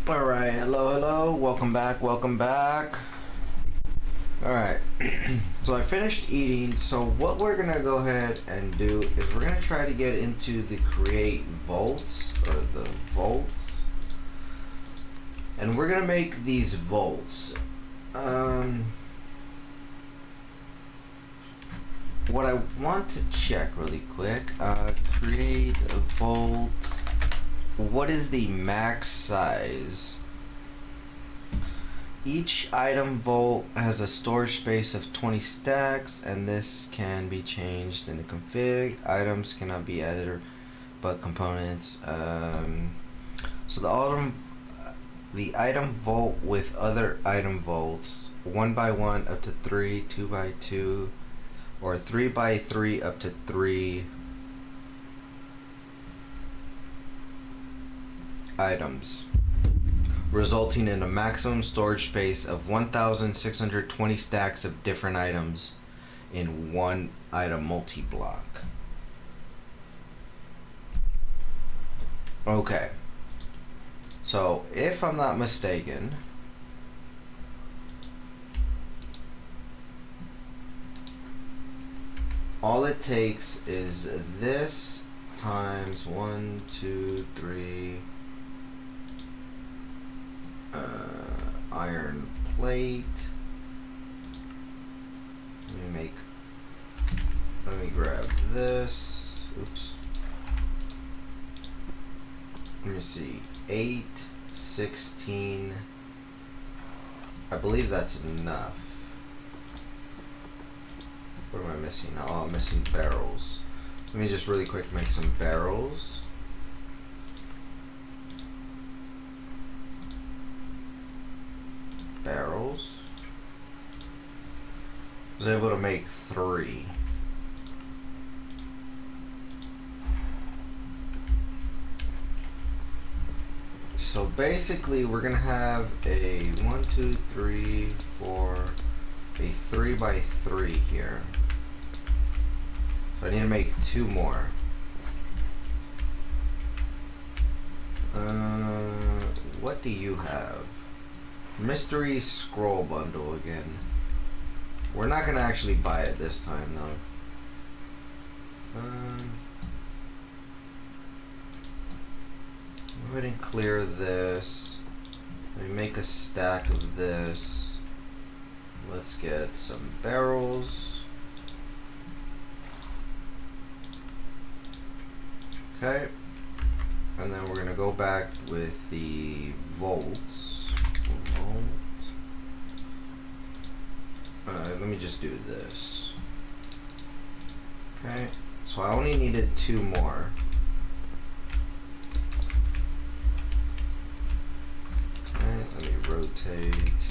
Alright, hello, welcome back. Alright, so I finished eating, so what we're gonna go ahead and do is we're gonna try to get into the create vaults, or the vaults, and we're gonna make these vaults. What I want to check really quick, create a vault. What is the max size? Each item vault has a storage space of 20 stacks, and this can be changed in the config. Items cannot be added but components. So the item vault with other item vaults, 1 by 1 up to 3, 2 by 2, or 3 by 3 up to 3 items, resulting in a maximum storage space of 1,620 stacks of different items in one item multi-block. Okay, so if I'm not mistaken, all it takes is this times 1, 2, 3 iron plate. Let me grab this. Oops. Let me see. 8, 16. I believe that's enough. What am I missing? Oh, I'm missing barrels. Let me just really quick make some barrels. Barrels. I was able to make 3. So basically we're gonna have a 1, 2, 3, 4, a 3 by 3 here. So I need to make 2 more. What do you have? Mystery scroll bundle again. We're not gonna actually buy it this time though. Go ahead and clear this. Let me make a stack of this. Let's get some barrels. Okay. And then we're gonna go back with the vaults. Let me just do this. Okay, so I only needed 2 more. Okay, let me rotate.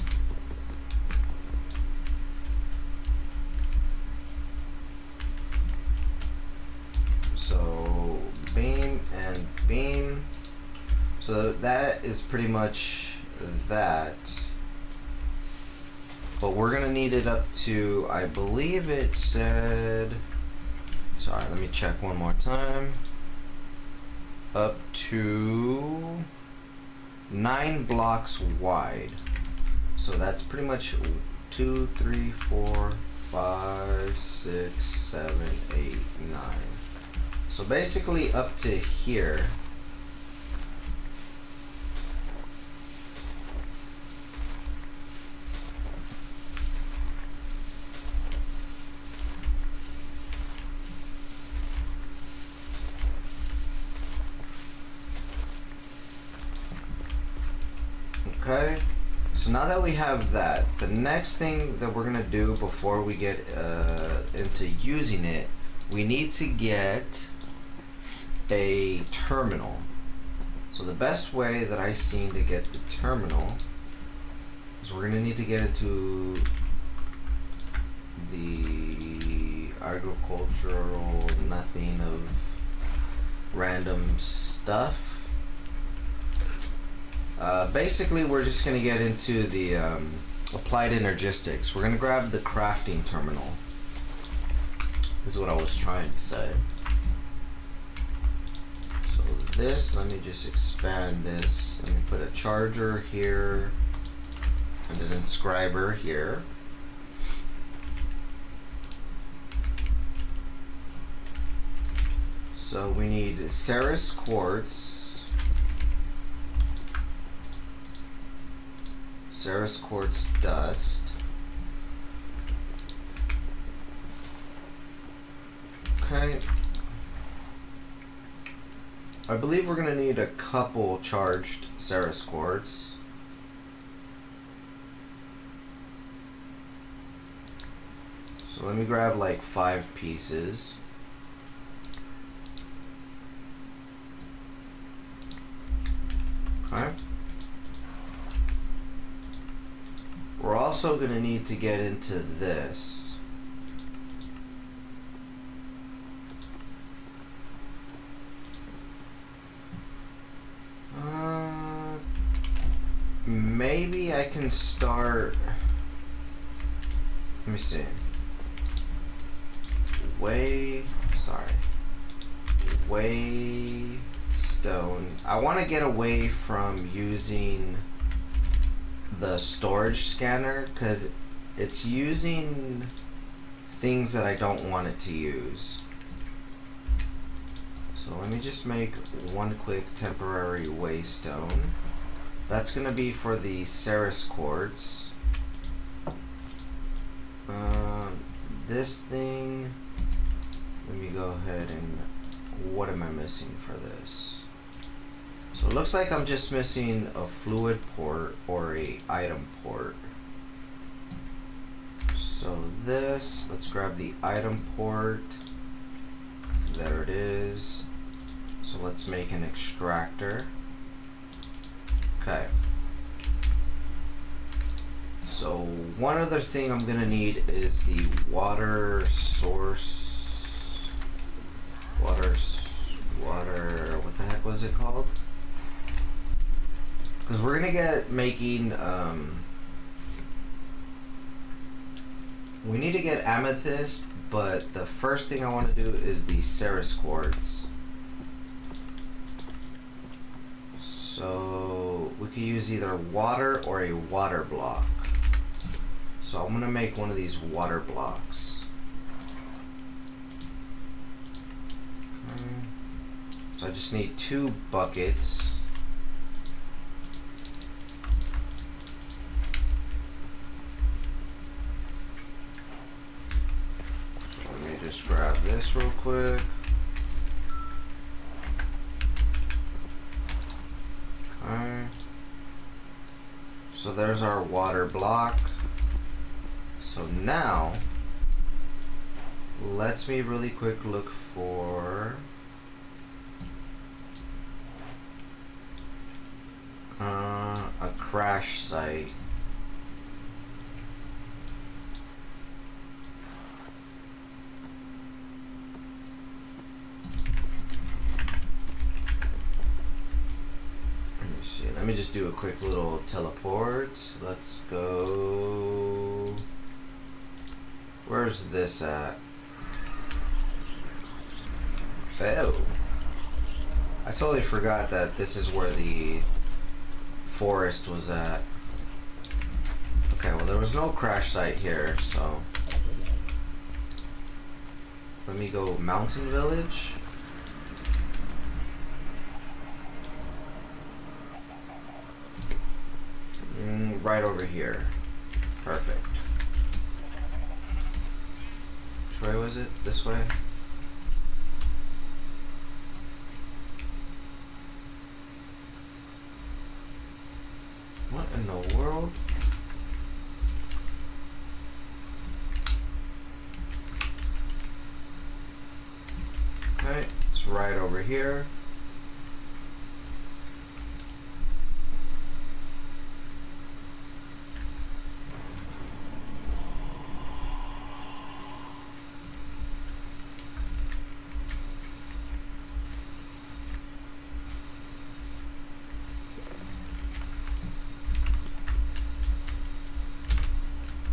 So beam and beam. So that is pretty much that. But we're gonna need it up to, I believe it said, sorry, let me check one more time. Up to 9 blocks wide. So that's pretty much 2, 3, 4, 5, 6, 7, 8, 9. So basically up to here. Okay, so now that we have that, the next thing that we're gonna do before we get into using it, we need to get a terminal. So the best way that I've seen to get the terminal is we're gonna need to get into the agricultural nothing of random stuff. Basically, we're just going to get into the applied energistics. We're going to grab the crafting terminal. This is what I was trying to say. So this. Let me just expand this. Let me put a charger here and an inscriber here. So we need Ceres quartz, Ceres quartz dust. Okay. I believe we're gonna need a couple charged Ceres quartz. So let me grab like 5 pieces. Okay. We're also gonna need to get into this. Maybe I can start. Let me see. Waystone. I want to get away from using the storage scanner because it's using things that I don't want it to use. So let me just make one quick temporary waystone. That's going to be for the Ceres quartz. This thing, let me go ahead and, what am I missing for this? So it looks like I'm just missing a fluid port or a item port. So this, let's grab the item port. There it is. So let's make an extractor. Okay. So one other thing I'm gonna need is the water source. Water. What the heck was it called? Because we're gonna get making. We need to get amethyst, but the first thing I want to do is the Ceres quartz. So we could use either water or a water block. So I'm gonna make one of these water blocks. So I just need 2 buckets. Let me just grab this real quick. Okay. So there's our water block. So now, let's me really quick look for a crash site. Let me see. Let me just do a quick little teleport. Let's go. Where's this at? Oh. I totally forgot that this is where the forest was at. Okay, well there was no crash site here, so let me go Mountain Village. Right over here. Perfect. Which way was it? This way? What in the world? Okay, it's right over here.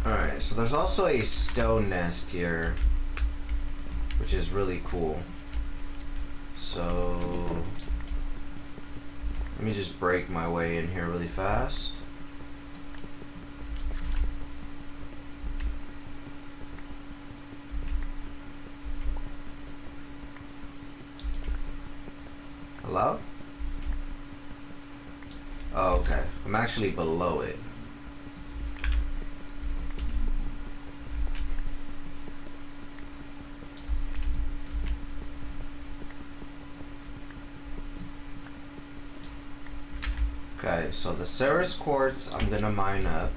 Alright, so there's also a stone nest here, which is really cool. So Let me just break my way in here really fast. Hello? Oh, okay. I'm actually below it. Okay, so the Ceres quartz I'm gonna mine up.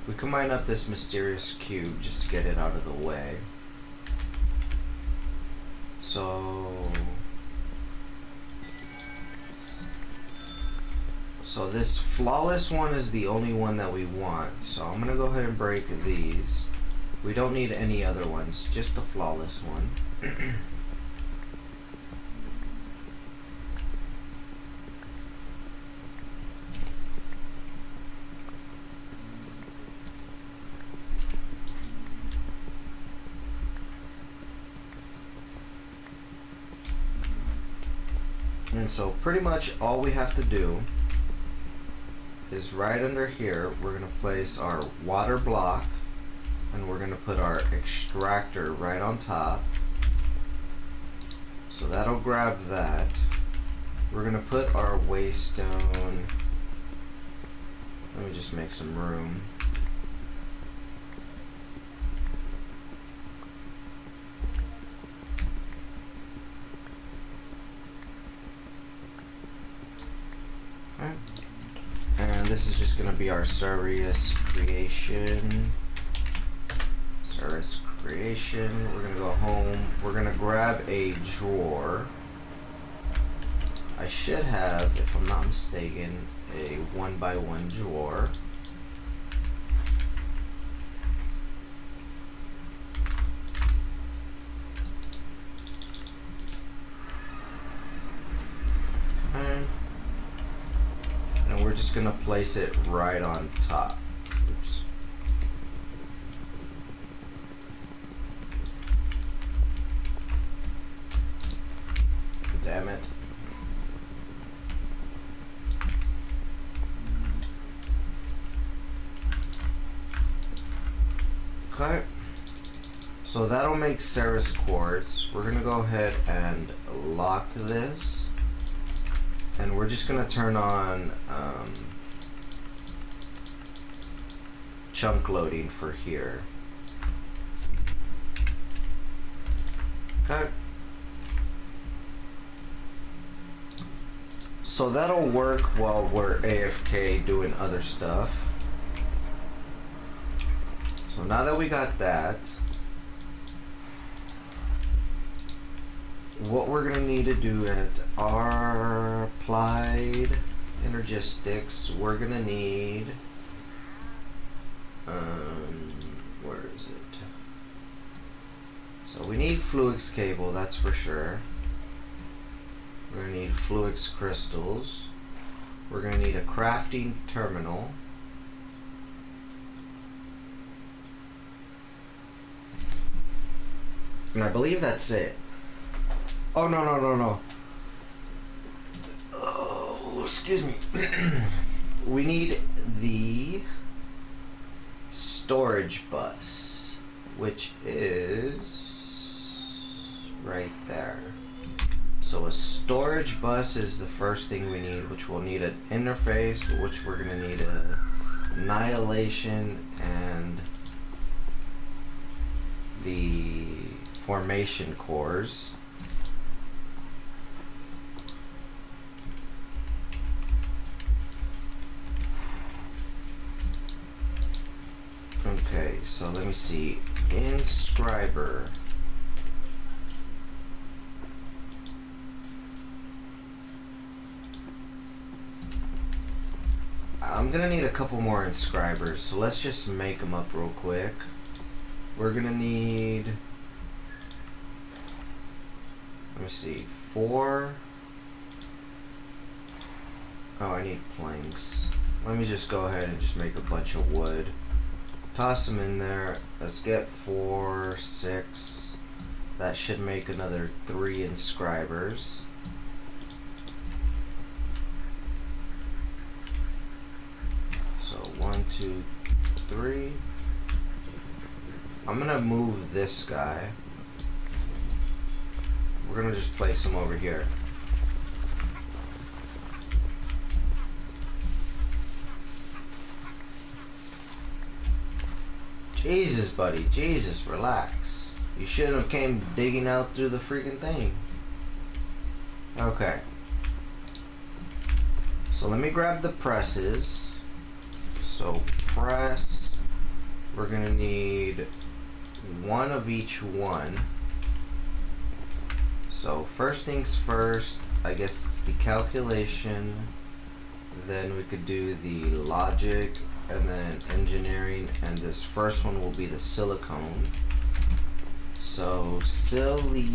We can mine up this mysterious cube just to get it out of the way. So this flawless one is the only one that we want. So I'm gonna go ahead and break these. We don't need any other ones, just the flawless one. And so pretty much all we have to do is right under here, we're going to place our water block, and we're going to put our extractor right on top. So that'll grab that. We're going to put our waystone. Let me just make some room. Okay. And this is just going to be our Ceres creation. Ceres creation. We're going to go home. We're going to grab a drawer. I should have, if I'm not mistaken, a 1x1 drawer. And we're just gonna place it right on top. Oops. Damn it. Okay. So that'll make Ceres quartz. We're gonna go ahead and lock this. And we're just gonna turn on chunk loading for here. Okay. So that'll work while we're AFK doing other stuff. So now that we got that, what we're gonna need to do at our applied energistics, we're gonna need where is it? So we need fluix cable, that's for sure. We're gonna need fluix crystals. We're gonna need a crafting terminal. And I believe that's it. Oh, no. Oh, excuse me. We need the storage bus, which is right there. So a storage bus is the first thing we need, which we'll need an interface, which we're going to need a annihilation and the formation cores. Okay, so let me see. Inscriber. I'm gonna need a couple more inscribers, so let's just make them up real quick. We're gonna need, let me see, 4. Oh, I need planks. Let me just go ahead and just make a bunch of wood. Toss them in there. Let's get 4, 6. That should make another 3 inscribers. 2, 3. I'm gonna move this guy. We're gonna just place him over here. Jesus, buddy. Jesus, relax. You shouldn't have came digging out through the freaking thing. Okay. So let me grab the presses. So press. We're gonna need one of each one. So first things first, I guess it's the calculation. Then we could do the logic and then engineering, and this first one will be the silicone. So silicone.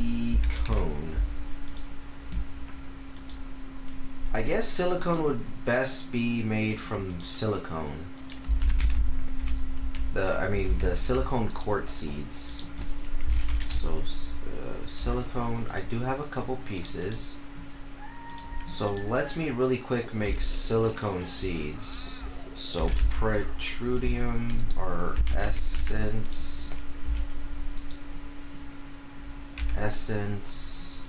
I guess silicone would best be made from silicone. The silicone quartz seeds. So silicone, I do have a couple pieces. So let me really quick make silicone seeds. So protrudium or essence. Essence.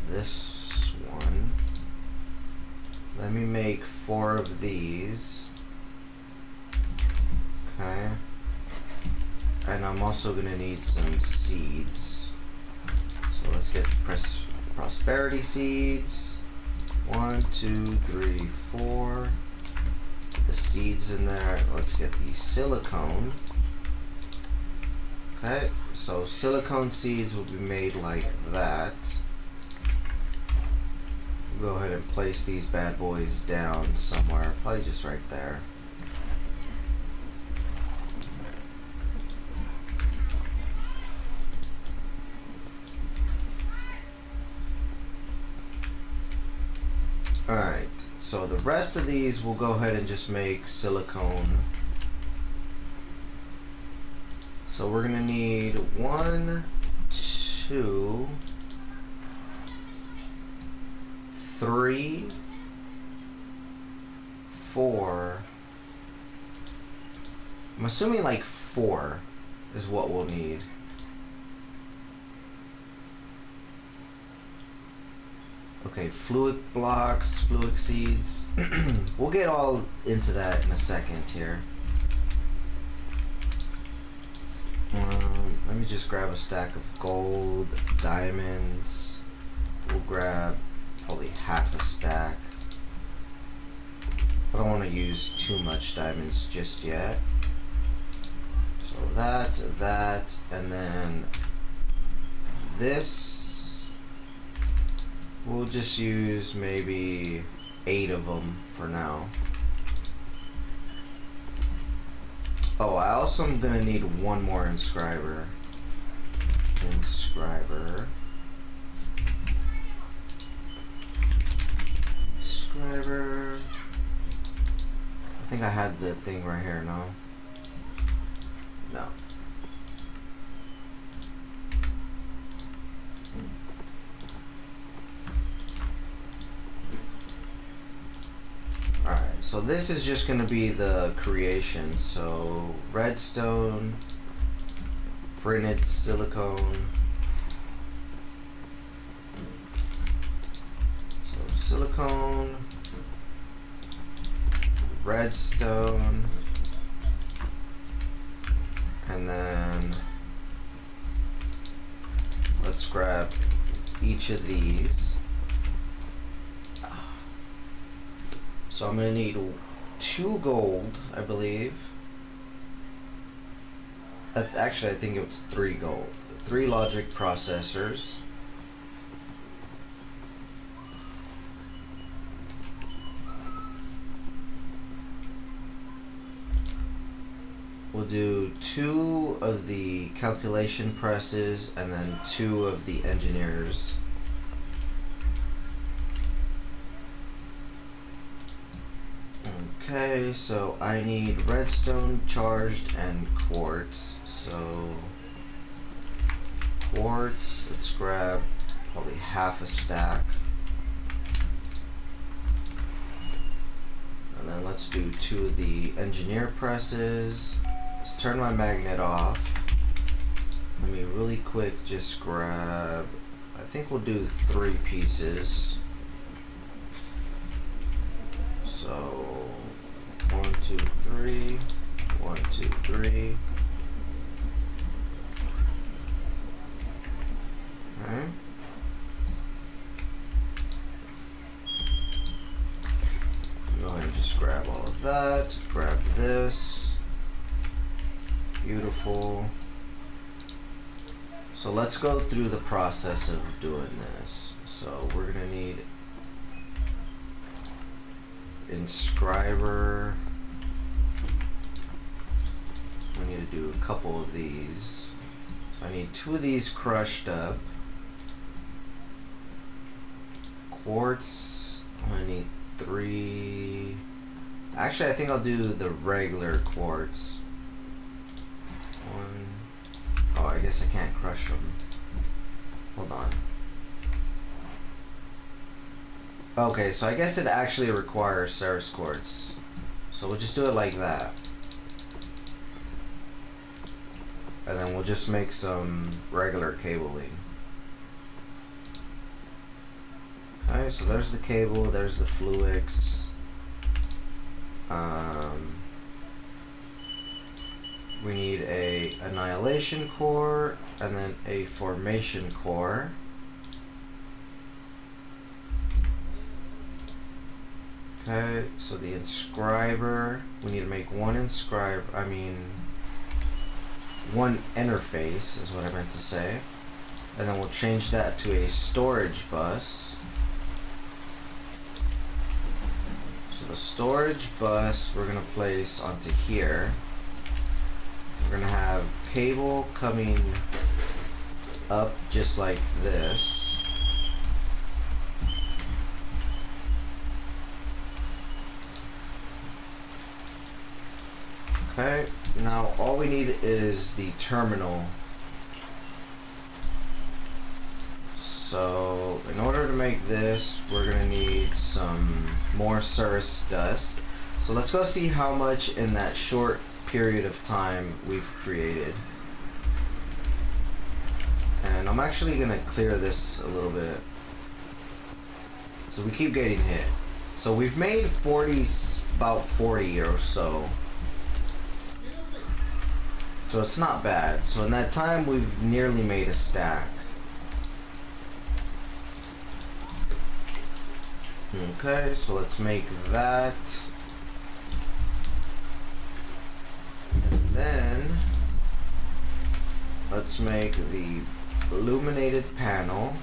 This one. Let me make 4 of these. Okay. And I'm also gonna need some seeds. So let's get prosperity seeds. 1, 2, 3, 4. Put the seeds in there. Let's get the silicone. Okay, so silicone seeds will be made like that. Go ahead and place these bad boys down somewhere, probably just right there. Alright, so the rest of these we'll go ahead and just make silicone. So we're gonna need 1, 2, 3, 4. I'm assuming like 4 is what we'll need. Okay, fluid blocks, fluid seeds. We'll get all into that in a second here. Let me just grab a stack of gold, diamonds. We'll grab probably half a stack. I don't want to use too much diamonds just yet. So that, and then this. We'll just use maybe 8 of them for now. Oh, I also am gonna need one more inscriber. Inscriber. I think I had the thing right here, no? No. Alright, so this is just gonna be the creation. So redstone, printed silicone. So silicone, redstone, and then let's grab each of these. So I'm gonna need 2 gold, I believe. Actually, I think it was 3 gold. 3 logic processors. We'll do 2 of the calculation presses and then 2 of the engineers. Okay, so I need redstone, charged, and quartz. So quartz. Let's grab probably half a stack. And then let's do 2 of the engineer presses. Let's turn my magnet off. Let me really quick just grab, I think we'll do 3 pieces. So 1, 2, 3, 1, 2, 3. Alright. Go ahead and just grab all of that. Grab this. Beautiful. So let's go through the process of doing this. So we're gonna need inscriber. We need to do a couple of these. So I need 2 of these crushed up. Quartz, I need 3. Actually, I think I'll do the regular quartz. 1. Oh, I guess I can't crush them. Hold on. Okay, so I guess it actually requires Ceres quartz. So we'll just do it like that. And then we'll just make some regular cabling. Okay, so there's the cable, there's the fluix. We need a annihilation core and then a formation core. Okay, so the inscriber, we need to make one one interface is what I meant to say. And then we'll change that to a storage bus. So the storage bus we're gonna place onto here. We're gonna have cable coming up just like this. Okay, now all we need is the terminal. So in order to make this, we're gonna need some more Ceres dust. So let's go see how much in that short period of time we've created. And I'm actually gonna clear this a little bit. So we keep getting hit. So we've made about 40 or so. So it's not bad. So in that time we've nearly made a stack. Okay, so let's make that. And then let's make the illuminated panel.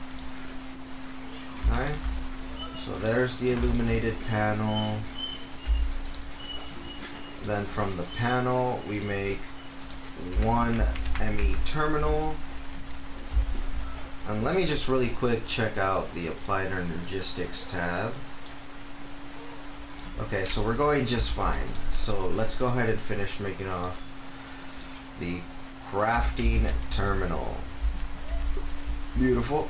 Okay, so there's the illuminated panel. Then from the panel we make one ME terminal. And let me just really quick check out the applied energistics tab. Okay, so we're going just fine. So let's go ahead and finish making off the crafting terminal. Beautiful.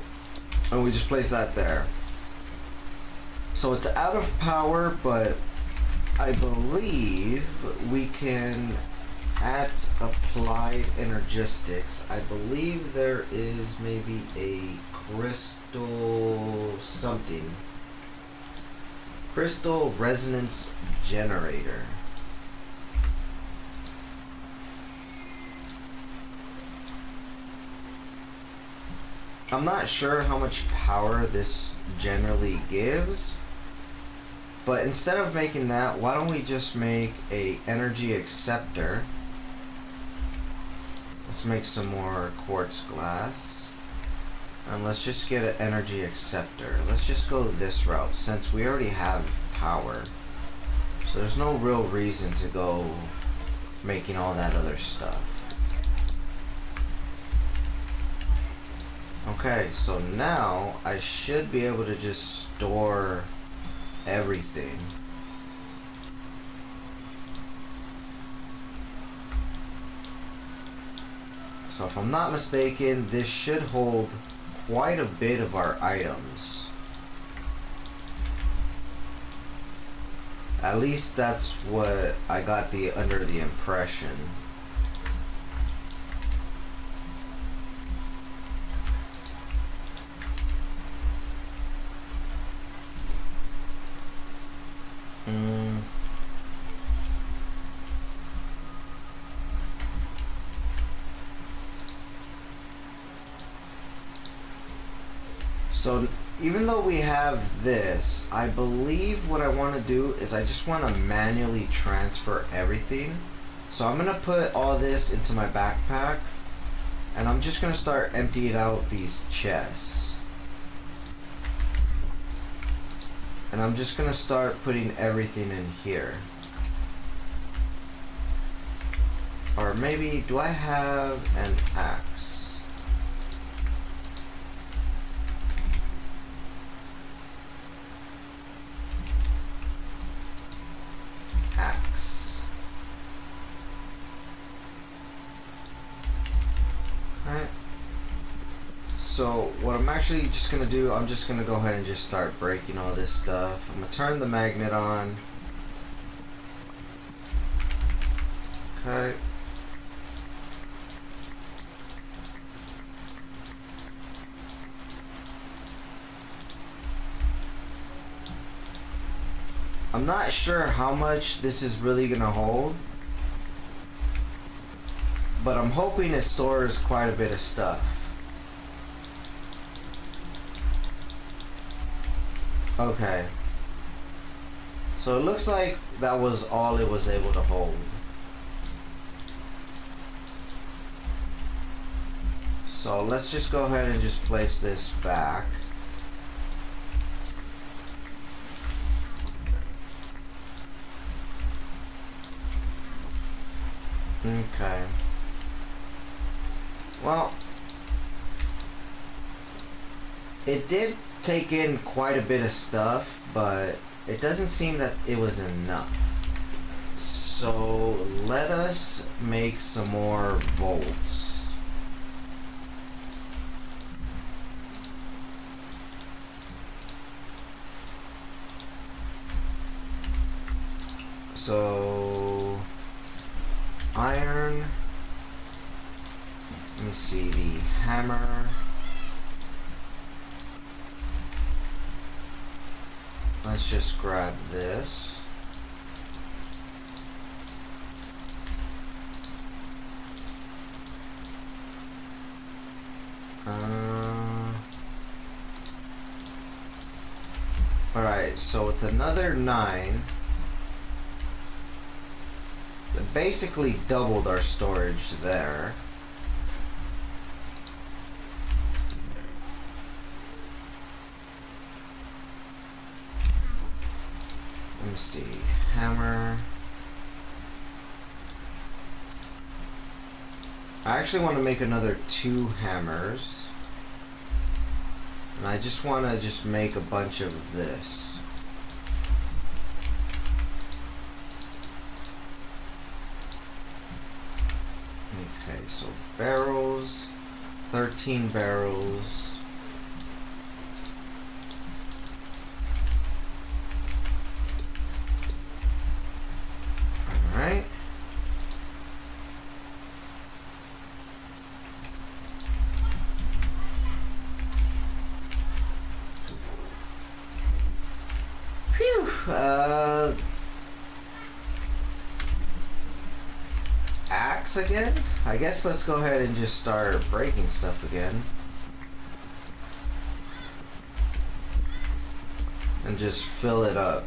And we just place that there. So it's out of power, but I believe we can, at applied energistics, I believe there is maybe a crystal something. Crystal resonance generator. I'm not sure how much power this generally gives, but instead of making that, why don't we just make a energy acceptor? Let's make some more quartz glass. And let's just get an energy acceptor. Let's just go this route since we already have power. So there's no real reason to go making all that other stuff. Okay, so now I should be able to just store everything. So if I'm not mistaken, this should hold quite a bit of our items. At least that's what I got under the impression. So even though we have this, I believe what I want to do is I just want to manually transfer everything. So I'm going to put all this into my backpack, and I'm just going to start emptying out these chests. And I'm just going to start putting everything in here. Or maybe, do I have an axe? Alright. So what I'm actually just gonna do, I'm just gonna go ahead and just start breaking all this stuff. I'm gonna turn the magnet on. Okay. I'm not sure how much this is really gonna hold, but I'm hoping it stores quite a bit of stuff. Okay. So it looks like that was all it was able to hold. So let's just go ahead and just place this back. Okay. Well, it did take in quite a bit of stuff, but it doesn't seem that it was enough. So let us make some more bolts. So iron. Let me see, the hammer. Let's just grab this. Alright, so with another 9, it basically doubled our storage there. Let me see, hammer. I actually want to make another 2 hammers. And I just want to just make a bunch of this. Okay, so barrels, 13 barrels. Alright. Phew. Axe again? I guess let's go ahead and just start breaking stuff again. And just fill it up.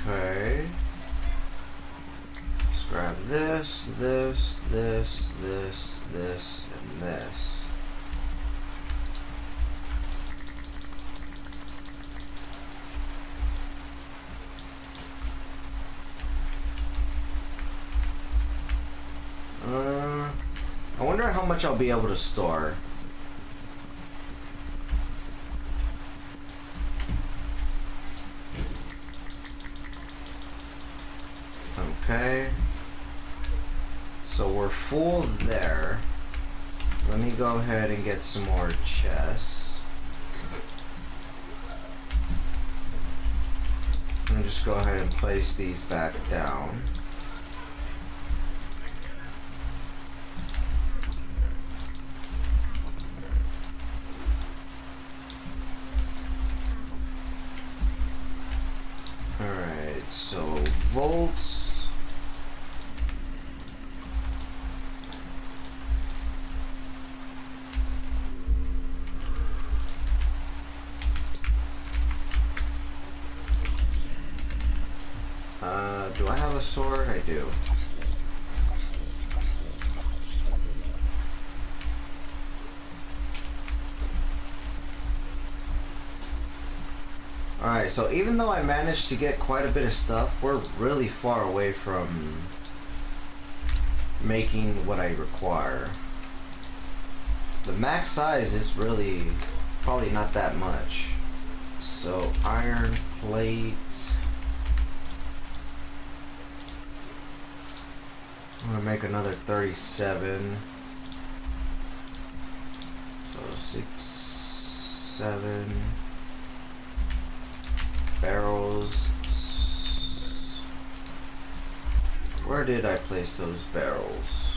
Okay. Let's grab this, this, this, this, this, and this. how much I'll be able to store. Okay. So we're full there. Let me go ahead and get some more chests. And just go ahead and place these back down. Alright, so volts. Do I have a sword? I do. Alright, so even though I managed to get quite a bit of stuff, we're really far away from making what I require. The max size is really probably not that much. So iron plate. I'm gonna make another 37. So 6, 7 barrels. Where did I place those barrels?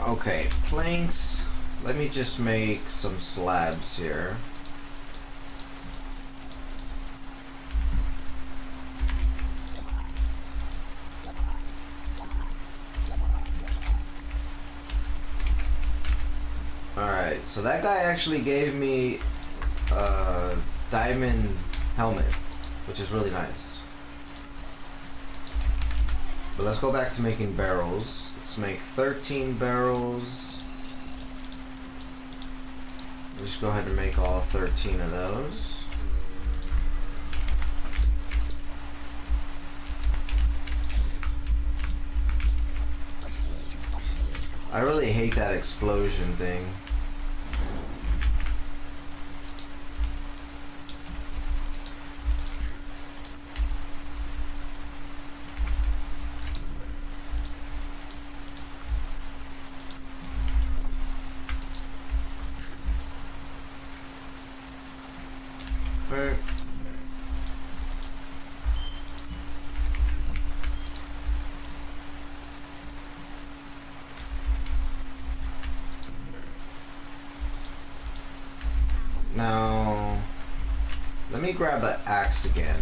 Okay, planks. Let me just make some slabs here. Alright, so that guy actually gave me a diamond helmet, which is really nice. But let's go back to making barrels. Let's make 13 barrels. Just go ahead and make all 13 of those. I really hate that explosion thing. Now, let me grab an axe again.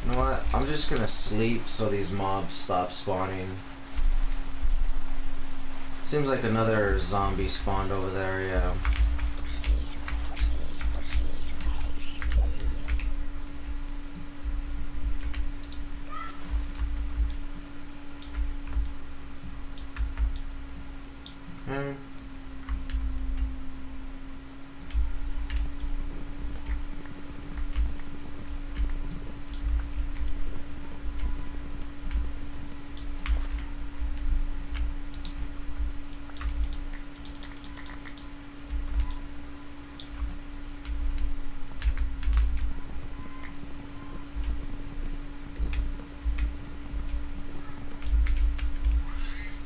You know what? I'm just gonna sleep so these mobs stop spawning. Seems like another zombie spawned over there, yeah.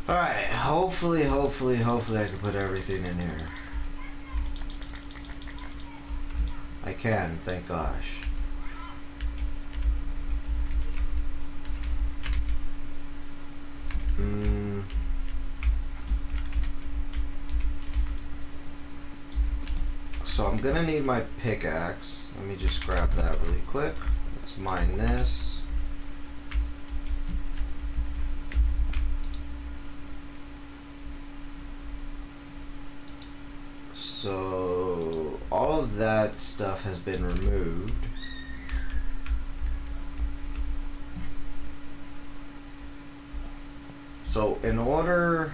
Alright, hopefully I can put everything in here. I can, thank gosh. So I'm gonna need my pickaxe. Let me just grab that really quick. Let's mine this. So all of that stuff has been removed. So in order,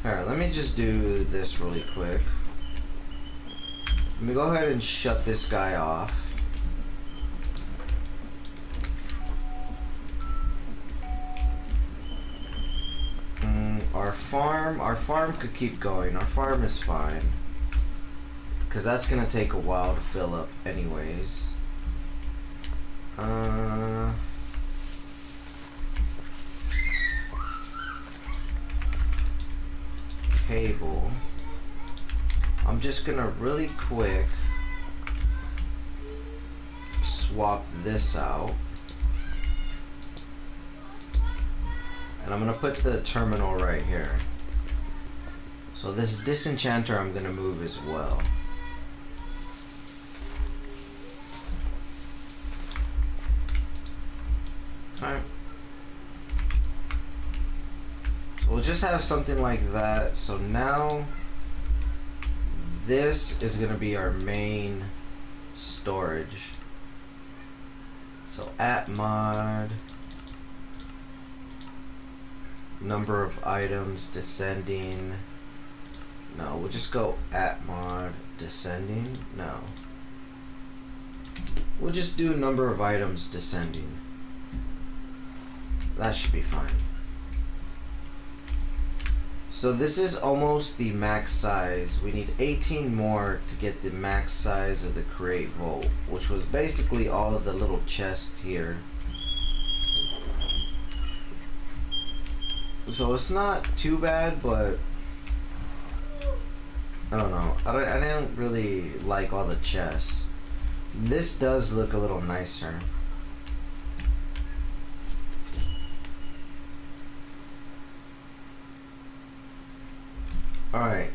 alright, let me just do this really quick. Let me go ahead and shut this guy off. Our farm could keep going. Our farm is fine. Because that's going to take a while to fill up anyways. Cable. I'm just going to really quick swap this out. And I'm going to put the terminal right here. So this disenchanter I'm going to move as well. Alright. So we'll just have something like that. So now this is going to be our main storage. So @mod number of items descending. No, we'll just go @mod descending. No. We'll just do number of items descending. That should be fine. So this is almost the max size. We need 18 more to get the max size of the create vault, which was basically all of the little chests here. So it's not too bad, but I don't know. I don't really like all the chests. This does look a little nicer. Alright.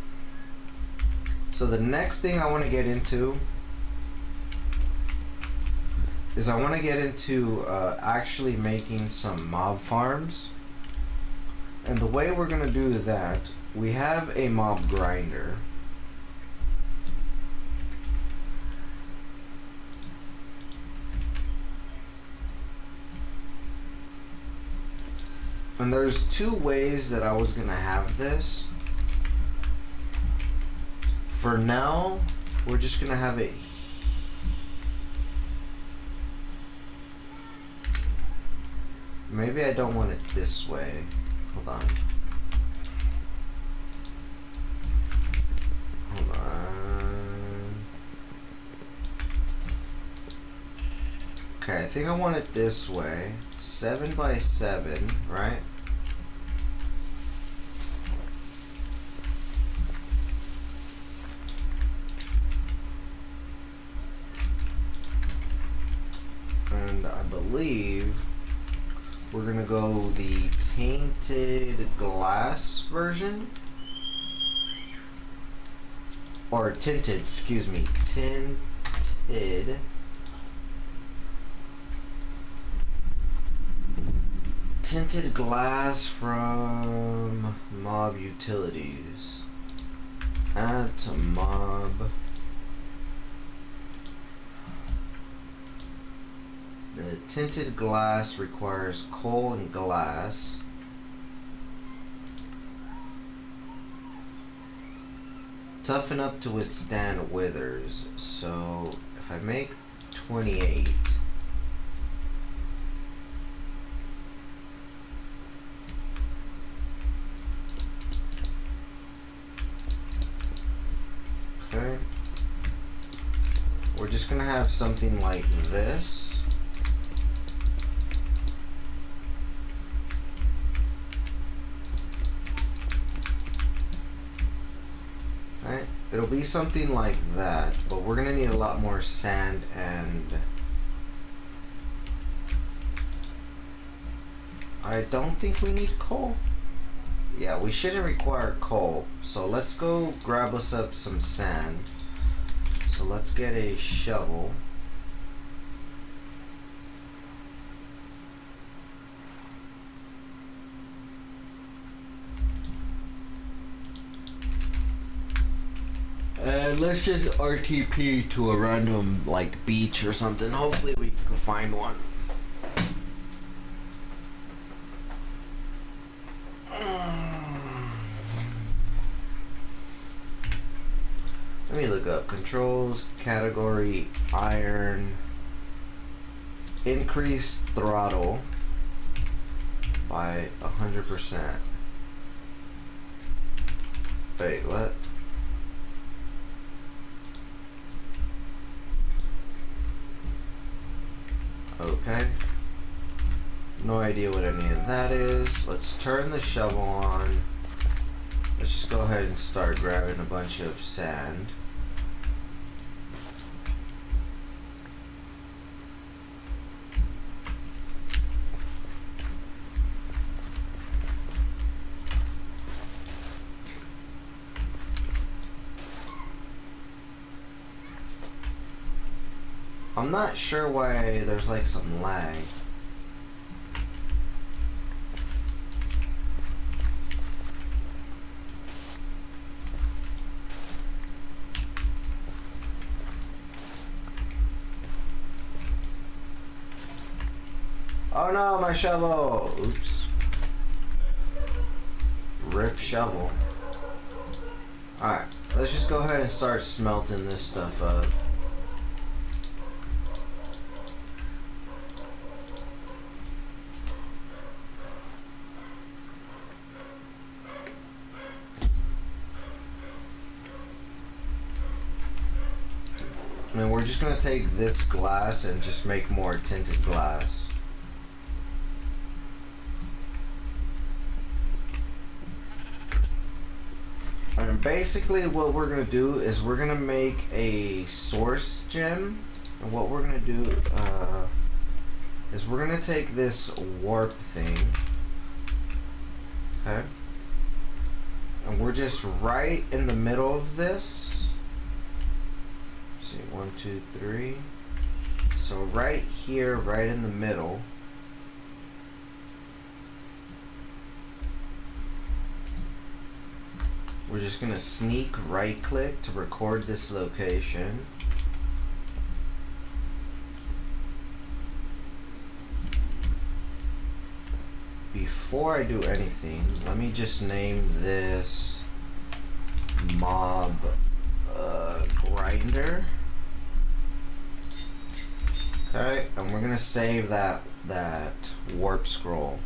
So the next thing I want to get into is I want to get into actually making some mob farms. And the way we're going to do that, we have a mob grinder. And there's two ways that I was going to have this. For now, we're just going to have it. Maybe I don't want it this way. Hold on. Hold on. Okay, I think I want it this way. 7 by 7, right? And I believe we're gonna go the tainted glass version, or tinted, excuse me, tinted glass from mob utilities. Add to mob. The tinted glass requires coal and glass. Toughen up to withstand withers. So if I make 28, okay, we're just gonna have something like this. Right? It'll be something like that, but we're gonna need a lot more sand and I don't think we need coal. Yeah, we shouldn't require coal. So let's go grab us up some sand. So let's get a shovel. let's just RTP to a random like beach or something. Hopefully we can find one. Let me look up controls, category, iron, increase throttle by 100%. Wait, what? Okay. No idea what any of that is. Let's turn the shovel on. Let's just go ahead and start grabbing a bunch of sand. I'm not sure why there's like some lag. Oh no, my shovel! Oops. Rip shovel. Alright, let's just go ahead and start smelting this stuff up. And we're just gonna take this glass and just make more tinted glass. And basically what we're gonna do is we're gonna make a source gem. And what we're gonna do is we're gonna take this warp thing. Okay? And we're just right in the middle of this. See, 1, 2, 3. So right here, right in the middle. We're just gonna sneak right click to record this location. Before I do anything, let me just name this mob grinder. Okay, and we're gonna save that warp scroll.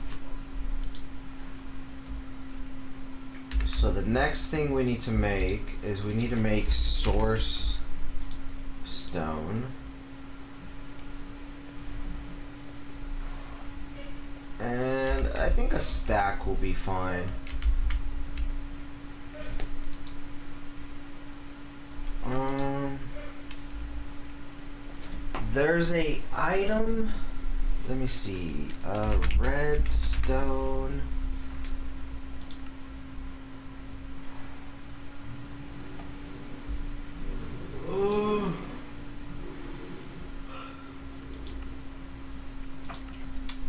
So the next thing we need to make is we need to make source stone. And I think a stack will be fine. There's a item, let me see, redstone.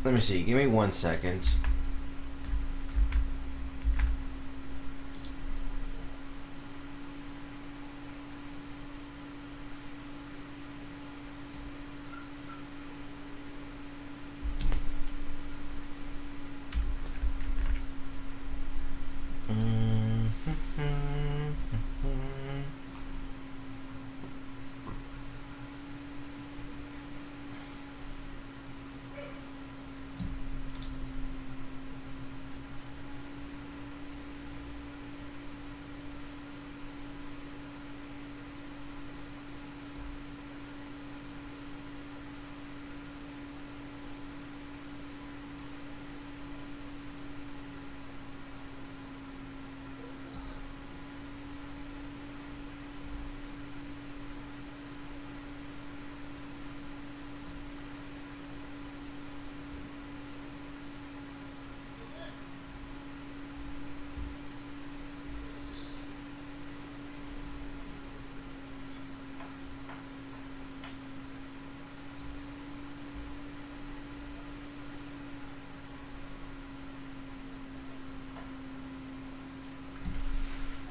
Let me see, give me 1 second.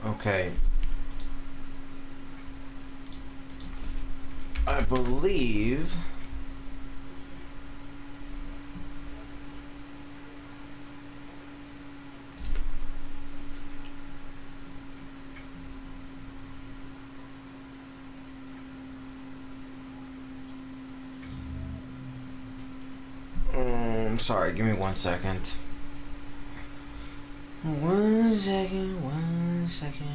Okay. believe sorry, give me 1 second. 1 second, 1 second.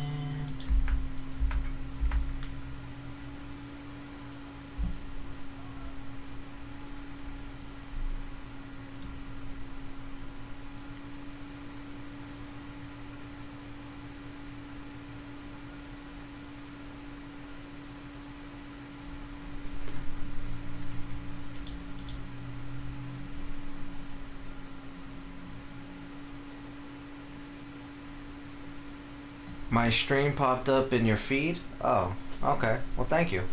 My stream popped up in your feed? Oh, okay. Well, thank you.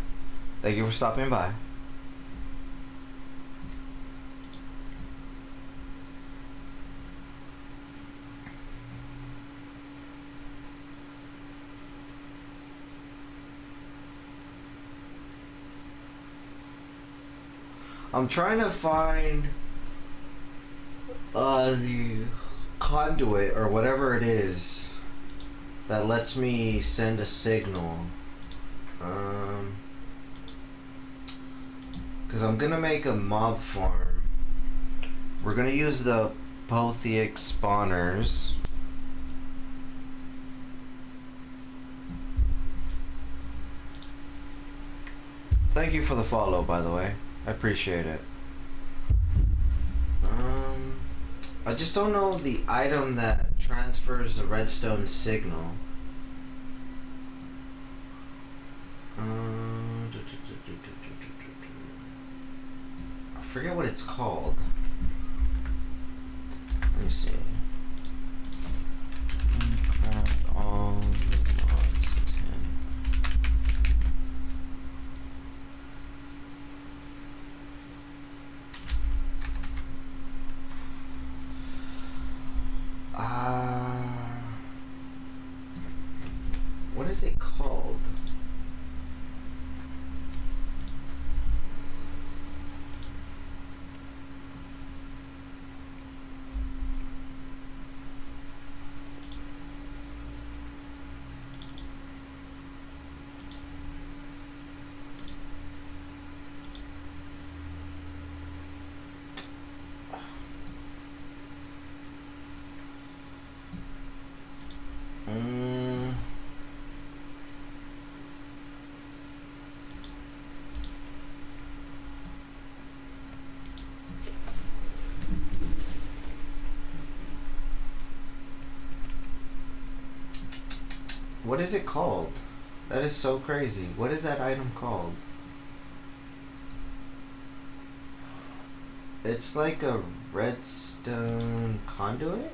Thank you for stopping by. I'm trying to find the conduit or whatever it is that lets me send a signal. Because I'm gonna make a mob farm. We're gonna use the Pothic spawners. Thank you for the follow, by the way. I appreciate it. I just don't know the item that transfers the redstone signal. I forget what it's called. Let me see. Minecraft all mods 10. What is it called? What is it called? That is so crazy. What is that item called? It's like a redstone conduit?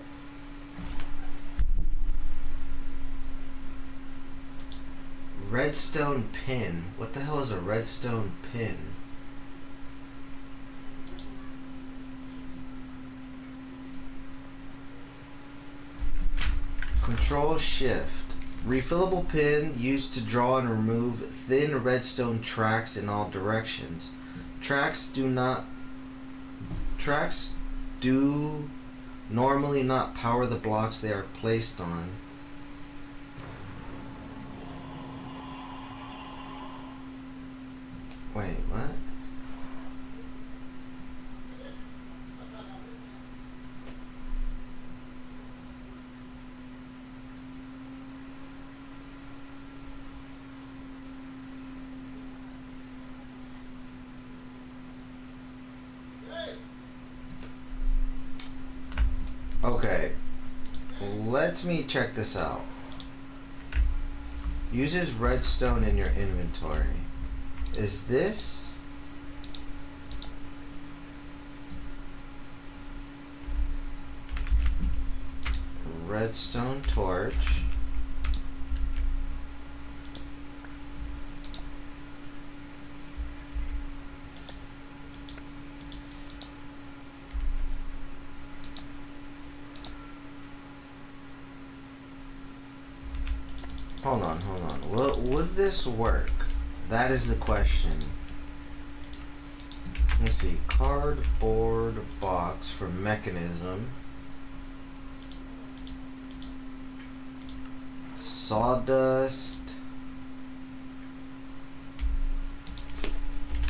Redstone pin. What the hell is a redstone pin? Control Shift. Refillable pin used to draw and remove thin redstone tracks in all directions. Tracks do normally not power the blocks they are placed on. Wait, what? Okay, let me check this out. Uses redstone in your inventory. Is this? Redstone torch. Hold on. Would this work? That is the question. Let's see, cardboard box for mechanism. Sawdust.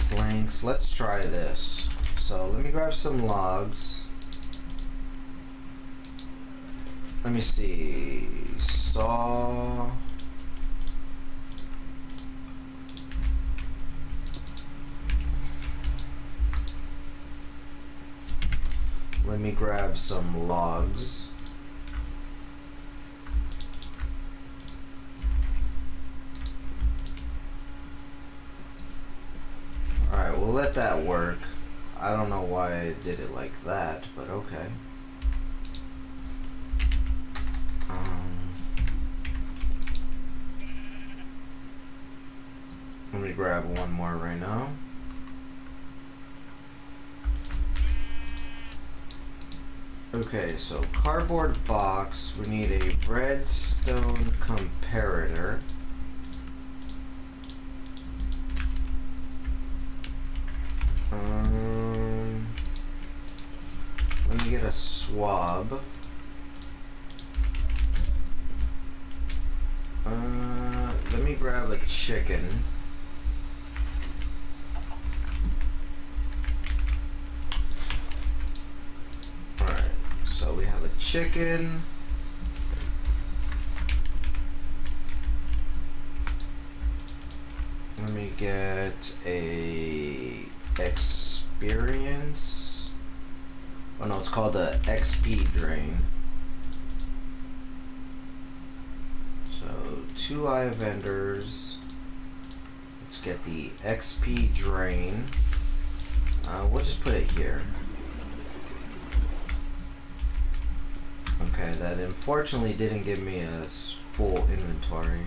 Planks. Let's try this. So let me grab some logs. Let me see. Saw. Let me grab some logs. Alright, we'll let that work. I don't know why I did it like that, but okay. Let me grab one more right now. Okay, so cardboard box, we need a redstone comparator. Let me get a swab. Let me grab a chicken. Alright, so we have a chicken. Let me get a experience. Oh no, it's called a XP drain. So 2 eye vendors. Let's get the XP drain. We'll just put it here. Okay, that unfortunately didn't give me a full inventory.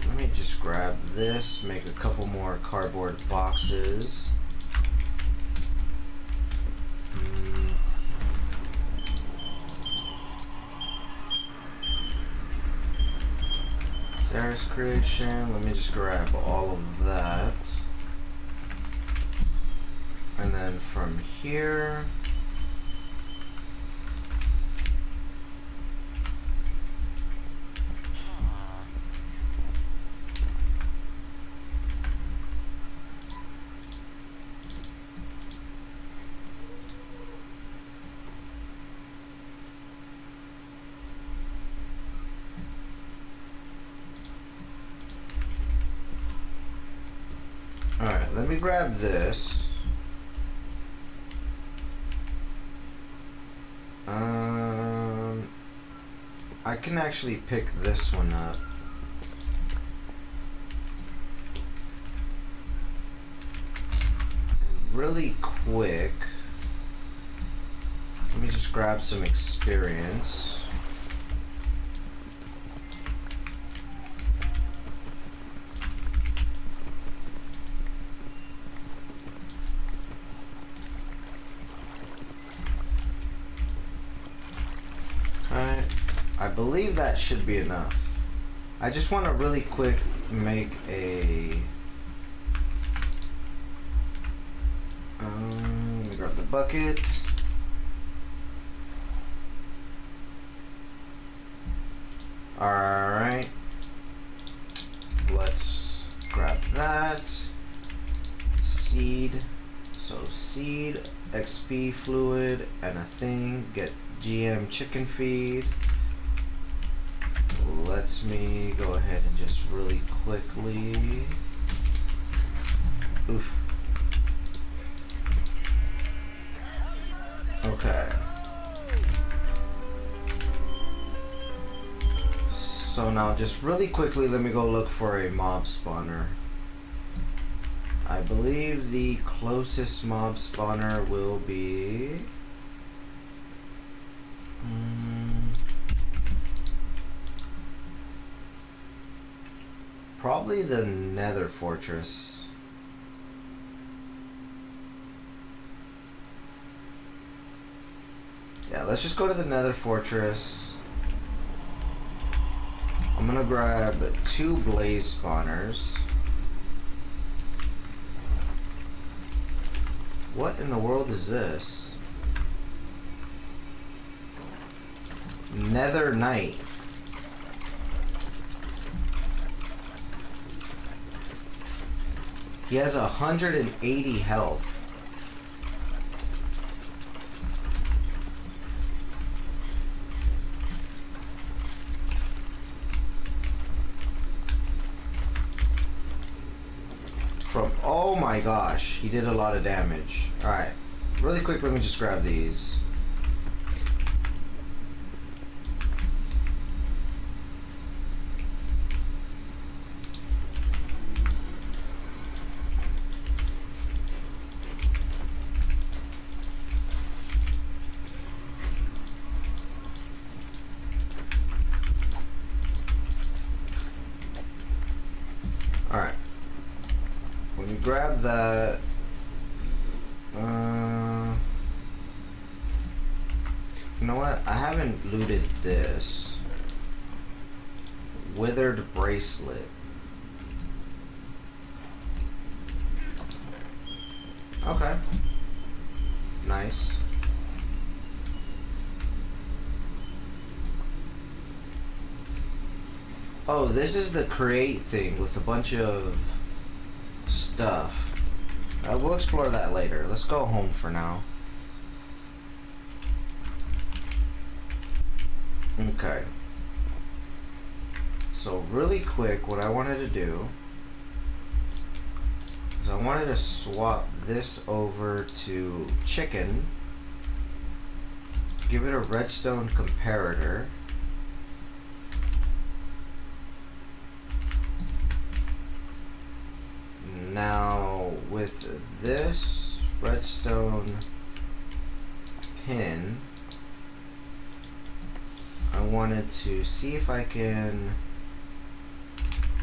Let me just grab this, make a couple more cardboard boxes. Sarah's creation, let me just grab all of that. And then from here, alright, let me grab this. I can actually pick this one up. Really quick. Let me just grab some experience. I believe that should be enough. I just want to really quick make a... let me grab the bucket. Alright. Let's grab that. Seed. So seed, XP fluid, and a thing. Get GM chicken feed. Lets me go ahead and just really quickly. Oof. Okay. So now just really quickly let me go look for a mob spawner. I believe the closest mob spawner will be probably the Nether Fortress. Yeah, let's just go to the Nether Fortress. I'm gonna grab 2 blaze spawners. What in the world is this? Nether Knight. He has 180 health. Oh my gosh, he did a lot of damage. Alright, really quick, let me just grab these. Alright. When you grab that, you know what? I haven't looted this. Withered bracelet. Okay. Nice. Oh, this is the create thing with a bunch of stuff. We'll explore that later. Let's go home for now. Okay. So really quick, what I wanted to do is I wanted to swap this over to chicken, give it a redstone comparator. Now with this redstone pin, I wanted to see if I can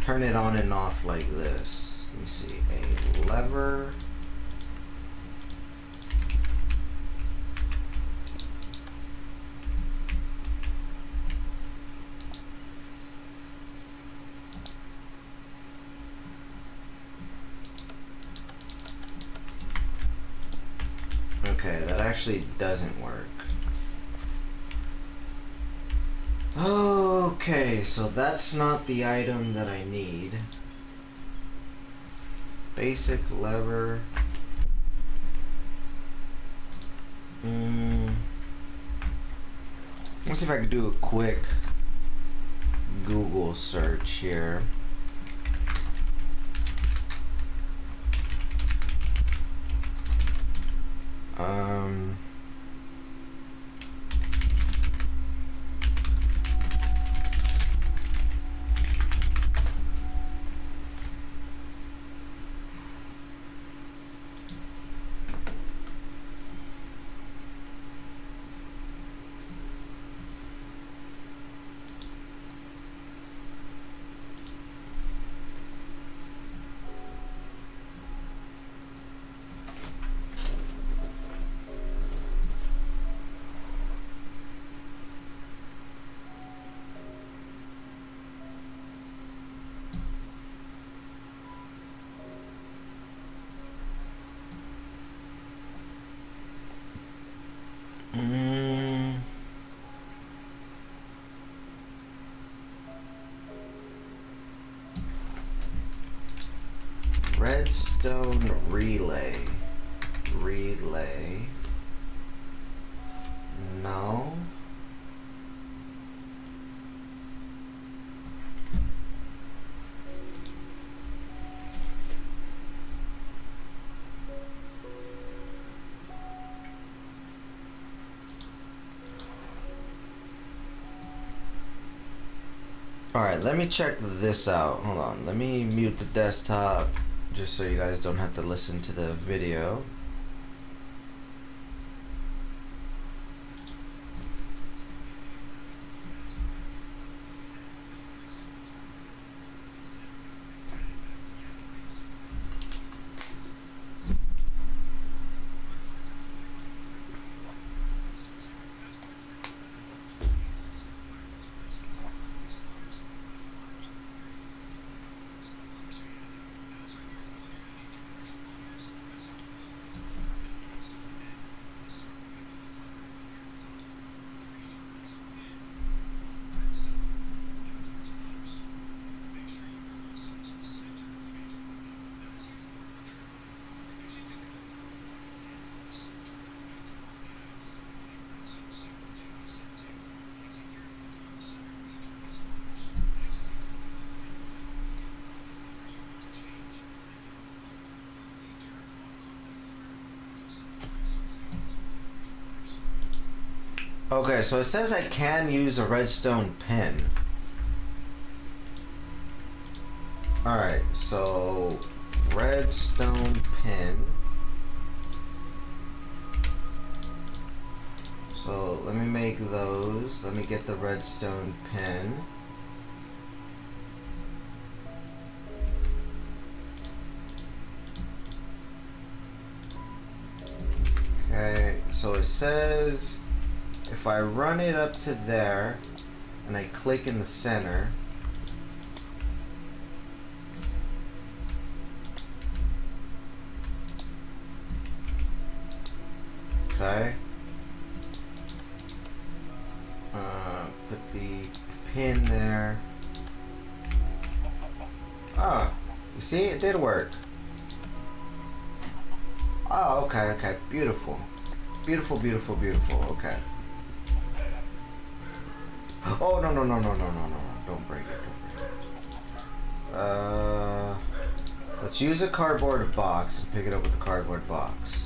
turn it on and off like this. Let me see, a lever. Okay, that actually doesn't work. Okay, so that's not the item that I need. Basic lever. Let's see if I could do a quick Google search here. Redstone relay. No. Alright, let me check this out. Hold on, let me mute the desktop just so you guys don't have to listen to the video. Okay, so it says I can use a redstone pin. Alright, so redstone pin. So let me make those. Let me get the redstone pin. Okay, so it says if I run it up to there and I click in the center, okay, put the pin there. Ah, you see, it did work. Oh, okay, okay, beautiful. Beautiful, beautiful, beautiful, okay. Oh, no, no, no, no, no, no, no, don't break it, don't break it. Let's use a cardboard box and pick it up with the cardboard box.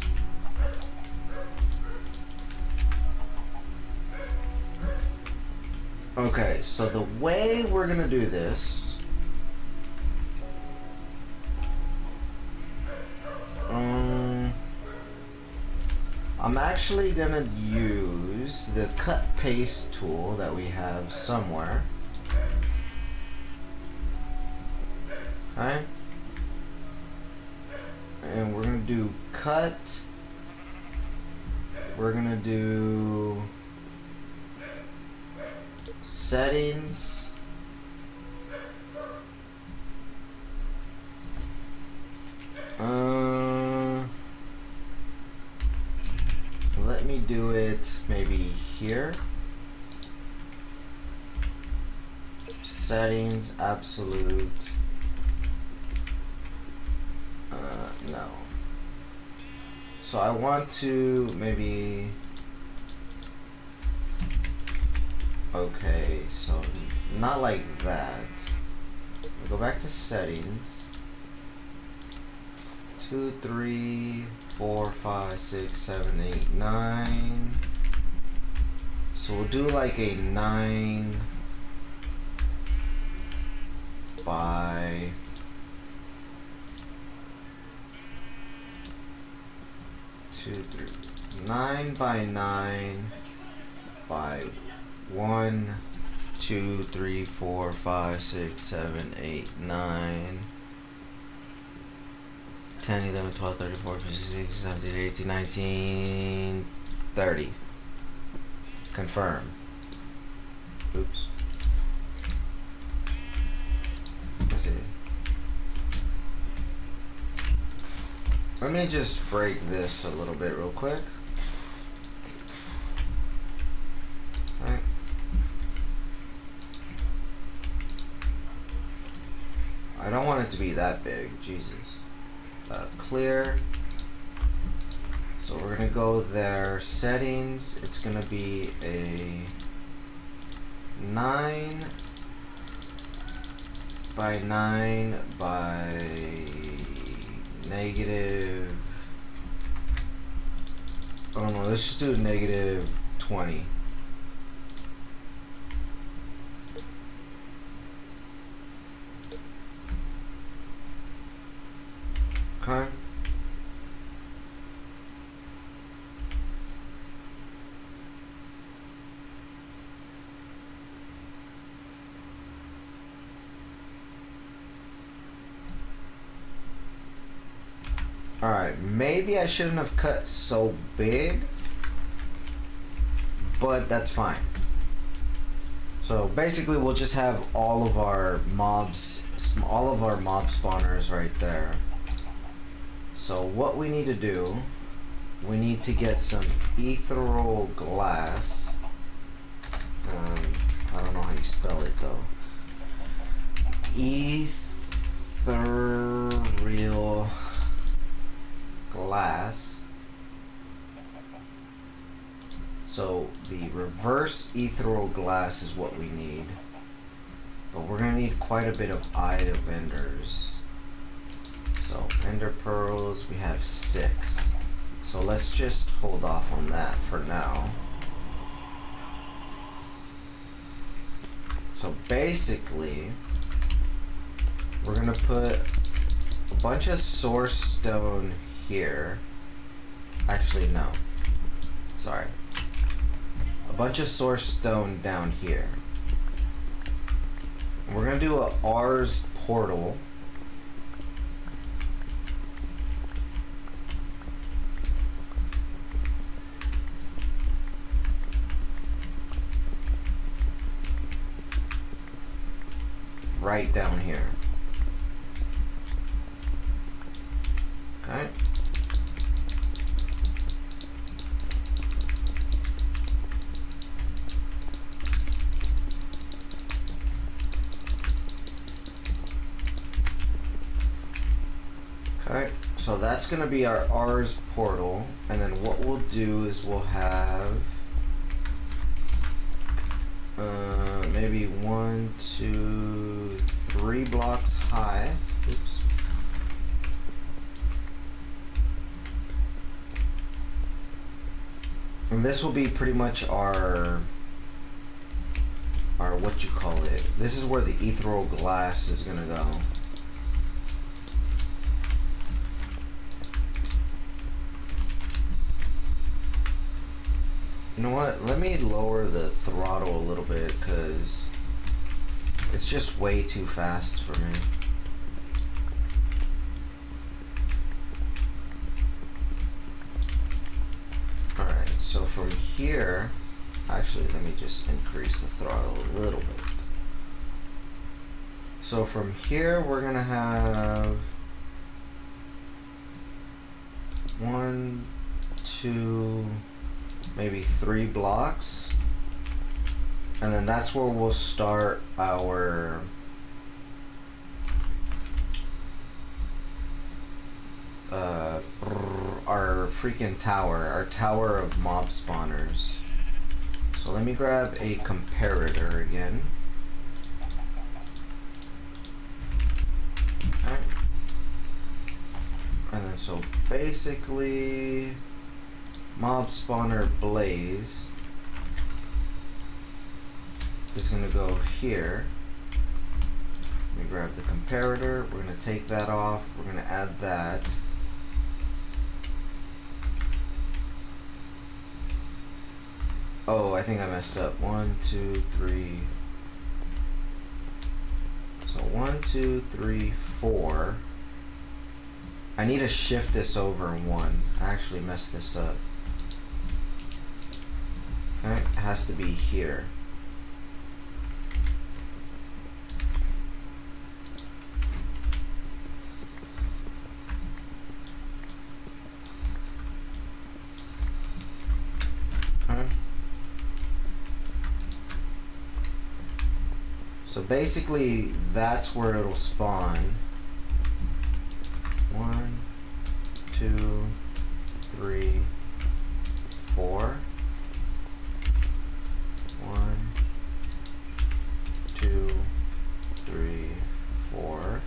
Okay, so the way we're gonna do this, I'm actually gonna use the cut paste tool that we have somewhere. Okay, and we're gonna do cut. We're gonna do settings. Let me do it maybe here. Settings, absolute. No. So I want to maybe. Okay, so not like that. Go back to settings. 2, 3, 4, 5, 6, 7, 8, 9. So we'll do like a 9 by 2, 3, 9 by 9 by 1, 2, 3, 4, 5, 6, 7, 8, 9, 10, 11, 12, 13, 14, 15, 16, 17, 18, 19, 30. Confirm. Oops. Let's see. Let me just break this a little bit real quick. Alright. I don't want it to be that big, Jesus. Clear. So we're gonna go there. Settings. It's gonna be a 9 by 9 by negative. Oh no, let's just do negative 20. Okay. Alright, maybe I shouldn't have cut so big, but that's fine. So basically we'll just have all of our mob spawners right there. So what we need to do, we need to get some ethereal glass. I don't know how you spell it though. Ethereal glass. So the reverse ethereal glass is what we need. But we're gonna need quite a bit of Eye of Enders. So ender pearls, we have 6. So let's just hold off on that for now. So basically, we're gonna put a bunch of source stone here. Actually, no. Sorry. A bunch of source stone down here. And we're gonna do a R's portal. Right down here. Okay. Okay, so that's gonna be our R's portal, and then what we'll do is we'll have maybe 1, 2, 3 blocks high. Oops. And this will be pretty much our what you call it. This is where the ethereal glass is gonna go. You know what? Let me lower the throttle a little bit because it's just way too fast for me. Alright, so from here, actually let me just increase the throttle a little bit. So from here we're gonna have 1, 2, maybe 3 blocks, and then that's where we'll start our freaking tower, our tower of mob spawners. So let me grab a comparator again. Okay. And then so basically mob spawner blaze is going to go here. Let me grab the comparator. We're going to take that off. We're going to add that. Oh, I think I messed up. 1, 2, 3. So 1, 2, 3, 4. I need to shift this over 1. I actually messed this up. Okay, it has to be here. Okay. So basically, that's where it'll spawn. 1, 2, 3, 4. 1, 2, 3, 4.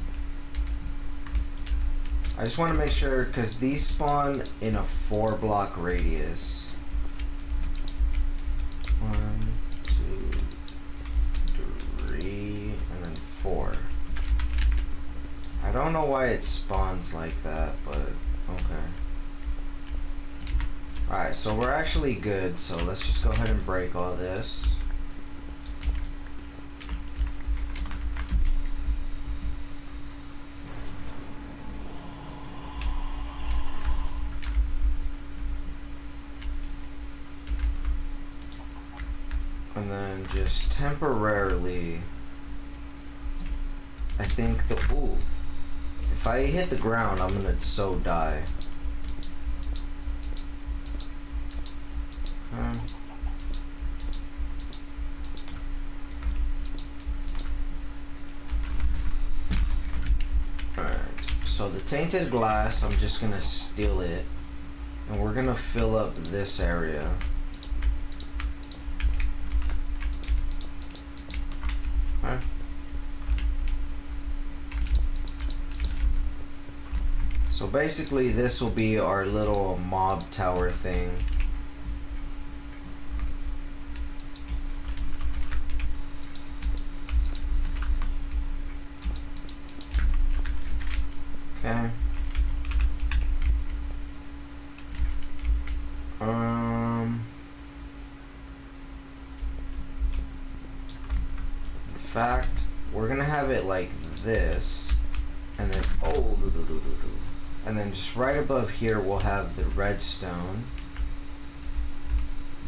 I just want to make sure because these spawn in a 4-block radius. 1, 2, 3, and then 4. I don't know why it spawns like that, but okay. Alright, so we're actually good, so let's just go ahead and break all this. And then just temporarily, I think the, ooh, if I hit the ground, I'm gonna so die. Alright, so the tainted glass, I'm just gonna steal it, and we're gonna fill up this area. Okay. So basically this will be our little mob tower thing. fact, we're gonna have it like this, and then and then just right above here we'll have the redstone.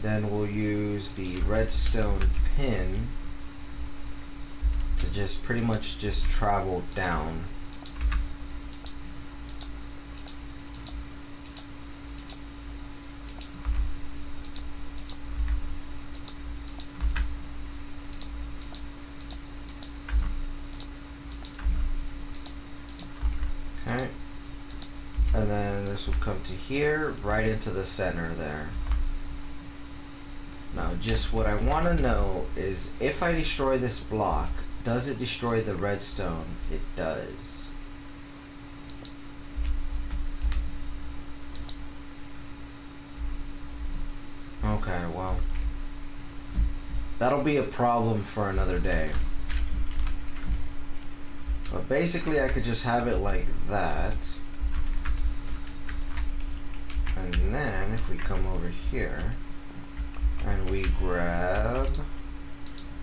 Then we'll use the redstone pin to just pretty much just travel down. Okay. And then this will come to here, right into the center there. Now, just what I want to know is, if I destroy this block, does it destroy the redstone? It does. Okay, well, that'll be a problem for another day. But basically, I could just have it like that. And then, if we come over here, and we grab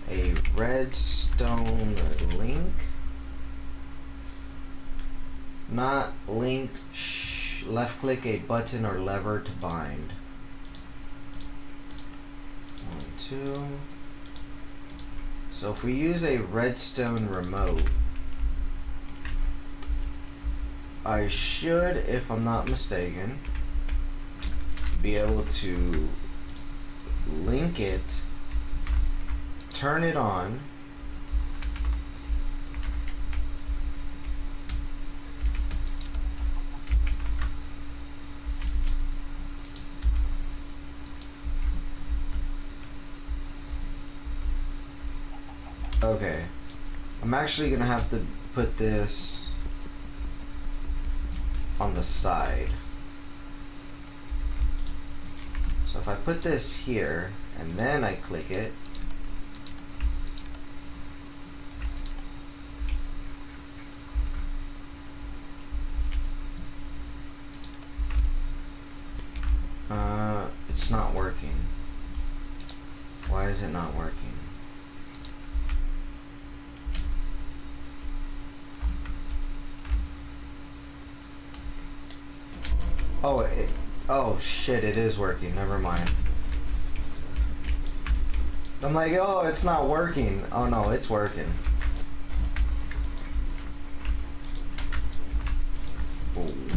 a redstone link. Not linked. Left click a button or lever to bind. 1, 2. So if we use a redstone remote, I should, if I'm not mistaken, be able to link it, turn it on, okay, I'm actually gonna have to put this on the side. So if I put this here and then I click it, it's not working. Why is it not working? Oh shit, it is working. Never mind. I'm like, oh, it's not working. Oh no, it's working.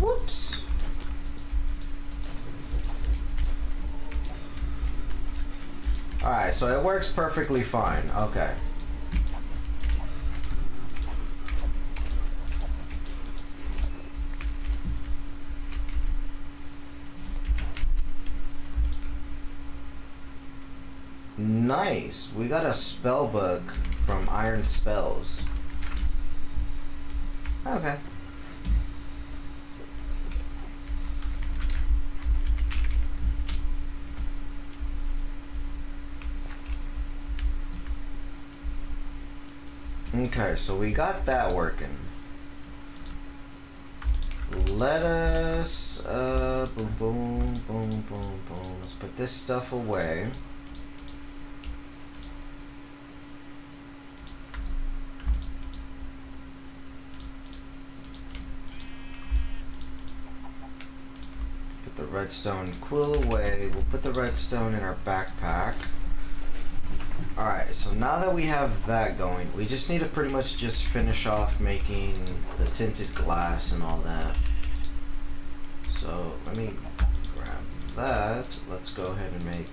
Whoops. Alright, so it works perfectly fine. Okay. Nice. We got a spell book from Iron Spells. Okay. Okay, so we got that working. Let us boom boom boom boom boom. Let's put this stuff away. Put the redstone quill away. We'll put the redstone in our backpack. Alright, so now that we have that going, we just need to pretty much just finish off making the tinted glass and all that. So let me grab that. Let's go ahead and make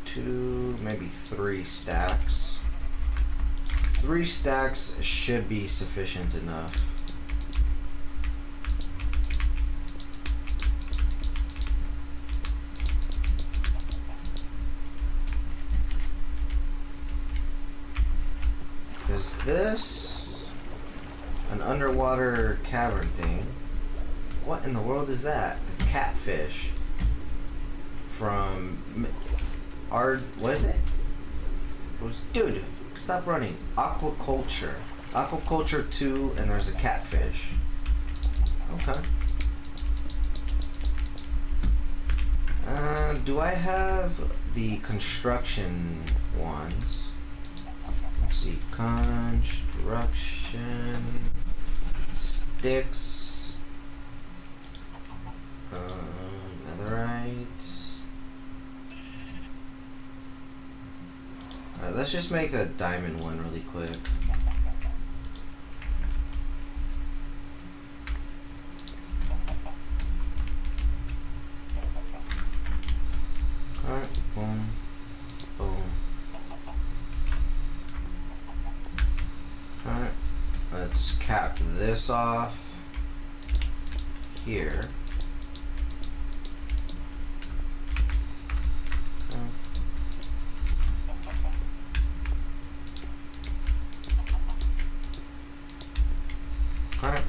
2, maybe 3 stacks. 3 stacks should be sufficient enough. Is this an underwater cavern thing? What in the world is that? A catfish from what is it? Dude, stop running. Aquaculture. Aquaculture 2, and there's a catfish. Okay. Do I have the construction ones? Let's see, construction, sticks, netherite. Alright, let's just make a diamond one really quick. Alright, boom, boom. Alright, let's cap this off here. Alright.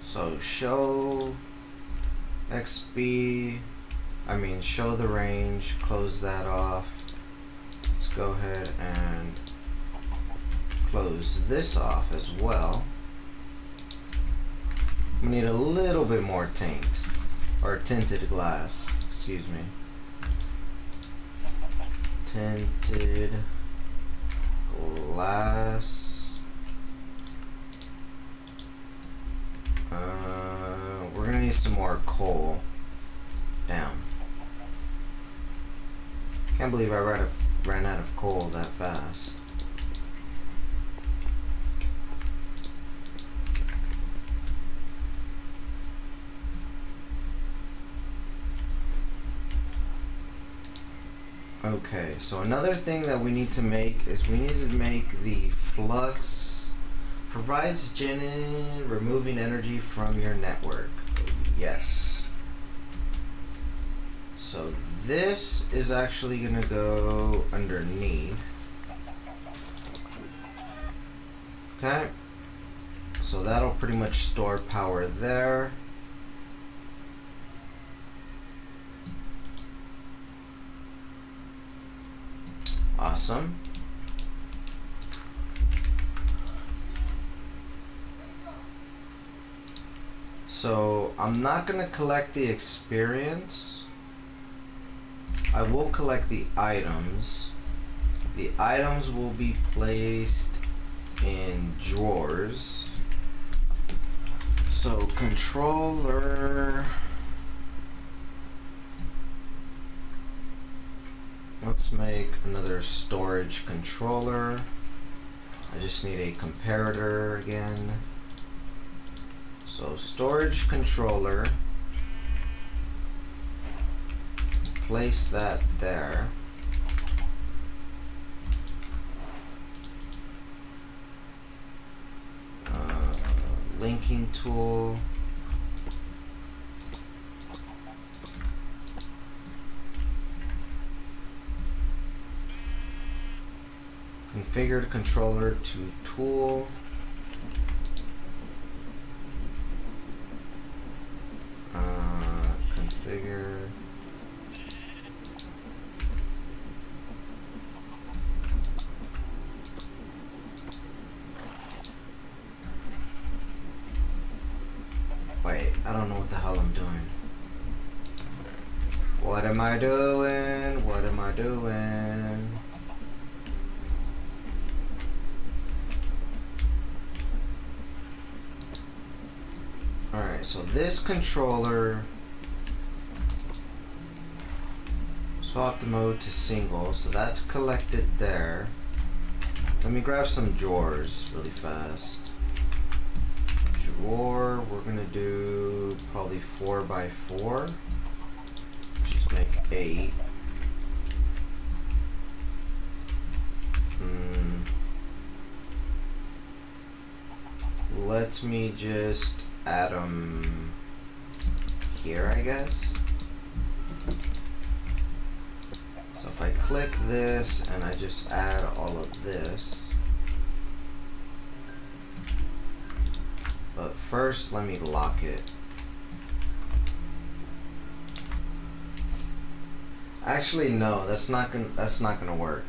So show XB, show the range, close that off. Let's go ahead and close this off as well. We need a little bit more tint, or tinted glass, excuse me. Tinted glass. We're gonna need some more coal. Damn. Can't believe I ran out of coal that fast. Okay, so another thing that we need to make is we need to make the flux provides genin, removing energy from your network. Yes. So this is actually gonna go underneath. Okay. So that'll pretty much store power there. Awesome. So I'm not gonna collect the experience. I will collect the items. The items will be placed in drawers. So controller. Let's make another storage controller. I just need a comparator again. So storage controller. Place that there. Linking tool. Configured controller to tool. Configure. Wait, I don't know what the hell I'm doing. What am I doing? What am I doing? Alright, so this controller, swap the mode to single, so that's collected there. Let me grab some drawers really fast. Drawer, we're gonna do probably 4x4. Just make 8. Let me just add them here, I guess. So if I click this and I just add all of this. But first, let me lock it. Actually, no, that's not gonna work.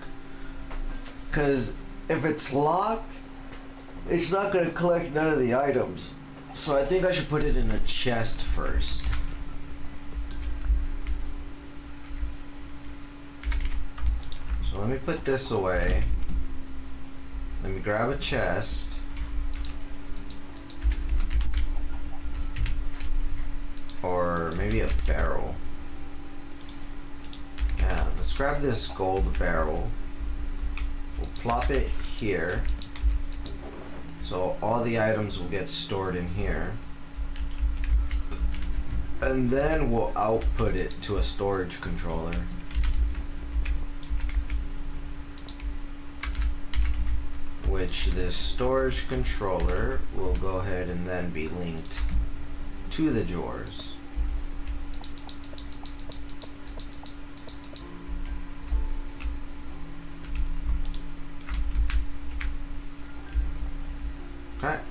'Cause if it's locked, it's not gonna collect none of the items. So I think I should put it in a chest first. So let me put this away. Let me grab a chest. Or maybe a barrel. Yeah, let's grab this gold barrel. We'll plop it here. So all the items will get stored in here. And then we'll output it to a storage controller. Which this storage controller will go ahead and then be linked to the drawers.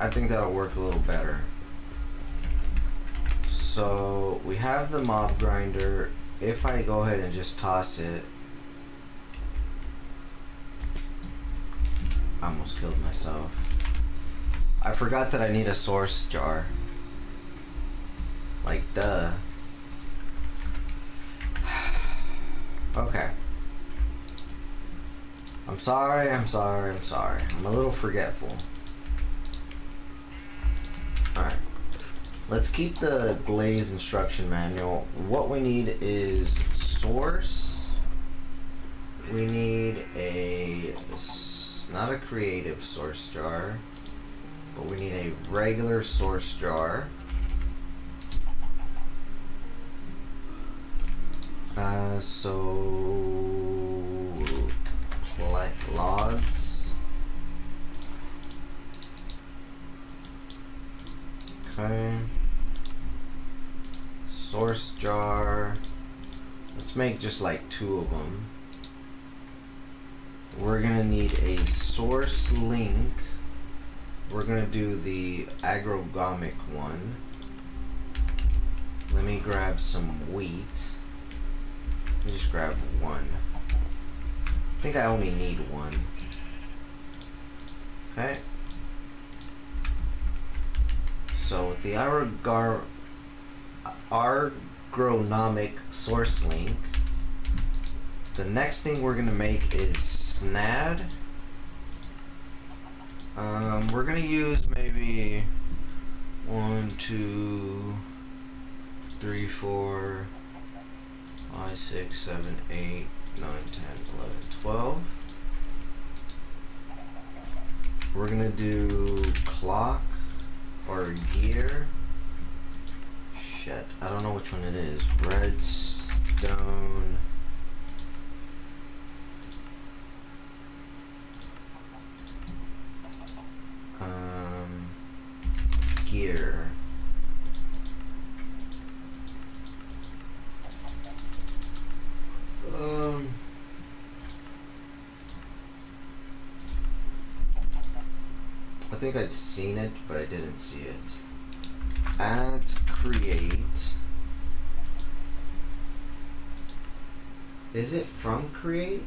I think that'll work a little better. So we have the mob grinder. If I go ahead and just toss it, I almost killed myself. I forgot that I need a source jar. Like, duh. Okay. I'm sorry. I'm a little forgetful. Alright. Let's keep the Glaze instruction manual. What we need is source. We need not a creative source jar, but we need a regular source jar. So collect logs. Okay. Source jar. Let's make just like 2 of them. We're gonna need a source link. We're gonna do the agrogomic one. Let me grab some wheat. Let me just grab 1. I think I only need 1. Okay. So with the agronomic source link, the next thing we're gonna make is SNAD. We're gonna use maybe 1, 2, 3, 4, 5, 6, 7, 8, 9, 10, 11, 12. We're gonna do clock or gear. Shit, I don't know which one it is. Redstone. Gear. I think I'd seen it, but I didn't see it. At create. Is it from create?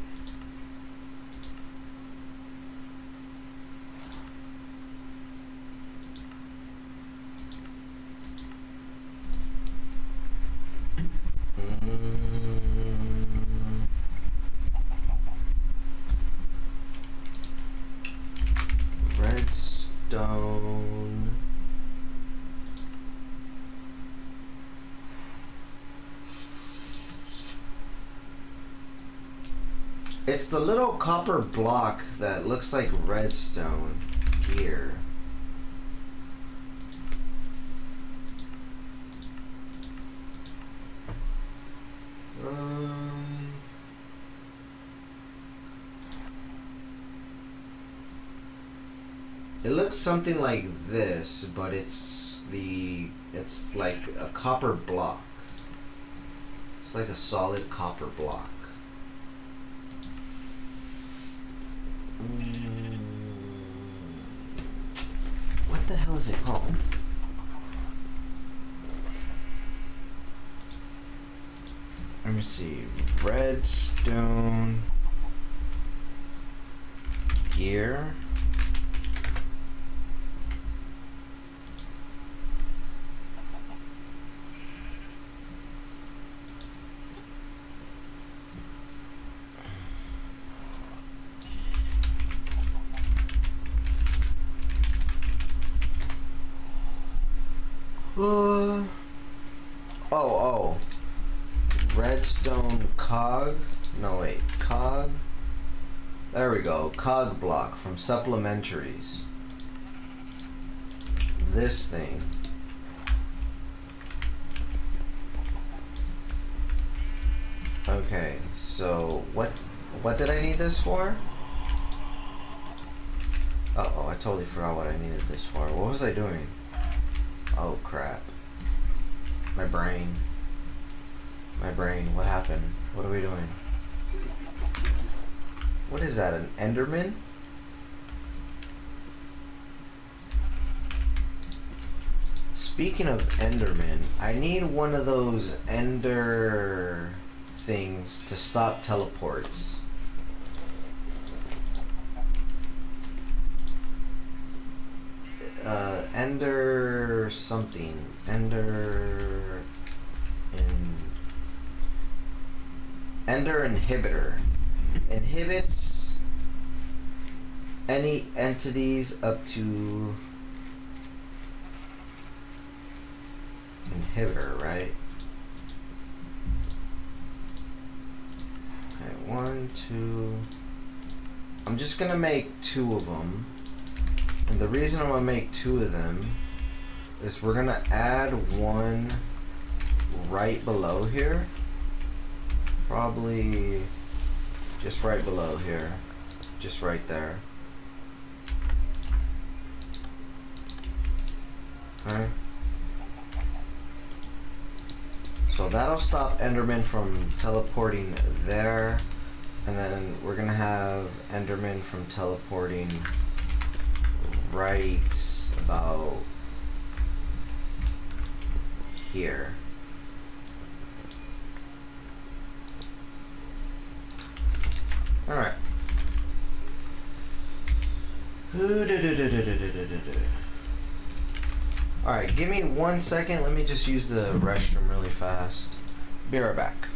Redstone. It's the little copper block that looks like redstone here. It looks something like this, but it's like a copper block. It's like a solid copper block. What the hell is it called? Let me see. Redstone gear. Oh, oh. Redstone cog. No, wait. Cog. There we go. Cog block from supplementaries. This thing. Okay, so what did I need this for? Uh-oh, I totally forgot what I needed this for. What was I doing? Oh, crap. My brain. My brain, what happened? What are we doing? What is that, an Enderman? Speaking of Enderman, I need one of those Ender things to stop teleports. Ender something. Ender inhibitor. Inhibits any entities up to inhibitor, right? Okay, 1, 2. I'm just gonna make 2 of them. And the reason I'm gonna make 2 of them is we're gonna add one right below here. Probably just right below here. Just right there. Okay. So that'll stop Enderman from teleporting there. And then we're gonna have Enderman from teleporting right about here. Alright. Alright, give me 1 second. Let me just use the restroom really fast. Be right back.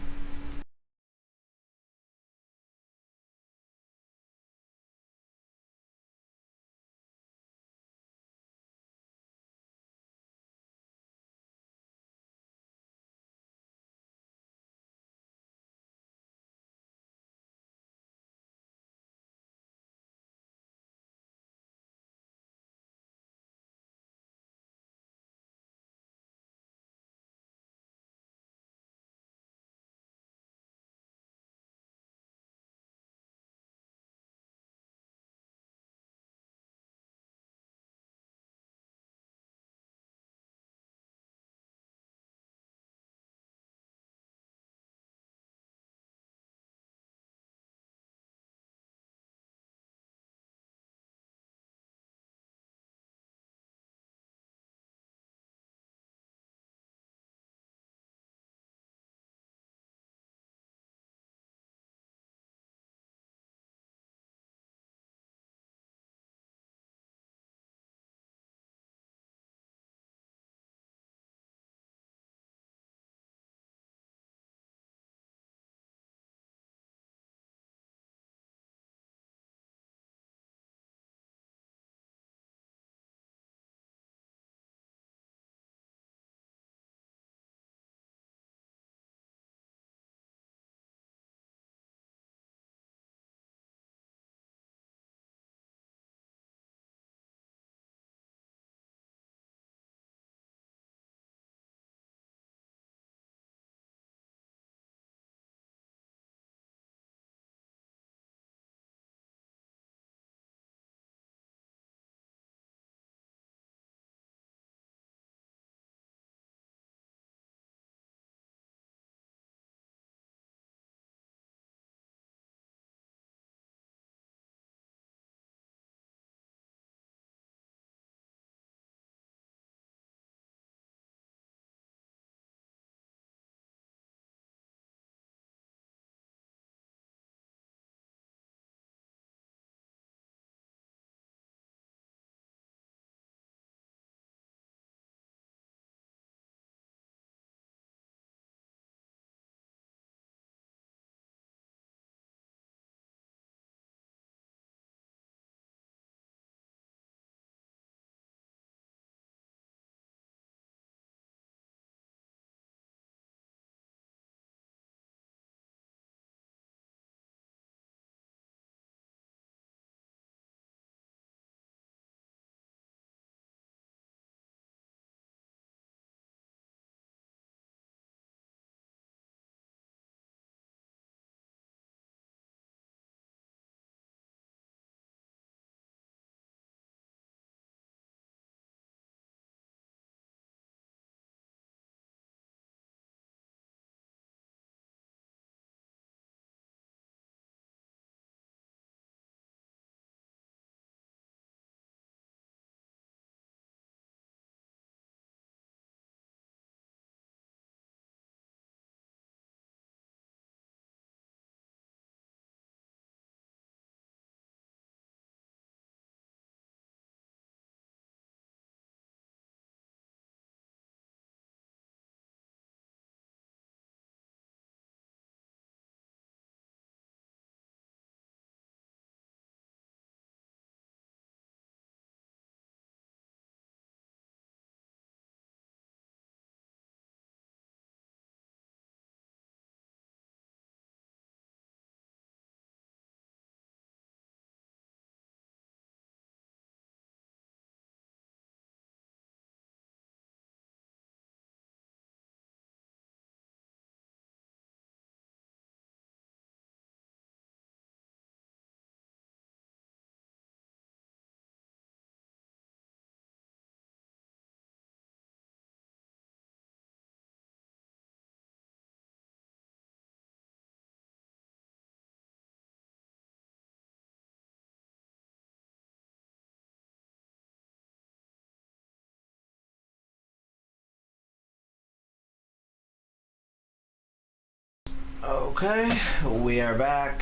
Okay, we are back.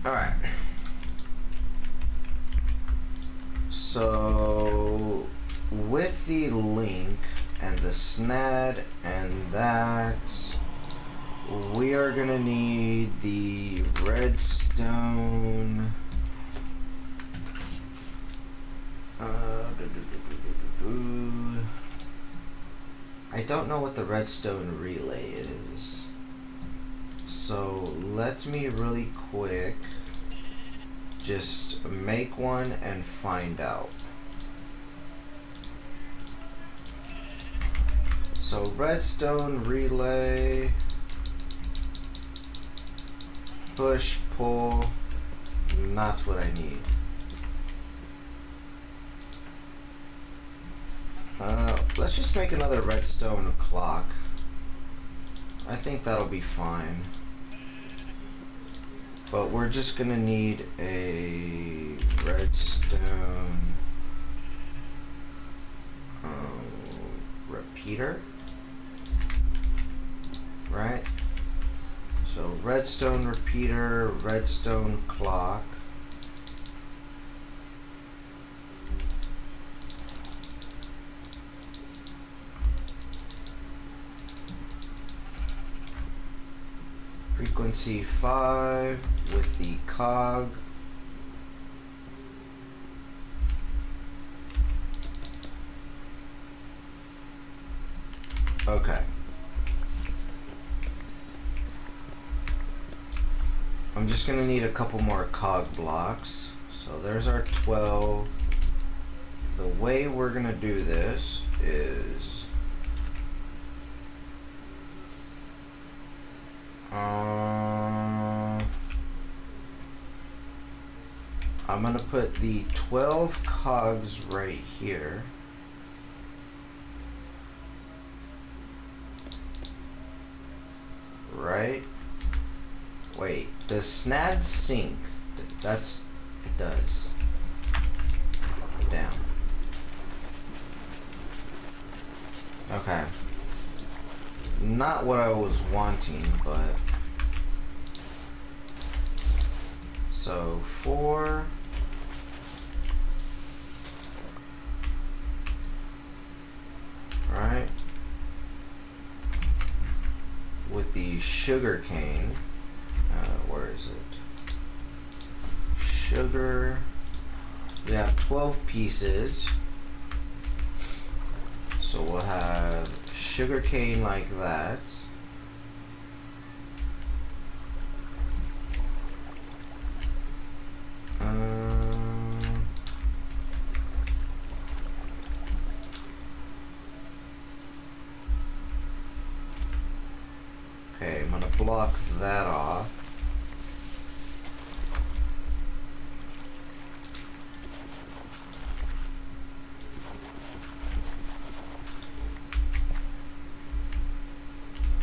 Alright. So, with the link and the SNAD and that, we are gonna need the redstone. I don't know what the redstone relay is. So let me really quick just make one and find out. So redstone relay, push, pull, not what I need. Let's just make another redstone clock. I think that'll be fine. But we're just gonna need a redstone repeater, right? So redstone repeater, redstone clock. Frequency 5 with the cog. Okay. I'm just gonna need a couple more cog blocks. So there's our 12. The way we're gonna do this is I'm gonna put the 12 cogs right here. Right? Wait, does SNAD sync? It does. Damn. Okay. Not what I was wanting, but so 4. Right? With the sugar cane. Where is it? Sugar. We have 12 pieces. So we'll have sugar cane like that. Okay, I'm gonna block that off.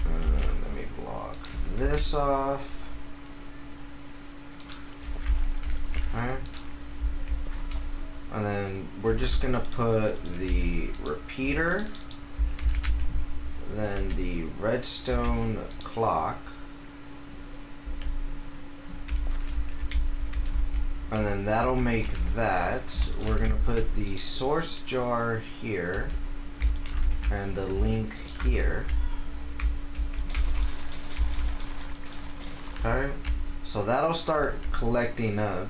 Let me block this off. Alright. And then we're just gonna put the repeater, then the redstone clock, and then that'll make that. We're gonna put the source jar here and the link here. Alright, so that'll start collecting up.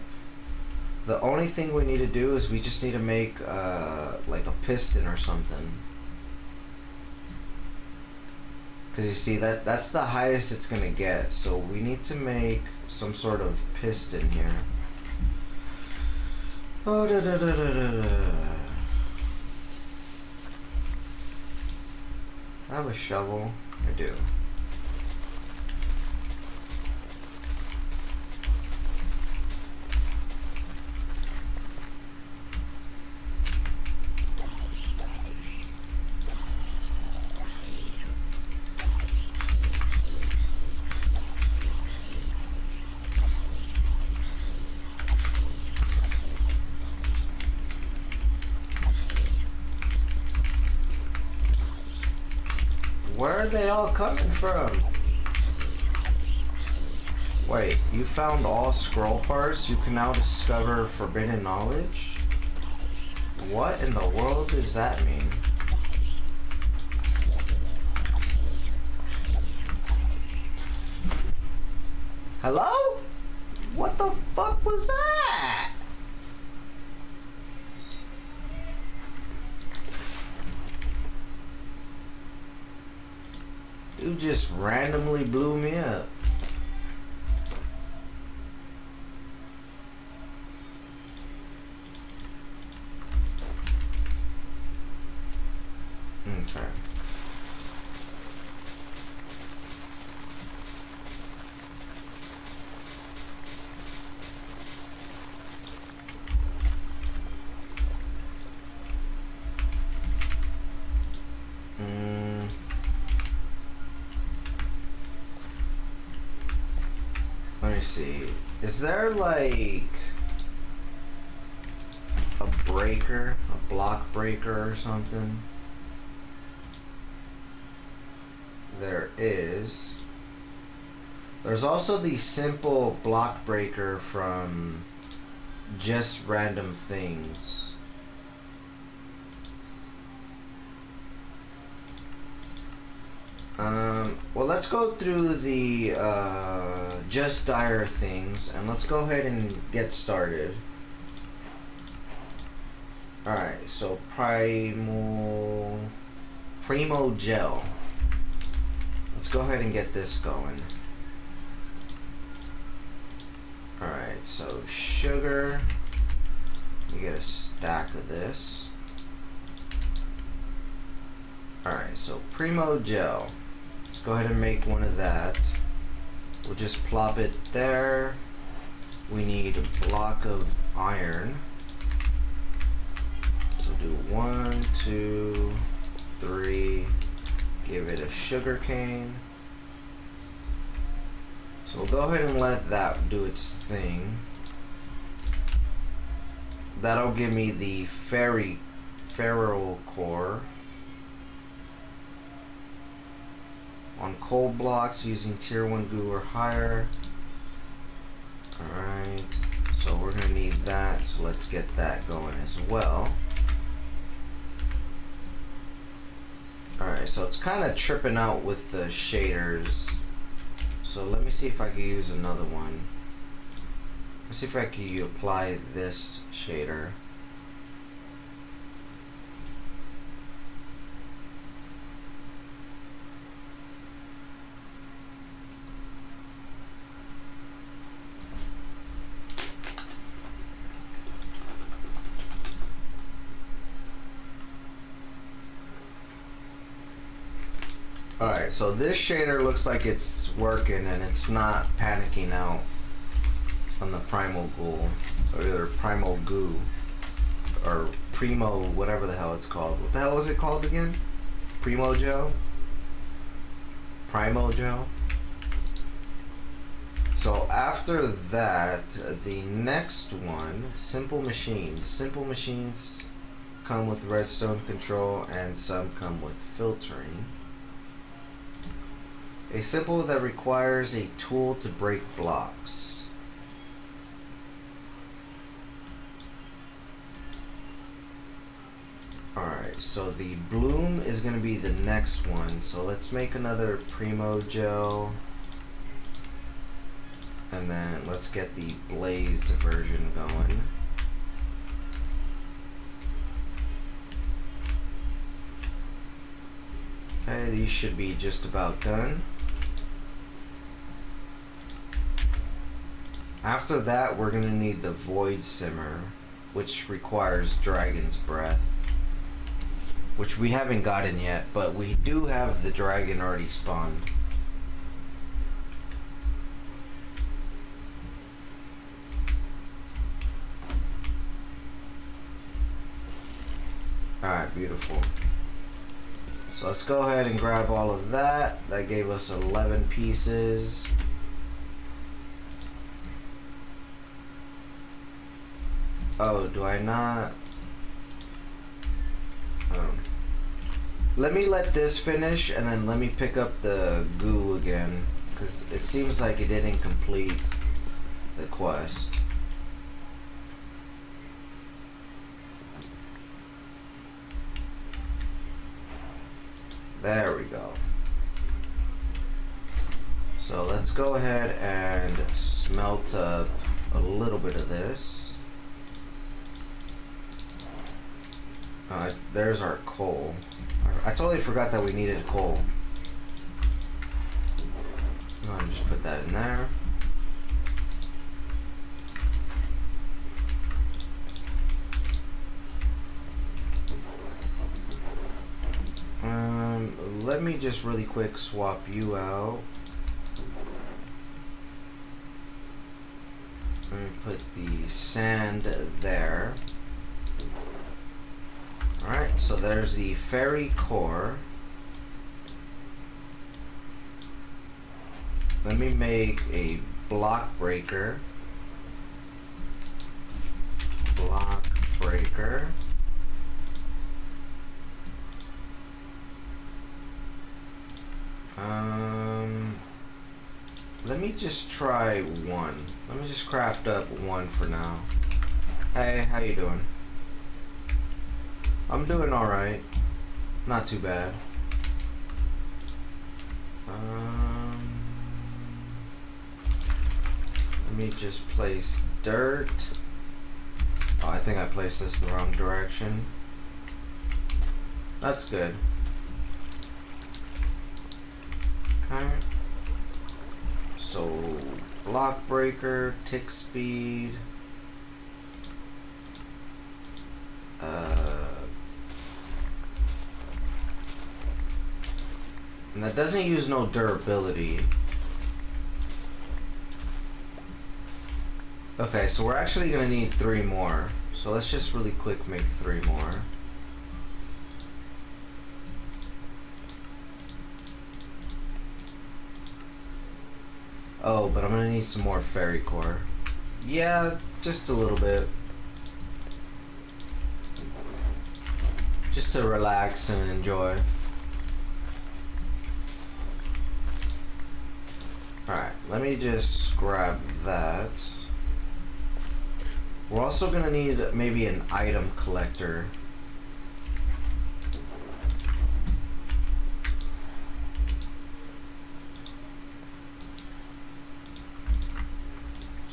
The only thing we need to do is we just need to make like a piston or something. Because you see, that's the highest it's gonna get. So we need to make some sort of piston here. Oh, I have a shovel. I do. Where are they all coming from? Wait, you found all scroll parts? You can now discover forbidden knowledge? What in the world does that mean? Hello? What the fuck was that? Dude just randomly blew me up. Okay. Let me see. Is there like a breaker, a block breaker or something? There is. There's also the simple block breaker from Just Random Things. Well, let's go through the Just Dire Things, and let's go ahead and get started. Alright, so Primo Gel. Let's go ahead and get this going. Alright, so sugar. We get a stack of this. Alright, so Primo Gel. Let's go ahead and make one of that. We'll just plop it there. We need a block of iron. We'll do 1, 2, 3. Give it a sugar cane. So we'll go ahead and let that do its thing. That'll give me the ferro core. On coal blocks using tier 1 goo or higher. Alright, so we're going to need that, so let's get that going as well. Alright, so it's kind of tripping out with the shaders. So let me see if I can use another one. Let's see if I can apply this shader. Alright, so this shader looks like it's working and it's not panicking out on the primal ghoul, or either primal goo, or primo, whatever the hell it's called. What the hell is it called again? Primo gel? Primo gel? So after that, the next one, simple machines. Simple machines come with redstone control and some come with filtering. A simple that requires a tool to break blocks. Alright, so the bloom is going to be the next one. So let's make another Primo Gel. And then let's get the blazed version going. Okay, these should be just about done. After that, we're going to need the Void Simmer, which requires Dragon's Breath, which we haven't gotten yet, but we do have the dragon already spawned. Alright, beautiful. So let's go ahead and grab all of that. That gave us 11 pieces. Oh, do I not? let me let this finish, and then let me pick up the goo again, because it seems like it didn't complete the quest. There we go. So let's go ahead and smelt up a little bit of this. There's our coal. I totally forgot that we needed coal. I'm gonna just put that in there. Let me just really quick swap you out. Let me put the sand there. Alright, so there's the fairy core. Let me make a block breaker. Block breaker. Let me just try one. Let me just craft up one for now. Hey, how you doing? I'm doing alright. Not too bad. Let me just place dirt. Oh, I think I placed this in the wrong direction. That's good. Okay. So, block breaker, tick speed. And that doesn't use no durability. Okay, so we're actually gonna need 3 more. So let's just really quick make 3 more. Oh, but I'm gonna need some more fairy core. Yeah, just a little bit. Just to relax and enjoy. Alright, let me just grab that. We're also gonna need maybe an item collector.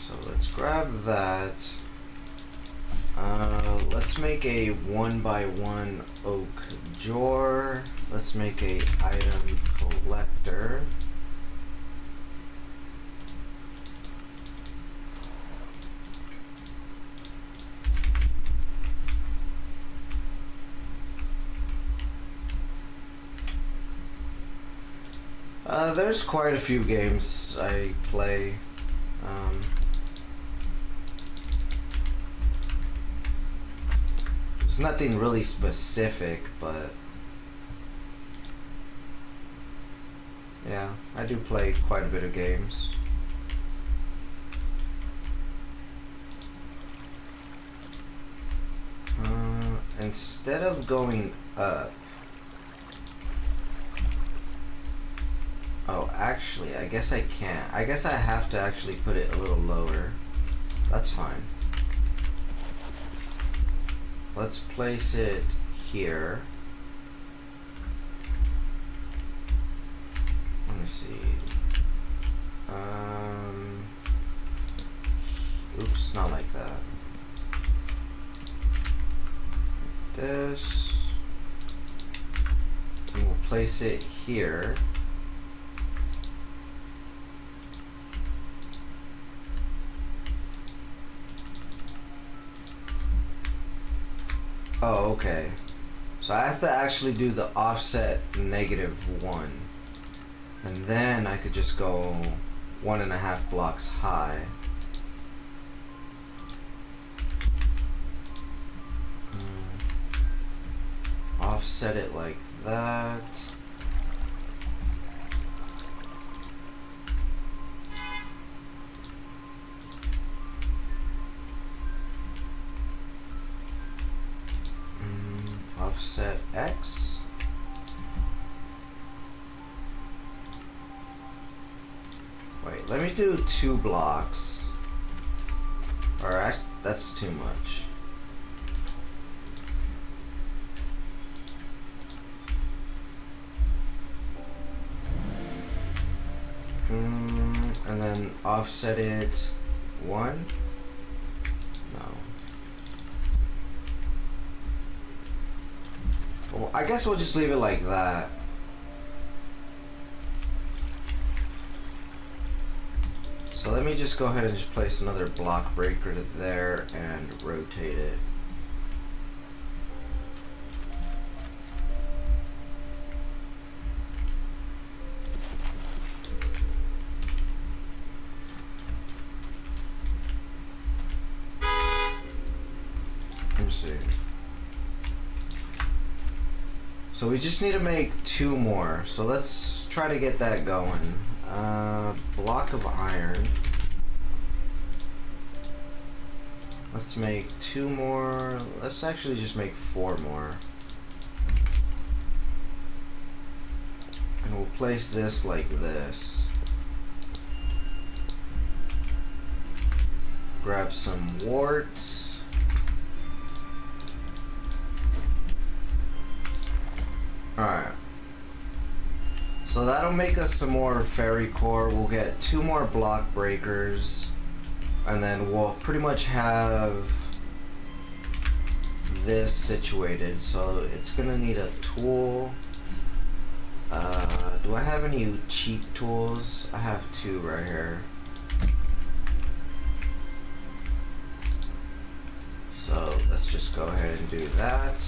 So let's grab that. Let's make a 1x1 oak drawer. Let's make a item collector. There's quite a few games I play. There's nothing really specific, but yeah, I do play quite a bit of games. Instead of going up, oh, actually, I guess I can't. I guess I have to actually put it a little lower. That's fine. Let's place it here. Let me see. Oops, not like that. Like this. And we'll place it here. Oh, okay. So I have to actually do the offset -1. And then I could just go 1.5 blocks high. Offset it like that. Offset X. let me do 2 blocks. Alright, that's too much. And then offset it 1. No. Well, I guess we'll just leave it like that. So let me just go ahead and just place another block breaker to there and rotate it. Let me see. So we just need to make 2 more. So let's try to get that going. Block of iron. Let's make 2 more. Let's actually just make 4 more. And we'll place this like this. Grab some warts. Alright. So that'll make us some more fairy core. We'll get 2 more block breakers. And then we'll pretty much have this situated. So it's gonna need a tool. Do I have any cheap tools? I have 2 right here. So let's just go ahead and do that.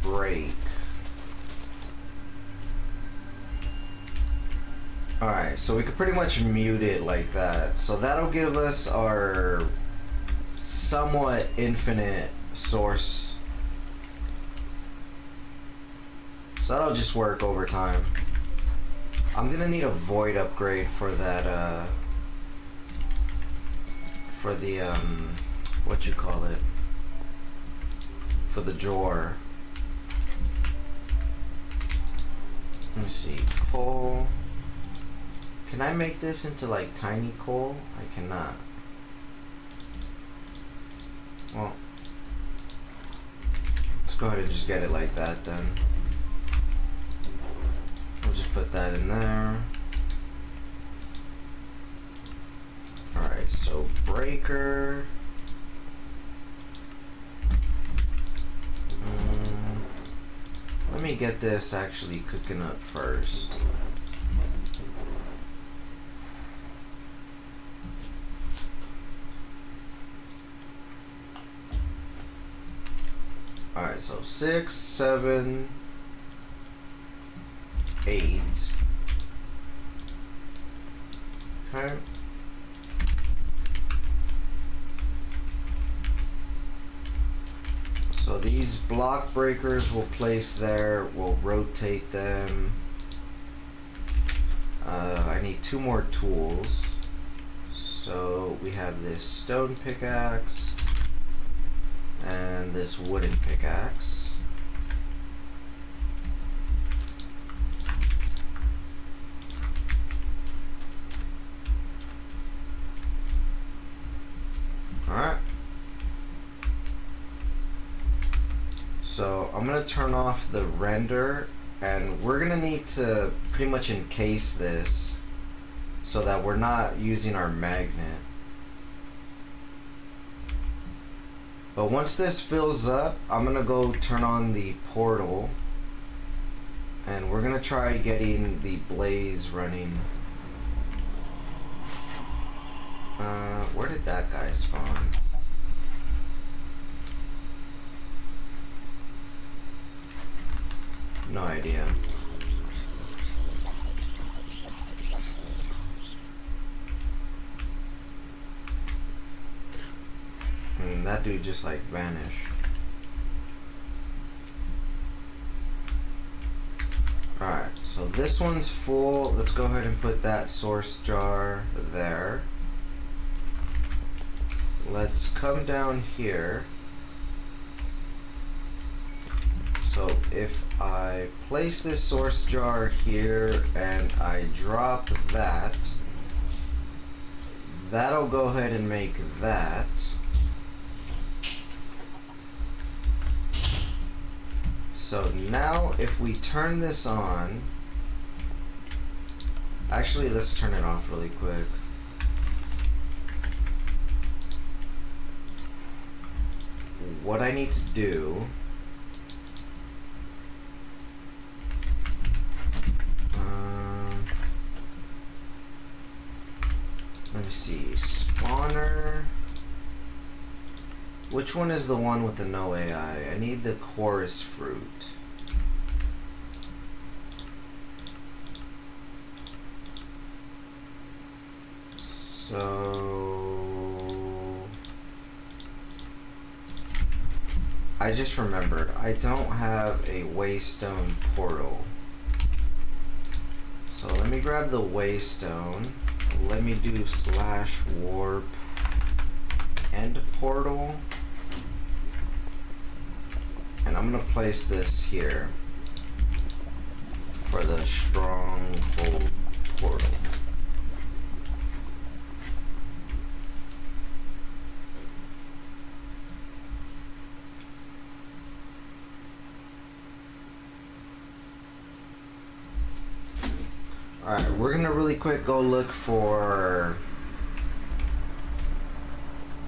Break. Alright, so we could pretty much mute it like that. So that'll give us our somewhat infinite source. So that'll just work over time. I'm gonna need a void upgrade for that, for the, what you call it? For the drawer. Let me see, coal. Can I make this into like tiny coal? I cannot. Well, let's go ahead and just get it like that then. We'll just put that in there. Alright, so breaker. Let me get this actually cooking up first. Alright, so 6, 7, 8. Okay. So these block breakers we'll place there, we'll rotate them. I need 2 more tools. So we have this stone pickaxe and this wooden pickaxe. Alright. So I'm gonna turn off the render, and we're gonna need to pretty much encase this so that we're not using our magnet. But once this fills up, I'm gonna go turn on the portal, and we're gonna try getting the blaze running. Where did that guy spawn? No idea. And that dude just like vanished. Alright, so this one's full. Let's go ahead and put that source jar there. let's come down here. So if I place this source jar here and I drop that, that'll go ahead and make that. So now if we turn this on, actually let's turn it off really quick. What I need to do, let me see, spawner. Which one is the one with the no AI? I need the chorus fruit. So I just remembered I don't have a waystone portal. So let me grab the waystone. Let me do /warp end portal. And I'm gonna place this here for the stronghold portal. Alright, we're gonna really quick go look for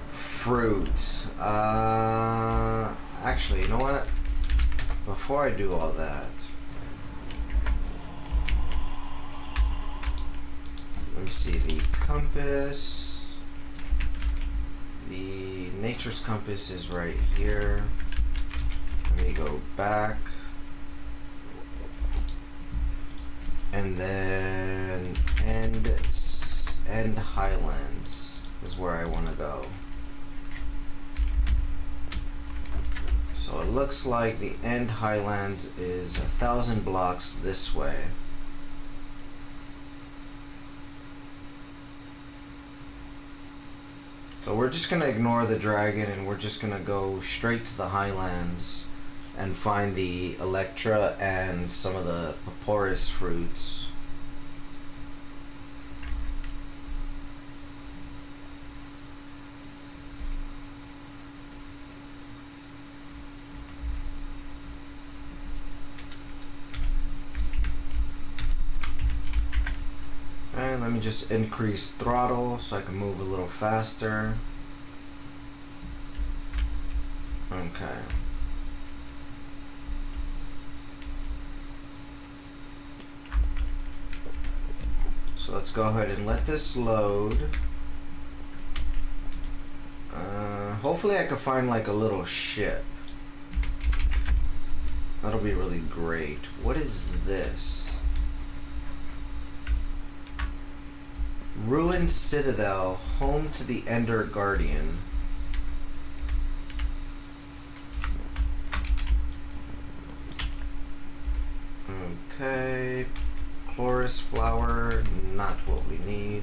fruit. Actually, you know what? Before I do all that, let me see, the compass. The nature's compass is right here. Let me go back. And then end highlands is where I want to go. So it looks like the end highlands is 1,000 blocks this way. So we're just gonna ignore the dragon and we're just gonna go straight to the highlands and find the Electra and some of the Papyrus fruits. And let me just increase throttle so I can move a little faster. Okay. So let's go ahead and let this load. Hopefully I can find like a little ship. That'll be really great. What is this? Ruined Citadel, home to the Ender Guardian. Okay. Chloris flower, not what we need.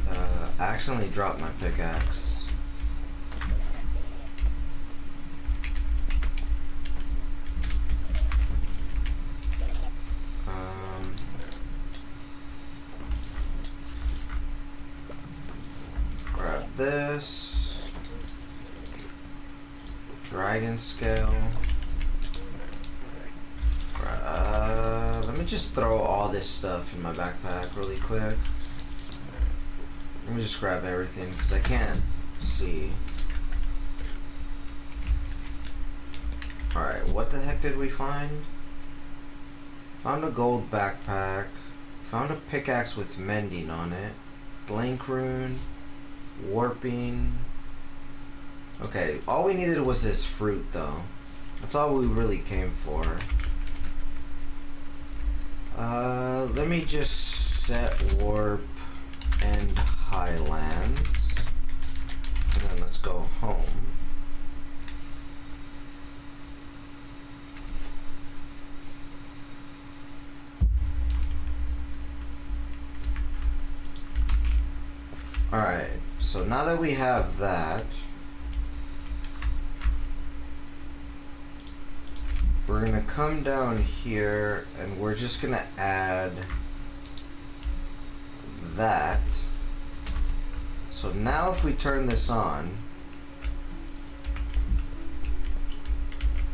I accidentally dropped my pickaxe. Grab this. Dragon scale. Let me just throw all this stuff in my backpack really quick. Let me just grab everything because I can't see. Alright, what the heck did we find? Found a gold backpack. Found a pickaxe with mending on it. Blank rune. Warping. Okay, all we needed was this fruit though. That's all we really came for. Let me just set warp and highlands. And then let's go home. Alright, So now that we have that, we're gonna come down here and we're just gonna add that. So now if we turn this on,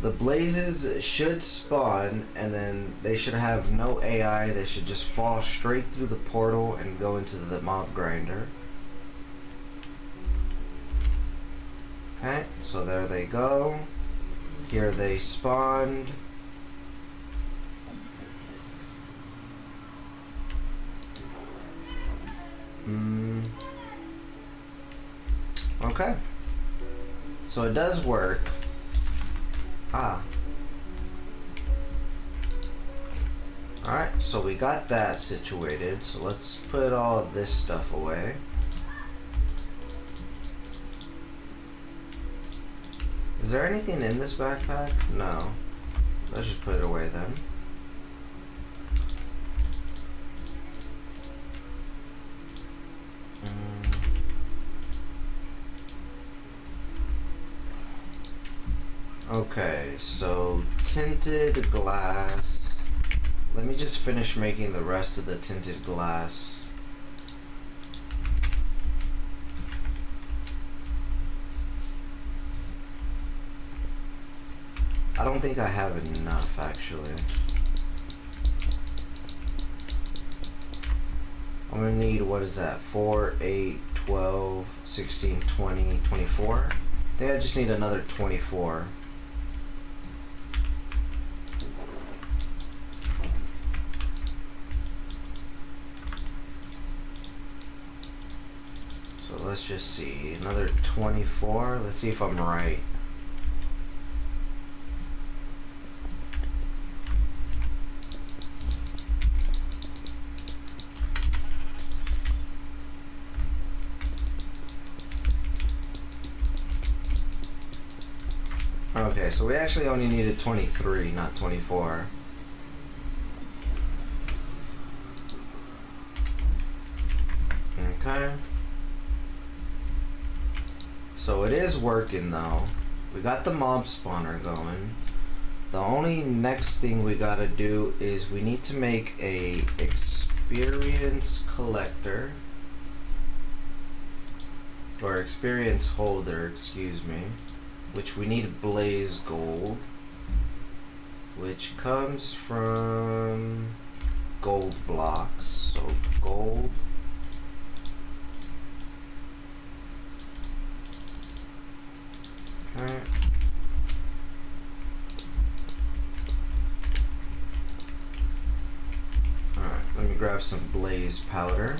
the blazes should spawn and then they should have no AI. They should just fall straight through the portal and go into the mob grinder. Okay, so there they go. Here they spawned. Okay. So it does work. Alright, so we got that situated. So let's put all of this stuff away. Is there anything in this backpack? No. Let's just put it away then. Okay, so tinted glass. Let me just finish making the rest of the tinted glass. I don't think I have enough actually. I'm gonna need, what is that? 4, 8, 12, 16, 20, 24? I think I just need another 24. So let's just see, another 24. Let's see if I'm right. Okay, so we actually only needed 23, not 24. Okay. So it is working though. We got the mob spawner going. The only next thing we gotta do is we need to make a experience collector. Or experience holder, excuse me. Which we need blaze gold, which comes from gold blocks. So gold, okay. Alright, let me grab some blaze powder.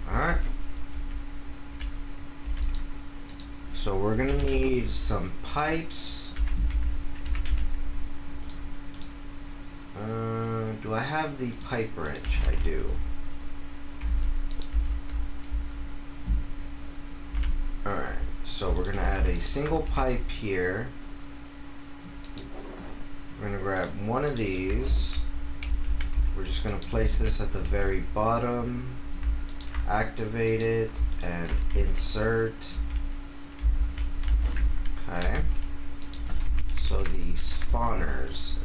Alright. So we're gonna need some pipes. Do I have the pipe wrench? I do. Alright, so we're gonna add a single pipe here. We're gonna grab one of these. We're just gonna place this at the very bottom. Activate it and insert. Okay. So the spawners,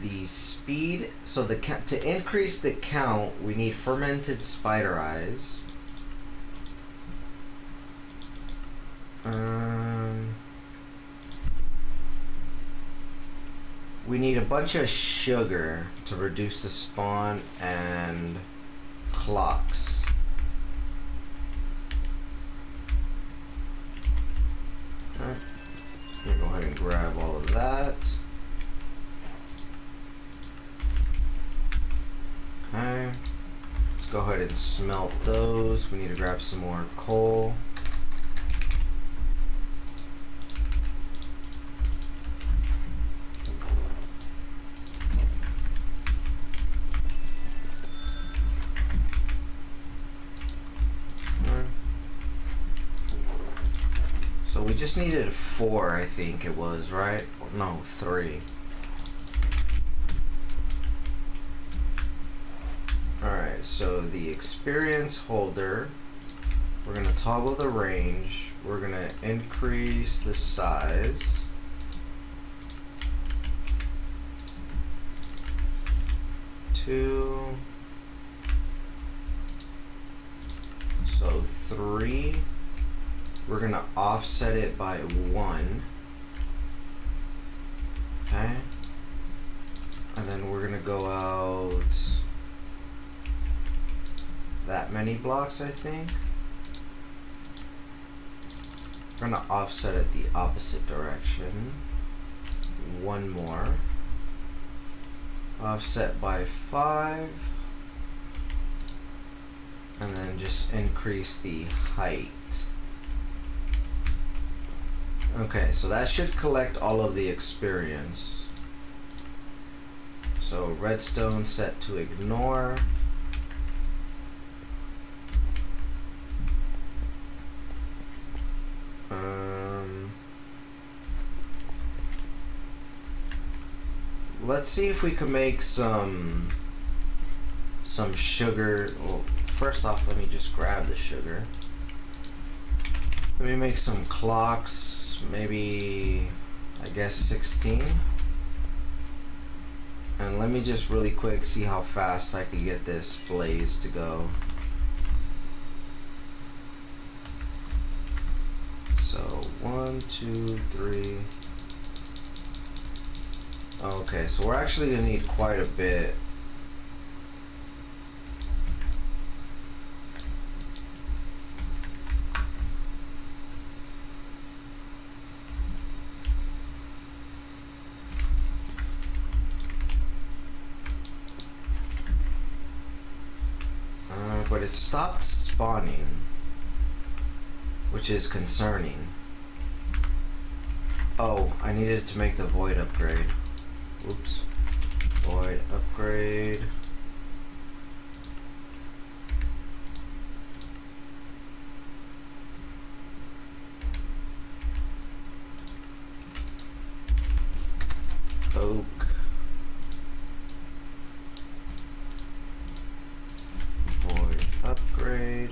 the speed. So the to increase the count, we need fermented spider eyes. We need a bunch of sugar to reduce the spawn and clocks. Alright, I'm gonna go ahead and grab all of that. Okay, let's go ahead and smelt those. We need to grab some more coal. just needed 4, I think it was, right? No, 3. Alright, so the experience holder, we're going to toggle the range, we're going to increase the size. Two. So 3. We're going to offset it by 1. Okay. And then we're going to go out that many blocks, I think. We're going to offset it the opposite direction. 1 more. Offset by 5. And then just increase the height. Okay, so that should collect all of the experience. So redstone set to ignore. Let's see if we can make some sugar. Well, first off, let me just grab the sugar. Let me make some clocks, maybe, I guess 16. And let me just really quick see how fast I can get this blaze to go. So 1, 2, 3. Okay, so we're actually gonna need quite a bit. But it stopped spawning, which is concerning. Oh, I needed to make the void upgrade. Oops. Void upgrade. Oak. Void upgrade.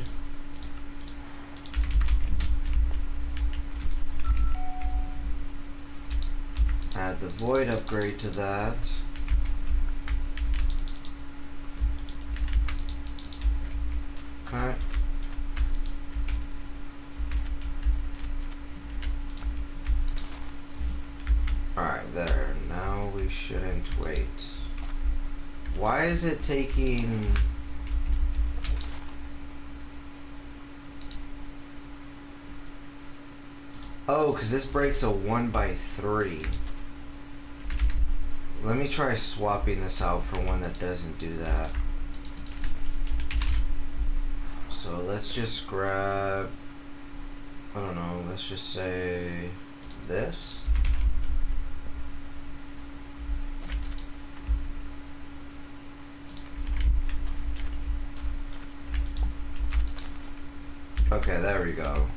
Add the void upgrade to that. Okay. Alright, there. Now we shouldn't wait. Why is it taking... Oh, because this breaks a 1/3. Let me try swapping this out for one that doesn't do that. So let's just grab, I don't know, let's just say this. Okay, there we go.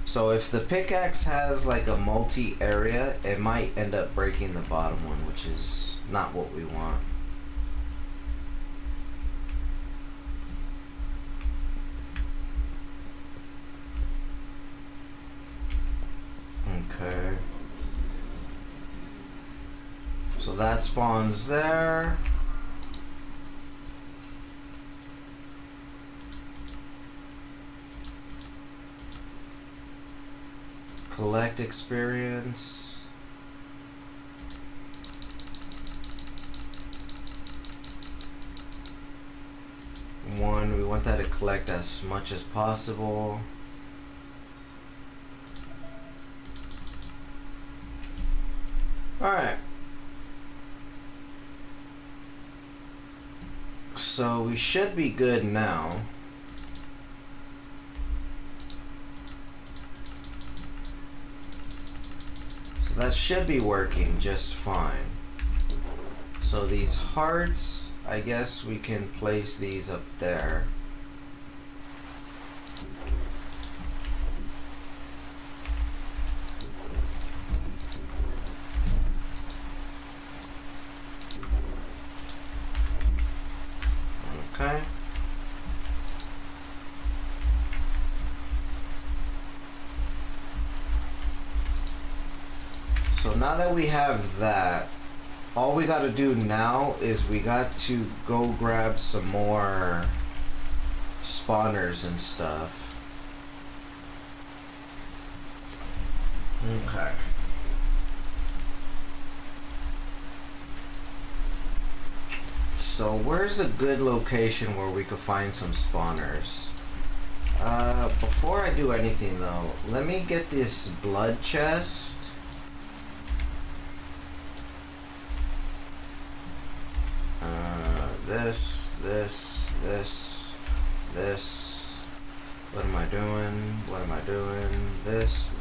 So if the pickaxe has like a multi-area, it might end up breaking the bottom one, which is not what we want. Okay. So that spawns there. Collect experience. One, we want that to collect as much as possible. Alright. So we should be good now. So that should be working just fine. So these hearts, I guess we can place these up there. Okay. So now that we have that, all we got to do now is we got to go grab some more spawners and stuff. Okay. So where's a good location where we could find some spawners? Before I do anything though, let me get this blood chest. This. What am I doing? What am I doing? This.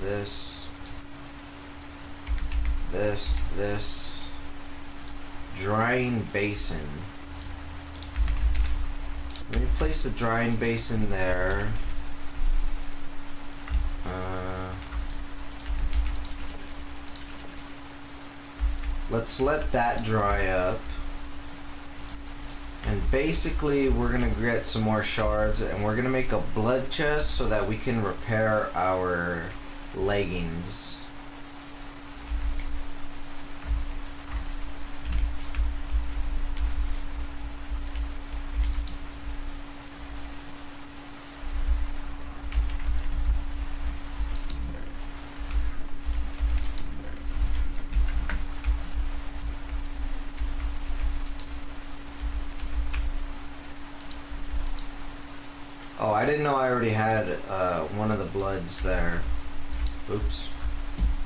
Drying basin. Let me place the drying basin there. Let's let that dry up. And basically we're gonna get some more shards and we're gonna make a blood chest so that we can repair our leggings. Oh, I didn't know I already had one of the bloods there. Oops.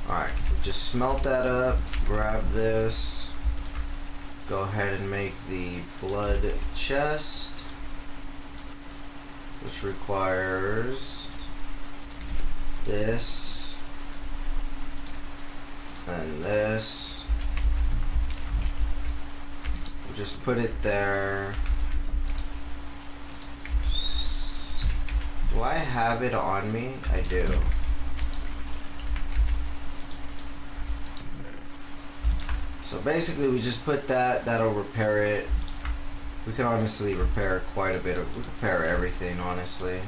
Alright, just smelt that up, grab this, go ahead and make the blood chest, which requires this and this. We'll just put it there. Do I have it on me? I do. So basically we just put that, that'll repair it. We can honestly repair quite a bit of, we can repair everything honestly.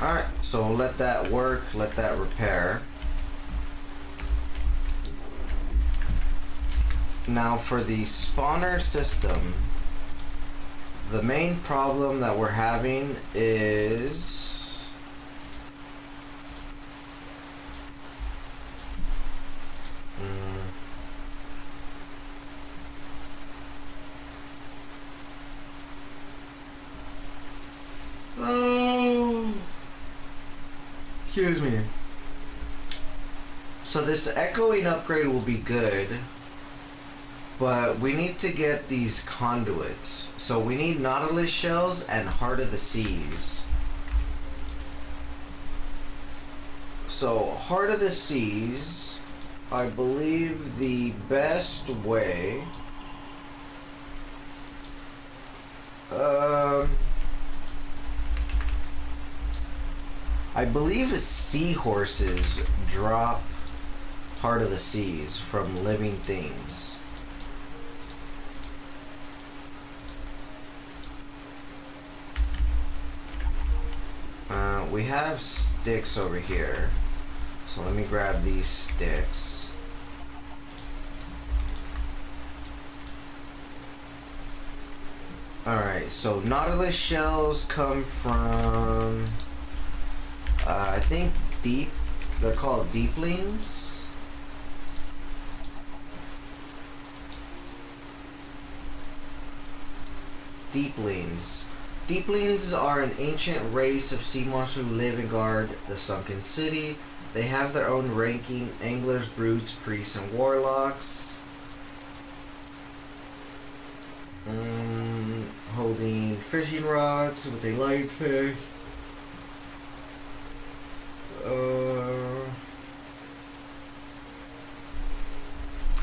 Alright, so let that work, let that repair. Now for the spawner system, the main problem that we're having is oh, excuse me. So this echoing upgrade will be good. But we need to get these conduits. So we need Nautilus shells and Heart of the Seas. So Heart of the Seas, I believe the best way I believe seahorses drop Heart of the Seas from living things. We have sticks over here, so let me grab these sticks. Alright, so Nautilus shells come from, I think they're called deeplings. Deeplings. Deeplings are an ancient race of sea monsters who live and guard the sunken city. They have their own ranking: anglers, brutes, priests, and warlocks. Holding fishing rods with a lionfish.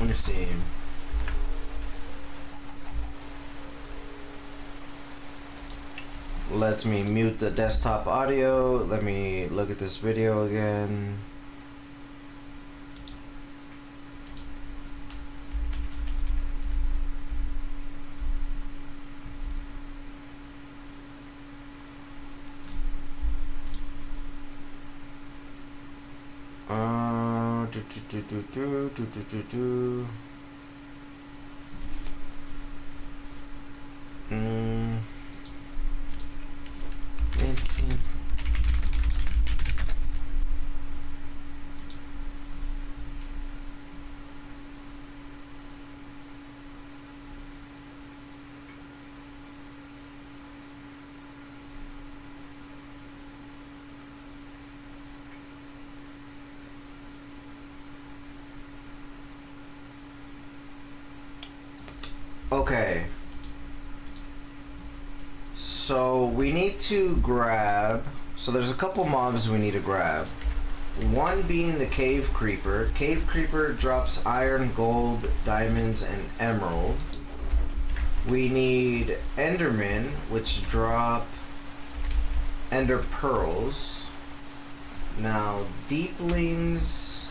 Let me see. Lets me mute the desktop audio. Let me look at this video again. Do, do, do, do, do, do, do, do, do. Mm. 19. Okay. So we need to grab. So there's a couple mobs we need to grab. One being the cave creeper. Cave creeper drops iron, gold, diamonds, and emerald. We need endermen, which drop ender pearls. Now deeplings.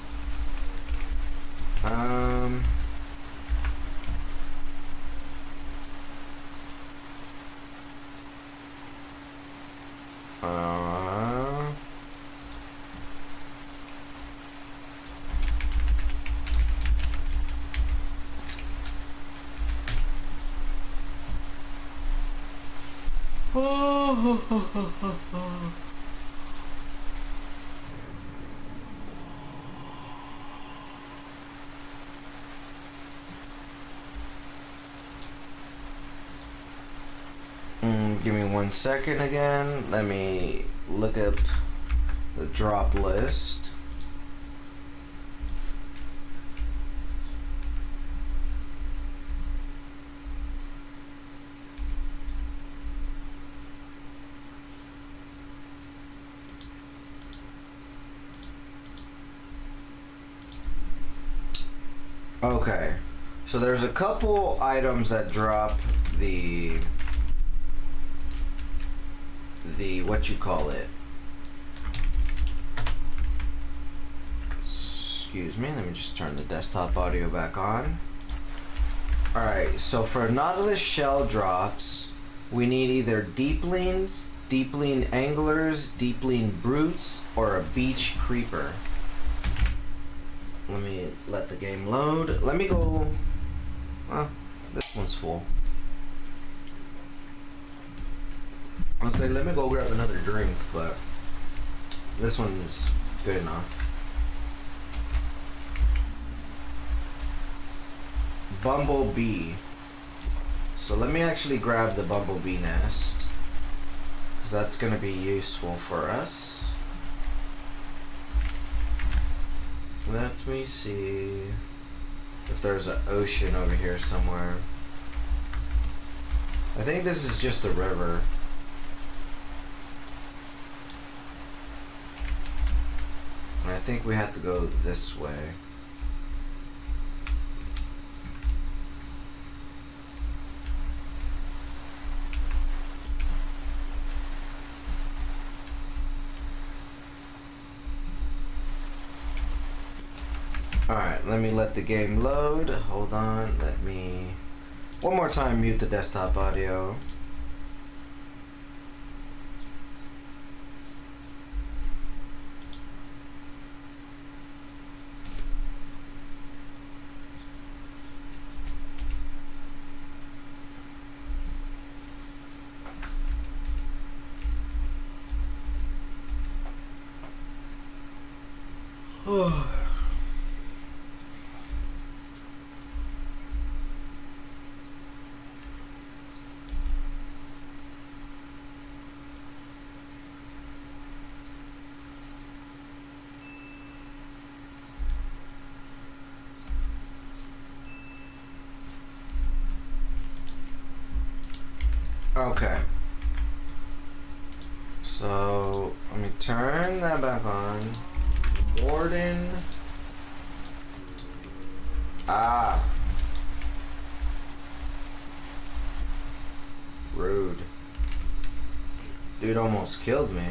Give me 1 second again. Let me look up the drop list. Okay, so there's a couple items that drop the what you call it. Excuse me, let me just turn the desktop audio back on. Alright, so for Nautilus shell drops, we need either deeplings, deepling anglers, deepling brutes, or a beach creeper. Let me let the game load. Let me go. Well, this one's full. I'll say let me go grab another drink, but this one's good enough. Bumblebee. So let me actually grab the bumblebee nest, because that's going to be useful for us. Let me see if there's an ocean over here somewhere. I think this is just a river. And I think we have to go this way. Alright, let me let the game load. Hold on, let me one more time mute the desktop audio. Okay. So, let me turn that back on. Warden. Ah. Rude. Dude almost killed me.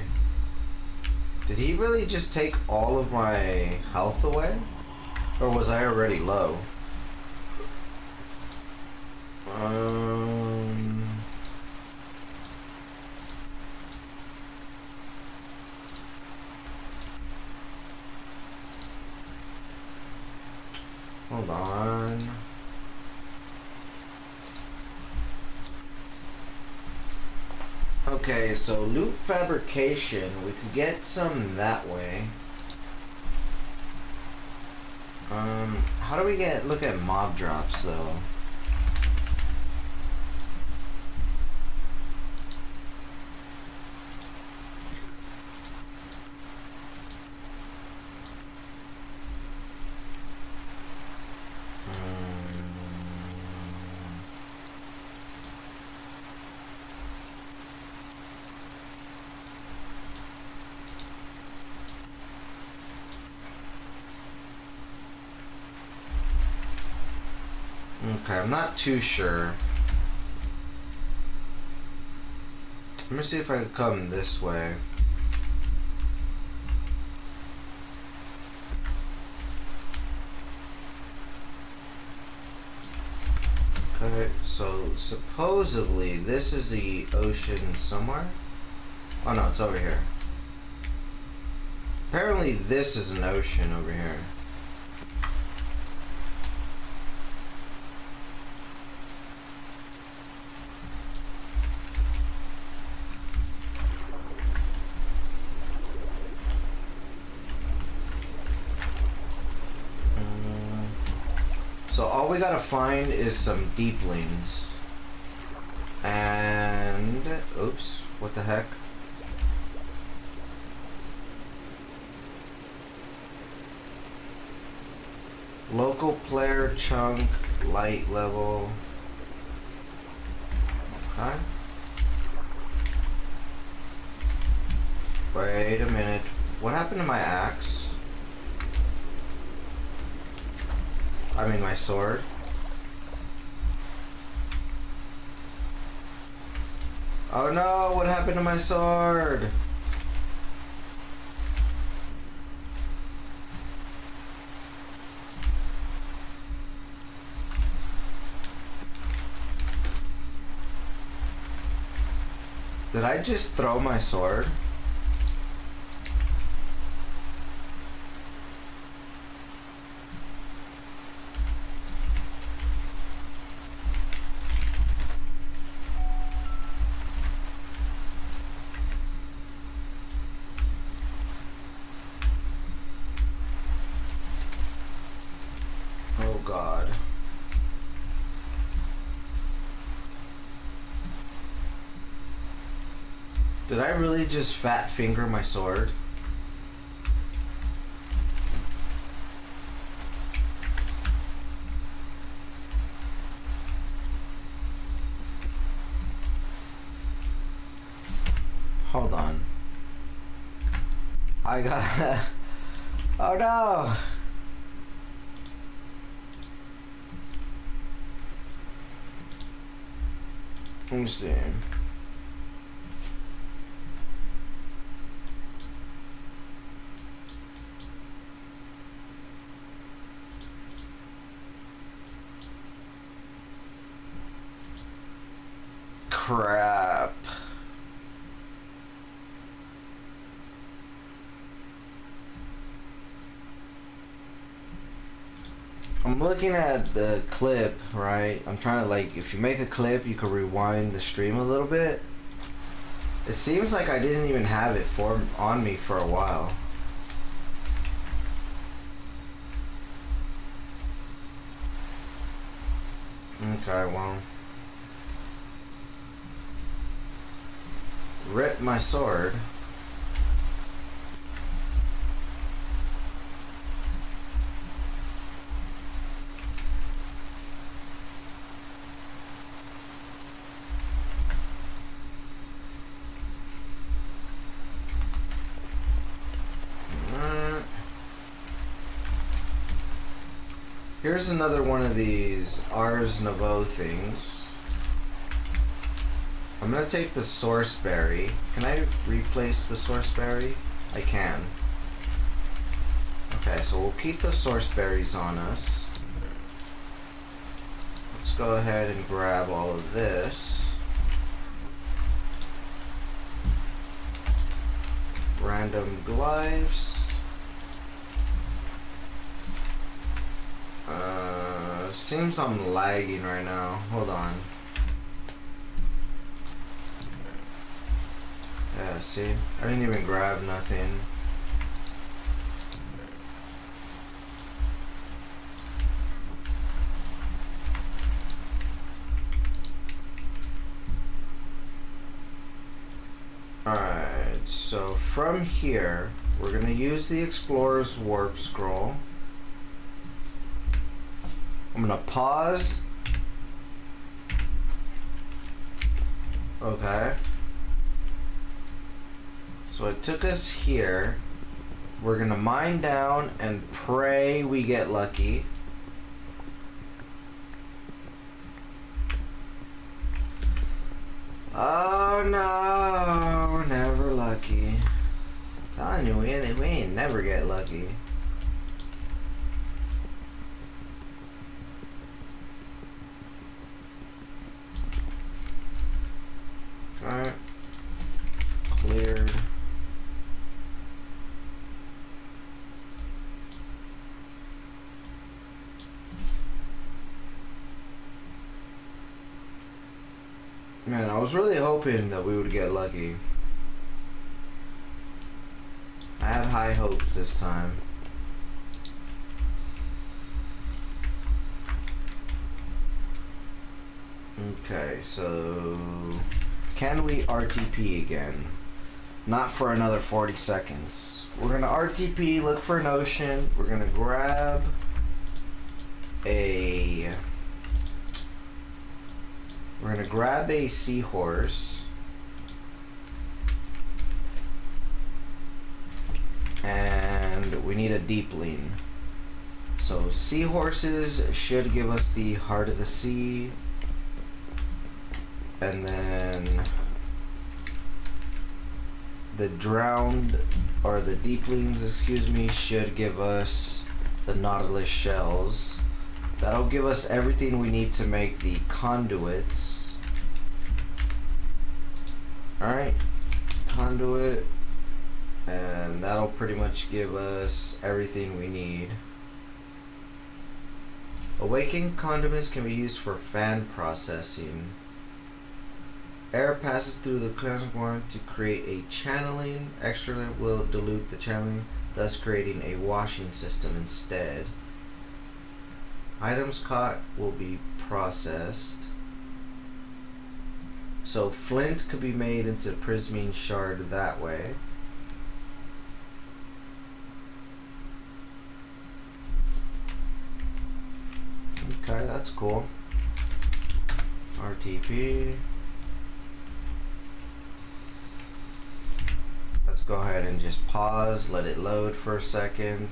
Did he really just take all of my health away? Or was I already low? Hold on. Okay, so loot fabrication, we could get some that way. How do we look at mob drops though? Okay, I'm not too sure. Let me see if I can come this way. Okay, so supposedly this is the ocean somewhere. Oh no, it's over here. Apparently this is an ocean over here. So all we gotta find is some deeplings. And oops, what the heck? Local player chunk, light level. Okay. Wait a minute. What happened to my axe? I mean my sword. Oh no, what happened to my sword? Did I just throw my sword? Oh God. Did I really just fat finger my sword? Hold on. I got... Oh no! Let me see. Crap. I'm looking at the clip, right? I'm trying to, like, if you make a clip, you can rewind the stream a little bit. It seems like I didn't even have it on me for a while. Okay, well. Rip my sword. Here's another one of these Ars Nouveau things. I'm gonna take the source berry. Can I replace the source berry? I can. Okay, so we'll keep the source berries on us. Let's go ahead and grab all of this. Random glyphs. Seems I'm lagging right now. Hold on. Yeah, see? I didn't even grab nothing. Alright, so from here, we're gonna use the Explorer's Warp Scroll. I'm gonna pause. Okay. So it took us here. We're gonna mine down and pray we get lucky. Oh no, we're never lucky. I'm telling you, we ain't never get lucky. Alright. Cleared. Man, I was really hoping that we would get lucky. I had high hopes this time. Okay, so can we RTP again? Not for another 40 seconds. We're gonna RTP, look for an ocean. We're gonna grab a seahorse. And we need a deepling. So seahorses should give us the heart of the sea. And then the drowned, or the deeplings, excuse me, should give us the nautilus shells. That'll give us everything we need to make the conduits. Alright, conduit, and that'll pretty much give us everything we need. Awakened conduits can be used for fan processing. Air passes through the reservoir to create a channeling. Extra will dilute the channeling, thus creating a washing system instead. Items caught will be processed. So flint could be made into prismine shard that way. Okay, that's cool. RTP. Let's go ahead and just pause, let it load for a second.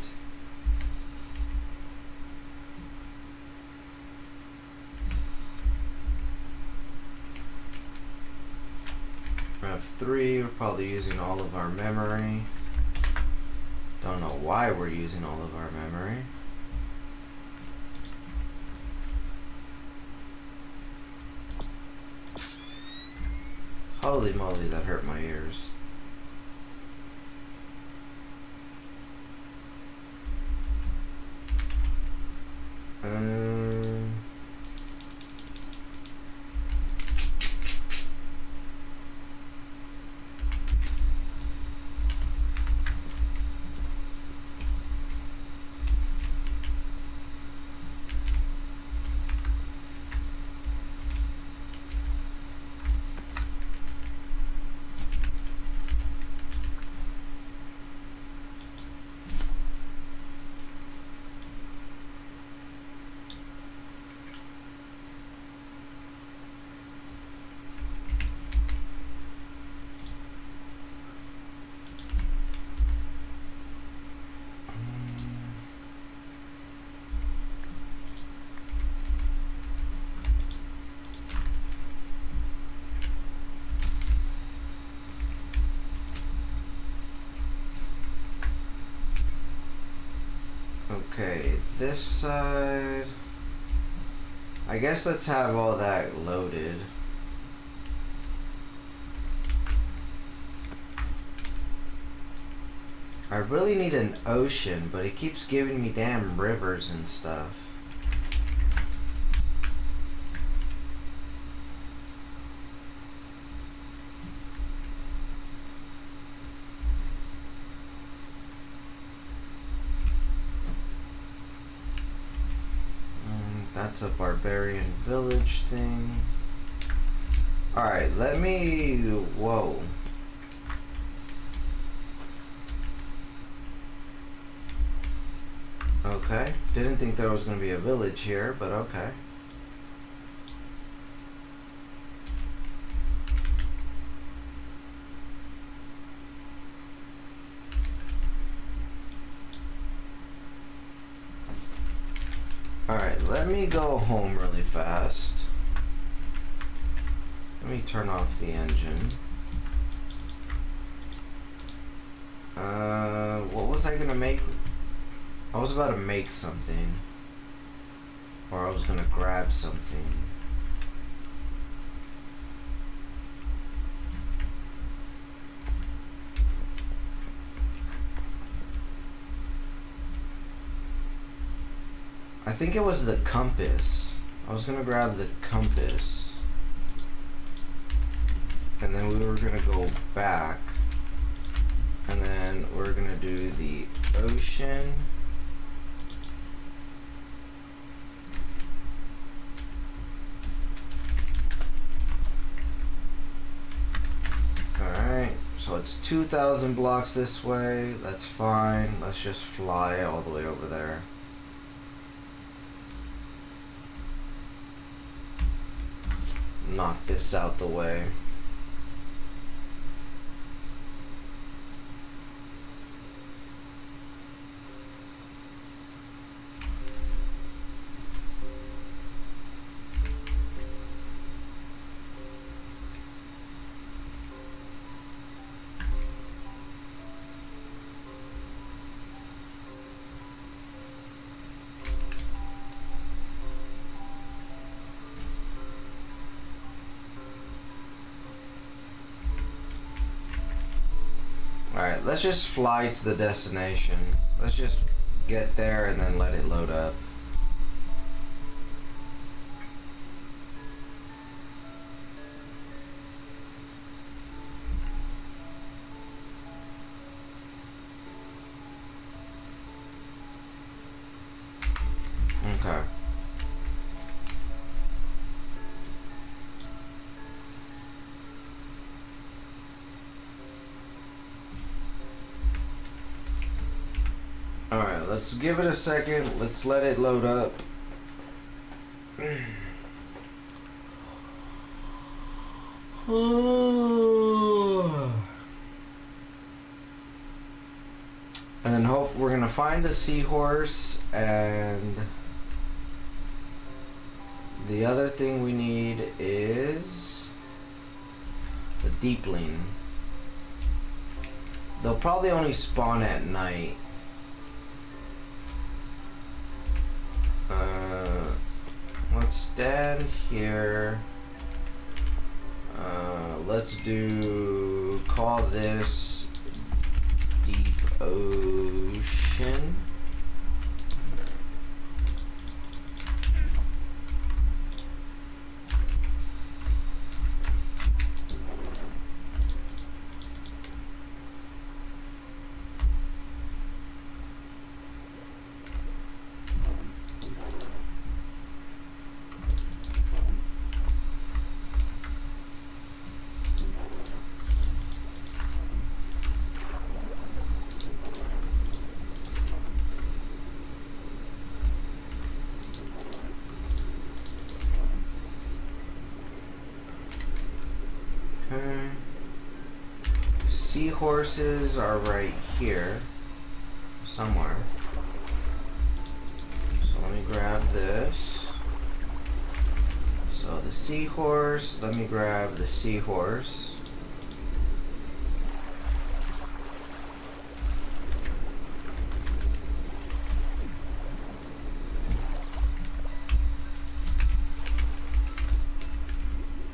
F3, we're probably using all of our memory. Don't know why we're using all of our memory. Holy moly, that hurt my ears. Okay, this side. I guess let's have all that loaded. I really need an ocean, but it keeps giving me damn rivers and stuff. That's a barbarian village thing. Alright, let me... Whoa. Okay. Didn't think there was going to be a village here, but okay. Alright, let me go home really fast. Let me turn off the engine. What was I gonna make? I was about to make something. Or I was gonna grab something. I think it was the compass. I was gonna grab the compass. And then we were gonna go back. And then we're gonna do the ocean. Alright, so it's 2,000 blocks this way. That's fine. Let's just fly all the way over there. Knock this out the way. Alright, let's just fly to the destination. Let's just get there and then let it load up. Okay. Alright, let's give it a second. Let's let it load up. And then we're gonna find a seahorse, and the other thing we need is the deepling. They'll probably only spawn at night. Let's stand here. Let's call this deep ocean. Seahorses are right here somewhere. So let me grab this. So the seahorse, let me grab the seahorse.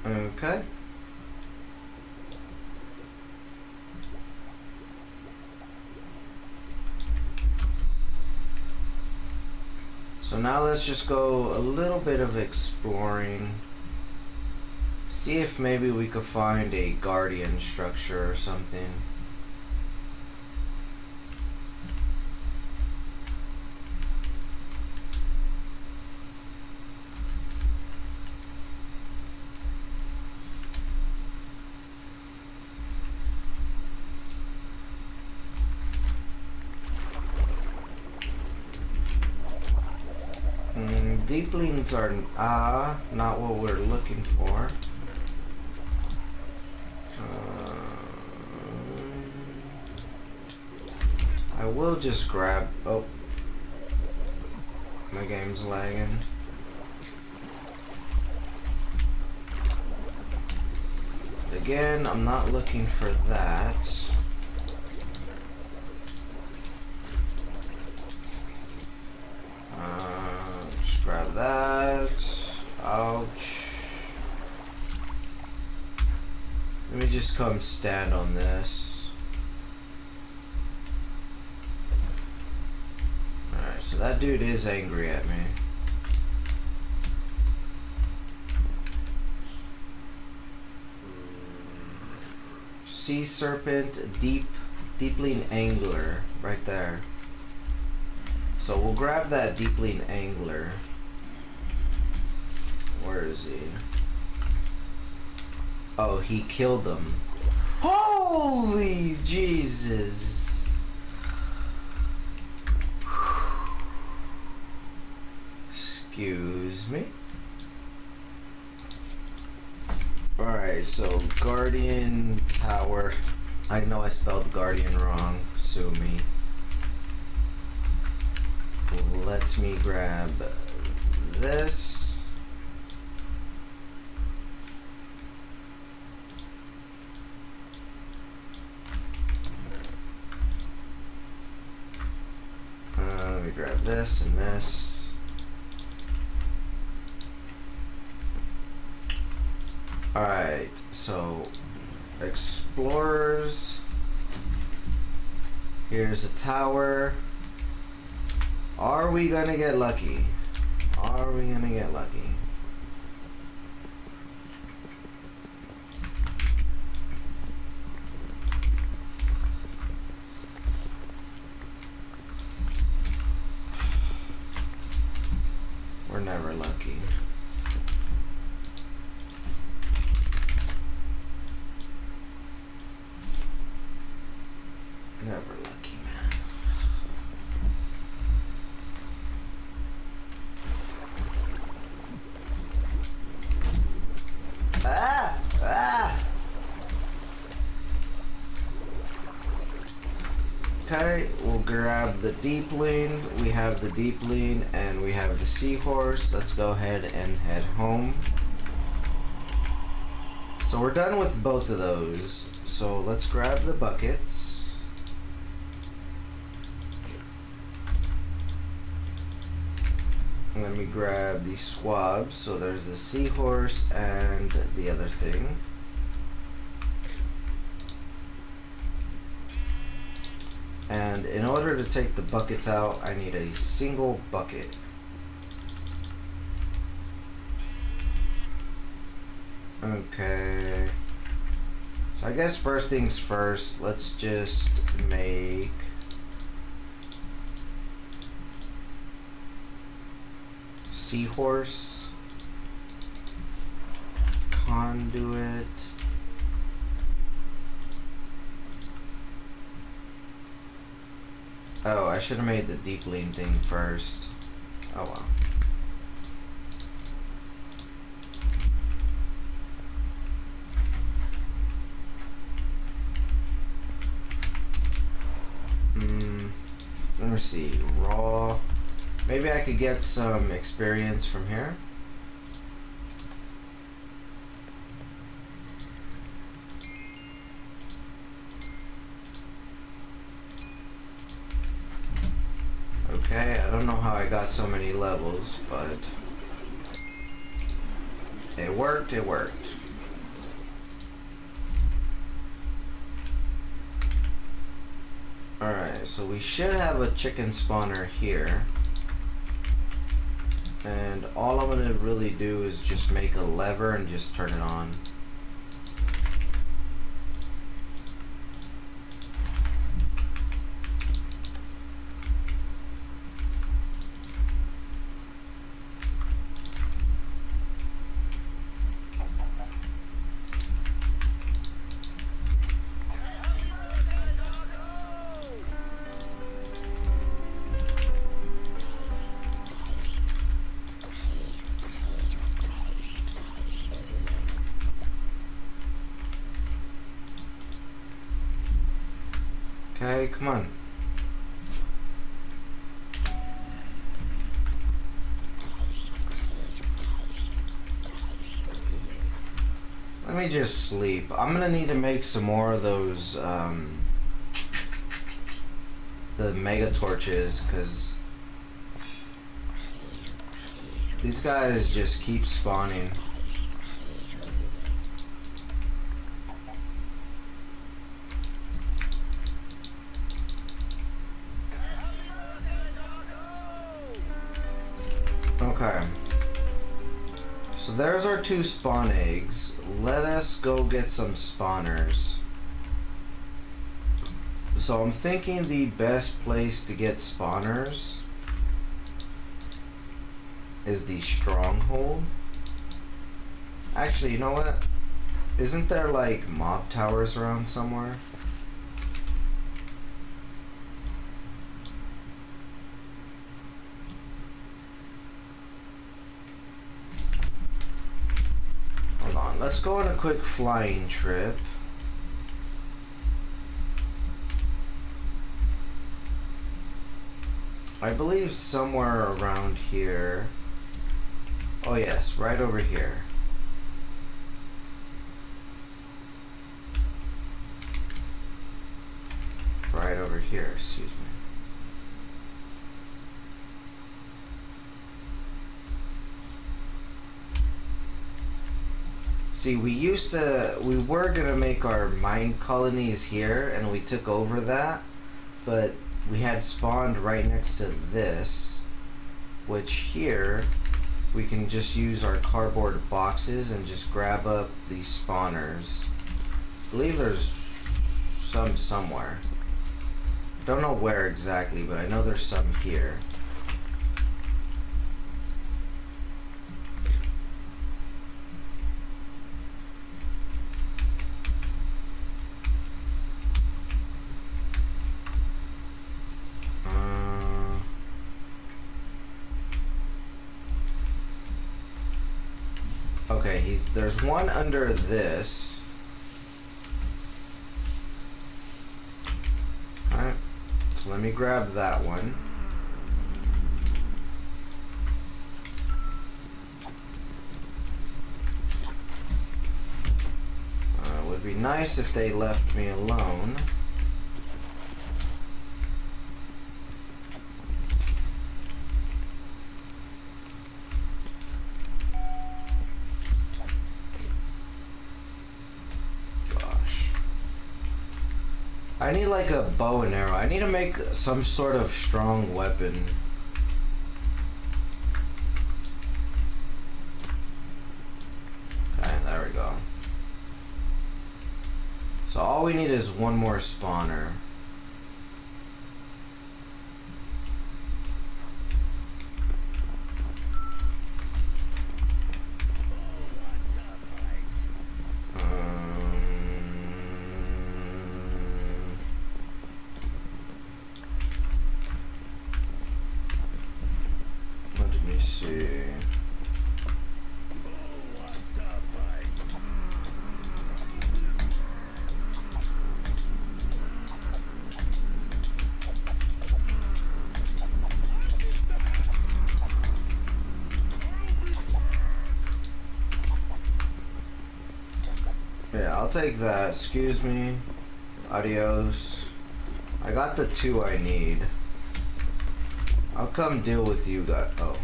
Okay. So now let's just go a little bit of exploring. See if maybe we could find a guardian structure or something. Deep leans are not what we're looking for. I will just grab. Oh, my game's lagging. Again, I'm not looking for that. Just grab that. Ouch. Let me just come stand on this. Alright, so that dude is angry at me. Sea serpent, deeply angler, right there. So we'll grab that deeply angler. Where is he? Oh, he killed them. Holy Jesus! Excuse me. Alright, so Guardian Tower. I know I spelled Guardian wrong. Sue me. Let me grab this. Let me grab this and this. Alright, so explorers. Here's a tower. Are we gonna get lucky? Are we gonna get lucky? We're never lucky. Never lucky, man. Ah! Ah! Okay, we'll grab the deep lean. We have the deep lean and we have the seahorse. Let's go ahead and head home. So we're done with both of those. So let's grab the buckets. Let me grab the swabs. So there's the seahorse and the other thing. And in order to take the buckets out, I need a single bucket. Okay. So I guess first things first, let's just make seahorse, conduit, oh, I should have made the deep lean thing first. Oh well. Let me see, raw. Maybe I could get some experience from here. Okay, I don't know how I got so many levels, but it worked, it worked. Alright, so we should have a chicken spawner here. And all I'm gonna really do is just make a lever and just turn it on. Okay, come on. Let me just sleep. I'm gonna need to make some more of those, the mega torches, because these guys just keep spawning. Okay. So there's our 2 spawn eggs. Let us go get some spawners. So I'm thinking the best place to get spawners is the stronghold. Actually, you know what? Isn't there like mob towers around somewhere? Hold on, let's go on a quick flying trip. I believe somewhere around here. Oh yes, right over here. Right over here, excuse me. See, we were gonna make our mine colonies here, and we took over that, but we had spawned right next to this, which here we can just use our cardboard boxes and just grab up these spawners. I believe there's some somewhere. Don't know where exactly, but I know there's some here. Okay, there's one under this. Alright, so let me grab that one. It would be nice if they left me alone. I need like a bow and arrow. I need to make some sort of strong weapon. Okay, there we go. So all we need is one more spawner. Yeah, I'll take that. Excuse me. Adios. I got the 2 I need. I'll come deal with you guys. Oh.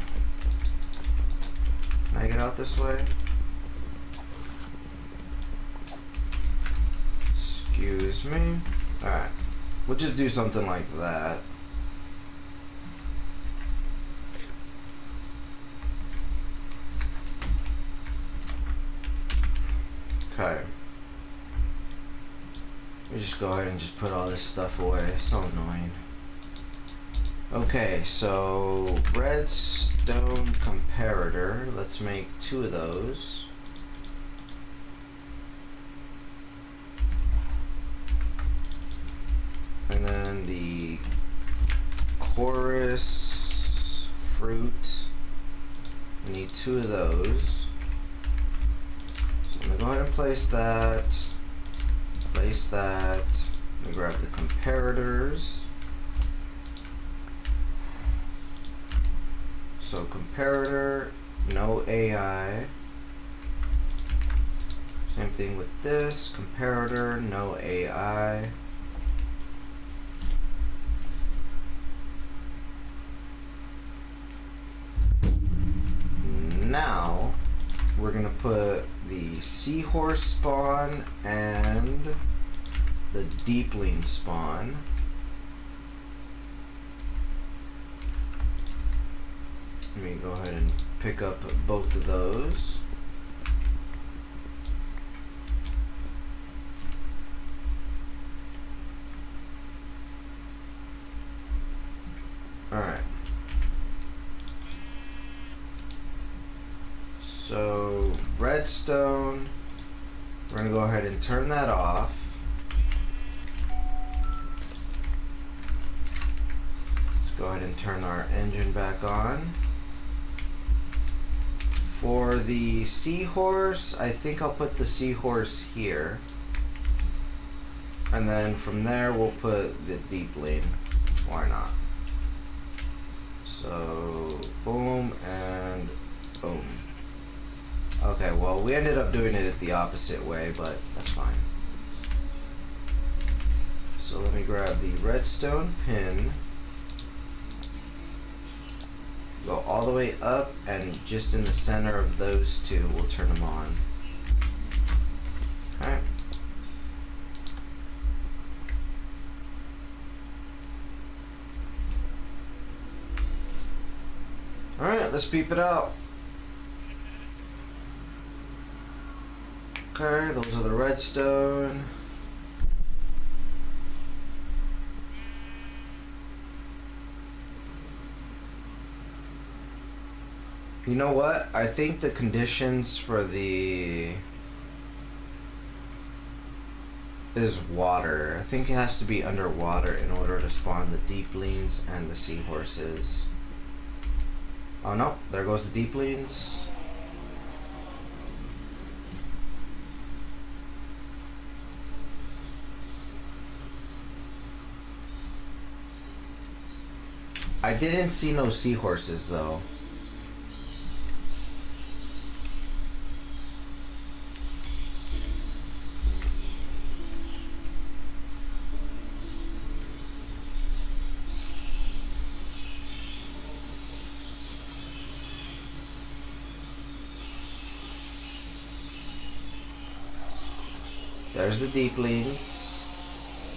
Can I get out this way? Excuse me. Alright. We'll just do something like that. Okay. Let me just go ahead and just put all this stuff away. It's so annoying. Okay, so redstone comparator. Let's make 2 of those. And then the chorus fruit. We need 2 of those. So I'm gonna go ahead and place that. Place that. Let me grab the comparators. So comparator, no AI. Same thing with this, comparator, no AI. Now, we're gonna put the seahorse spawn and the deepling spawn. Let me go ahead and pick up both of those. Alright. So, redstone, we're going to go ahead and turn that off. Let's go ahead and turn our engine back on. For the seahorse, I think I'll put the seahorse here. And then from there, we'll put the deepling. Why not? So, boom and boom. Okay, well, we ended up doing it the opposite way, but that's fine. So let me grab the redstone pin. Go all the way up, and just in the center of those two, we'll turn them on. Alright. Alright, let's beep it out. Okay, those are the redstone. You know what? I think the conditions for the is water. I think it has to be underwater in order to spawn the deeplings and the seahorses. Oh no, there goes the deeplings. I didn't see no seahorses though. There's the deeplings.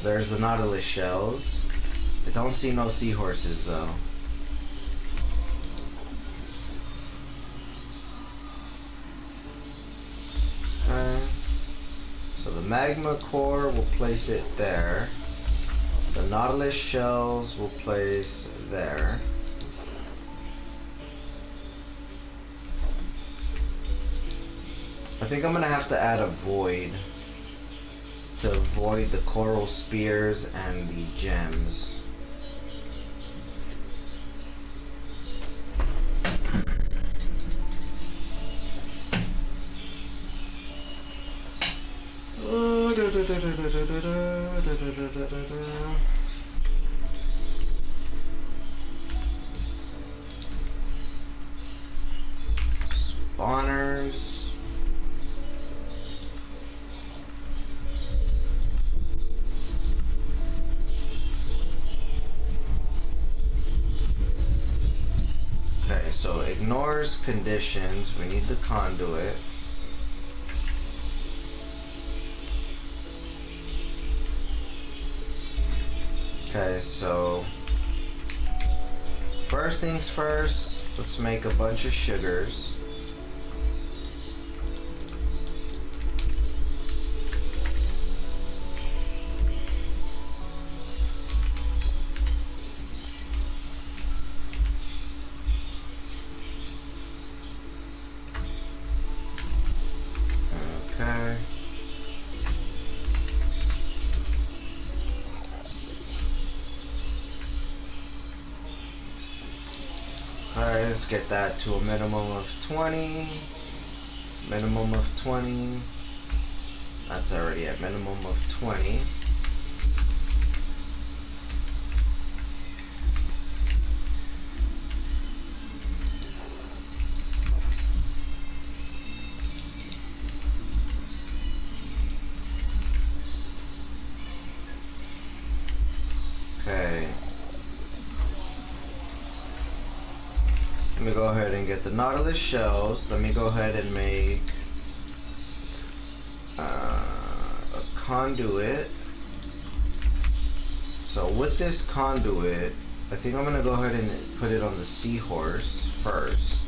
There's the nautilus shells. I don't see no seahorses though. Okay. So the magma core, we'll place it there. The nautilus shells we'll place there. I think I'm gonna have to add a void to avoid the coral spears and the gems. Spawners. Okay, so ignores conditions. We need the conduit. Okay, so first things first, let's make a bunch of sugars. Okay. Alright, let's get that to a minimum of 20. Minimum of 20. That's already at minimum of 20. Let me go ahead and get the Nautilus shells. Let me go ahead and make a conduit. So with this conduit, I think I'm gonna go ahead and put it on the seahorse first.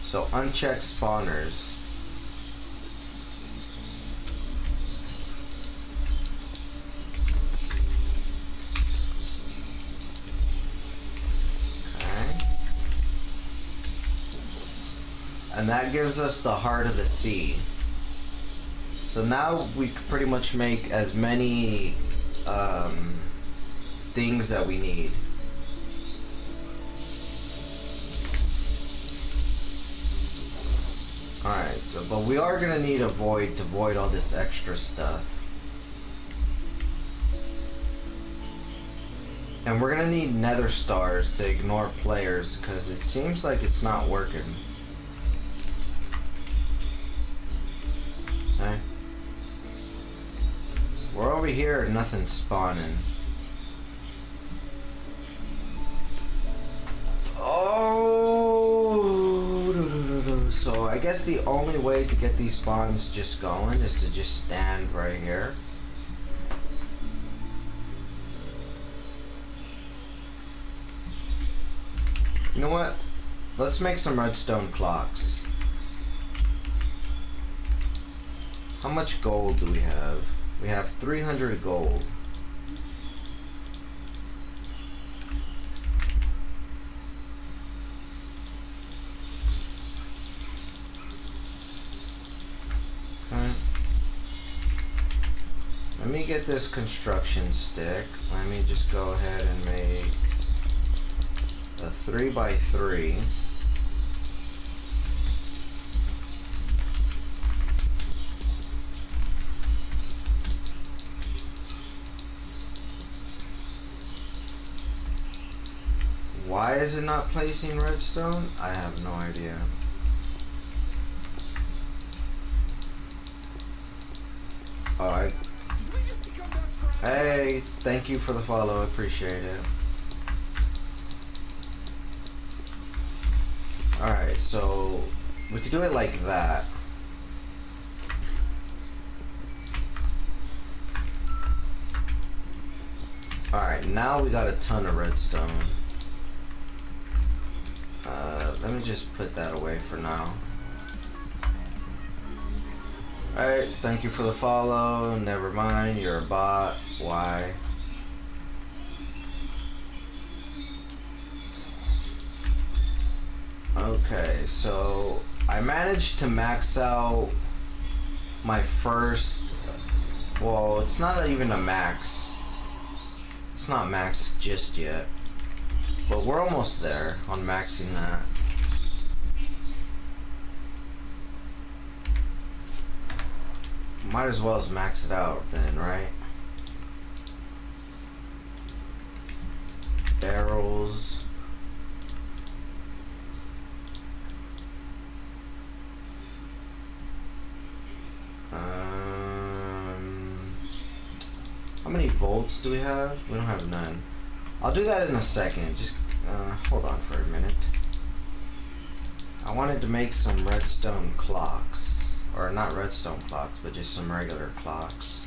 So uncheck spawners. And that gives us the heart of the sea. So now we can pretty much make as many things that we need. Alright, so but we are gonna need a void to void all this extra stuff. And we're gonna need nether stars to ignore players because it seems like it's not working. Okay. We're over here and nothing's spawning. Oh, so I guess the only way to get these spawns just going is to just stand right here. You know what? Let's make some redstone clocks. How much gold do we have? We have 300 gold. Okay. Let me get this construction stick. Let me just go ahead and make a 3x3. Why is it not placing redstone? I have no idea. Alright. Hey, thank you for the follow. I appreciate it. Alright, so we could do it like that. Alright, now we got a ton of redstone. Let me just put that away for now. Alright, thank you for the follow. Never mind, you're a bot. Why? Okay, so I managed to max out my first. Well, it's not even a max. It's not maxed just yet. But we're almost there on maxing that. Might as well as max it out then, right? Barrels. How many volts do we have? We don't have none. I'll do that in a second. Just hold on for a minute. I wanted to make some redstone clocks. Or not redstone clocks, but just some regular clocks.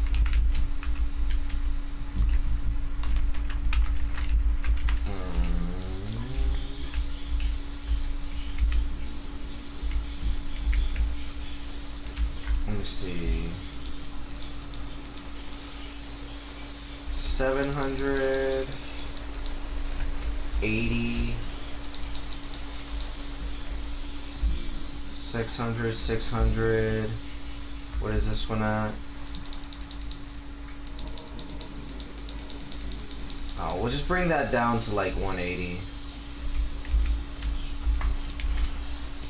Let me see. 700, 80, 600, 600. What is this one at? Oh, we'll just bring that down to like 180.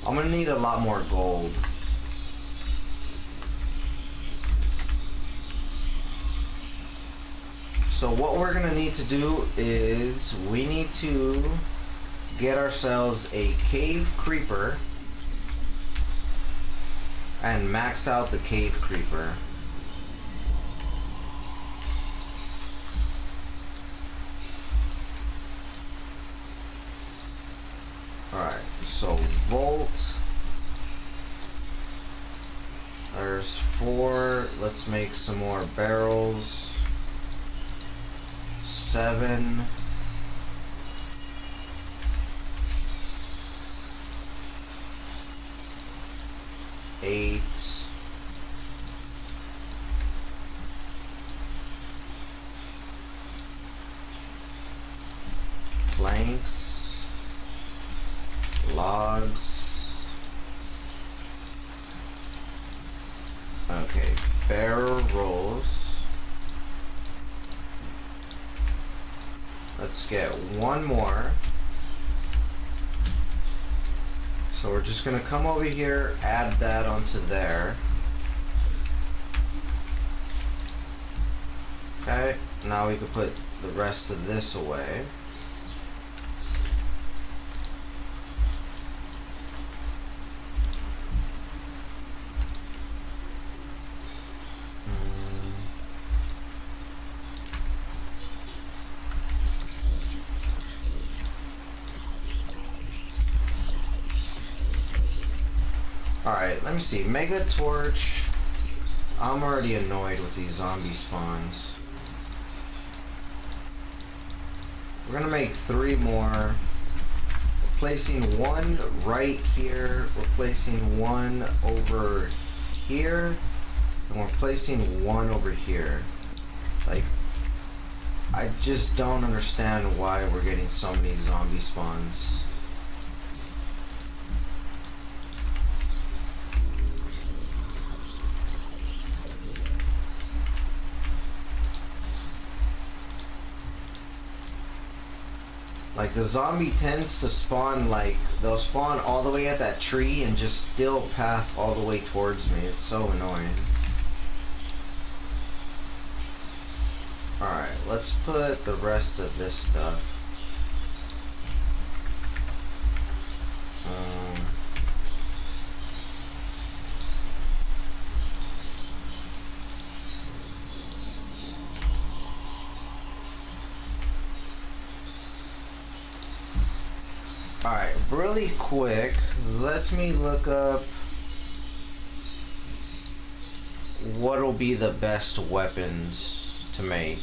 I'm gonna need a lot more gold. So what we're gonna need to do is we need to get ourselves a cave creeper and max out the cave creeper. So volt. There's 4. Let's make some more barrels. 7. 8. Planks. Logs. Okay, barrels. Let's get one more. So we're just gonna come over here, add that onto there. Okay, now we can put the rest of this away. Alright, let me see. Mega Torch. I'm already annoyed with these zombie spawns. We're gonna make 3 more. Replacing 1 right here. Replacing 1 over here. And we're placing 1 over here. Like, I just don't understand why we're getting so many zombie spawns. Like, the zombie tends to spawn, like, they'll spawn all the way at that tree and just still path all the way towards me. It's so annoying. Alright, let's put the rest of this stuff. Alright, really quick, let me look up what'll be the best weapons to make.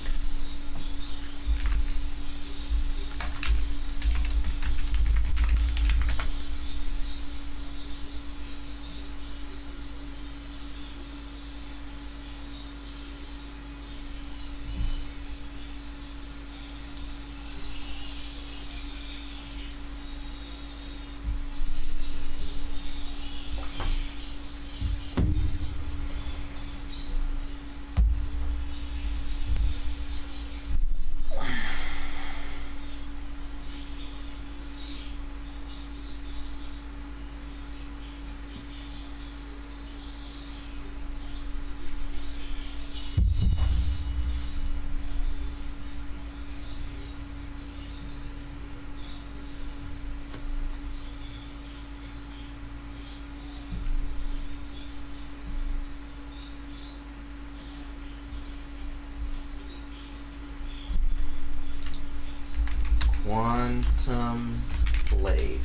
Quantum blade.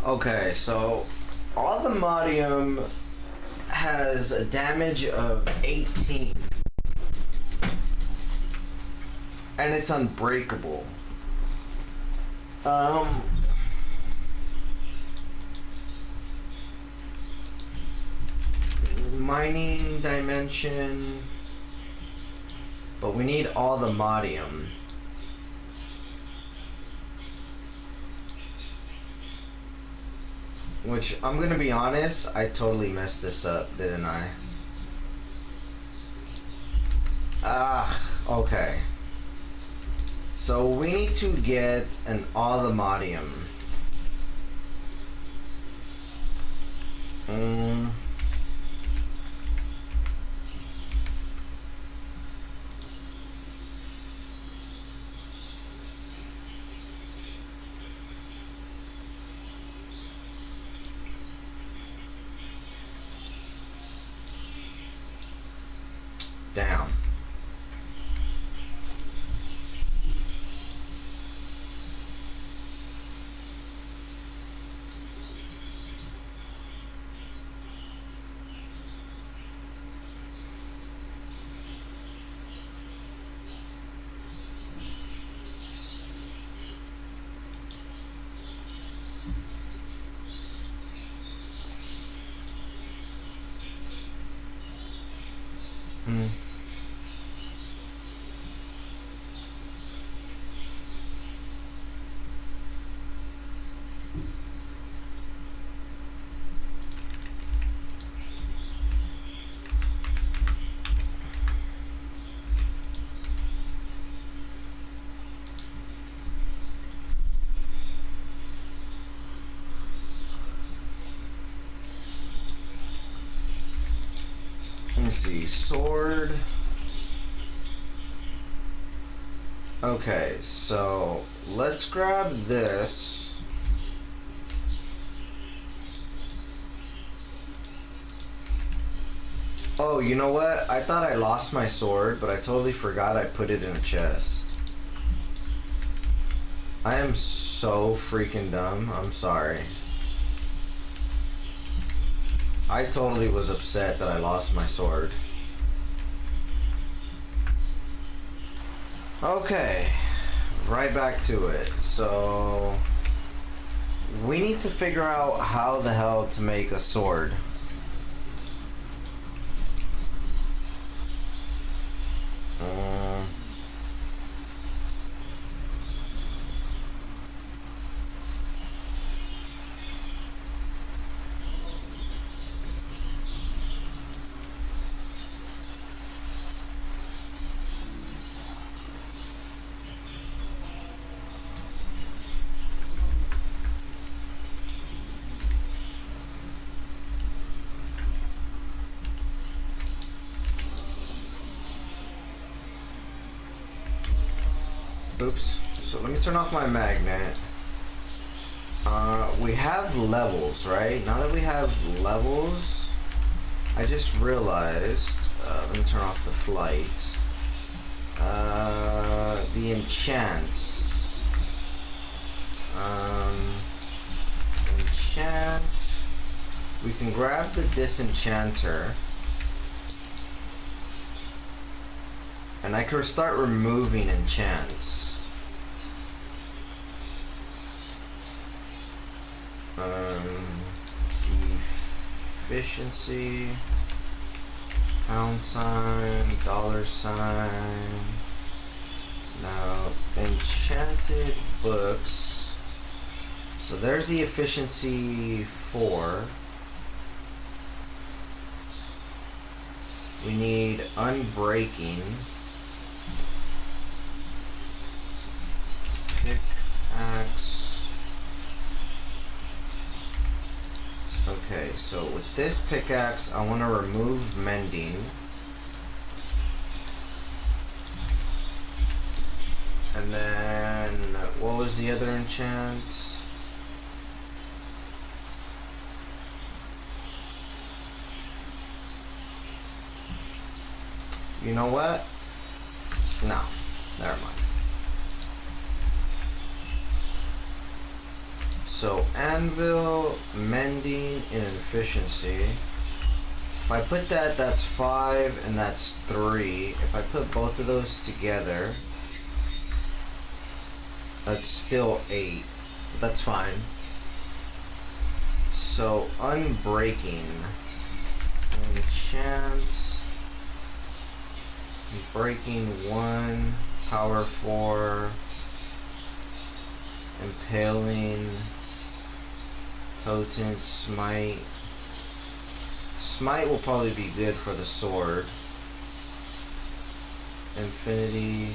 Okay, so Automodium has a damage of 18. And it's unbreakable. Mining dimension. But we need all the modium. Which, I'm gonna be honest, I totally messed this up, didn't I? Okay. So we need to get an allthemodium. Down. Let me see, sword. Okay, so let's grab this. Oh, you know what? I thought I lost my sword, but I totally forgot I put it in a chest. I am so freaking dumb. I'm sorry. I totally was upset that I lost my sword. Okay, right back to it. So we need to figure out how the hell to make a sword. Oops. So let me turn off my magnet. We have levels, right? Now that we have levels, I just realized, let me turn off the flight. The enchants. Enchant. We can grab the disenchanter. And I can start removing enchants. Efficiency, pound sign, dollar sign. Now, enchanted books. So there's the efficiency 4. We need unbreaking. Pickaxe. Okay, so with this pickaxe, I want to remove mending. And then, what was the other enchant? You know what? No, never mind. So anvil, mending, and efficiency. If I put that, that's 5 and that's 3. If I put both of those together, that's still 8. But that's fine. So unbreaking. Enchant. breaking 1, power 4, impaling, potent, smite. Smite will probably be good for the sword. Infinity.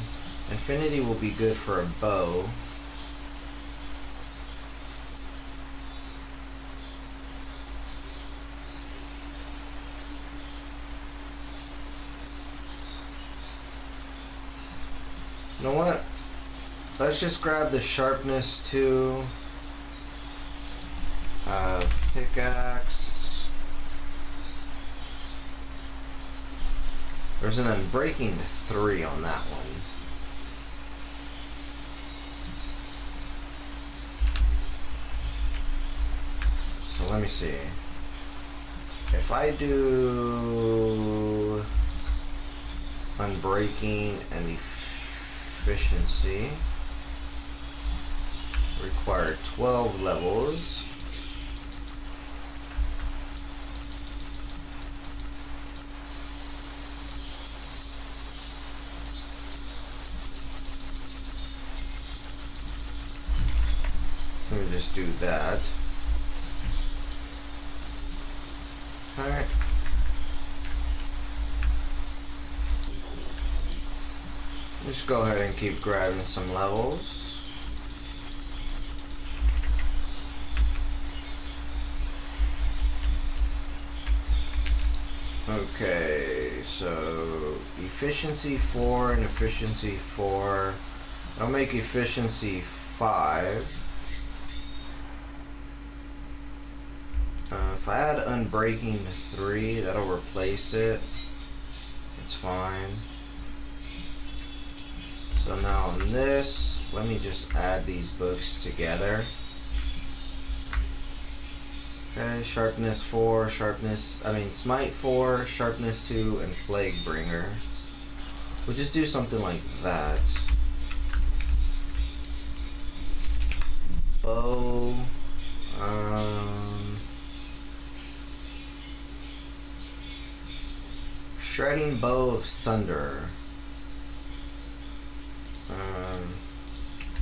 Infinity will be good for a bow. You know what? Let's just grab the sharpness 2. Pickaxe. There's an unbreaking 3 on that one. So let me see. If I do unbreaking and efficiency, require 12 levels. Let me just do that. Alright. Just go ahead and keep grabbing some levels. Okay, so efficiency 4 and efficiency 4. I'll make efficiency 5. If I add unbreaking 3, that'll replace it. It's fine. So now on this, let me just add these books together. Okay, sharpness 4, smite 4, sharpness 2, and plague bringer. We'll just do something like that. Bow. Shredding bow of sunder.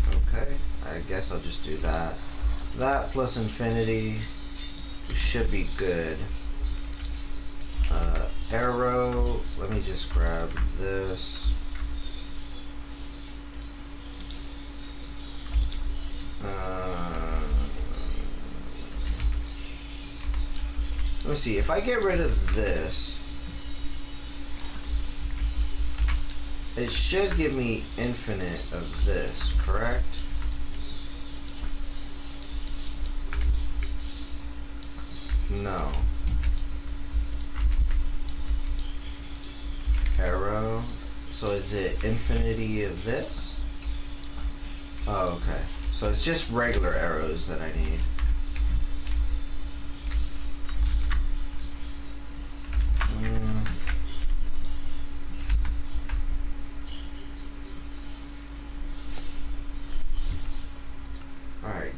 Okay, I guess I'll just do that. That plus infinity should be good. Arrow, let me just grab this. Let me see, if I get rid of this, it should give me infinite of this, correct? No. Arrow. So is it infinity of this? Oh, okay. So it's just regular arrows that I need.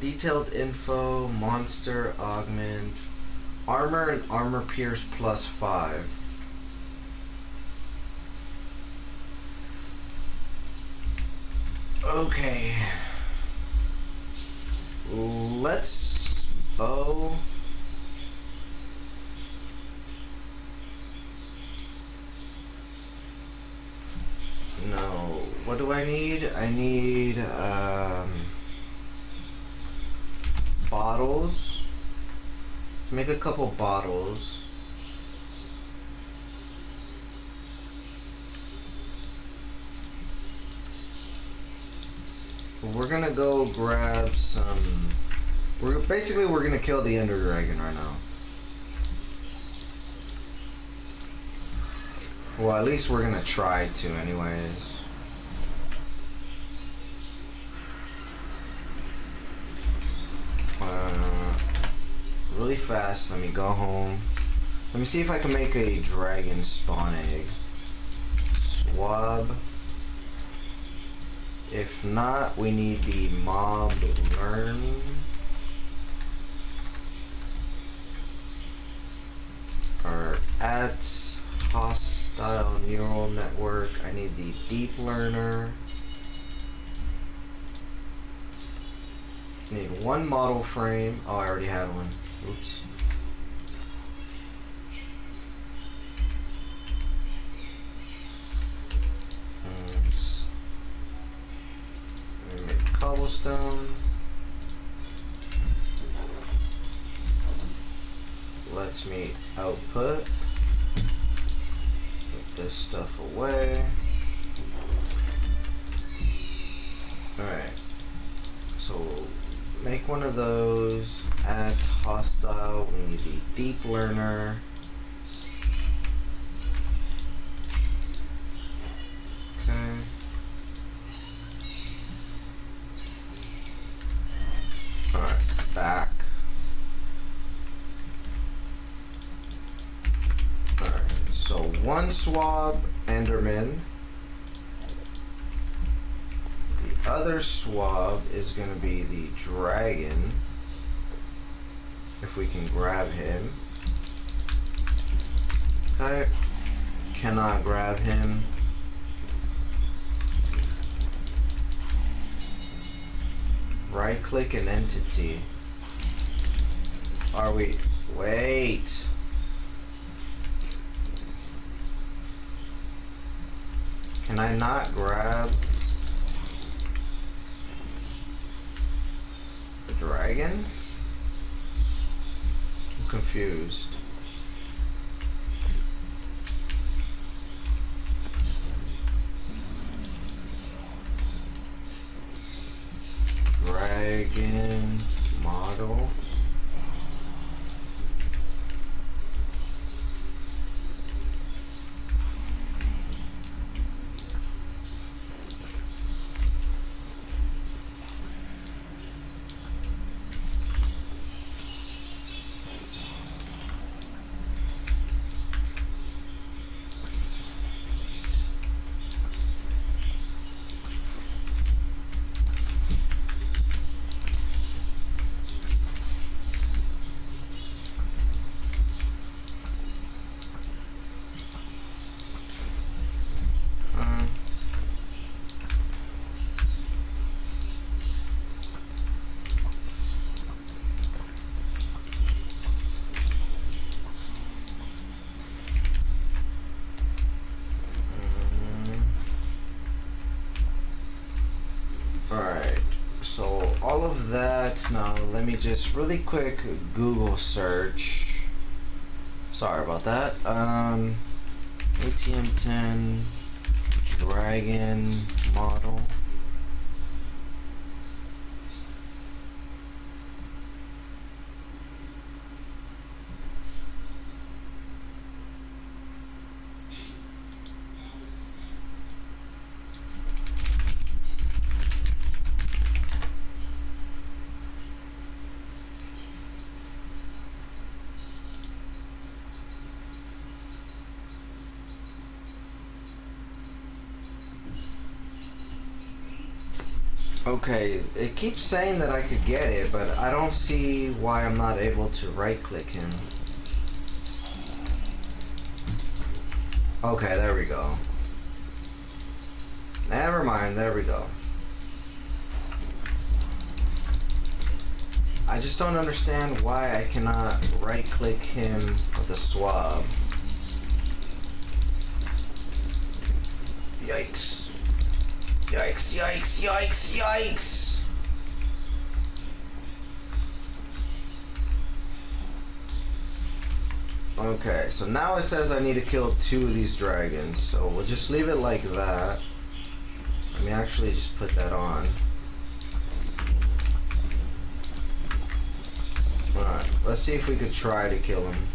Detailed info, monster, augment, armor and armor pierce plus 5. Okay. Let's bow. No. What do I need? I need, bottles. Let's make a couple bottles. We're gonna go grab some. We're gonna kill the Ender Dragon right now. Well, at least we're gonna try to, anyways. Really fast, let me go home. Let me see if I can make a dragon spawn egg. Swab. If not, we need the mob learn. Or at host style neural network. I need the deep learner. I need one model frame. Oh, I already had one. Oops. Cobblestone. Lets me output. Put this stuff away. Alright. So make one of those. Add hostile. We need the deep learner. Okay. Alright, back. Alright, so one swab Enderman. The other swab is going to be the dragon. If we can grab him. Okay. Cannot grab him. Right click an entity. Are we? Wait. Can I not grab the dragon? I'm confused. Dragon model. Alright, so all of that, now let me just really quick Google search. Sorry about that. ATM 10 dragon model. Okay, it keeps saying that I could get it, but I don't see why I'm not able to right-click him. Okay, there we go. Never mind, there we go. I just don't understand why I cannot right-click him with a swab. Yikes. Yikes, yikes, yikes, yikes! Okay, so now it says I need to kill 2 of these dragons, so we'll just leave it like that. Let me actually just put that on. Alright, let's see if we could try to kill him.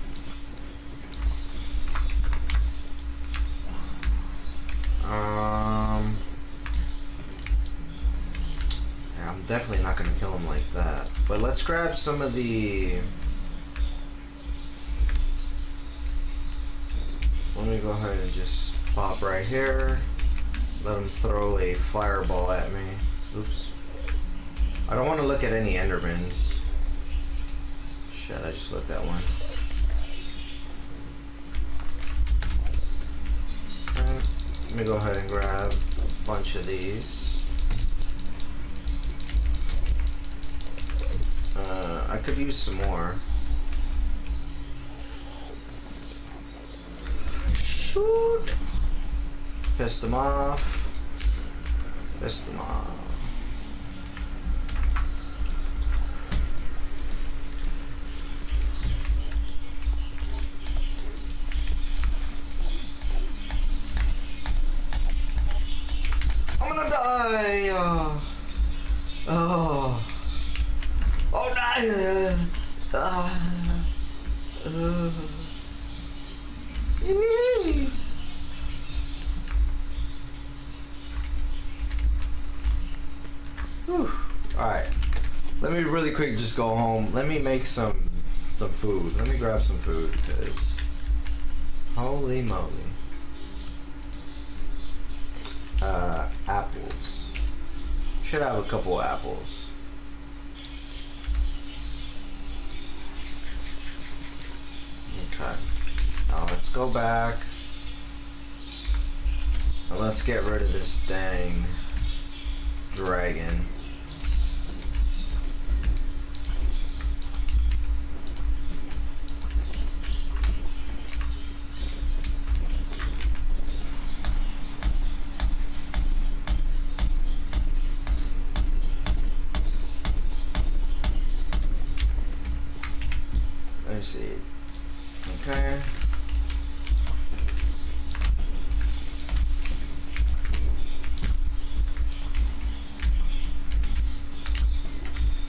I'm definitely not gonna kill him like that. But let's grab some of the... Let me go ahead and just pop right here. Let him throw a fireball at me. Oops. I don't want to look at any Endermans. Shit, I just looked at one. Let me go ahead and grab a bunch of these. I could use some more. Shoot! Pissed them off. Pissed them off. I'm gonna die! Oh. Oh no! Alright. Let me really quick just go home. Let me make some food. Let me grab some food because holy moly. Apples. Should have a couple apples. Okay. Now let's go back. And let's get rid of this dang dragon. Let's see. Okay.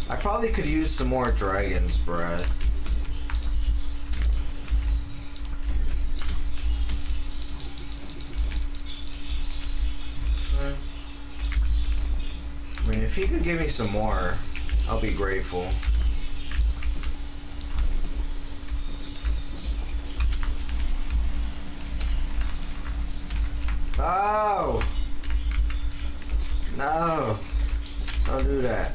I probably could use some more dragon's breath. I mean, if he could give me some more, I'll be grateful. Oh! No! Don't do that.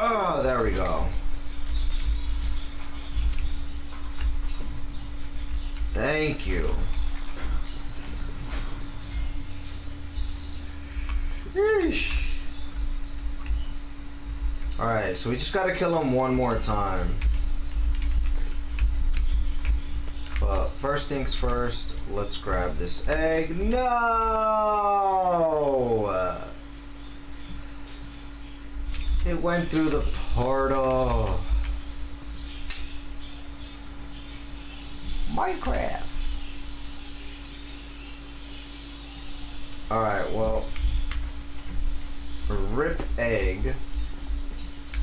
Oh, there we go. Thank you. Yeesh. Alright, so we just gotta kill him one more time. But first things first, let's grab this egg. No! It went through the portal. Minecraft. Alright, well. Rip egg.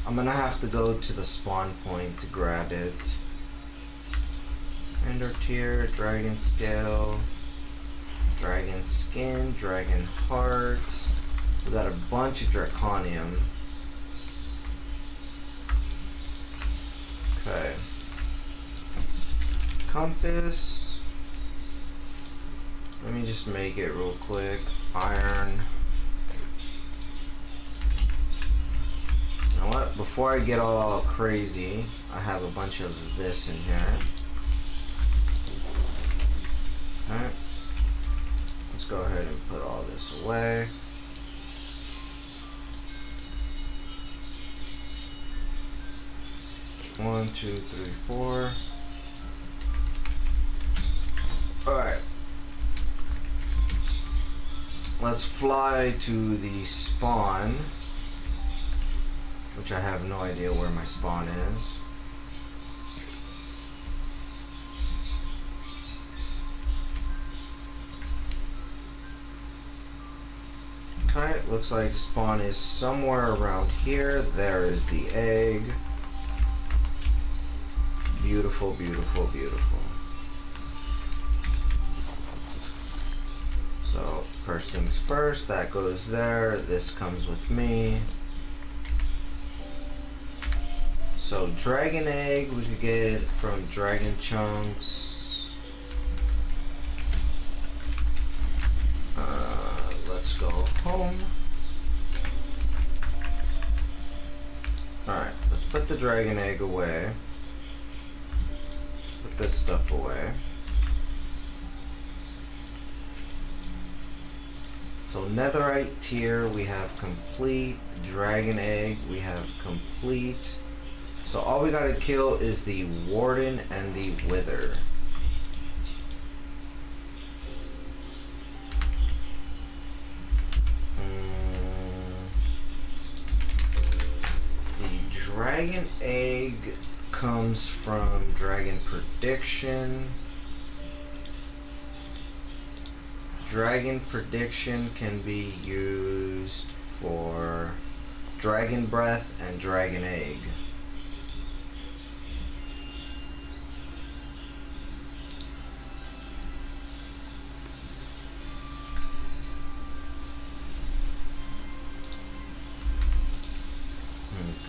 I'm gonna have to go to the spawn point to grab it. Ender tier, dragon scale, dragon skin, dragon heart. We got a bunch of draconium. Okay. Compass. Let me just make it real quick. Iron. You know what? Before I get all crazy, I have a bunch of this in here. Alright. Let's go ahead and put all this away. One, two, three, four. Alright. Let's fly to the spawn, which I have no idea where my spawn is. Okay, looks like spawn is somewhere around here. There is the egg. Beautiful, beautiful, beautiful. first things first, that goes there. This comes with me. So dragon egg we could get from dragon chunks. Let's go home. Alright, let's put the dragon egg away. Put this stuff away. So netherite tier we have complete. Dragon egg we have complete. So all we gotta kill is the warden and the wither. The dragon egg comes from dragon prediction. Dragon prediction can be used for dragon breath and dragon egg.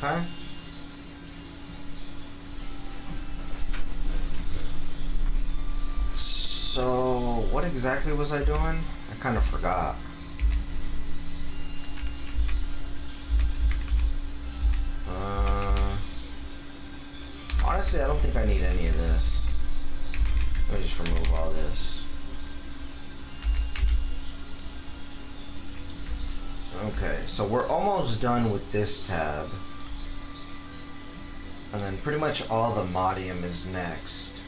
Okay. So, what exactly was I doing? I kind of forgot. Honestly, I don't think I need any of this. Let me just remove all this. Okay, so we're almost done with this tab. And then pretty much all the modium is next.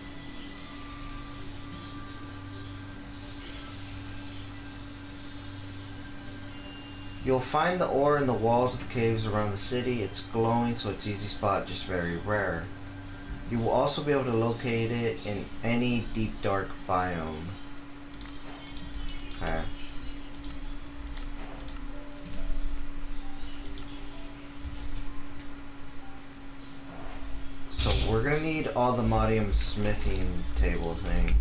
You'll find the ore in the walls of the caves around the city. It's glowing, so it's easy spot, just very rare. You will also be able to locate it in any deep dark biome. Okay. So we're gonna need all the modium smithing table thing.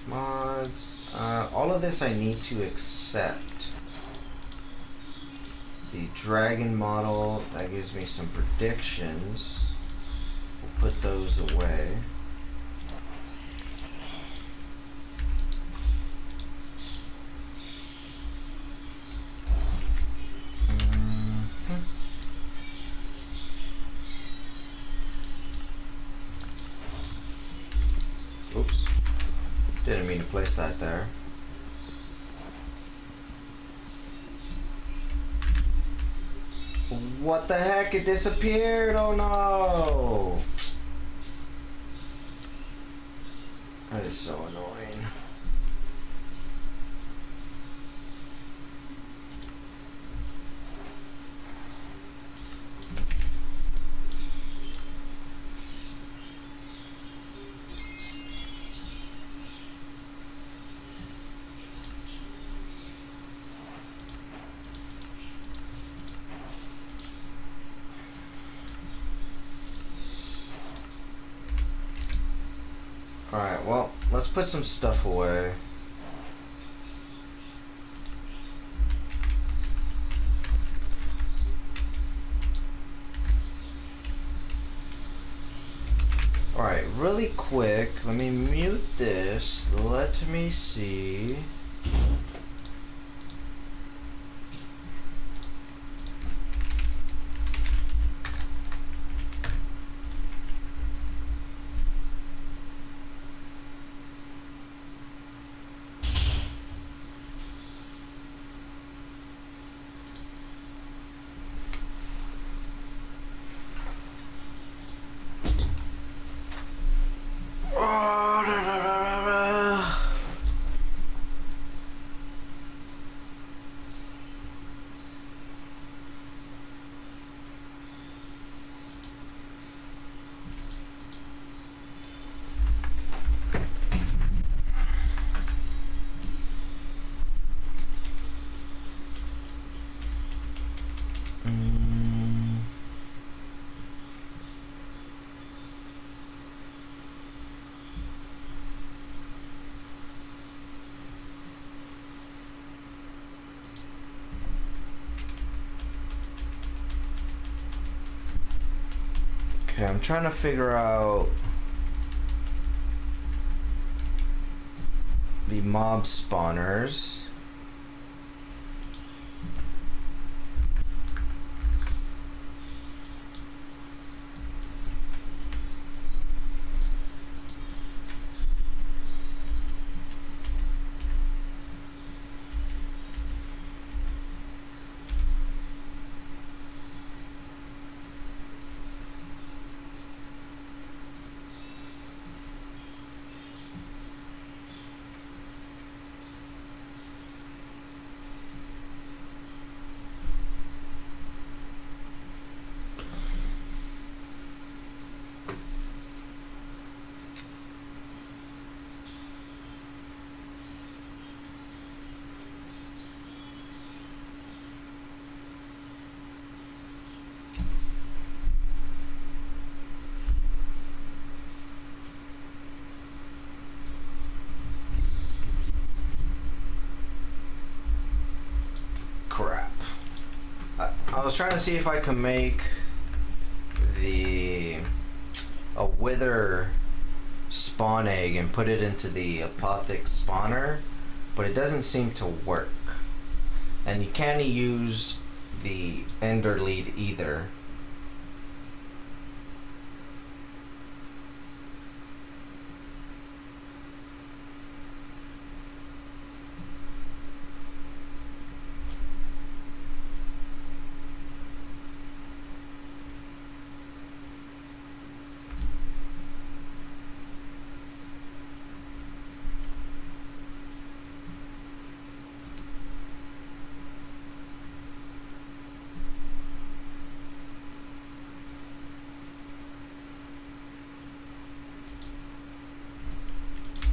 Mods. All of this I need to accept. The dragon model, that gives me some predictions. We'll put those away. Oops. Didn't mean to place that there. What the heck? It disappeared! Oh no! That is so annoying. Alright, well, let's put some stuff away. Alright, really quick, let me mute this. Let me see. Okay, I'm trying to figure out the mob spawners. Crap. I was trying to see if I can make a wither spawn egg and put it into the apothic spawner, but it doesn't seem to work. And you can't use the ender lead either.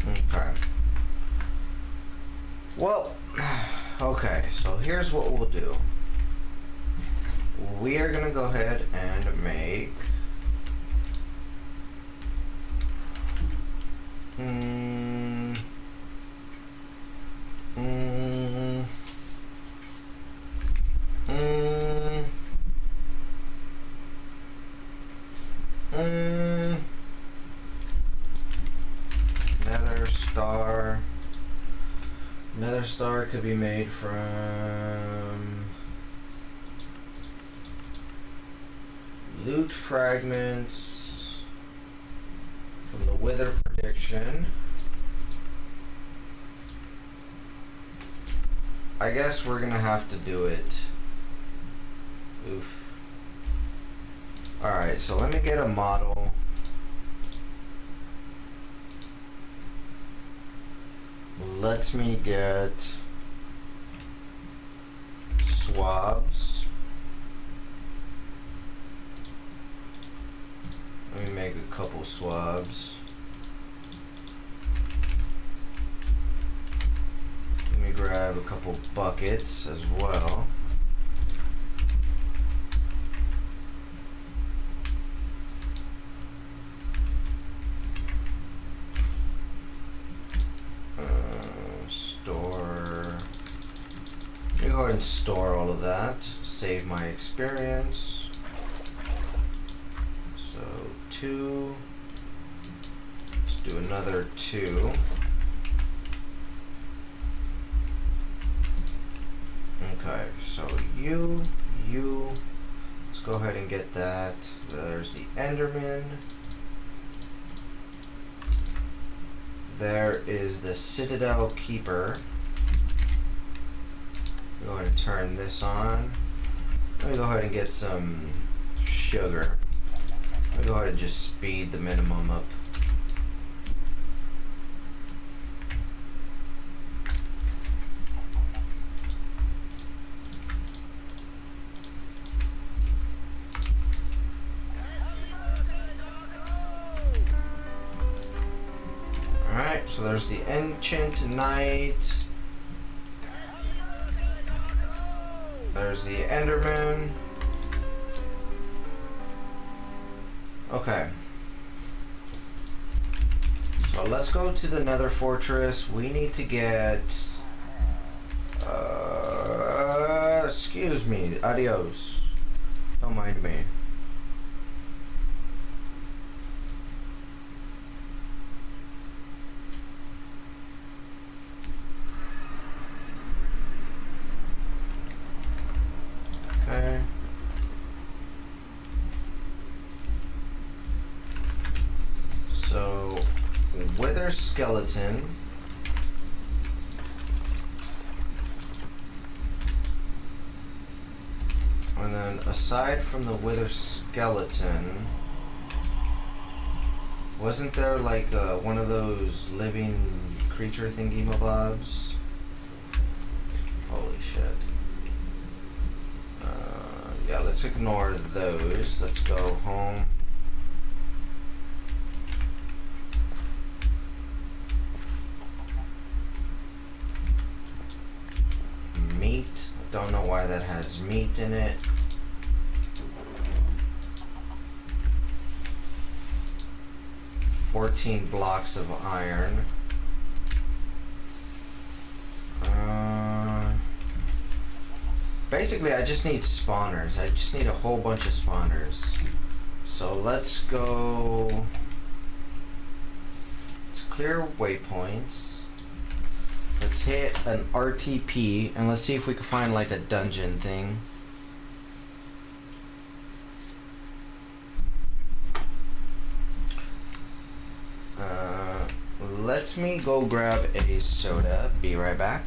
Okay. Well, okay, so here's what we'll do. We are gonna go ahead and make Nether star could be made from loot fragments from the wither prediction. I guess we're gonna have to do it. Oof. Alright, so let me get a model. Let me get swabs. Let me make a couple swabs. Let me grab a couple buckets as well. Go ahead and store all of that. Save my experience. So 2. Let's do another 2. Okay, so you. Let's go ahead and get that. There's the Enderman. There is the Citadel Keeper. Go ahead and turn this on. Let me go ahead and get some sugar. Let me go ahead and just speed the minimum up. Alright, so there's the Enchant Knight. There's the Enderman. Okay. So let's go to the Nether Fortress. We need to get... excuse me. Adios. Don't mind me. skeleton. And then aside from the wither skeleton, wasn't there like one of those living creature thingy mabobs? Holy shit. Yeah, let's ignore those. Let's go home. Meat. Don't know why that has meat in it. $14 blocks of iron. Basically, I just need spawners. I just need a whole bunch of spawners. So let's go. Let's clear waypoints. Let's hit an RTP and let's see if we can find like a dungeon thing. Let me go grab a soda. Be right back.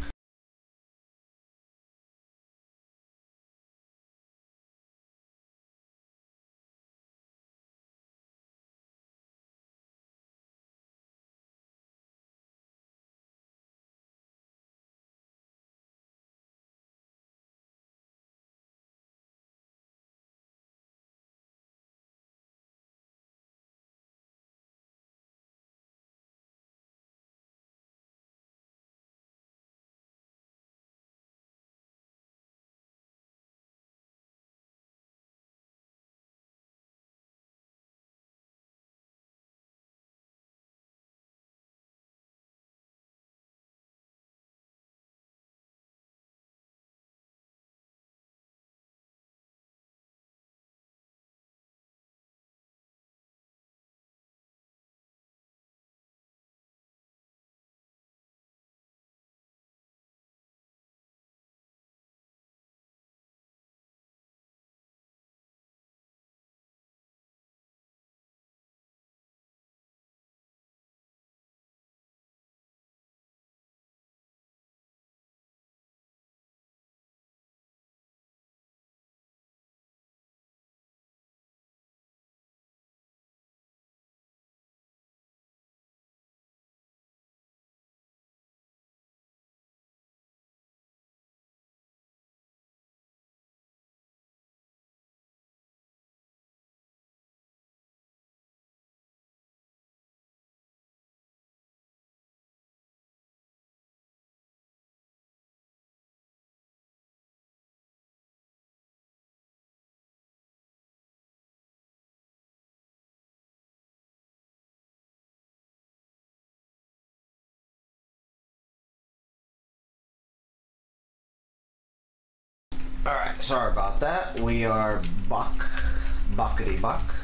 Alright, sorry about that. We are buckety buck.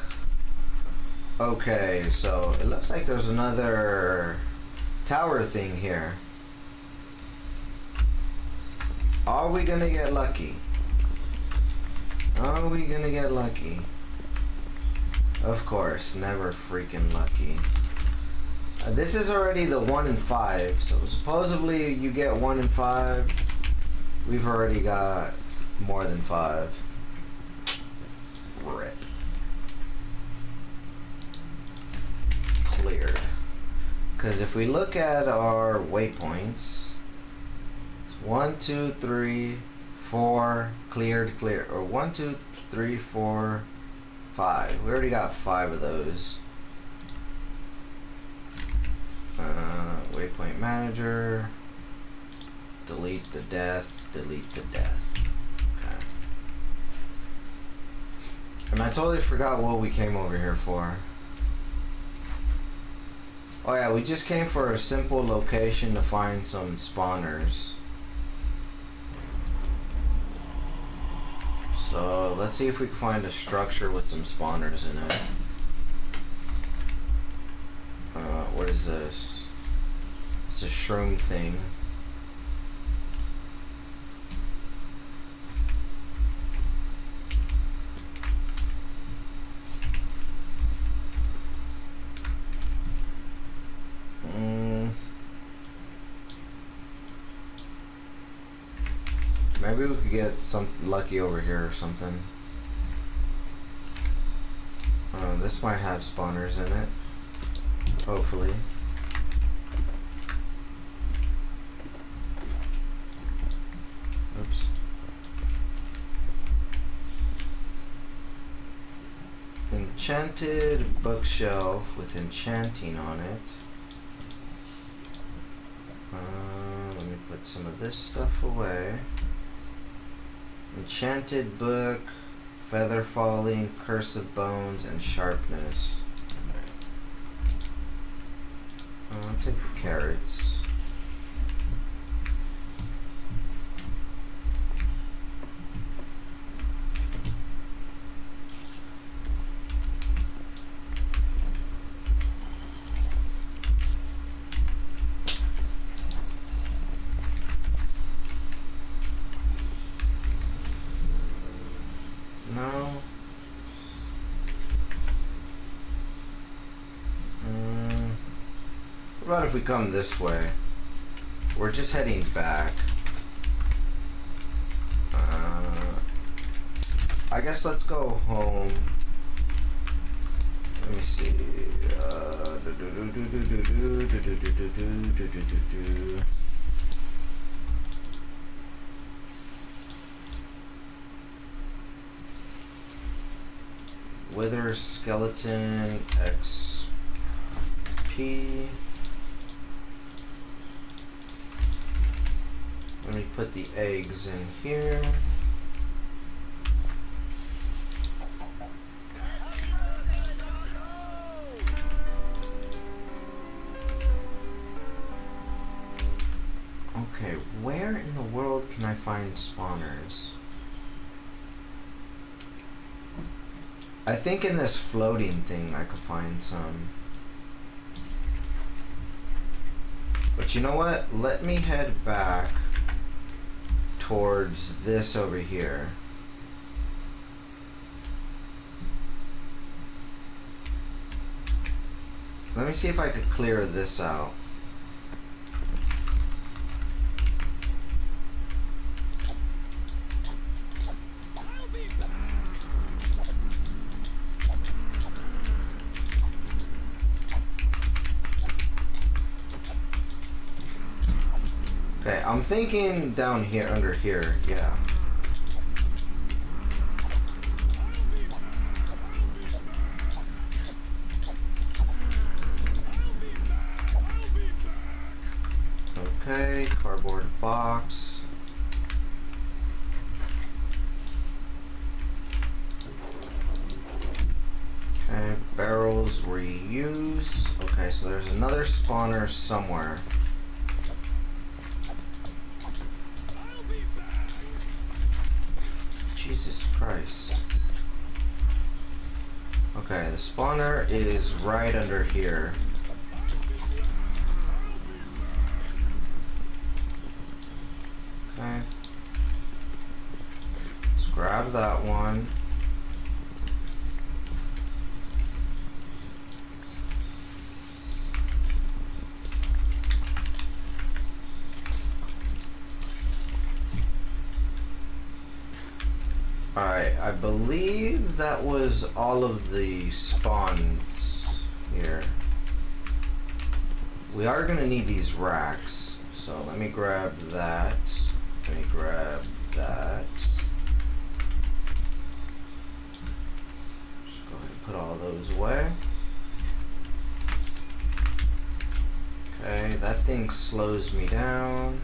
Okay, so it looks like there's another tower thing here. Are we gonna get lucky? Are we gonna get lucky? Of course, never freaking lucky. This is already the 1 in 5, so supposedly you get 1 in 5. We've already got more than 5. Rip. Cleared. Because if we look at our waypoints, 1, 2, 3, 4, cleared, clear, or 1, 2, 3, 4, 5. We already got 5 of those. Waypoint manager. Delete the death. Delete the death. Okay. And I totally forgot what we came over here for. Oh yeah, we just came for a simple location to find some spawners. So let's see if we can find a structure with some spawners in it. What is this? It's a shroom thing. Maybe we could get some lucky over here or something. This might have spawners in it. Hopefully. Oops. Enchanted bookshelf with enchanting on it. Let me put some of this stuff away. Enchanted book, feather falling, curse of bones, and sharpness. I'll take the carrots. No. What about if we come this way? We're just heading back. I guess let's go home. Let me see. Wither skeleton XP. Let me put the eggs in here. Okay, where in the world can I find spawners? I think in this floating thing I could find some. But you know what? Let me head back towards this over here. Let me see if I could clear this out. Okay, I'm thinking down here, under here, yeah. Okay, cardboard box. Okay, barrels reuse. Okay, so there's another spawner somewhere. Jesus Christ. Okay, the spawner is right under here. Okay. Let's grab that one. Alright, I believe that was all of the spawns here. We are going to need these racks, so let me grab that. Let me grab that. Just go ahead and put all those away. Okay, that thing slows me down.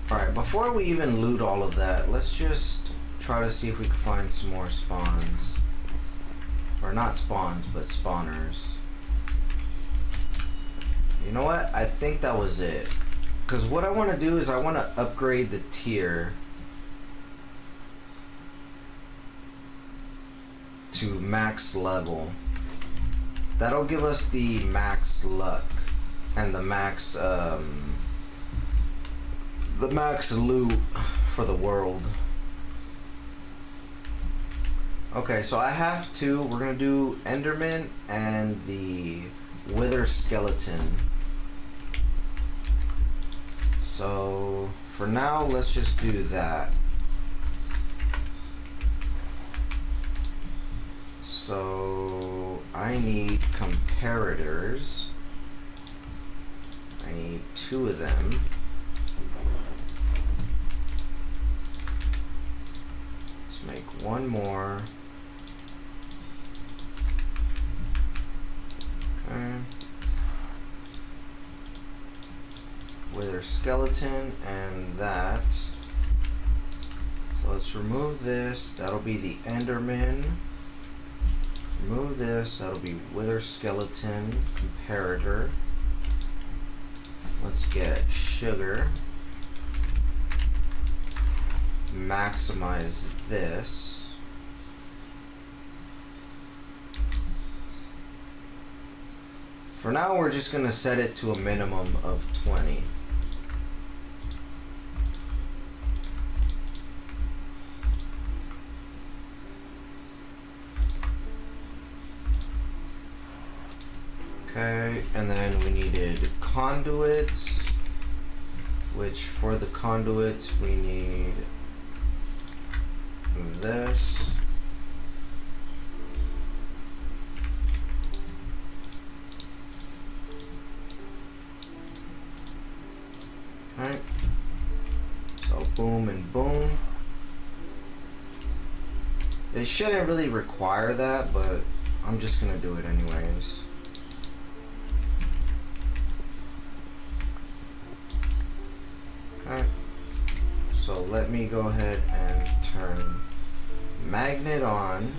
Alright, before we even loot all of that, let's just try to see if we can find some more spawns. Or not spawns, but spawners. You know what? I think that was it. Because what I want to do is I want to upgrade the tier to max level. That'll give us the max luck and the max loot for the world. Okay, so I have two. We're gonna do Enderman and the Wither skeleton. So for now, let's just do that. So I need comparators. I need 2 of them. Let's make 1 more. Okay. Wither skeleton and that. So let's remove this. That'll be the Enderman. Remove this. That'll be Wither skeleton comparator. Let's get sugar. Maximize this. For now, we're just going to set it to a minimum of 20. Okay, and then we needed conduits, which for the conduits we need this. Alright, so boom and boom. It shouldn't really require that, but I'm just gonna do it anyways. Okay, so let me go ahead and turn magnet on.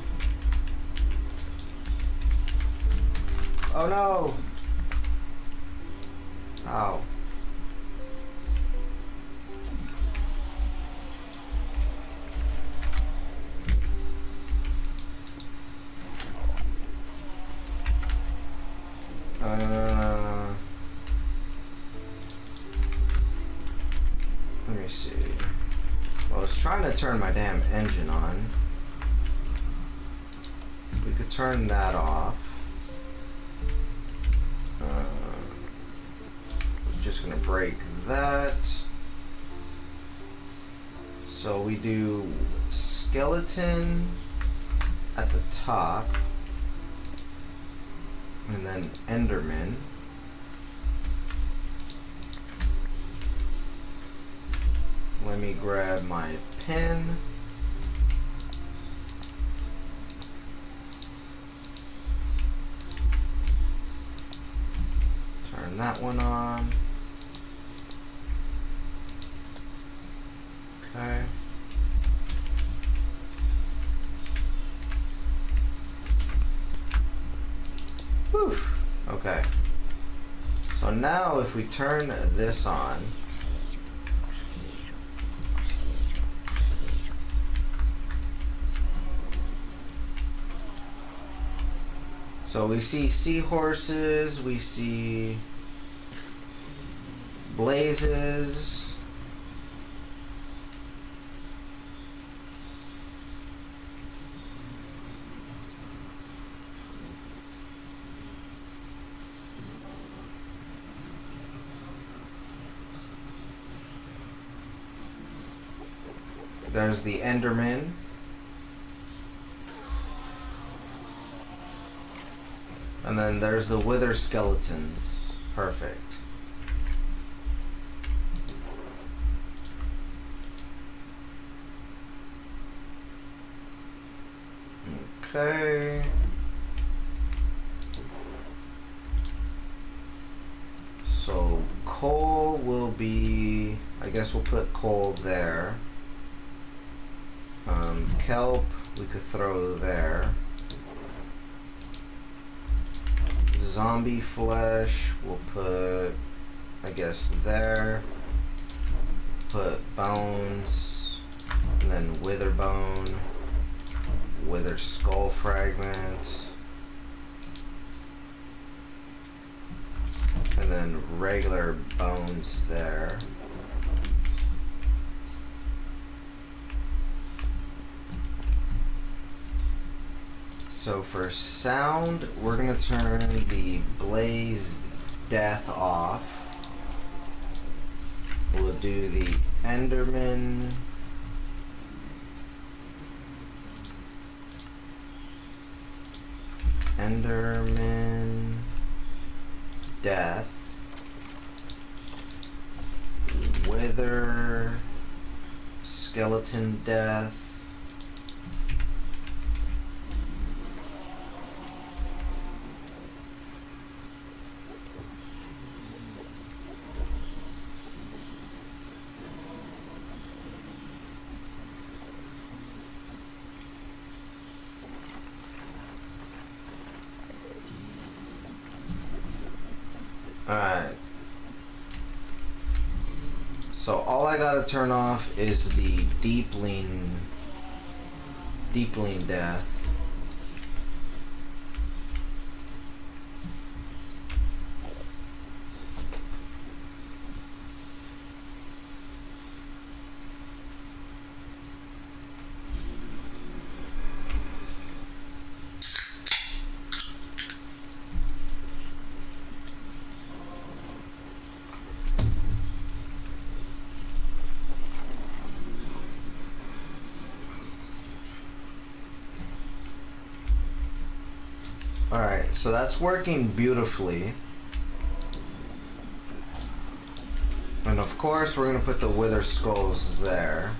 Oh no! Ow. Let me see. Well, I was trying to turn my damn engine on. We could turn that off. I'm just gonna break that. So we do skeleton at the top, and then Enderman. Let me grab my pen. Turn that one on. Okay. Whew. Okay. So now if we turn this on, so we see seahorses, we see blazes. There's the Enderman. And then there's the Wither skeletons. Perfect. Okay. So coal will be, I guess we'll put coal there. Kelp we could throw there. Zombie flesh we'll put, I guess, there. Put bones, and then wither bone, wither skull fragment, and then regular bones there. So for sound, we're gonna turn the blaze death off. We'll do the Enderman. Enderman death. Wither skeleton death. Alright. So all I gotta turn off is the deepling death. Alright, so that's working beautifully. And of course, we're going to put the wither skulls there.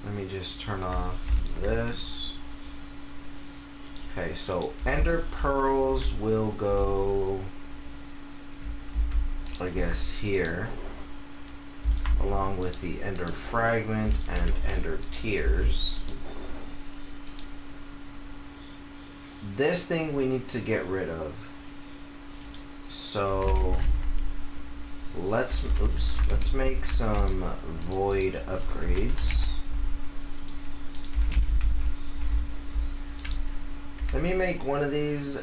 Let me just turn off this. Okay, so ender pearls will go, I guess, here. Along with the ender fragment and ender tears. This thing we need to get rid of. So let's make some void upgrades. Let me make one of these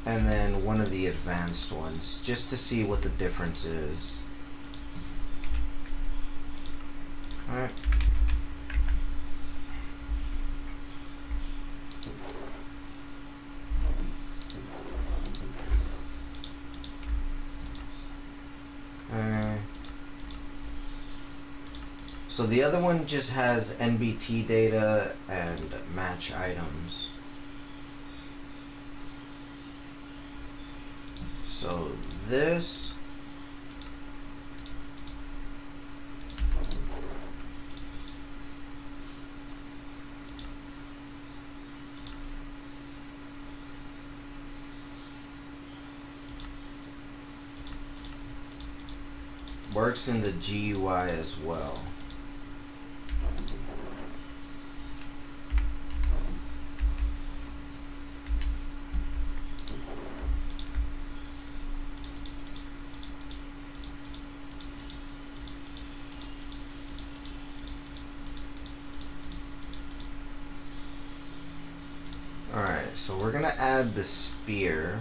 and then one of the advanced ones just to see what the difference is. All right. So the other one just has NBT data and match items. So this works in the GUI as well. Alright, so we're gonna add the spear.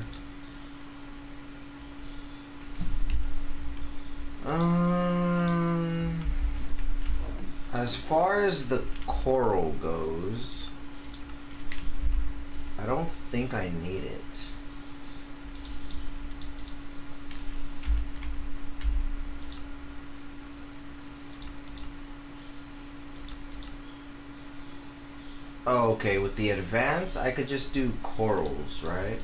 As far as the coral goes, I don't think I need it. Oh, okay, with the advance, I could just do corals, right?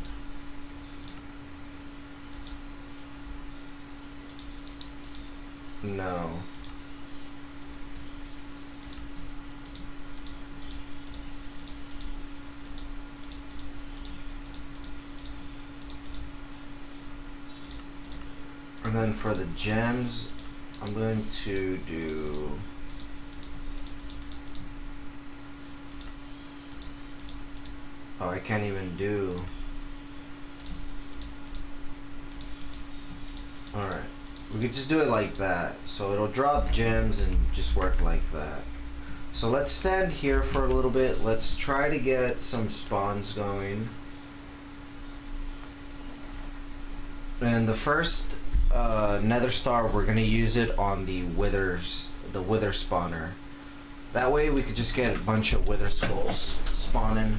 No. And then for the gems, I'm going to do... Oh, I can't even do... Alright. We could just do it like that. So it'll drop gems and just work like that. So let's stand here for a little bit. Let's try to get some spawns going. And the first nether star, we're gonna use it on the wither spawner. That way we could just get a bunch of wither skulls spawning.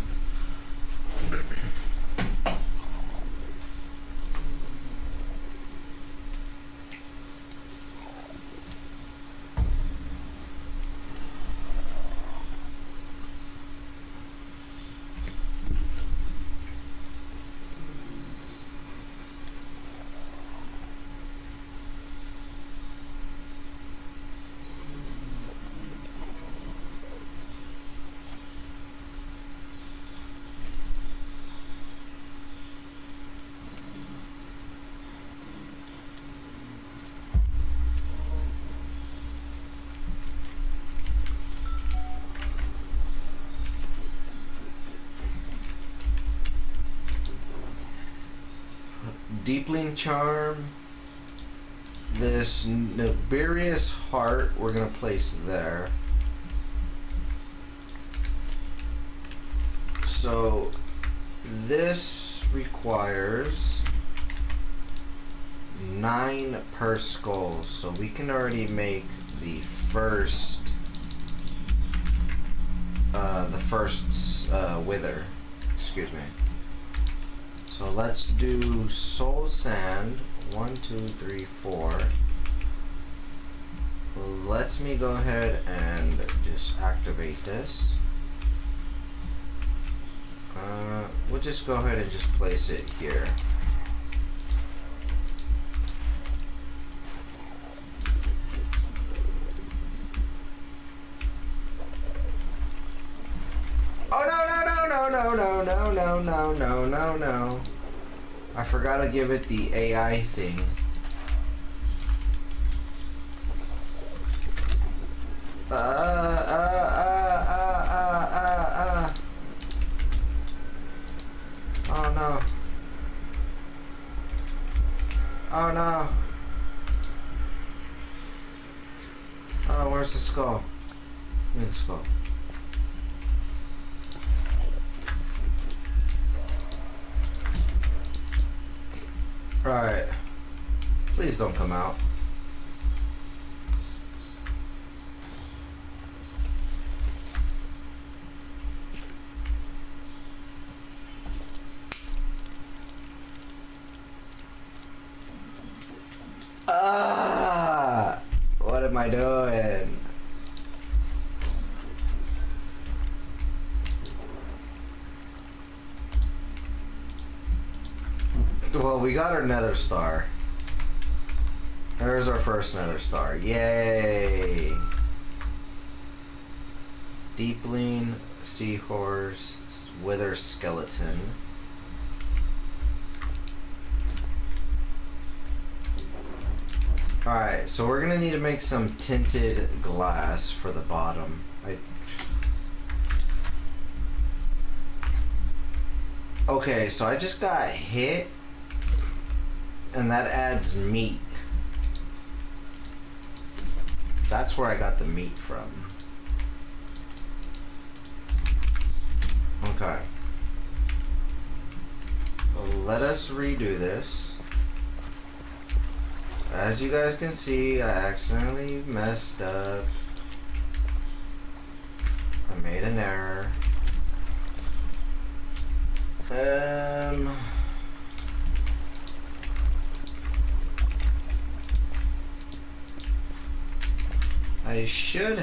Deepling Charm. This Nibirius Heart we're gonna place there. So this requires 9 per skull, so we can already make the first wither. Excuse me. So let's do soul sand. 1, 2, 3, 4. Let me go ahead and just activate this. We'll just go ahead and just place it here. Oh no. I forgot to give it the AI thing. Oh no. Oh no. Oh, where's the skull? Give me the skull. Alright. Please don't come out. What am I doing? Well, we got our nether star. There's our first nether star. Yay! Deepling, seahorse, wither skeleton. Alright, so we're gonna need to make some tinted glass for the bottom. Okay, so I just got hit, and that adds meat. That's where I got the meat from. Okay. Well, let us redo this. As you guys can see, I accidentally messed up. I made an error. I should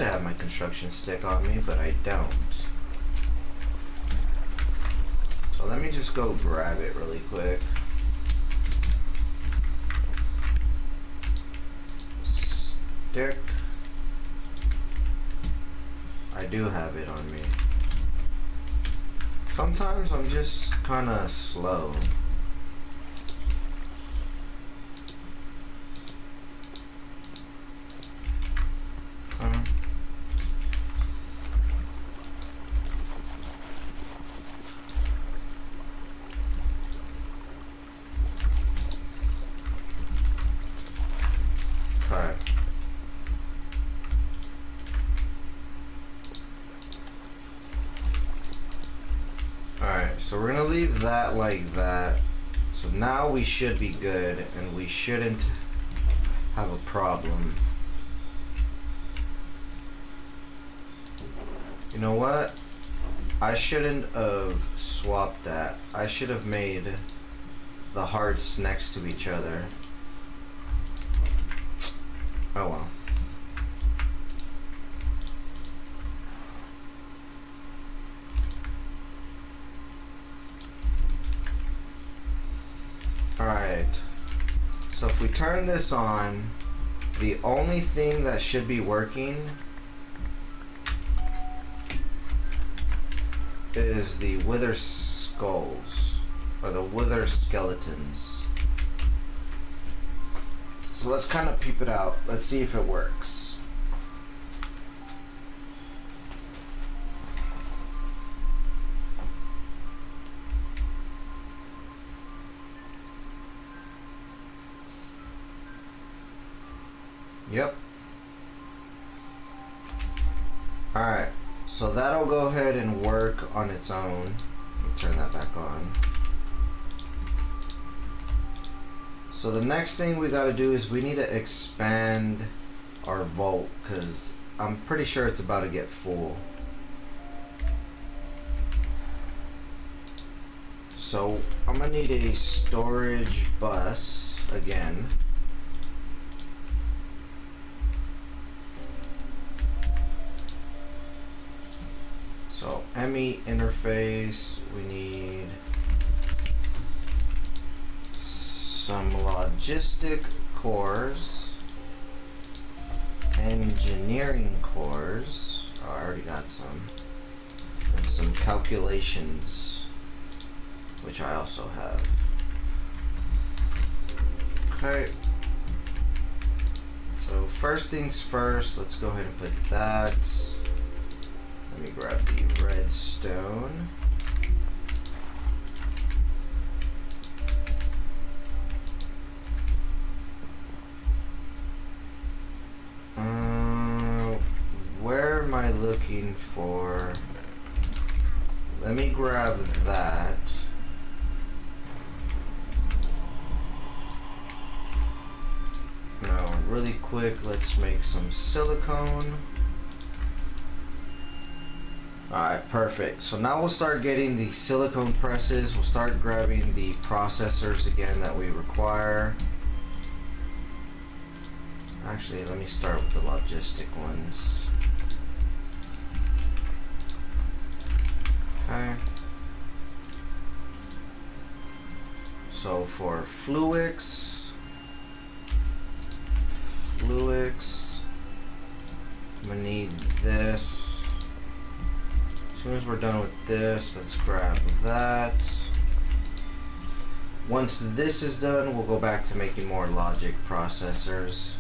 have my construction stick on me, but I don't. So let me just go grab it really quick. Stick. I do have it on me. Sometimes I'm just kind of slow. So we're gonna leave that like that. So now we should be good and we shouldn't have a problem. You know what? I shouldn't have swapped that. I should have made the hearts next to each other. Oh well. Alright, so if we turn this on, the only thing that should be working is the wither skulls, or the wither skeletons. So let's kind of peep it out. Let's see if it works. Yep. Alright, so that'll go ahead and work on its own. Let me turn that back on. So the next thing we gotta do is we need to expand our vault, because I'm pretty sure it's about to get full. So I'm gonna need a storage bus again. So ME interface, we need some logistic cores, engineering cores, oh, I already got some, and some calculations, which I also have. Okay. So first things first, let's go ahead and put that. Let me grab the redstone. Where am I looking for? Let me grab that. Now, really quick, let's make some silicone. Alright, perfect. So now we'll start getting the silicone presses. We'll start grabbing the processors again that we require. Actually, let me start with the logistic ones. Okay. So for Fluix, I'm gonna need this. As soon as we're done with this, let's grab that. Once this is done, we'll go back to making more logic processors.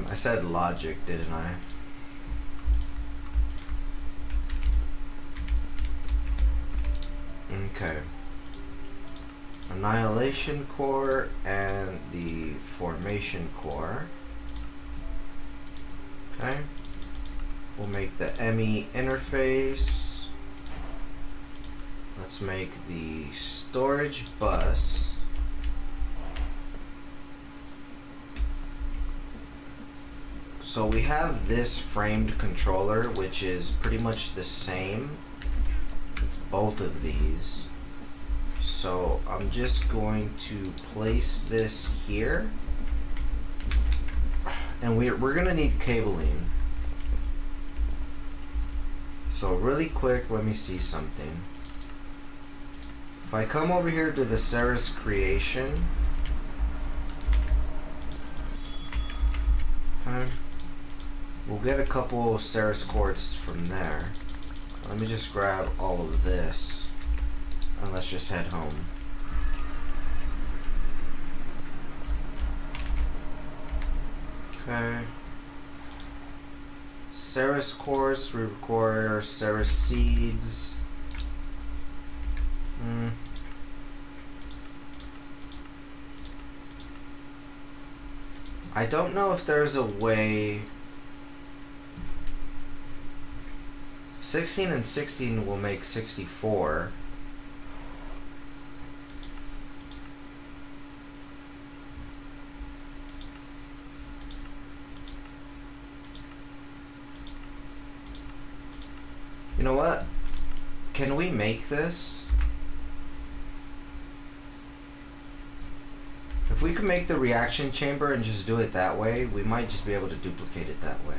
I said logic, didn't I? Okay. Annihilation core and the formation core. Okay. We'll make the ME interface. Let's make the storage bus. So we have this framed controller, which is pretty much the same. It's both of these. So I'm just going to place this here. And we're gonna need cabling. So really quick, let me see something. If I come over here to the Ceres creation, okay, we'll get a couple Ceres quartz from there. Let me just grab all of this and let's just head home. Okay. Ceres quartz, we require Ceres seeds. I don't know if there's a way. 16 and 16 will make 64. You know what? Can we make this? If we could make the reaction chamber and just do it that way, we might just be able to duplicate it that way.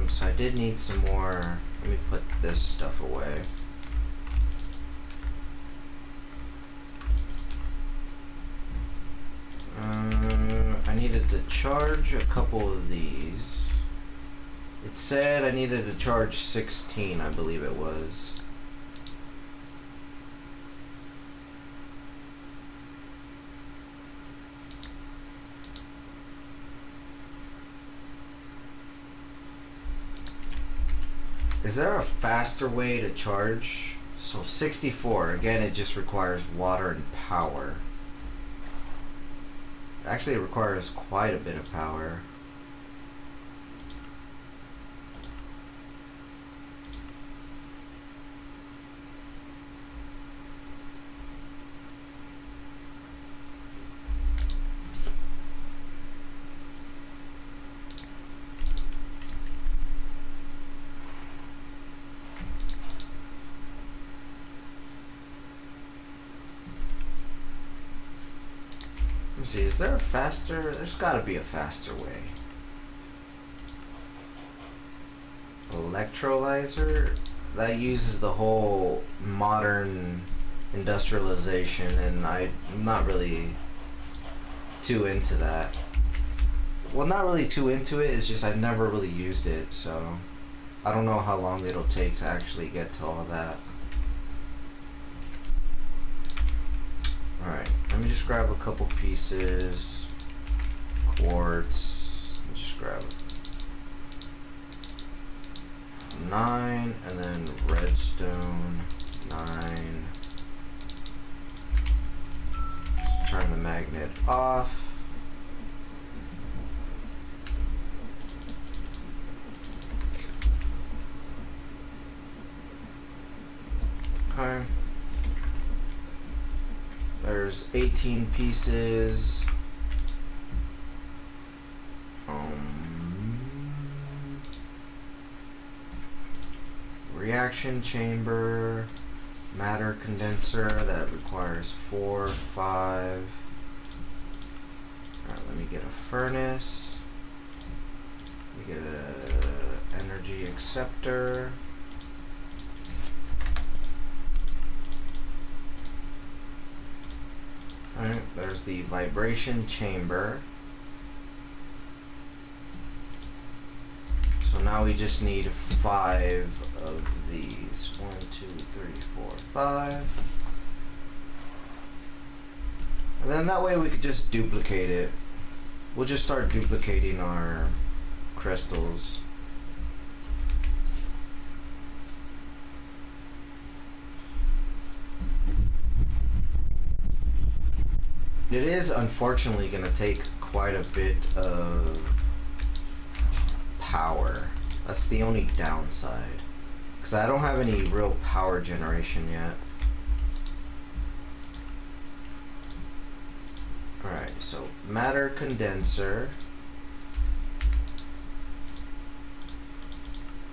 So I did need some more. Let me put this stuff away. I needed to charge a couple of these. It said I needed to charge 16, I believe it was. Is there a faster way to charge? So 64, again, it just requires water and power. Actually, it requires quite a bit of power. Let me see, is there a faster? There's gotta be a faster way. Electrolyzer? That uses the whole modern industrialization, and I'm not really too into that. Well, not really too into it, it's just I've never really used it, so I don't know how long it'll take to actually get to all that. Alright, let me just grab a couple pieces. Quartz. Let me just grab 9, and then redstone 9. Let's turn the magnet off. Okay. There's 18 pieces. Reaction chamber, matter condenser that requires 4, 5. Alright, let me get a furnace. Let me get a energy acceptor. Alright, there's the vibration chamber. So now we just need 5 of these. 1, 2, 3, 4, 5. And then that way we could just duplicate it. We'll just start duplicating our crystals. It is unfortunately going to take quite a bit of power. That's the only downside. Because I don't have any real power generation yet. Alright, so matter condenser.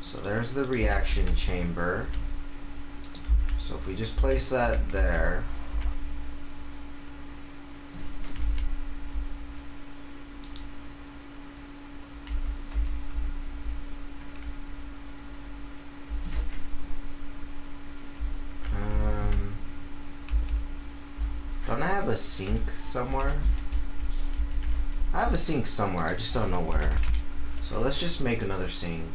So there's the reaction chamber. So if we just place that there. Don't I have a sink somewhere? I have a sink somewhere, I just don't know where. So let's just make another sink.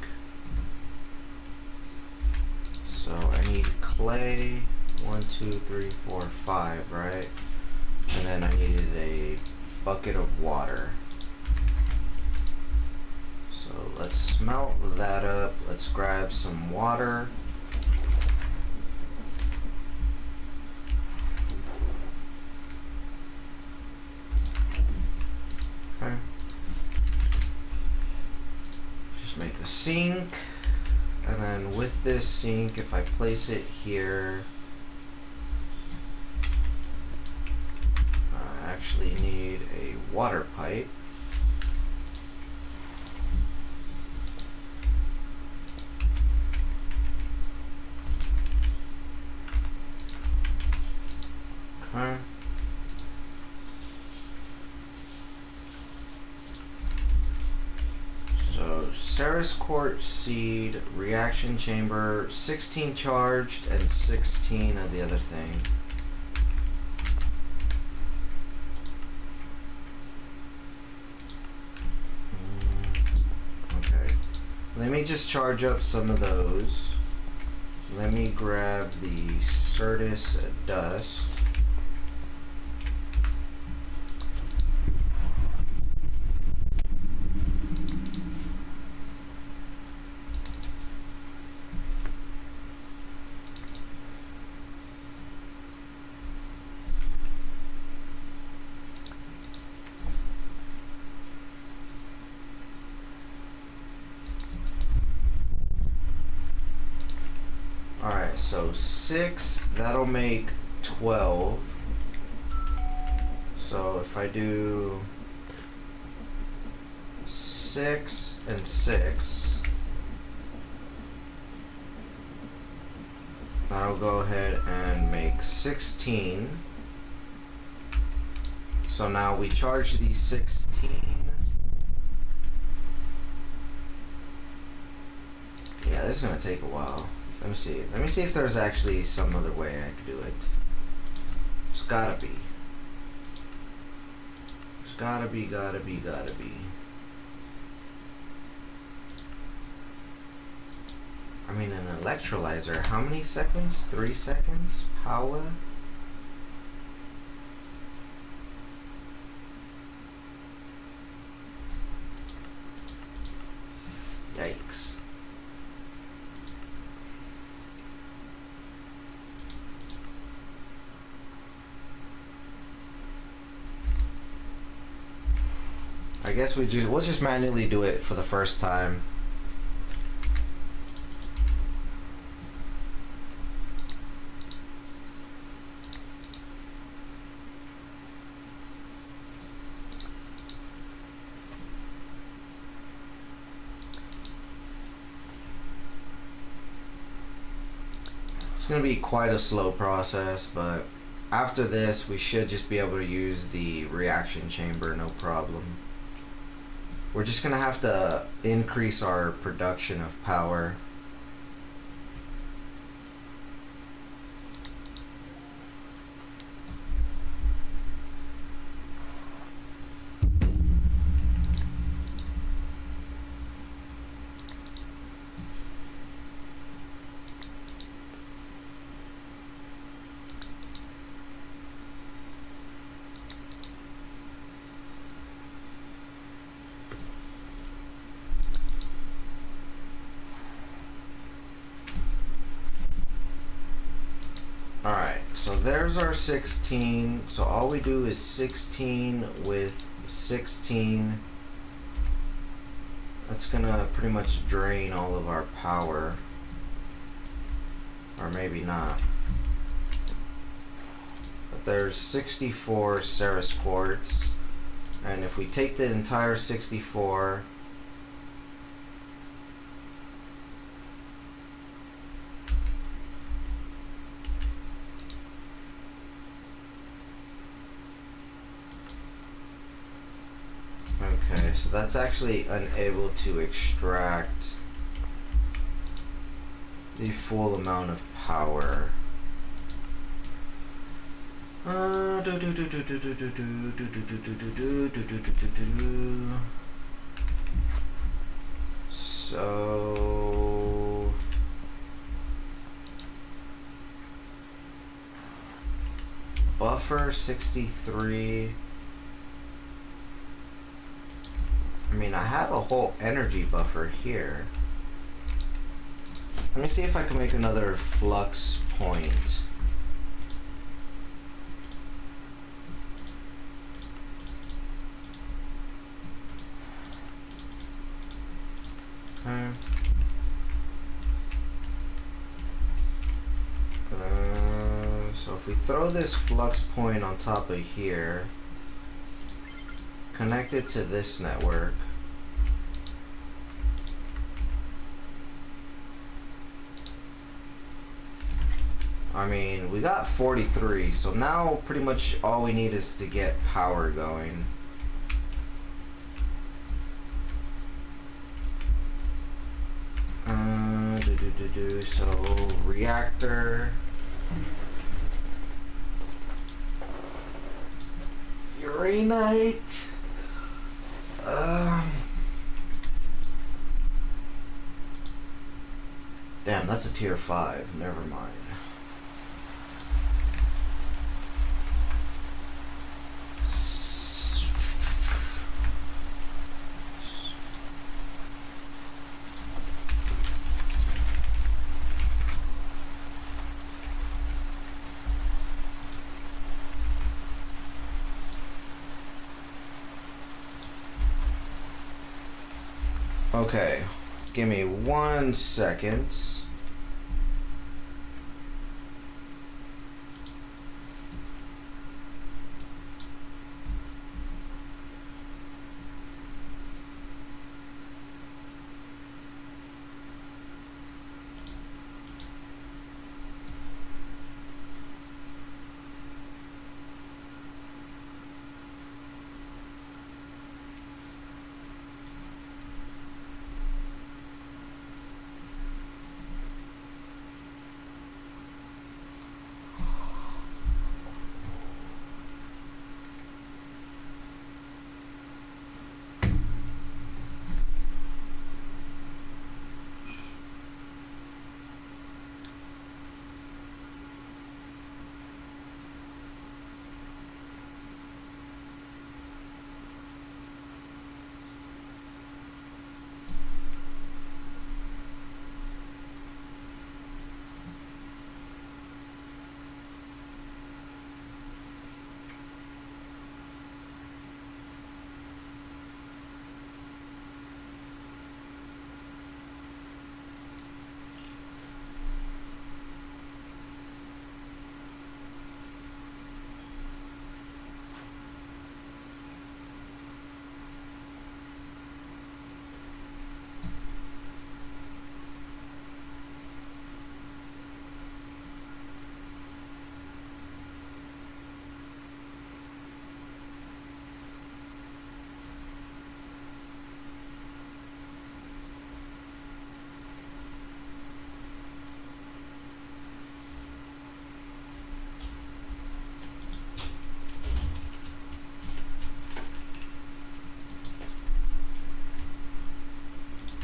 So I need clay, 1, 2, 3, 4, 5, right? And then I needed a bucket of water. So let's smelt that up. Let's grab some water. Okay. Just make a sink. And then with this sink, if I place it here, I actually need a water pipe. Okay. So Ceres quartz seed, reaction chamber, 16 charged and 16 of the other thing. Okay. Let me just charge up some of those. Let me grab the Certus dust. so 6, that'll make 12. So if I do 6 and 6, that'll go ahead and make 16. So now we charge these 16. Yeah, this is gonna take a while. Let me see. Let me see if there's actually some other way I could do it. There's gotta be. There's gotta be. I mean, an electrolyzer. How many seconds? 3 seconds? Power? Yikes. I guess we'll just manually do it for the first time. It's gonna be quite a slow process, but after this we should just be able to use the reaction chamber, no problem. We're just gonna have to increase our production of power. Alright, so there's our 16. So all we do is 16 with 16. That's gonna pretty much drain all of our power. Or maybe not. But there's 64 Ceres quartz. And if we take the entire 64, okay, so that's actually unable to extract the full amount of power. So buffer 63. I mean, I have a whole energy buffer here. Let me see if I can make another flux point. Okay. So if we throw this flux point on top of here, connect it to this network. I mean, we got 43, so now pretty much all we need is to get power going. So reactor, uranite. Damn, that's a tier 5. Never mind. Okay, give me 1 second.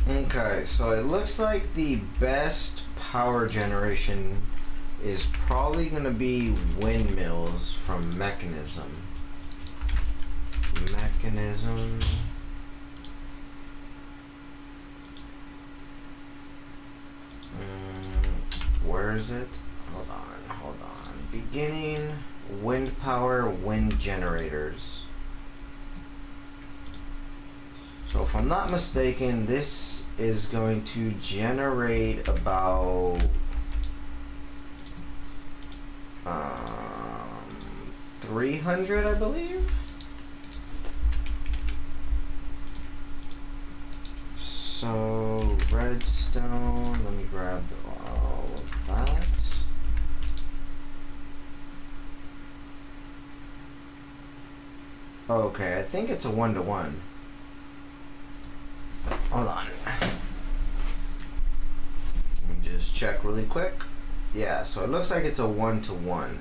Okay, so it looks like the best power generation is probably going to be windmills from mechanism. Mechanism. Where is it? Hold on. Beginning, wind power, wind generators. So if I'm not mistaken, this is going to generate about 300, I believe. So redstone, let me grab all of that. Okay, I think it's a 1-to-1. Hold on. Let me just check really quick. Yeah, so it looks like it's a 1-to-1.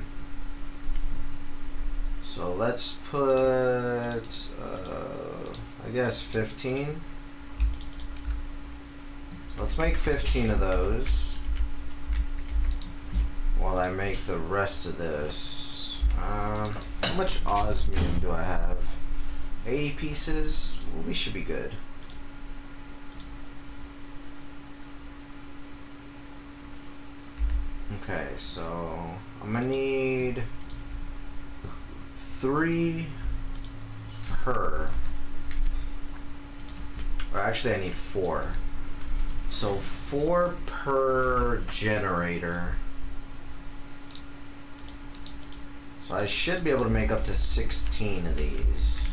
So let's put, I guess 15. Let's make 15 of those while I make the rest of this. How much osmium do I have? 80 pieces? Well, we should be good. Okay, so I'm gonna need 3 per. Or actually, I need 4. So 4 per generator. So I should be able to make up to 16 of these.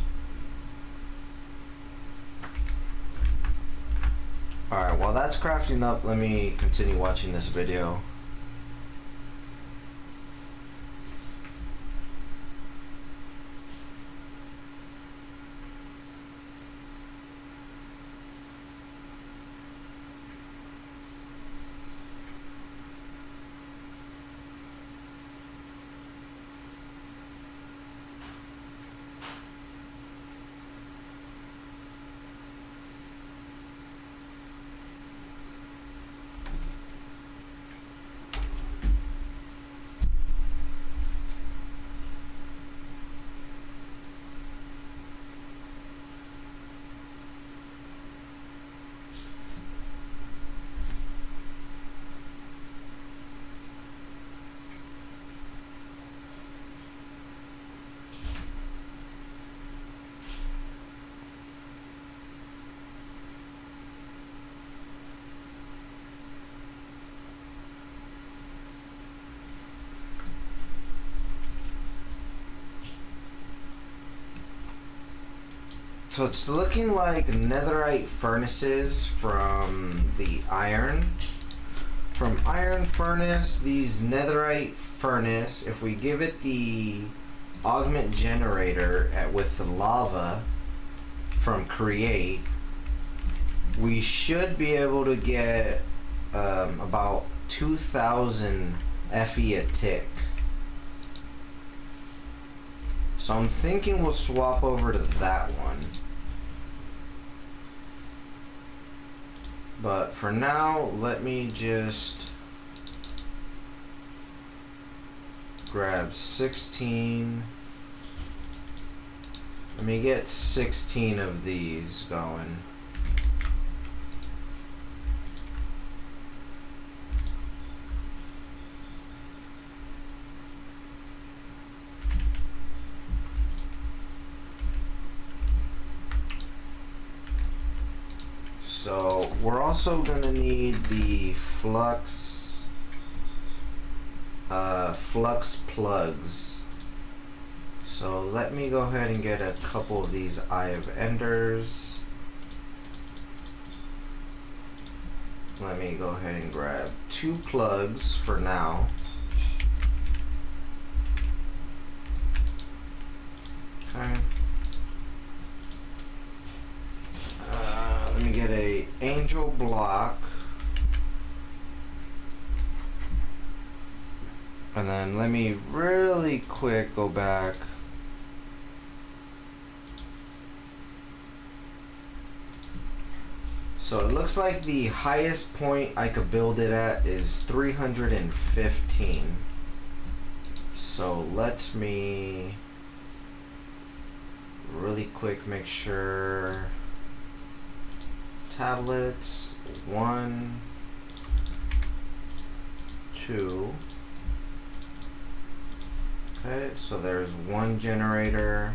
Alright, while that's crafting up, let me continue watching this video. So it's looking like netherite furnaces from the iron. From iron furnace, these netherite furnace, if we give it the augment generator with the lava from create, we should be able to get about 2,000 FE a tick. So I'm thinking we'll swap over to that one. But for now, let me just grab 16. Let me get 16 of these going. So we're also going to need the flux plugs. So let me go ahead and get a couple of these Eye of Enders. Let me go ahead and grab 2 plugs for now. Okay. Let me get a angel block. And then let me really quick go back. So it looks like the highest point I could build it at is 315. So let me really quick make sure. Tablets, 1, 2. Okay, so there's 1 generator.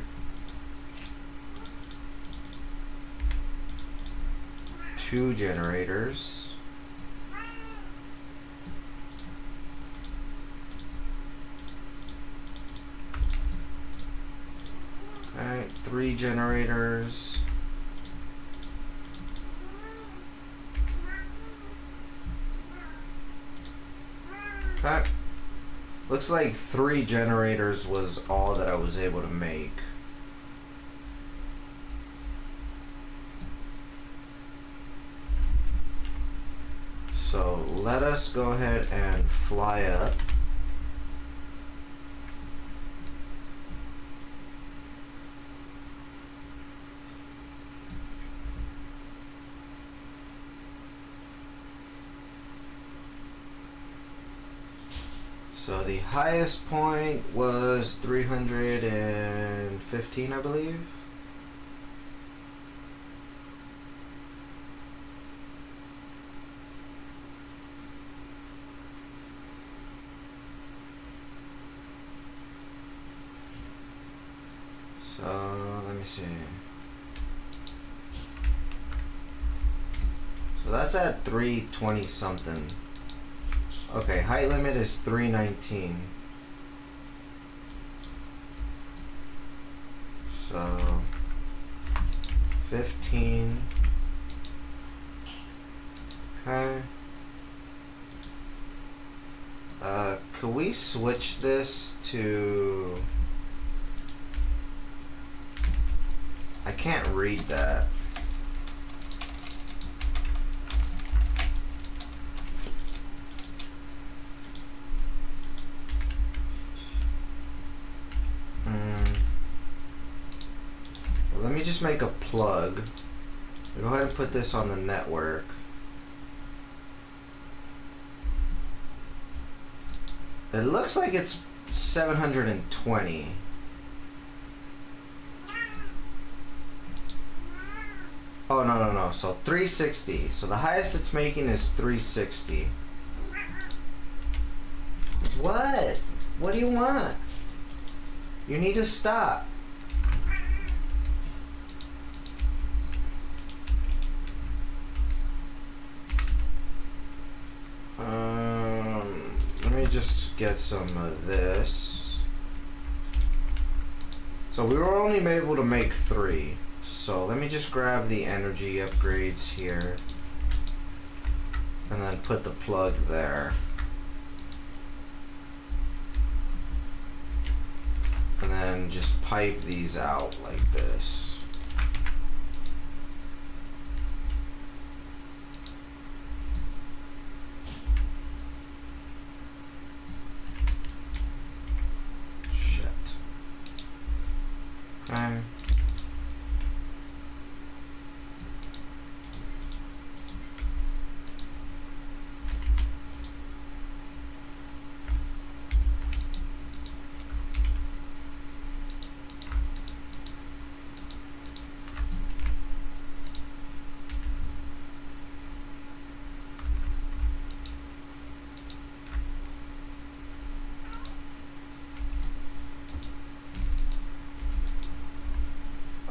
2 generators. Okay, 3 generators. Okay. Looks like 3 generators was all that I was able to make. So let us go ahead and fly up. So the highest point was 315, I believe. So let me see. So that's at 320 something. Okay, height limit is 319. So 15. Okay. Could we switch this to... I can't read that. Let me just make a plug. Go ahead and put this on the network. It looks like it's 720. Oh, no. So 360. So the highest it's making is 360. What? What do you want? You need to stop. Let me just get some of this. So we were only able to make 3. So let me just grab the energy upgrades here and then put the plug there. And then just pipe these out like this. Okay.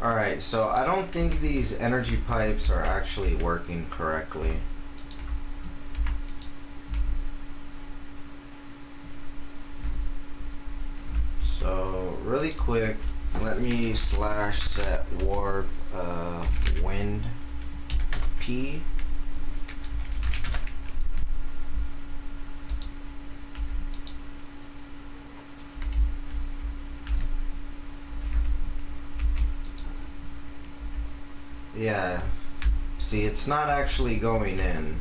Alright, so I don't think these energy pipes are actually working correctly. So, really quick, let me /set warp wind P. Yeah, see, it's not actually going in.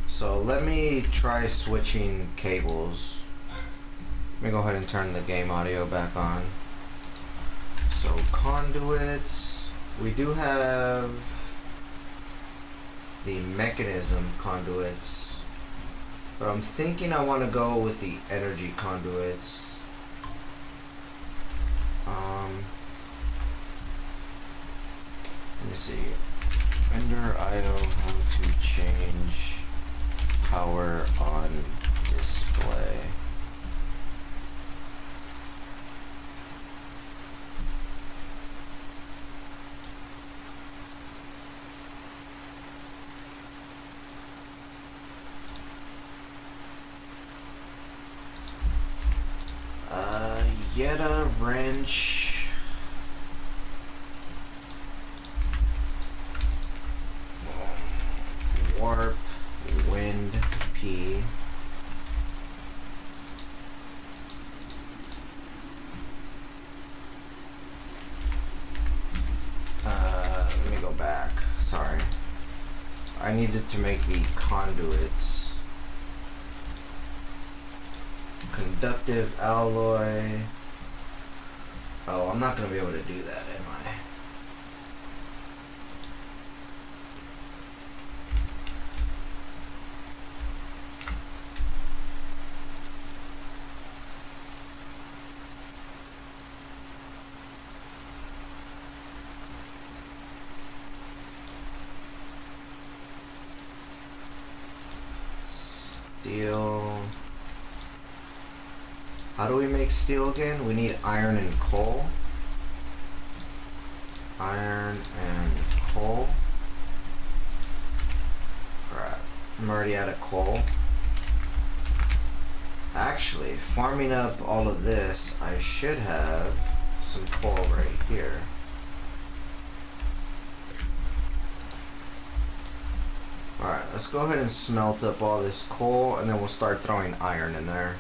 So let me try switching cables. Let me go ahead and turn the game audio back on. So conduits, we do have the mechanism conduits, but I'm thinking I want to go with the energy conduits. Let me see. Render IO, how to change power on display. Yeta wrench. Warp, wind, P. Let me go back. Sorry. I needed to make the conduits. Conductive alloy. Oh, I'm not going to be able to do that, am I? Steel. How do we make steel again? We need iron and coal. Iron and coal. Crap. I'm already out of coal. Actually, farming up all of this, I should have some coal right here. Alright, let's go ahead and smelt up all this coal, and then we'll start throwing iron in there.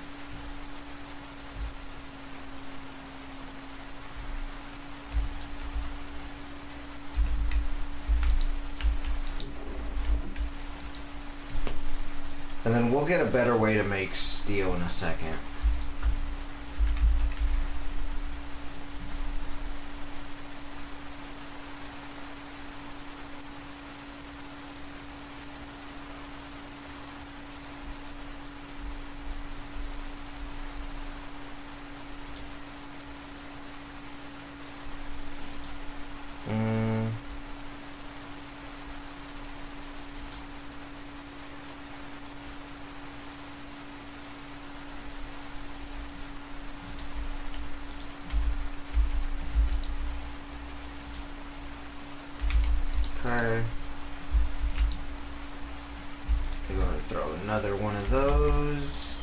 And then we'll get a better way to make steel in a second. Okay. I'm going to throw another one of those.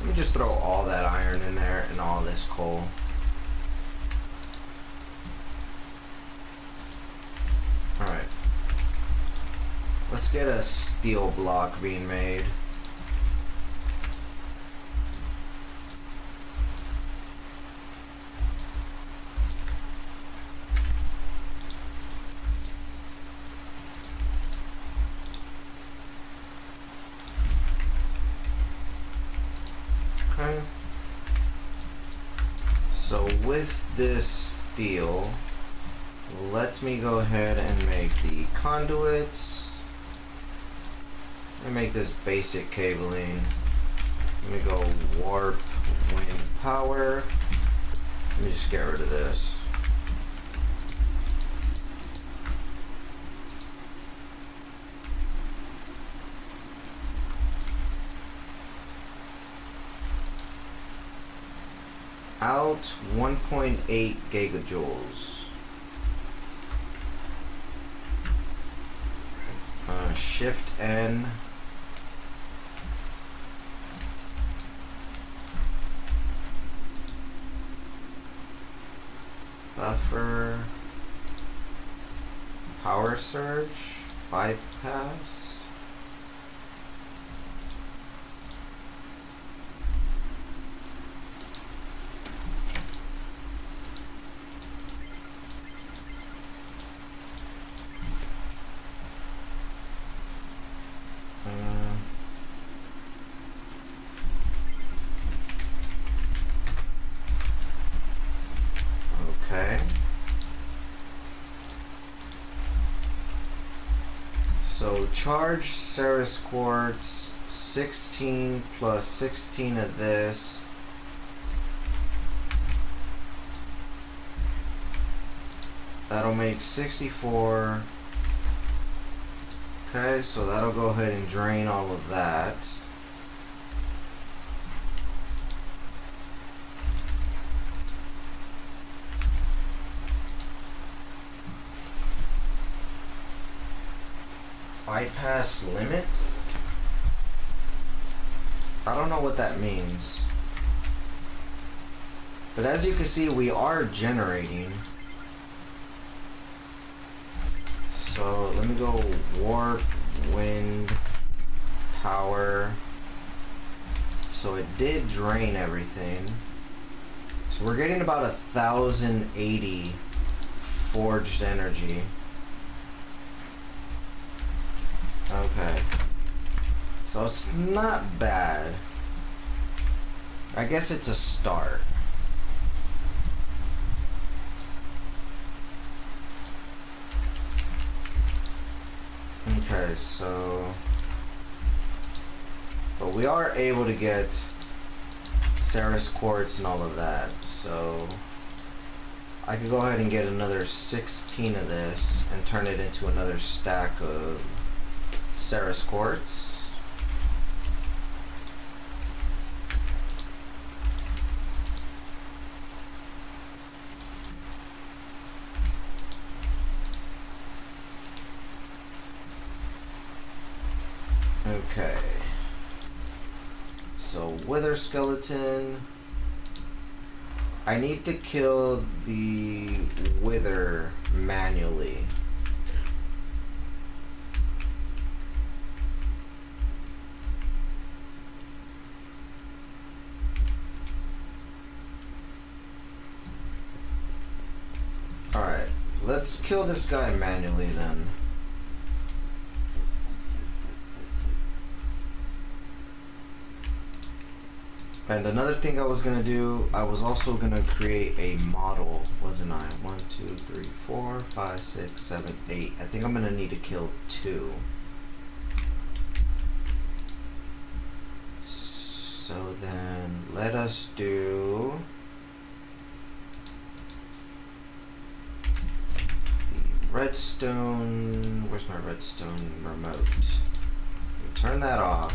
Let me just throw all that iron in there and all this coal. Alright. Let's get a steel block being made. Okay. So with this steel, let me go ahead and make the conduits. Let me make this basic cabling. Let me go warp, wind, power. Let me just get rid of this. Out 1.8 gigajoules. Shift N. Buffer. Power surge. Bypass. So charge Ceres quartz, 16 plus 16 of this. That'll make 64. Okay, so that'll go ahead and drain all of that. Bypass limit? I don't know what that means. But as you can see, we are generating. So let me go warp, wind, power. So it did drain everything. So we're getting about 1,080 forged energy. Okay. So it's not bad. I guess it's a start. Okay, so... But we are able to get Ceres quartz and all of that, so... I could go ahead and get another 16 of this and turn it into another stack of Ceres quartz. Okay. So wither skeleton. I need to kill the wither manually. Alright, let's kill this guy manually then. And another thing I was gonna do, I was also gonna create a model, wasn't I? 1, 2, 3, 4, 5, 6, 7, 8. I think I'm gonna need to kill 2. So then let us do the redstone. Where's my redstone remote? Turn that off.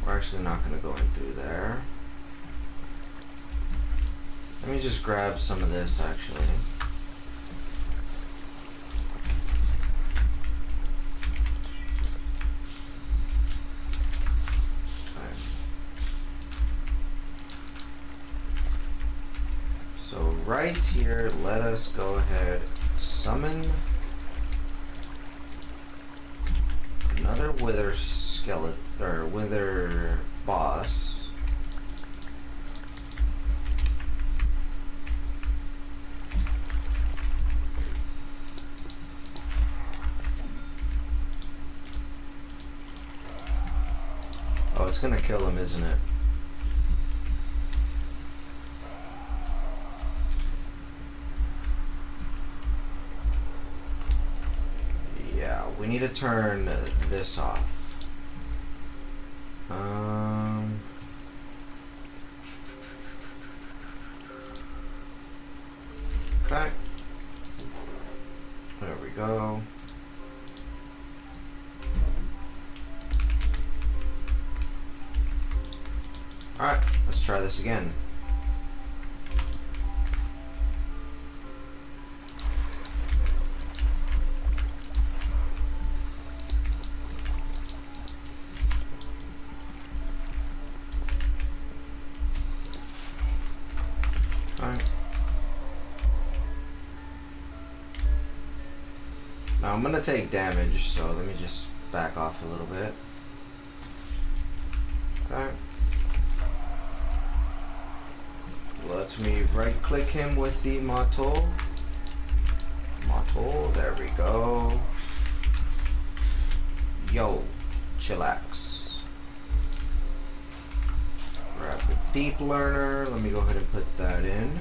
We're actually not going to go in through there. Let me just grab some of this actually. Okay. So right here, let us go ahead, summon another wither skeleton, or wither boss. Oh, it's gonna kill him, isn't it? Yeah, we need to turn this off. Okay. There we go. Alright, let's try this again. Alright. Now I'm gonna take damage, so let me just back off a little bit. Okay. Let me right click him with the mod tool. There we go. Yo, chillax. deep learner. Let me go ahead and put that in.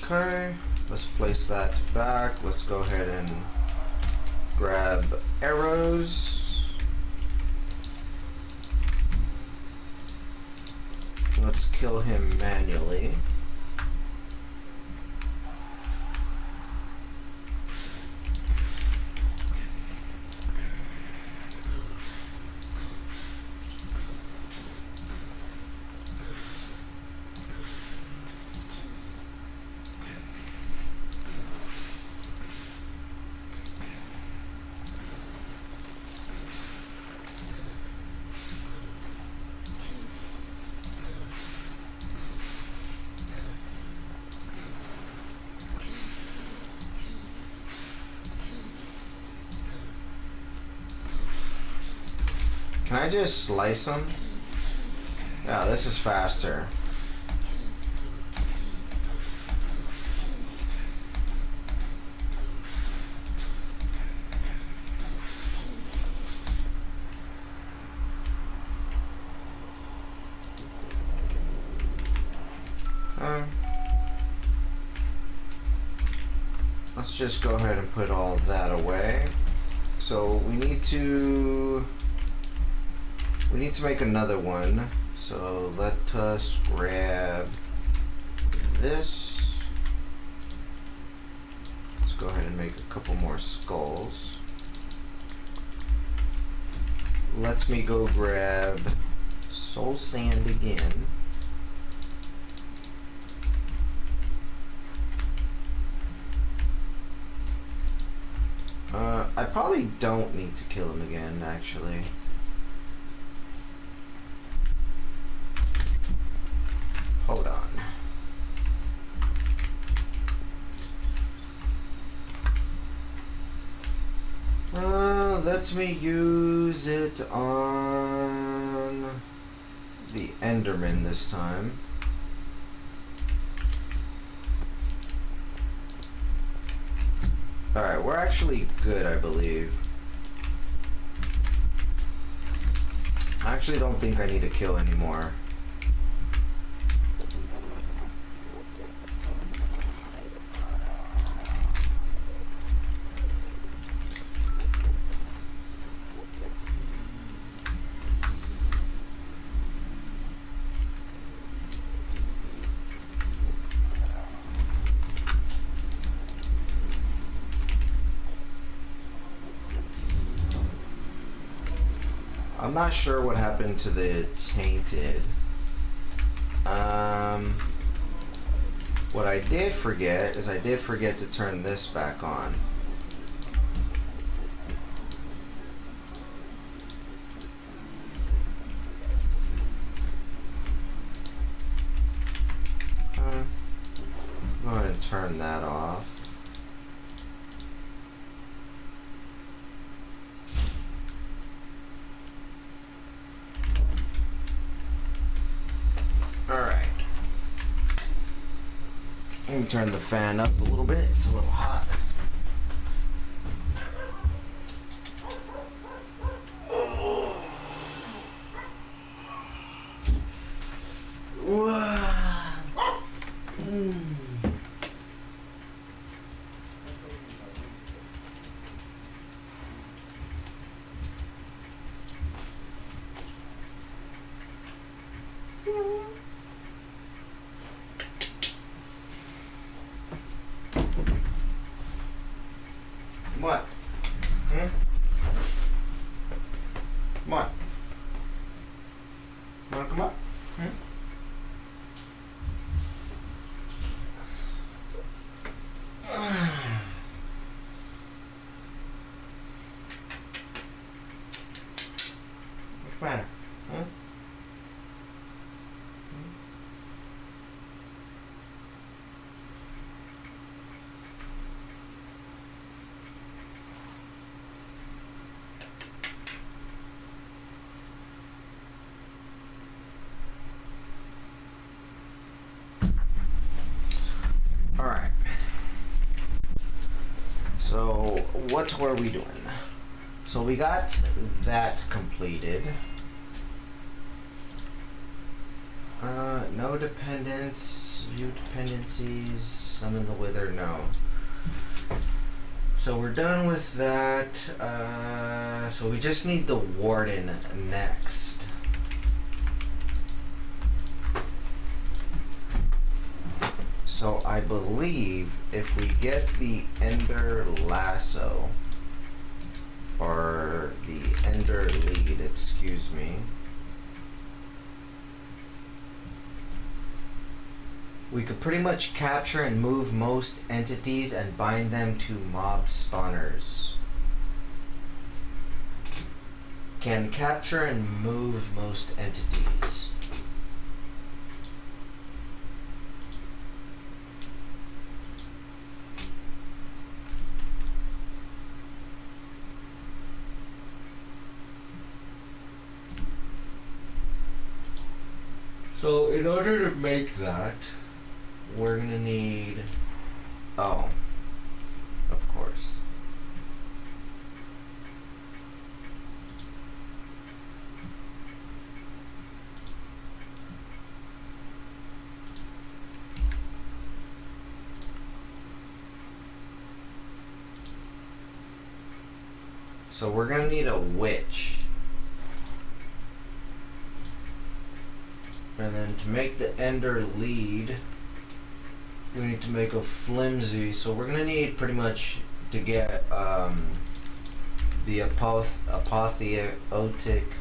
Okay, let's place that back. Let's go ahead and grab arrows. Let's kill him manually. Can I just slice them? Yeah, this is faster. Let's just go ahead and put all that away. So we need to make another one. So let us grab this. Let's go ahead and make a couple more skulls. Let me go grab soul sand again. I probably don't need to kill him again, actually. Hold on. Let me use it on the Enderman this time. Alright, we're actually good, I believe. I actually don't think I need to kill anymore. I'm not sure what happened to the tainted. What I did forget is I did forget to turn this back on. Go ahead and turn that off. Alright. Let me turn the fan up a little bit. It's a little hot. What? Hmm? What? Wanna come up? Hmm? What's the matter? Huh? what were we doing? So we got that completed. No dependents, view dependencies, summon the wither, no. So we're done with that. So we just need the warden next. So I believe if we get the ender lasso, or the ender lead, excuse me, we could pretty much capture and move most entities and bind them to mob spawners. Can capture and move most entities. So in order to make that, we're gonna need, oh, of course. So we're gonna need a witch. And then to make the ender lead, we need to make a flimsy. So we're gonna need pretty much to get the apotheotic,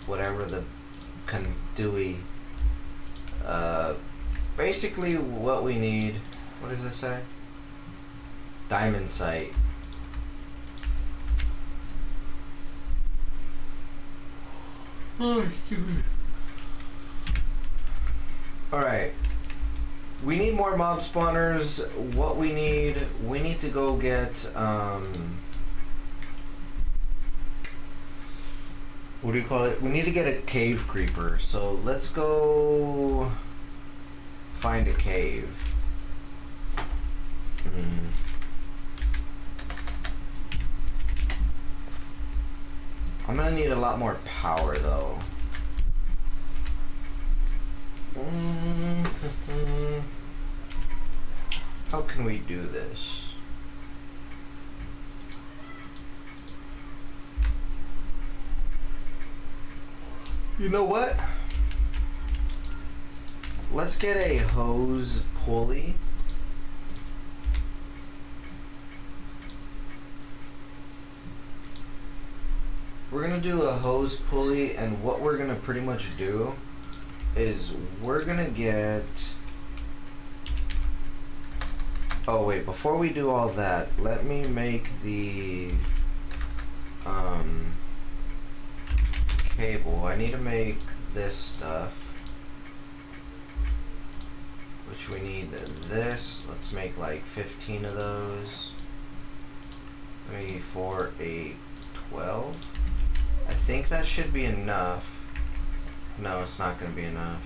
whatever the Kandui. Basically what we need, what does it say? Diamond sight. Oh, alright. We need more mob spawners. What we need to go get, what do you call it? We need to get a cave creeper. So let's go find a cave. I'm gonna need a lot more power though. How can we do this? You know what? Let's get a hose pulley. We're gonna do a hose pulley, and what we're gonna pretty much do is we're gonna get, oh wait, before we do all that, let me make the cable. I need to make this stuff, which we need this. Let's make like 15 of those. 3, 4, 8, 12. I think that should be enough. No, it's not going to be enough.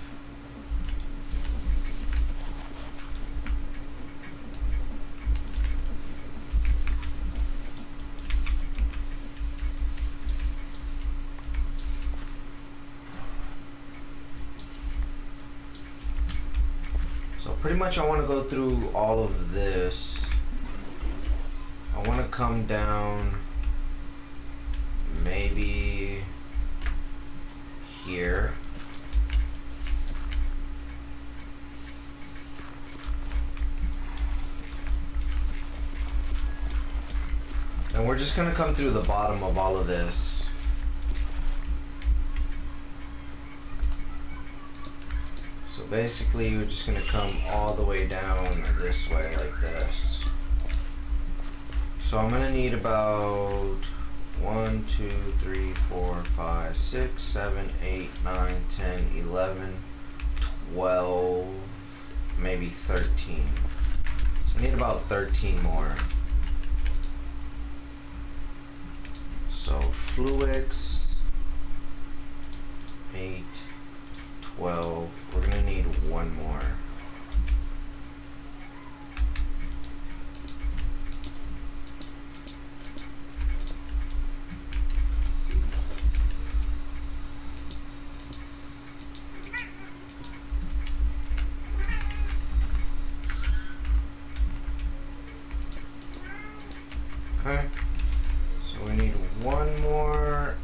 So pretty much I want to go through all of this. I want to come down maybe here. And we're just gonna come through the bottom of all of this. So basically we're just gonna come all the way down this way like this. So I'm gonna need about 1, 2, 3, 4, 5, 6, 7, 8, 9, 10, 11, 12, maybe 13. So I need about 13 more. So Fluix, 8, 12, we're gonna need one more. one more.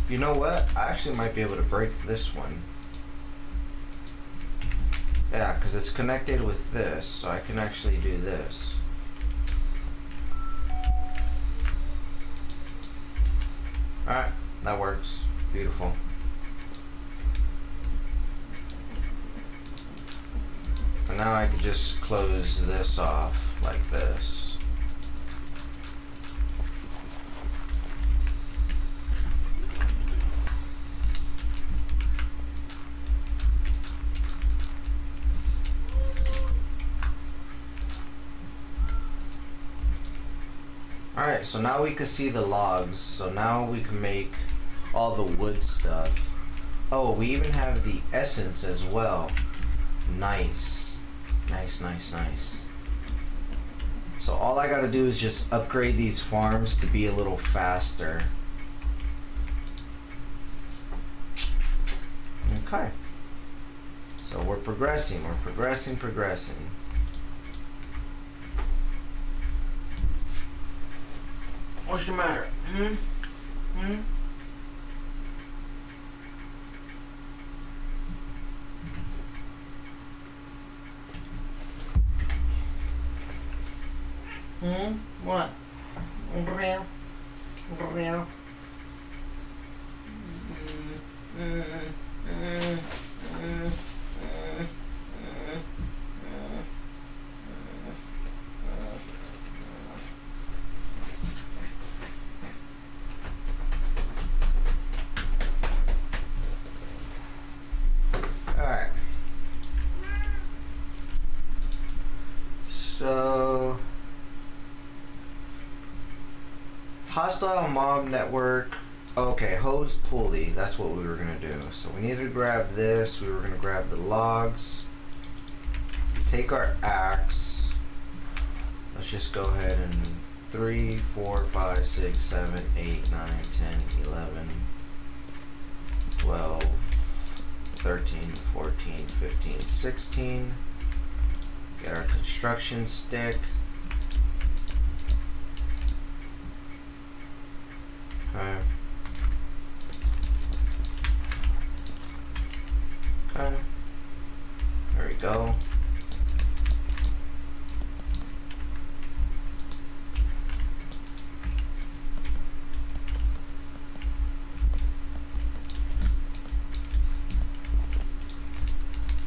You know what? I actually might be able to break this one. Yeah, because it's connected with this, so I can actually do this. Alright, that works. Beautiful. And now I can just close this off like this. Alright, so now we can see the logs. So now we can make all the wood stuff. Oh, we even have the essence as well. Nice. Nice, nice, nice. So all I gotta do is just upgrade these farms to be a little faster. Okay. So we're progressing, progressing. What's the matter? Hmm? What? Real? Alright. So hostile mob network. Okay, hose pulley. That's what we were gonna do. So we need to grab this. We were gonna grab the logs. Take our axe. Let's just go ahead and 3, 4, 5, 6, 7, 8, 9, 10, 11, 12, 13, 14, 15, 16. Get our construction stick. Okay. Okay. There we go.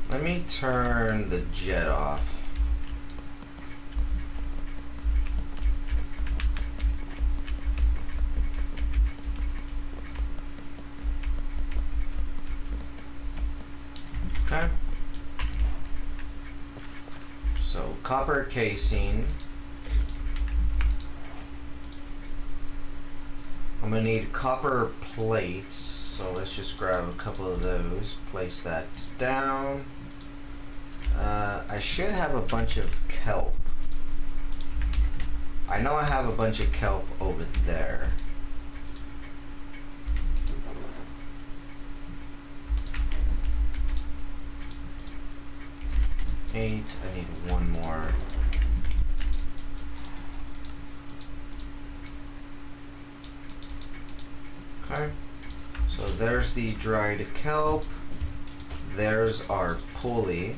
Let me turn the jet off. Okay. So copper casing. I'm gonna need copper plates, so let's just grab a couple of those, place that down. I should have a bunch of kelp. I know I have a bunch of kelp over there. I need one more. Okay, so there's the dried kelp. There's our pulley.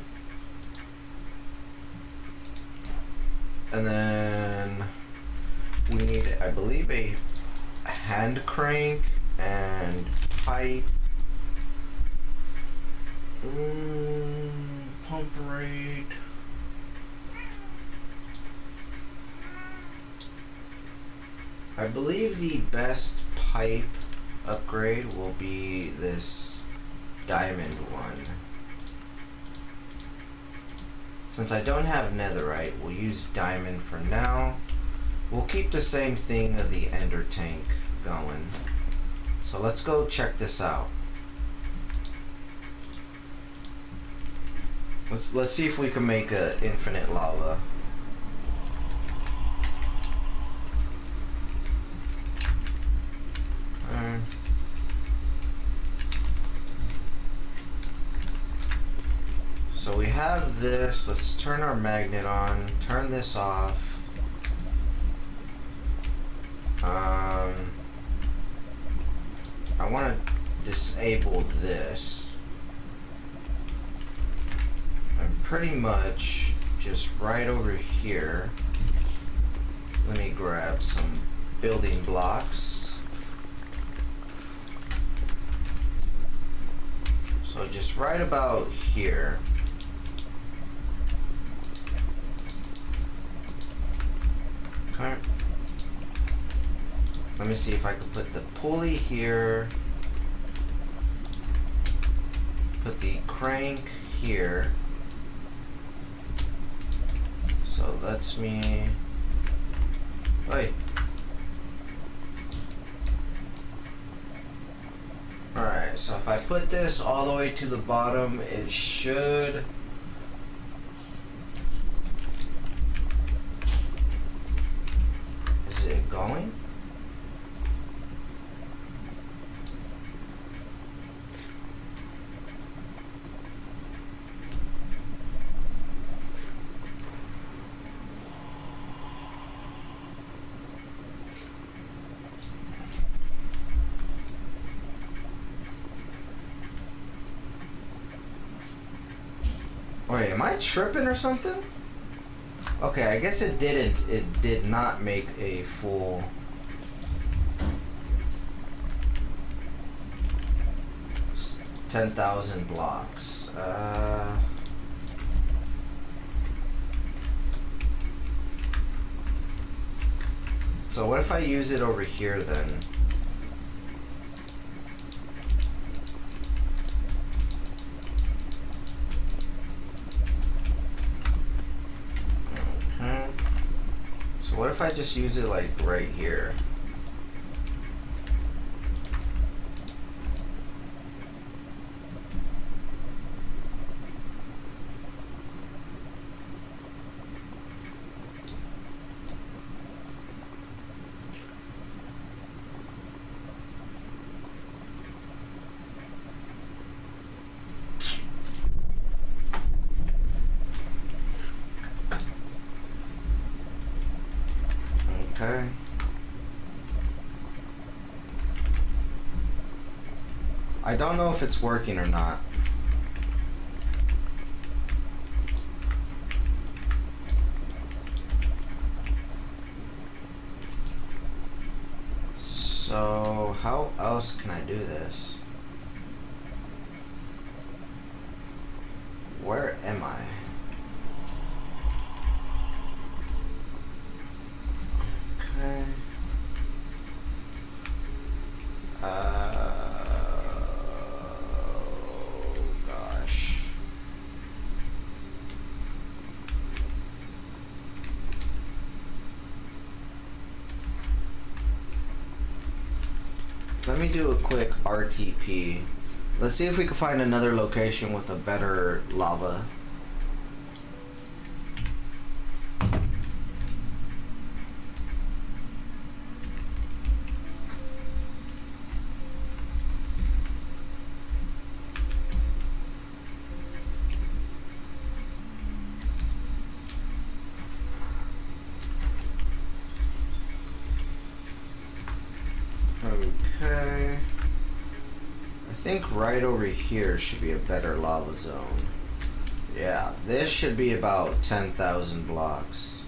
And then we need, I believe, a hand crank and pipe. Pump rate. I believe the best pipe upgrade will be this diamond one. Since I don't have netherite, we'll use diamond for now. We'll keep the same thing of the ender tank going. So let's go check this out. Let's see if we can make a infinite lava. So we have this. Let's turn our magnet on. Turn this off. I want to disable this. I'm pretty much just right over here. Let me grab some building blocks. So just right about here. Okay. Let me see if I can put the pulley here. Put the crank here. So that's me. Wait. Alright, so if I put this all the way to the bottom, it should. Is it going? Wait, am I tripping or something? Okay, I guess it didn't. It did not make a full. S- 10,000 blocks. So what if I use it over here then? What if I just use it like right here? Okay. I don't know if it's working or not. So, how else can I do this? Where am I? Okay. Oh gosh. Let me do a quick RTP. Let's see if we can find another location with a better lava. Okay. I think right over here should be a better lava zone. Yeah, this should be about 10,000 blocks.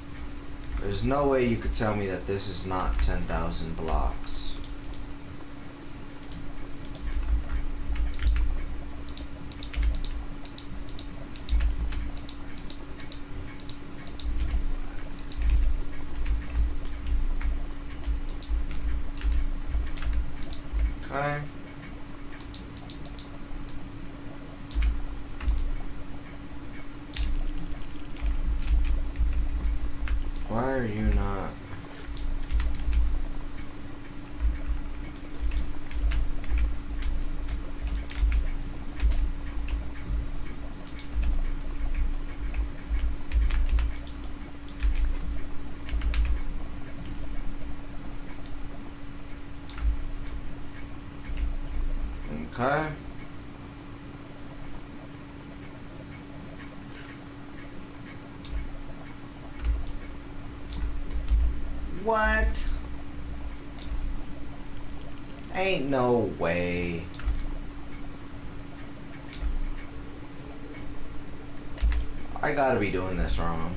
There's no way you could tell me that this is not 10,000 blocks. Okay. Why are you not? Okay. What? Ain't no way. I gotta be doing this wrong.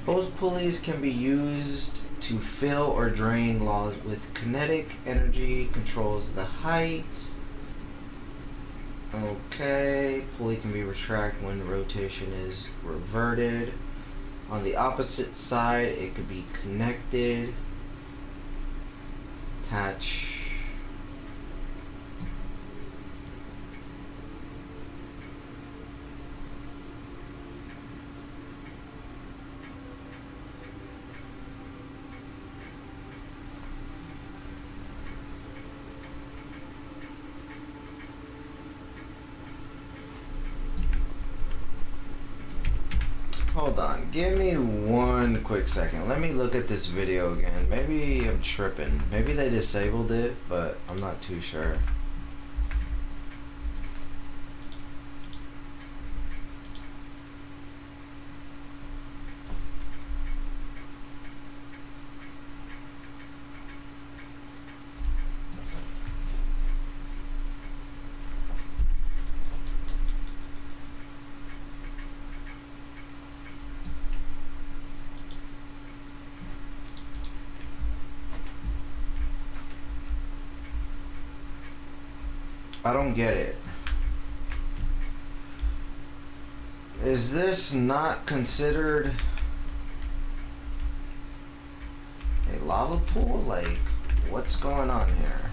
Hose pulleys can be used to fill or drain laws with kinetic energy, controls the height. Okay, pulley can be retracted when the rotation is reverted. On the opposite side, it could be connected. Attach. Hold on, give me one quick second. Let me look at this video again. Maybe I'm tripping. Maybe they disabled it, but I'm not too sure. I don't get it. Is this not considered a lava pool? Like, what's going on here?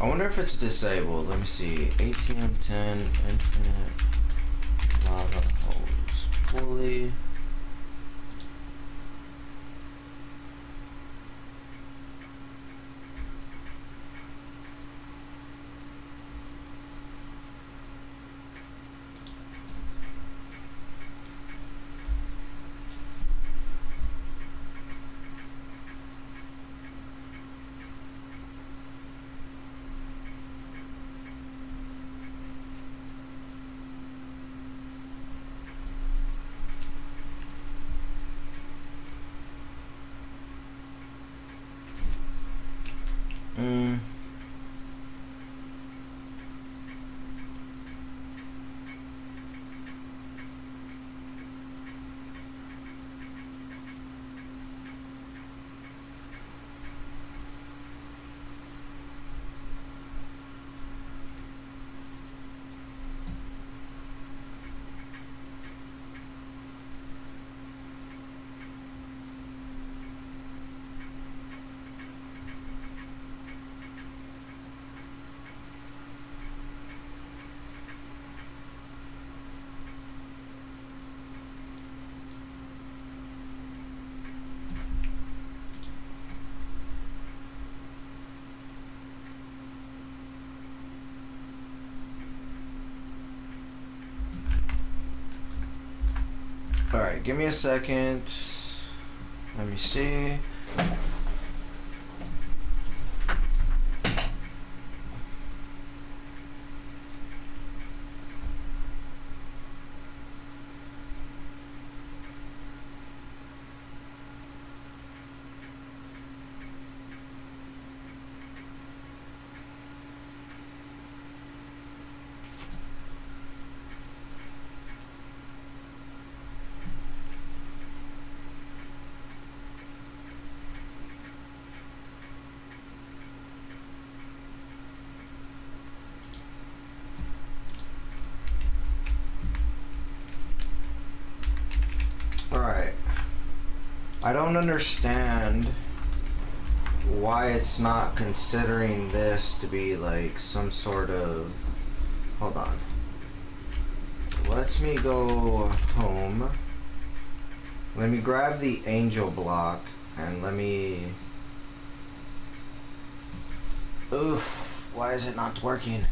I wonder if it's disabled. Let me see. ATM 10 infinite lava hose pulley. Alright, give me a second. Let me see. Alright. I don't understand why it's not considering this to be like some sort of... Hold on. What let me go home. Let me grab the angel block and let me... Oof, why is it not working?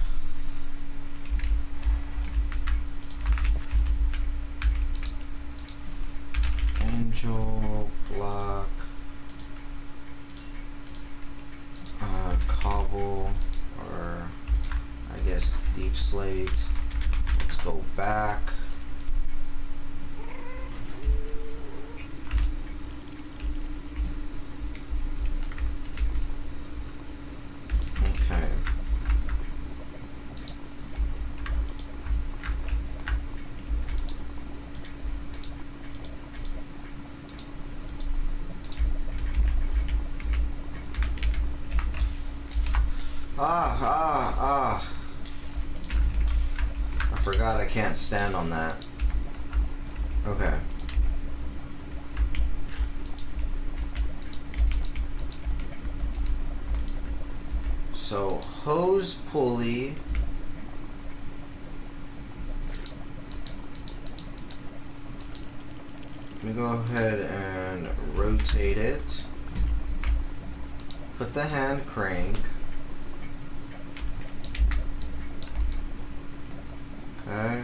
Angel block. Cobble, or I guess deep slate. Let's go back. Okay. I forgot I can't stand on that. Okay. So, hose pulley. Let me go ahead and rotate it. Put the hand crank. Okay.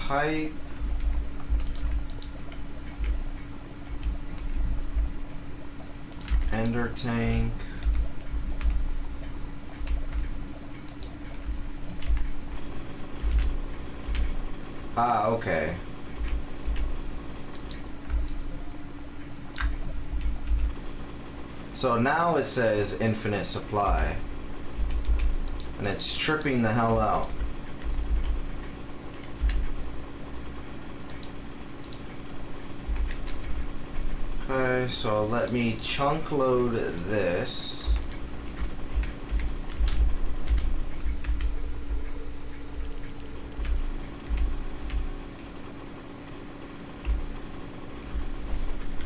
Pipe. Ender tank. Okay. So now it says infinite supply. And it's tripping the hell out. Okay, so let me chunk load this.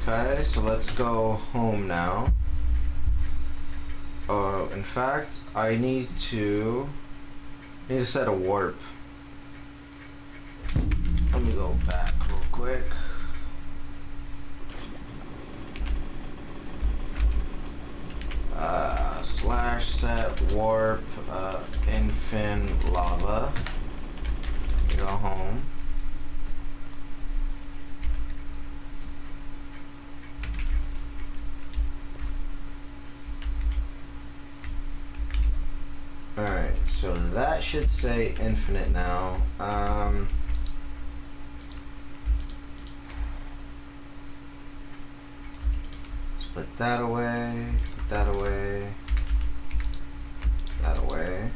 Okay, so let's go home now. Oh, in fact, I need to set a warp. Let me go back real quick. Slash set warp infin lava. Go home. Alright, so that should say infinite now. Let's put that away, put that away, that away.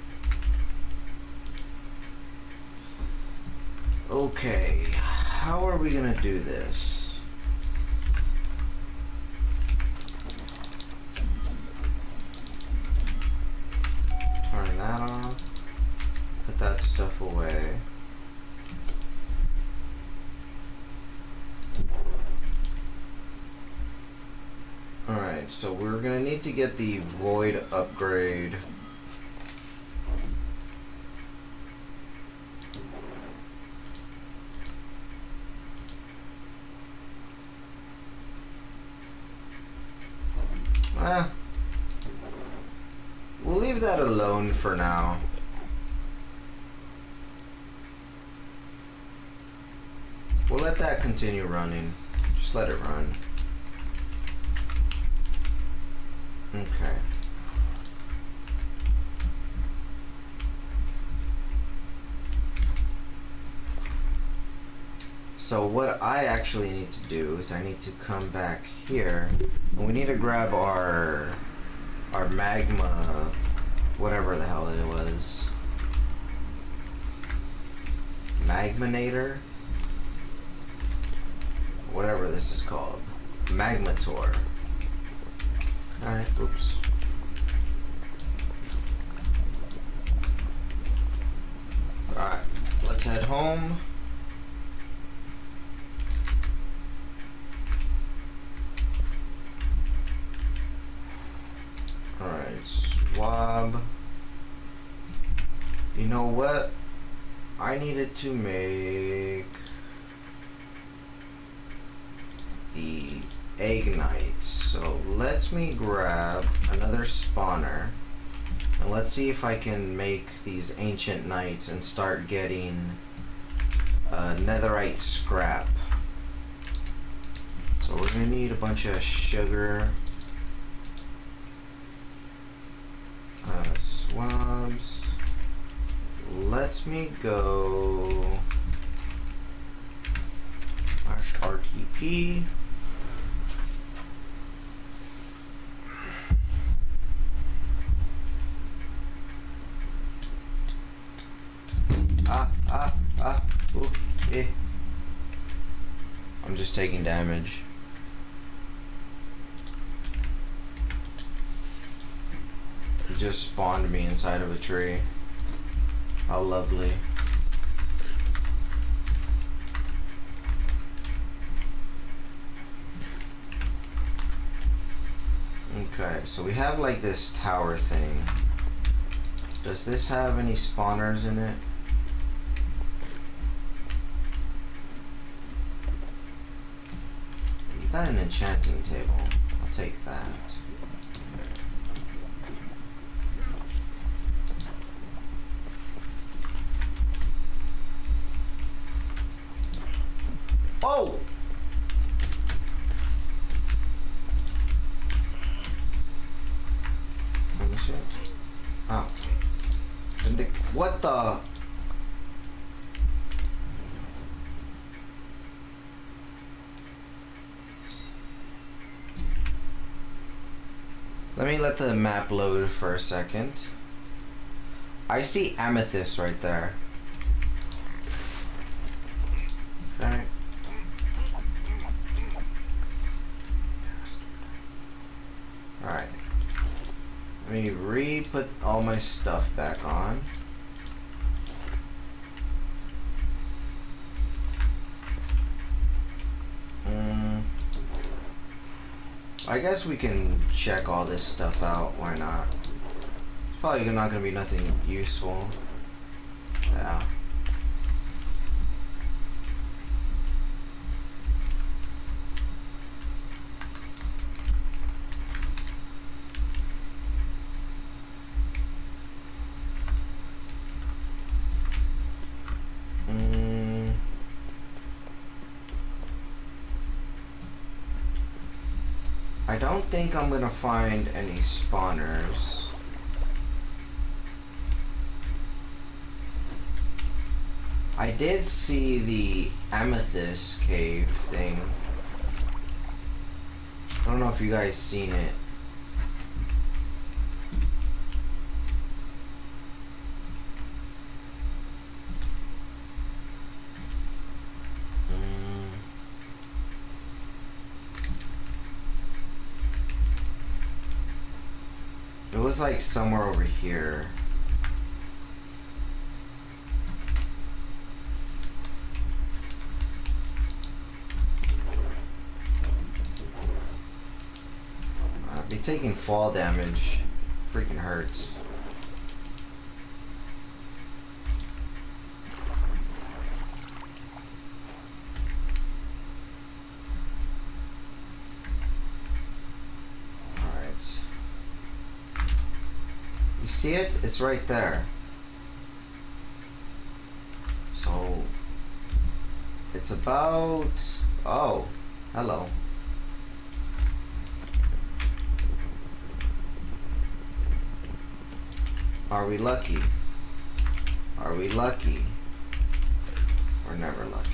Okay, how are we gonna do this? Turn that off, put that stuff away. Alright, so we're gonna need to get the void upgrade. We'll leave that alone for now. We'll let that continue running. Just let it run. Okay. So what I actually need to do is I need to come back here and we need to grab our magma, whatever the hell it was. Magmanator? Whatever this is called. Magmator. Alright, oops. Alright, let's head home. know what? I needed to make the egg knights. So let's me grab another spawner. And let's see if I can make these ancient knights and start getting netherite scrap. So we're gonna need a bunch of sugar, swabs. Let's me go RTP. Ooh, eh. I'm just taking damage. It just spawned me inside of a tree. How lovely. Okay, so we have like this tower thing. Does this have any spawners in it? You got an enchanting table. I'll take that. Oh! Oh. What the? Let me let the map load for a second. I see amethyst right there. Okay. Alright. Let me re-put all my stuff back on. I guess we can check all this stuff out. Why not? It's probably not gonna be nothing useful. Yeah. I don't think I'm gonna find any spawners. I did see the amethyst cave thing. I don't know if you guys seen it. It was like somewhere over here. I'd be taking fall damage. Freaking hurts. You see it? It's right there. So it's about... Oh, hello. Are we lucky? Are we lucky? We're never lucky.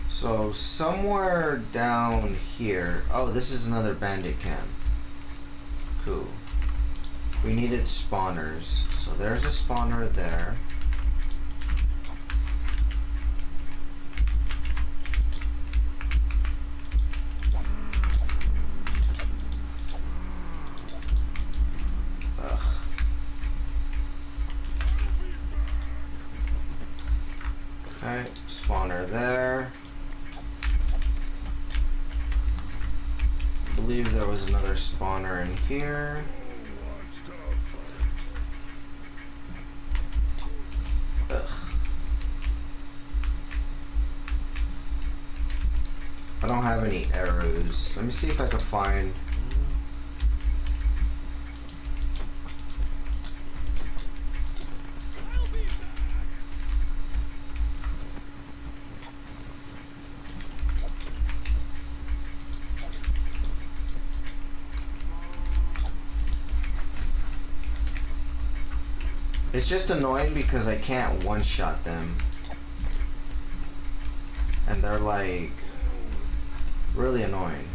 So somewhere down here, oh, this is another bandit camp. Cool. We needed spawners. So there's a spawner there. Ugh. Okay, spawner there. believe there was another spawner in here. Ugh. I don't have any arrows. Let me see if I can find... It's just annoying because I can't one-shot them. And they're like really annoying.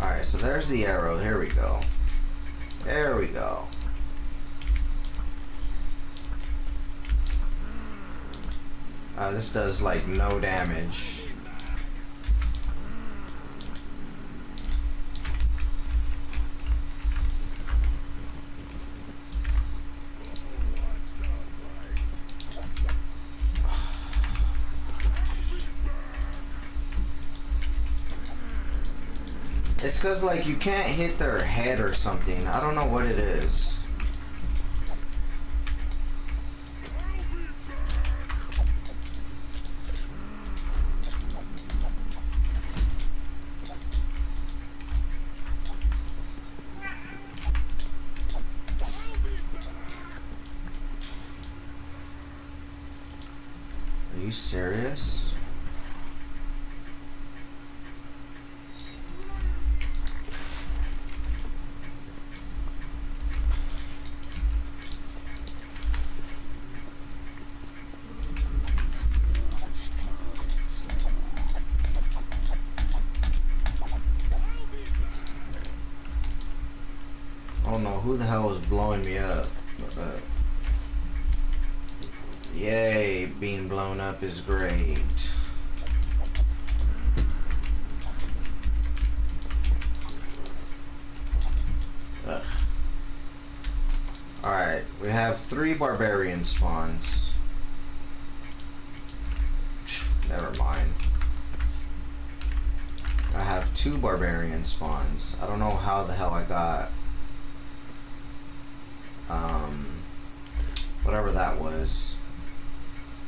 Alright, so there's the arrow. Here we go. There we go. This does like no damage. It's cause like you can't hit their head or something. I don't know what it is. Are you serious? I don't know who the hell is blowing me up. Yay, being blown up is great. Ugh. Alright, we have 3 barbarian spawns. Never mind. I have 2 barbarian spawns. I don't know how the hell I got whatever that was.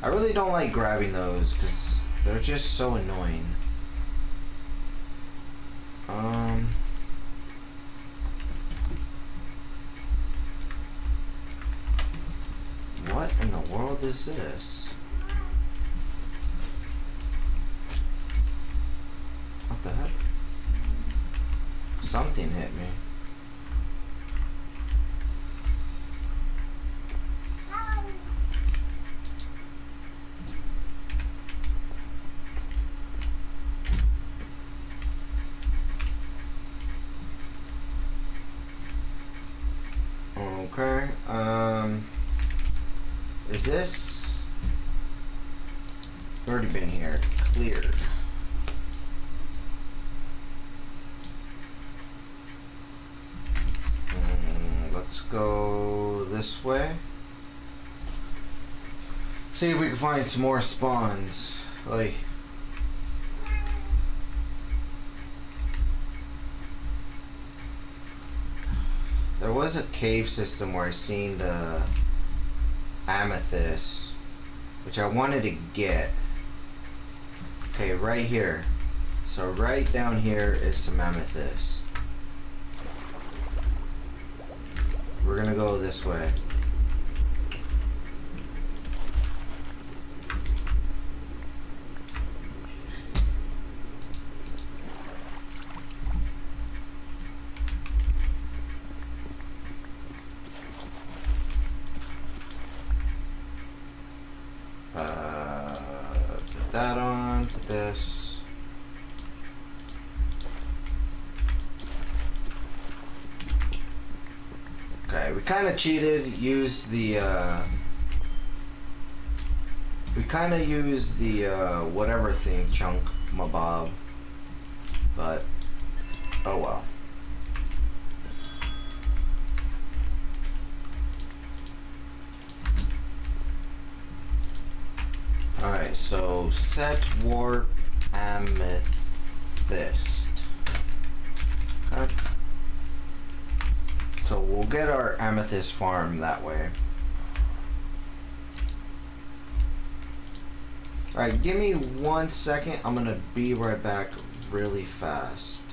I really don't like grabbing those because they're just so annoying. What in the world is this? What the heck? Something hit me. Okay, is this... I've already been here. Cleared. Let's go this way. See if we can find some more spawns. Oy. There was a cave system where I seen the amethyst, which I wanted to get. Okay, right here. So right down here is some amethyst. We're gonna go this way. Put that on, put this. Okay, we kind of cheated, used the, whatever thing, chunk, mabob, but, oh well. Alright, so set warp amethyst. Okay. So we'll get our amethyst farm that way. Alright, give me 1 second. I'm gonna be right back really fast.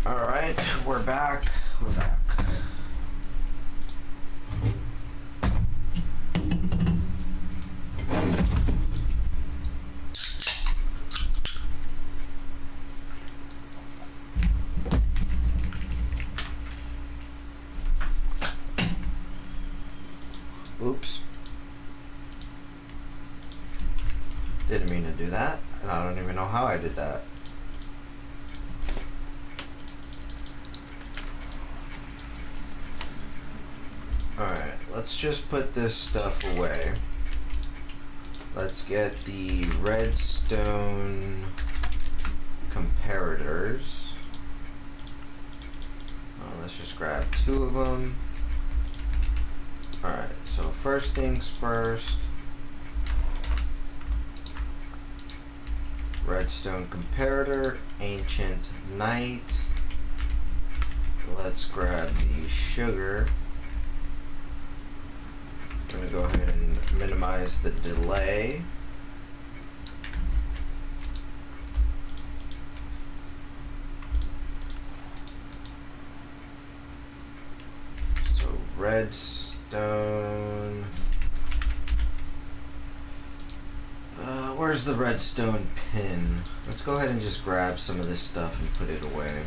Alright, we're back. We're back. Oops. Didn't mean to do that, and I don't even know how I did that. Alright, let's just put this stuff away. Let's get the redstone comparators. Let's just grab 2 of them. Alright, so first things first. Redstone comparator, ancient night. Let's grab the sugar. I'm going to go ahead and minimize the delay. So redstone. Where's the redstone pin? Let's go ahead and just grab some of this stuff and put it away.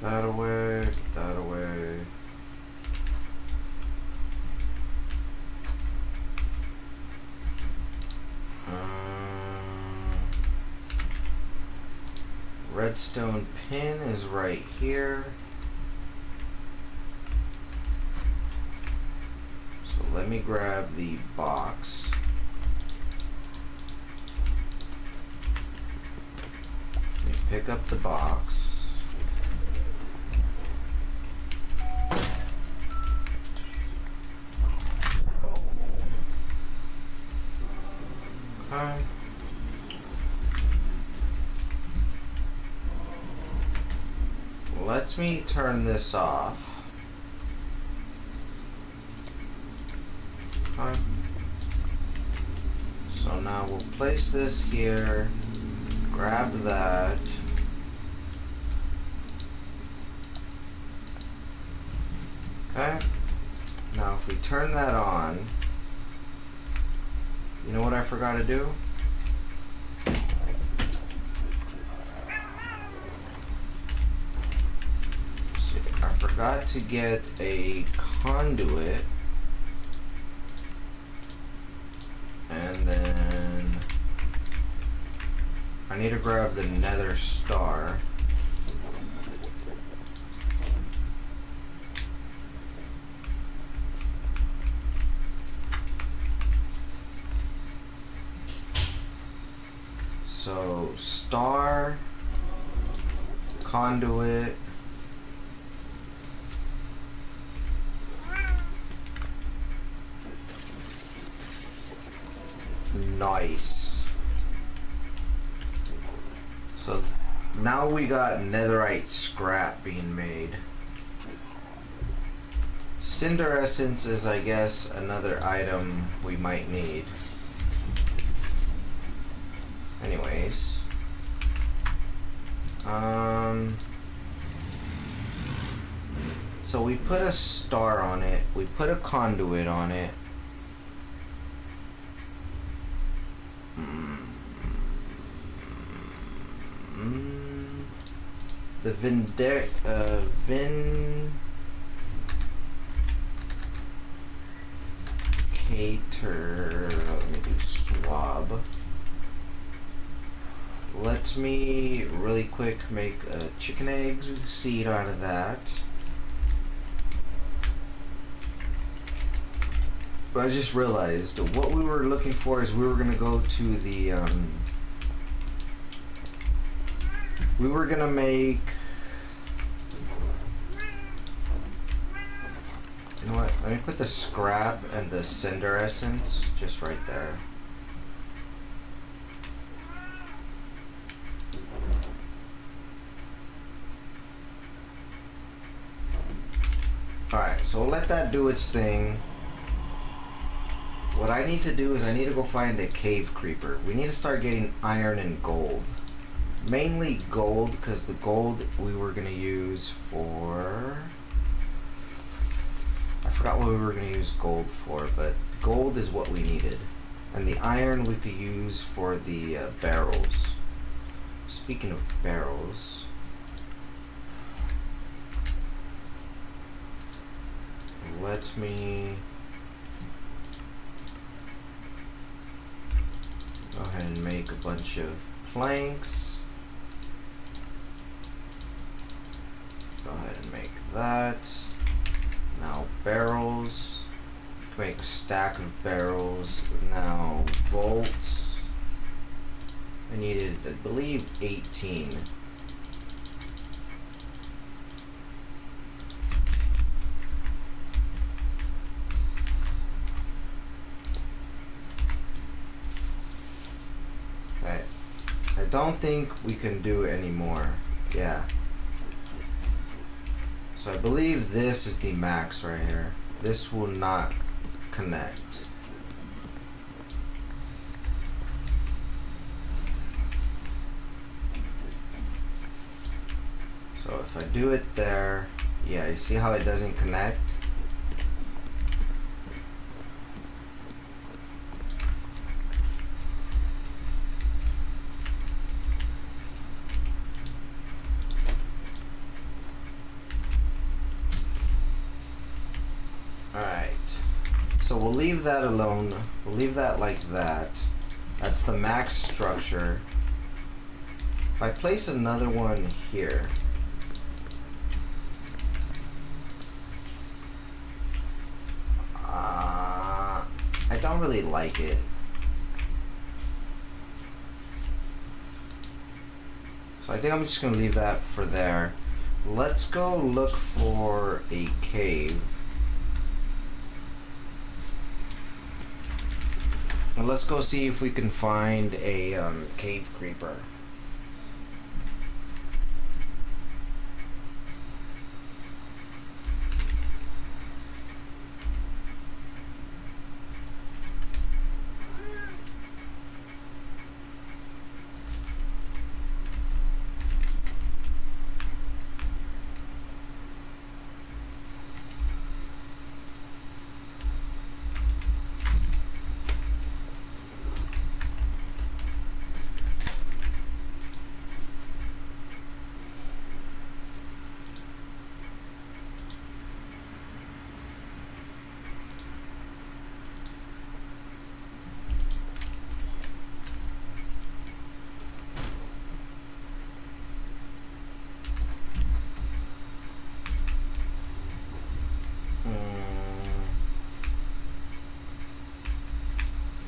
That away, get that away. Redstone pin is right here. So let me grab the box. Let me pick up the box. Okay. Let me turn this off. Okay. So now we'll place this here, grab that. Okay. Now if we turn that on, you know what I forgot to do? See, I forgot to get a conduit. And then I need to grab the nether star. So star, conduit, nice. So now we got netherite scrap being made. Cinder essence is, I guess, another item we might need. Anyways, so we put a star on it, we put a conduit on it. The Vindicator, let me do swab. Let me really quick make a chicken egg seed out of that. But I just realized what we were looking for is we were gonna go to the we were gonna make, you know what, let me put the scrap and the cinder essence just right there. Alright, so we'll let that do its thing. What I need to do is I need to go find a cave creeper. We need to start getting iron and gold. Mainly gold, because the gold we were going to use for... I forgot what we were going to use gold for, but gold is what we needed. And the iron we could use for the barrels. Speaking of barrels... let me go ahead and make a bunch of planks. Go ahead and make that. Now barrels. Make a stack of barrels. Now bolts. I needed, I believe, 18. I don't think we can do any more. Yeah. So I believe this is the max right here. This will not connect. So if I do it there, yeah, you see how it doesn't connect? So we'll leave that alone. We'll leave that like that. That's the max structure. If I place another one here, I don't really like it. So I think I'm just gonna leave that for there. Let's go look for a cave. Well, let's go see if we can find a cave creeper.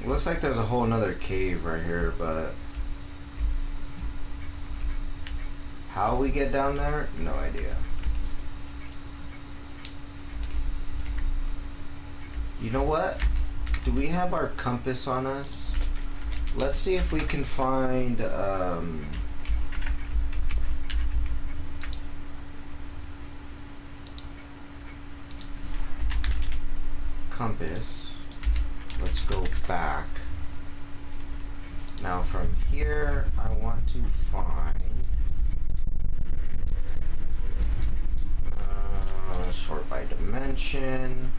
Looks like there's a whole nother cave right here, but how we get down there? No idea. You know what? Do we have our compass on us? Let's see if we can find compass. Let's go back. Now from here, I want to find sort by dimension.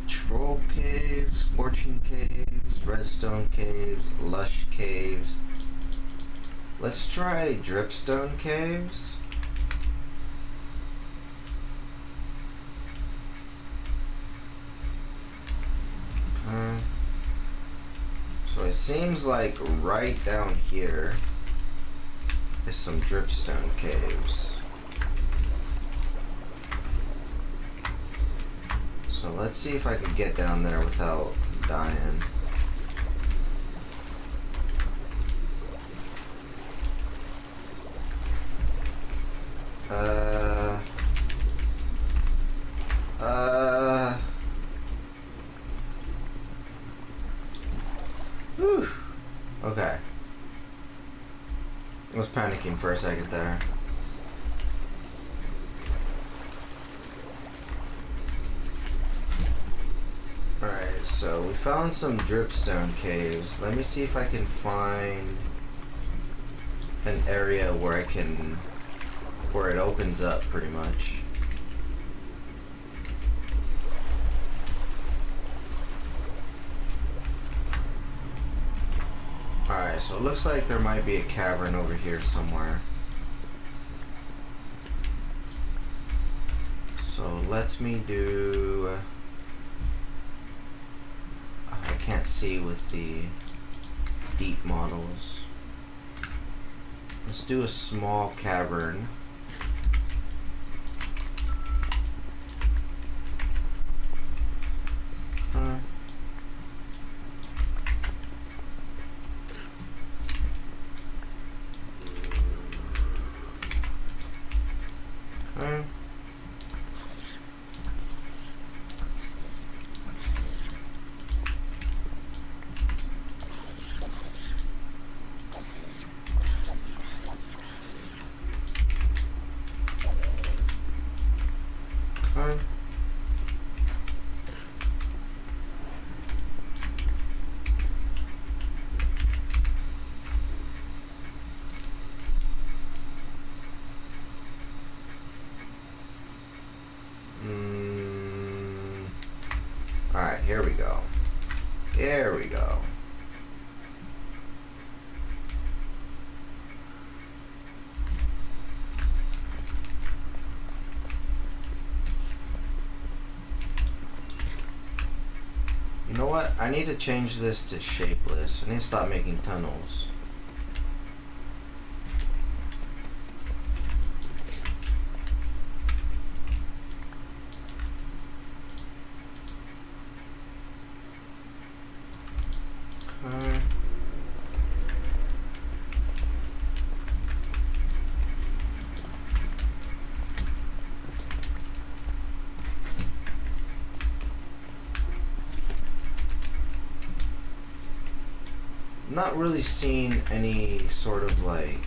Troll caves, scorching caves, redstone caves, lush caves. Let's try dripstone caves. Okay. So it seems like right down here is some dripstone caves. So let's see if I can get down there without dying. Whew. Okay. I was panicking for a second there. Alright, so we found some dripstone caves. Let me see if I can find an area where where it opens up pretty much. Alright, so it looks like there might be a cavern over here somewhere. So let me do... I can't see with the deep models. Let's do a small cavern. Alright, here we go. Here we go. You know what? I need to change this to shapeless. I need to stop making tunnels. Okay. Not really seeing any sort of like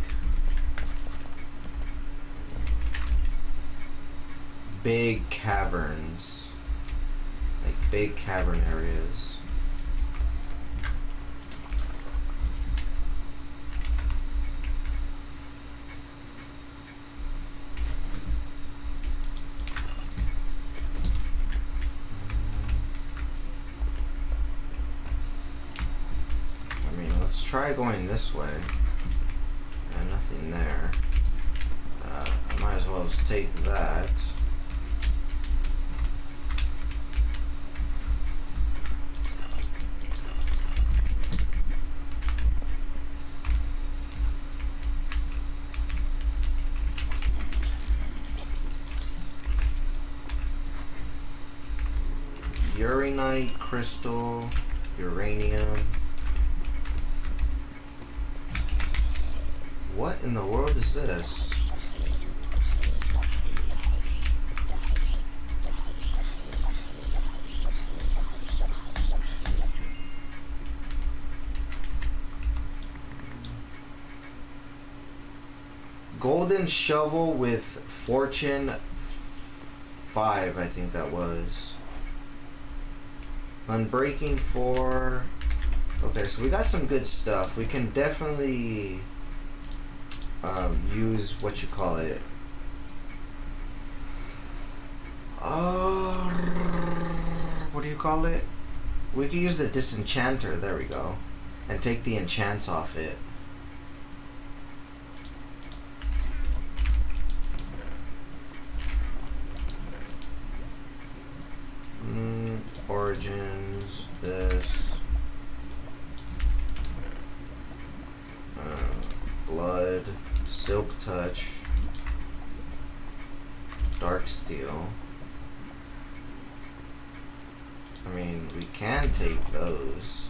big caverns, like big cavern areas. Let's try going this way. And nothing there. I might as well just take that. Uranite, crystal, uranium. What in the world is this? Golden shovel with fortune 5, I think that was. Unbreaking 4. Okay, so we got some good stuff. We can definitely use what you call it. What do you call it? We can use the disenchanter. There we go, and take the enchants off it. Origins. This. Blood. Silk touch, dark steel. I mean, we can take those.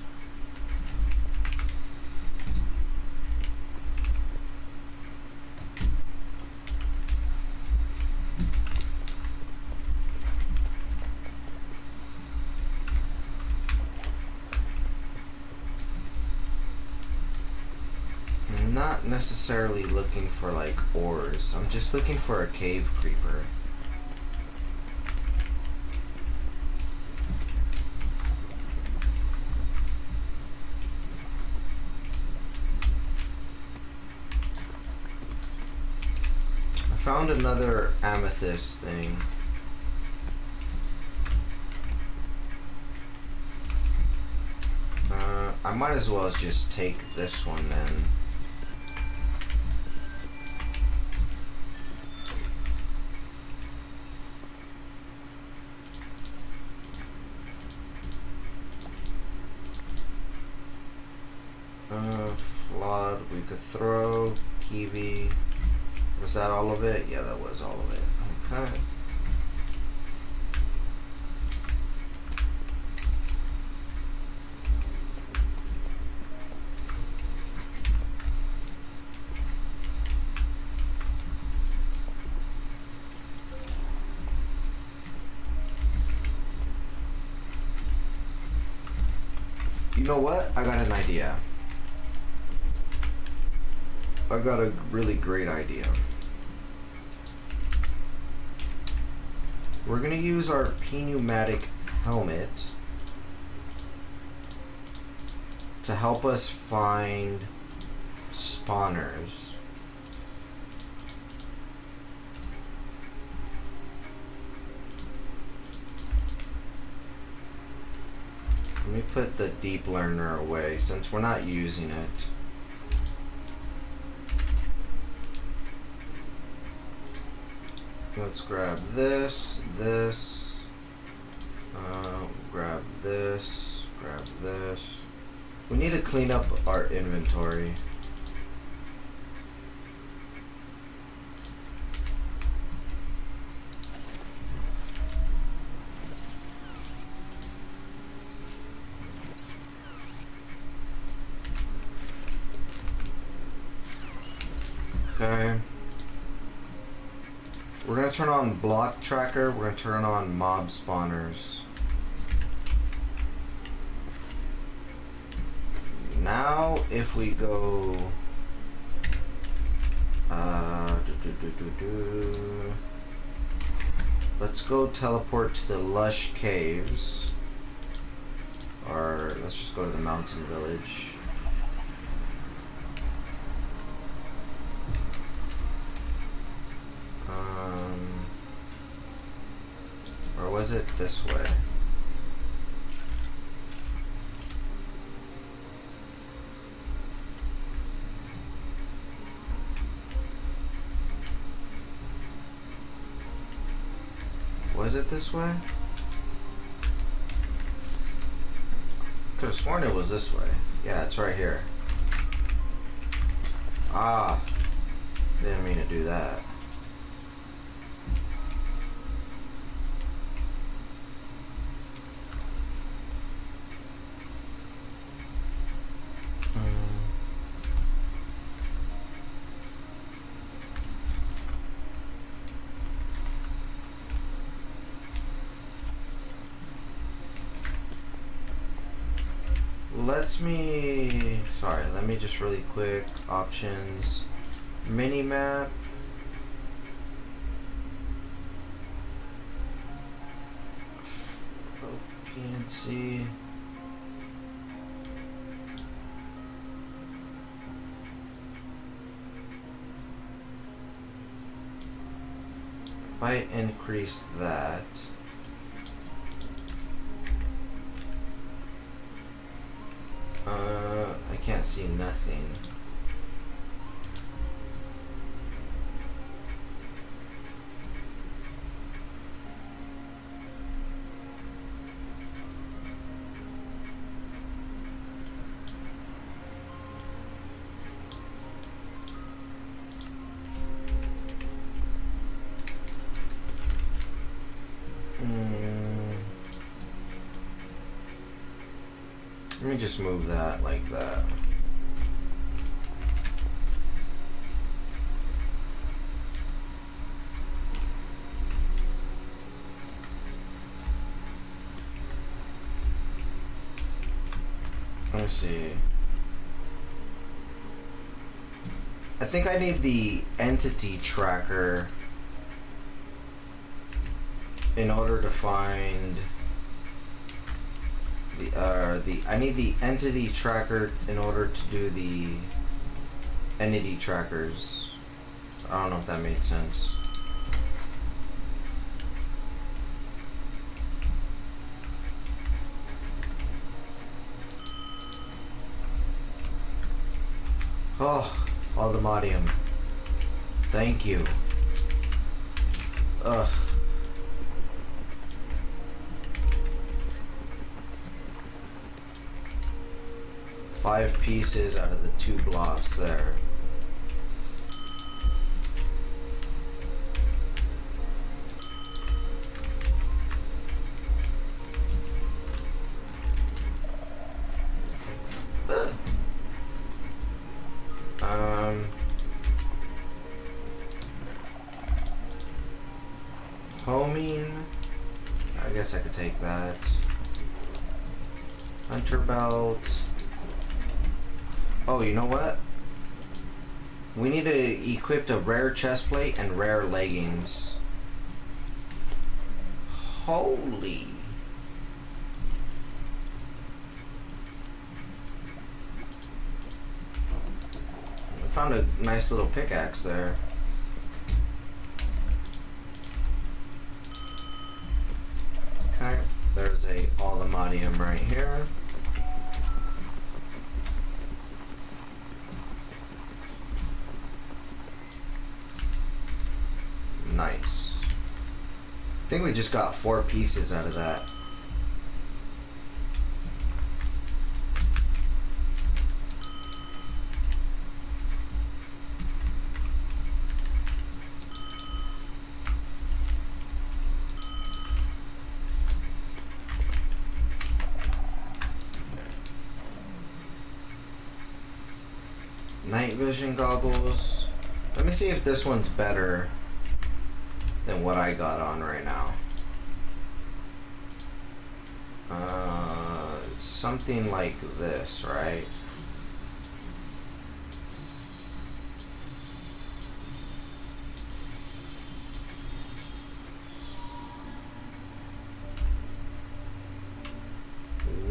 Not necessarily looking for like ores. I'm just looking for a cave creeper. I found another amethyst thing. I might as well just take this one then. Flawed, we could throw, kiwi. Was that all of it? Yeah, that was all of it. Okay. You know what? I got an idea. I got a really great idea. We're gonna use our pneumatic helmet to help us find spawners. Let me put the deep learner away since we're not using it. Let's grab this, grab this, Grab this. We need to clean up our inventory. Okay. We're gonna turn on block tracker. We're gonna turn on mob spawners. Now, if we go, let's go teleport to the Lush Caves, or let's just go to the mountain village. Or was it this way? Was it this way? Could have sworn it was this way. Yeah, it's right here. Ah, didn't mean to do that. Let me just really quick, options, mini map, PNC, if I increase that, I can't see nothing. Let me just move that like that. Let me see. I think I need the entity tracker in order to find I need the entity tracker in order to do the entity trackers. I don't know if that made sense. Oh, all the modium. Thank you. Ugh. Five pieces out of the 2 blocks there. Homing. I guess I could take that. Hunter belt. Oh, you know what? We need to equip a rare chestplate and rare leggings. Holy. I found a nice little pickaxe there. Okay, there's a aluminium right here. Nice. I think we just got 4 pieces out of that. Night vision goggles. Let me see if this one's better than what I got on right now. Something like this, right?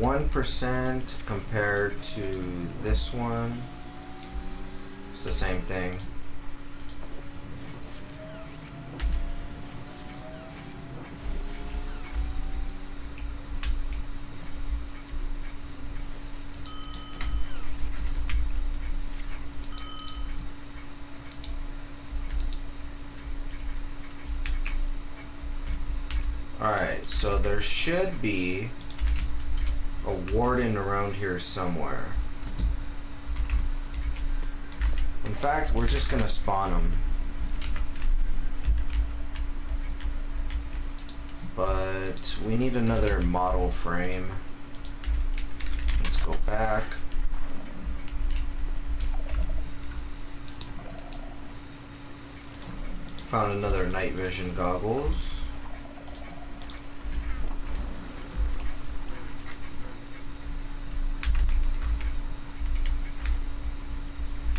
%, compared to this one. It's the same thing. Alright, so there should be a warden around here somewhere. In fact, we're just gonna spawn them. But we need another model frame. Let's go back. Found another night vision goggles.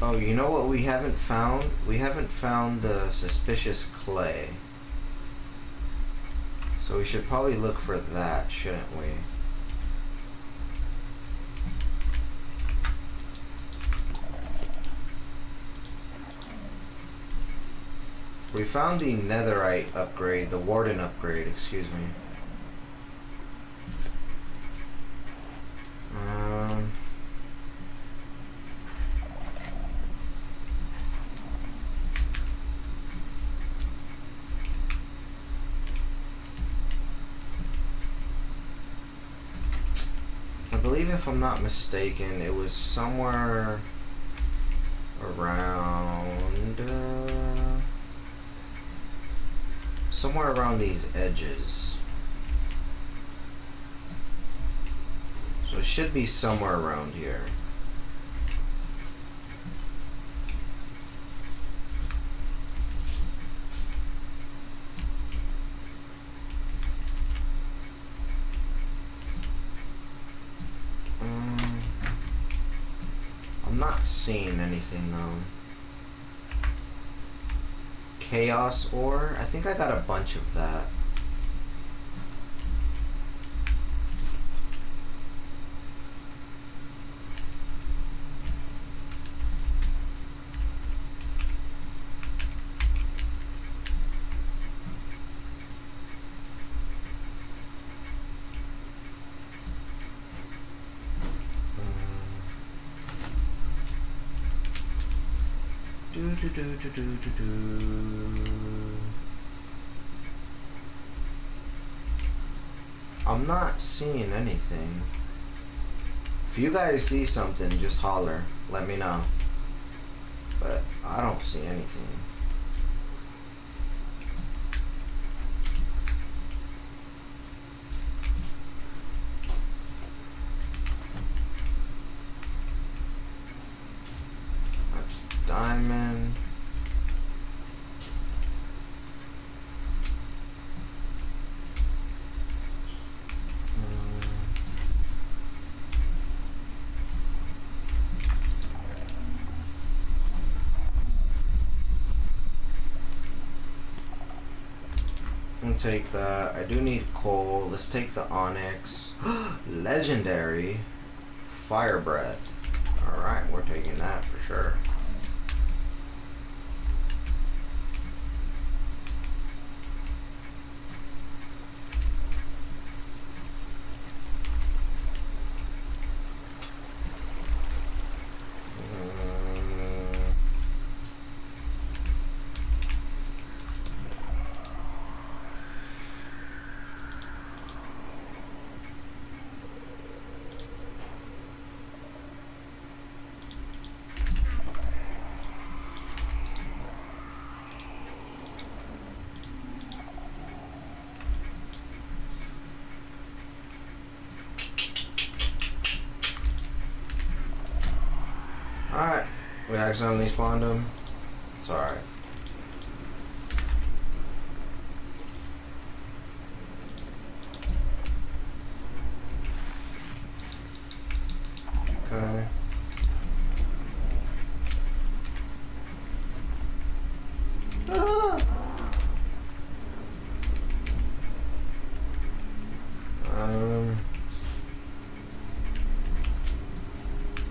Oh, you know what we haven't found? We haven't found the suspicious clay. So we should probably look for that, shouldn't we? We found the netherite upgrade, the warden upgrade, excuse me. I believe, if I'm not mistaken, it was somewhere around these edges. So it should be somewhere around here. I'm not seeing anything though. Chaos ore? I think I got a bunch of that. I'm not seeing anything. If you guys see something, just holler. Let me know. But I don't see anything. That's diamond. Take that. I do need coal. Let's take the onyx. Legendary fire breath. Alright, we're taking that for sure. We accidentally spawned him. It's alright. Okay. Ah!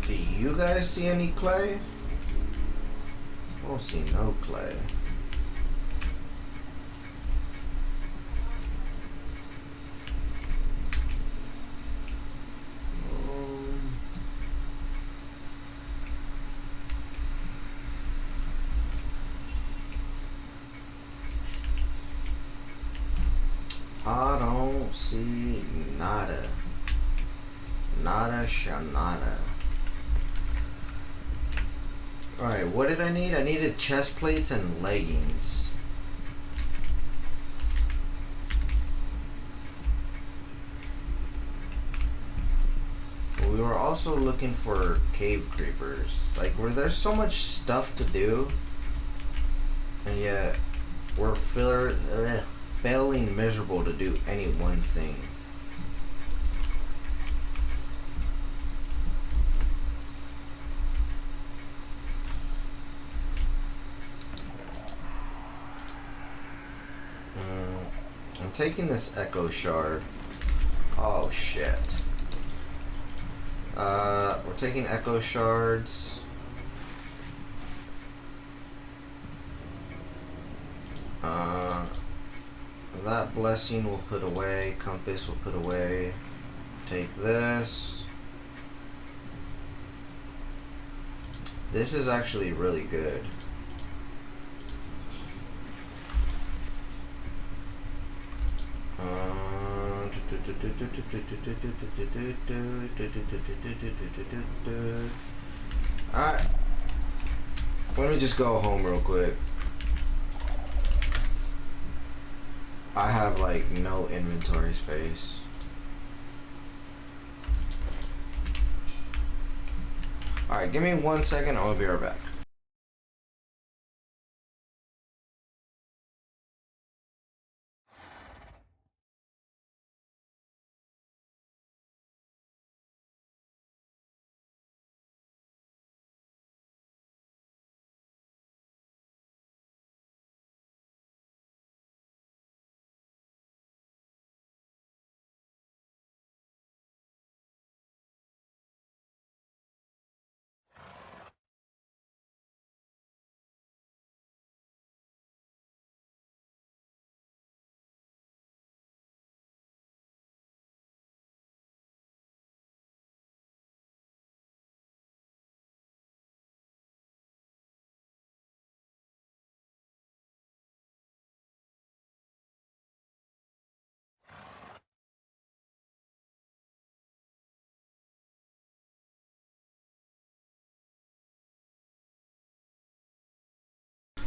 Do you guys see any clay? I don't see no clay. I don't see nada. Nada shanada. Alright, what did I need? I needed chest plates and leggings. We were also looking for cave creepers. Like, where there's so much stuff to do, and yet we're failing miserable to do any one thing. I'm taking this echo shard. Oh shit. We're taking echo shards. That blessing we'll put away. Compass we'll put away. Take this. This is actually really good. Alright. Let me just go home real quick. I have like no inventory space. Alright, give me 1 second, I'll be right back.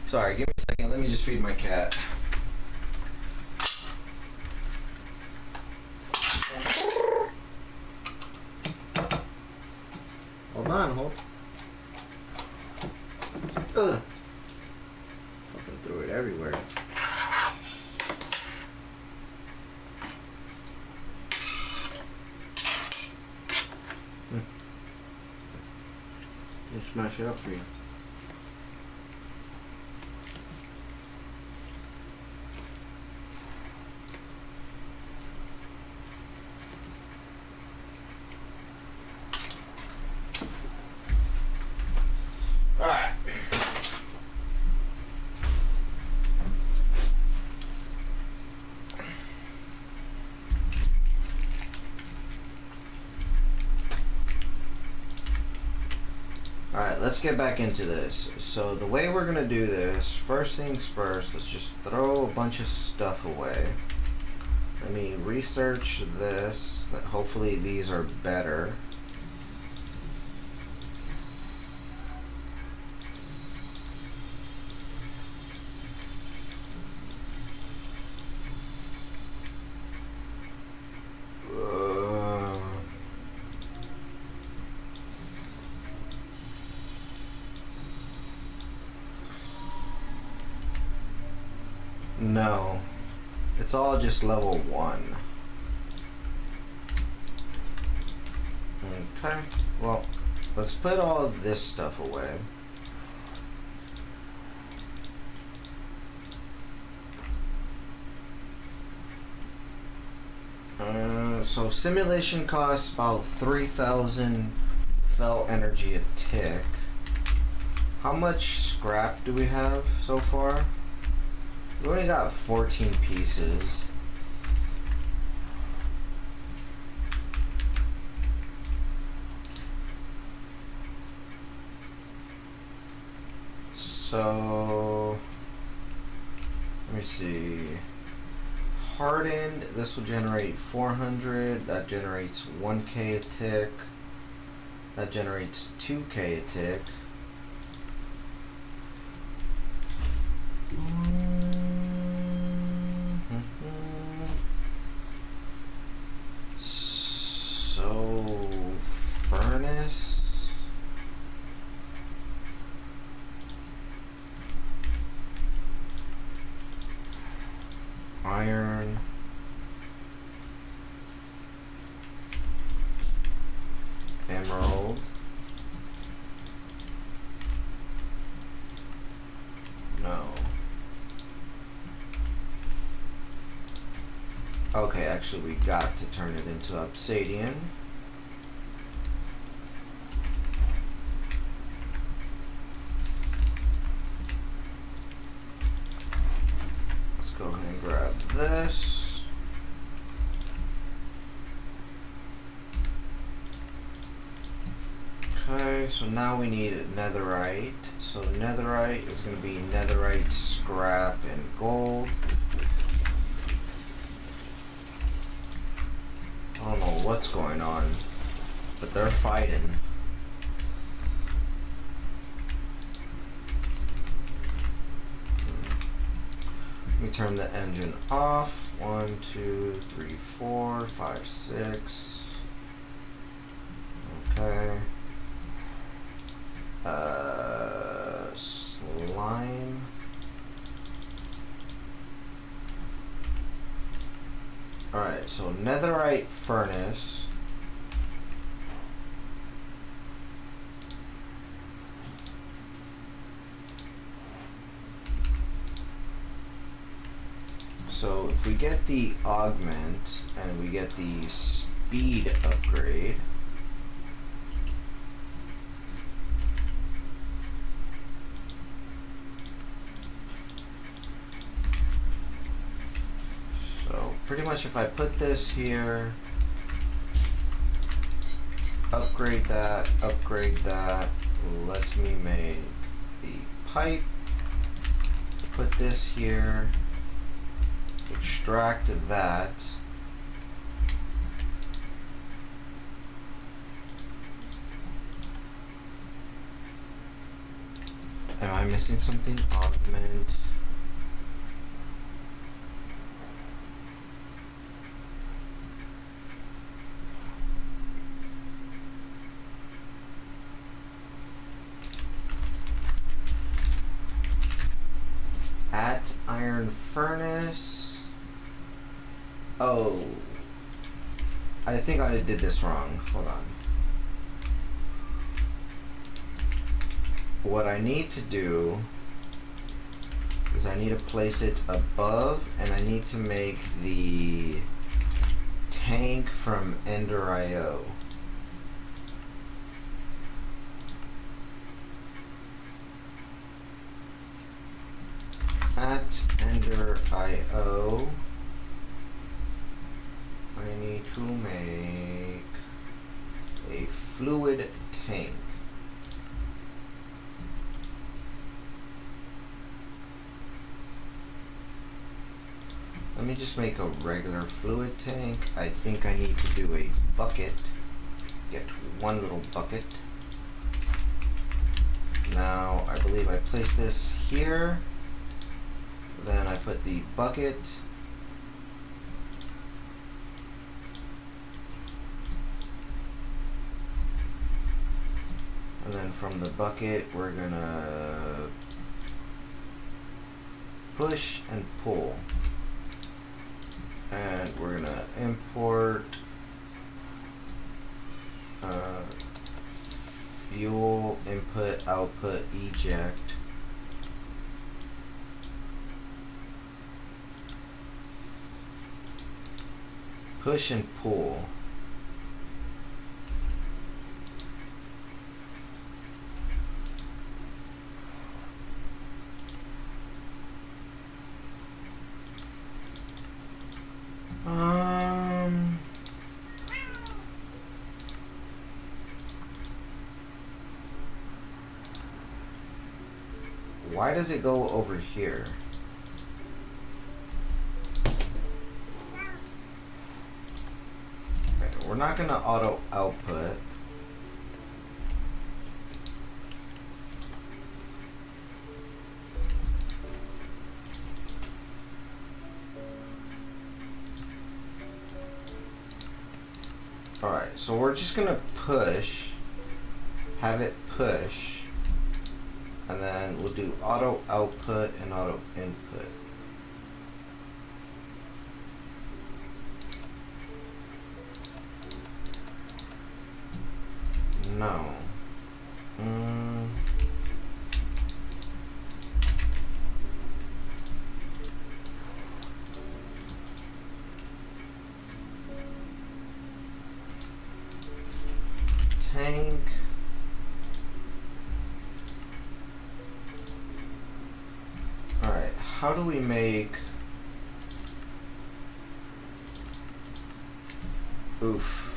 Sorry, give me a second. Let me just feed my cat. Hold on, hold. Ugh. Fucking threw it everywhere. Just smash it up for you. Alright, let's get back into this. So the way we're gonna do this, first things first, let's just throw a bunch of stuff away. Let me research this. Hopefully these are better. it's all just level 1. Okay, well, let's put all of this stuff away. So simulation costs about 3,000 felt energy a tick. How much scrap do we have so far? We only got 14 pieces. So let me see. Hardened, this will generate 400. That generates 1k a tick. That generates 2k a tick. So furnace. Iron. Emerald. No. Okay, actually we got to turn it into obsidian. Let's go ahead and grab this. Okay, so now we need netherite. So netherite is going to be netherite, scrap, and gold. I don't know what's going on, but they're fighting. Let me turn the engine off. 1, 2, 3, 4, 5, 6. Okay. Slime. Alright, so netherite furnace. So if we get the augment and we get the speed upgrade, pretty much if I put this here, upgrade that, lets me make the pipe, put this here, extract that, am I missing something? Augment. At iron furnace. Oh, I think I did this wrong. Hold on. What I need to do is I need to place it above, and I need to make the tank from Ender.io. At Ender.io, I need to make a fluid tank. Let me just make a regular fluid tank. I think I need to do a bucket. Get one little bucket. Now, I believe I place this here. Then I put the bucket. And then from the bucket, we're gonna push and pull. And we're gonna import fuel input output eject. Push and pull. Why does it go over here? Okay, we're not gonna auto output. Alright, so we're just gonna push, have it push, and then we'll do auto output and auto input. No. Tank. Alright, how do we make... Oof.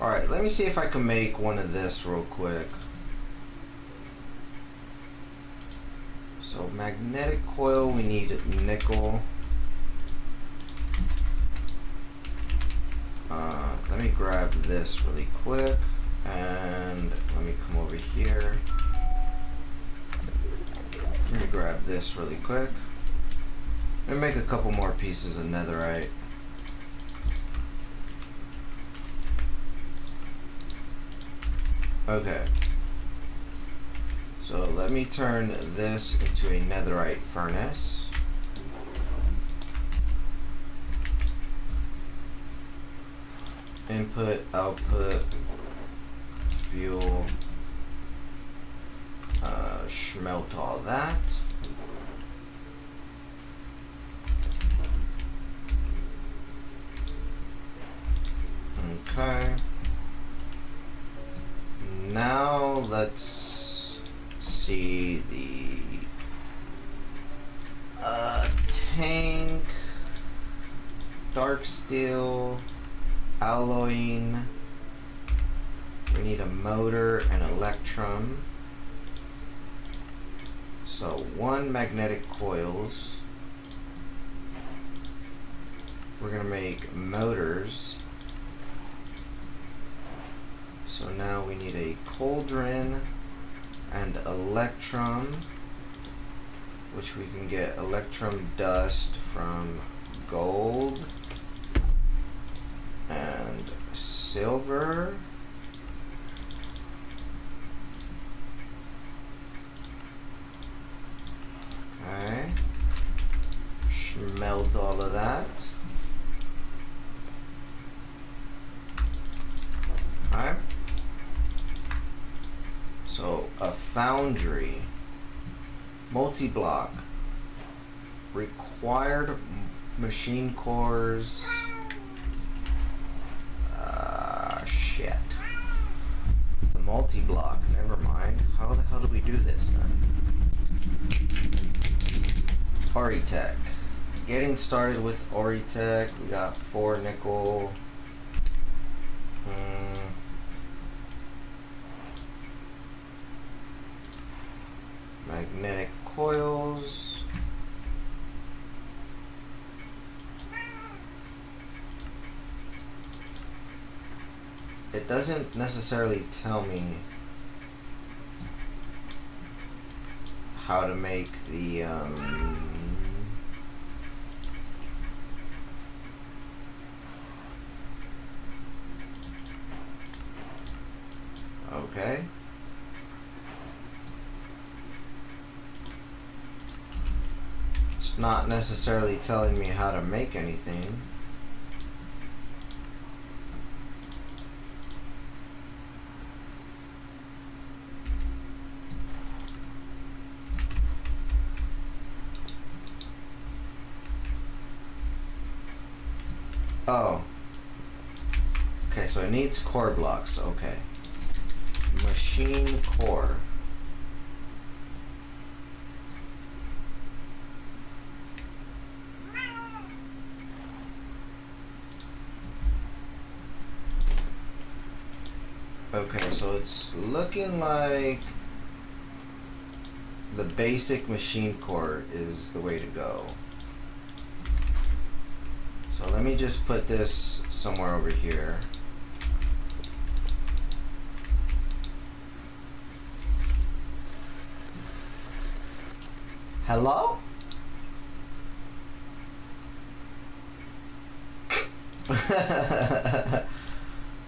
Alright, let me see if I can make one of this real quick. So magnetic coil, we need nickel. Let me grab this really quick, and let me come over here. Let me grab this really quick. Let me make a couple more pieces of netherite. Okay. So let me turn this into a netherite furnace. Input, output, fuel, smelt all that. Okay. Now let's see the tank, dark steel, alloying. We need a motor and electrum. So 1 magnetic coils. We're gonna make motors. So now we need a cauldron and electrum, which we can get electrum dust from gold and silver. Okay. Smelt all of that. Okay. So a foundry, multi-block, required machine cores. Shit. It's a multi-block. Never mind. How the hell do we do this then? Oritech. Getting started with Oritech. We got 4 nickel. Magnetic coils. It doesn't necessarily tell me how to make the okay. It's not necessarily telling me how to make anything. Oh. Okay, so it needs core blocks. Okay. Machine core. Okay, so it's looking like the basic machine core is the way to go. So let me just put this somewhere over here. Hello?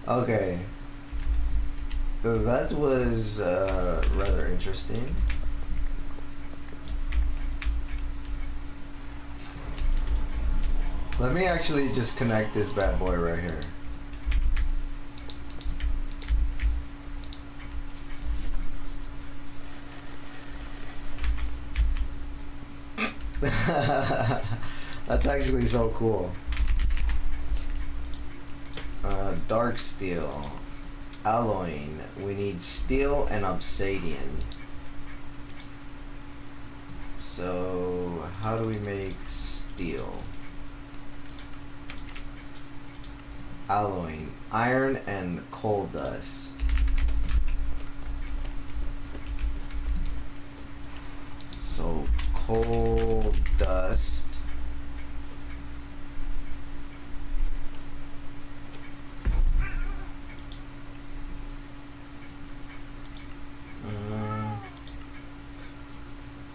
Okay. That was rather interesting. Let me actually just connect this bad boy right here. That's actually so cool. Dark steel. Alloying. We need steel and obsidian. So, how do we make steel? Alloying. Iron and coal dust. So, coal dust.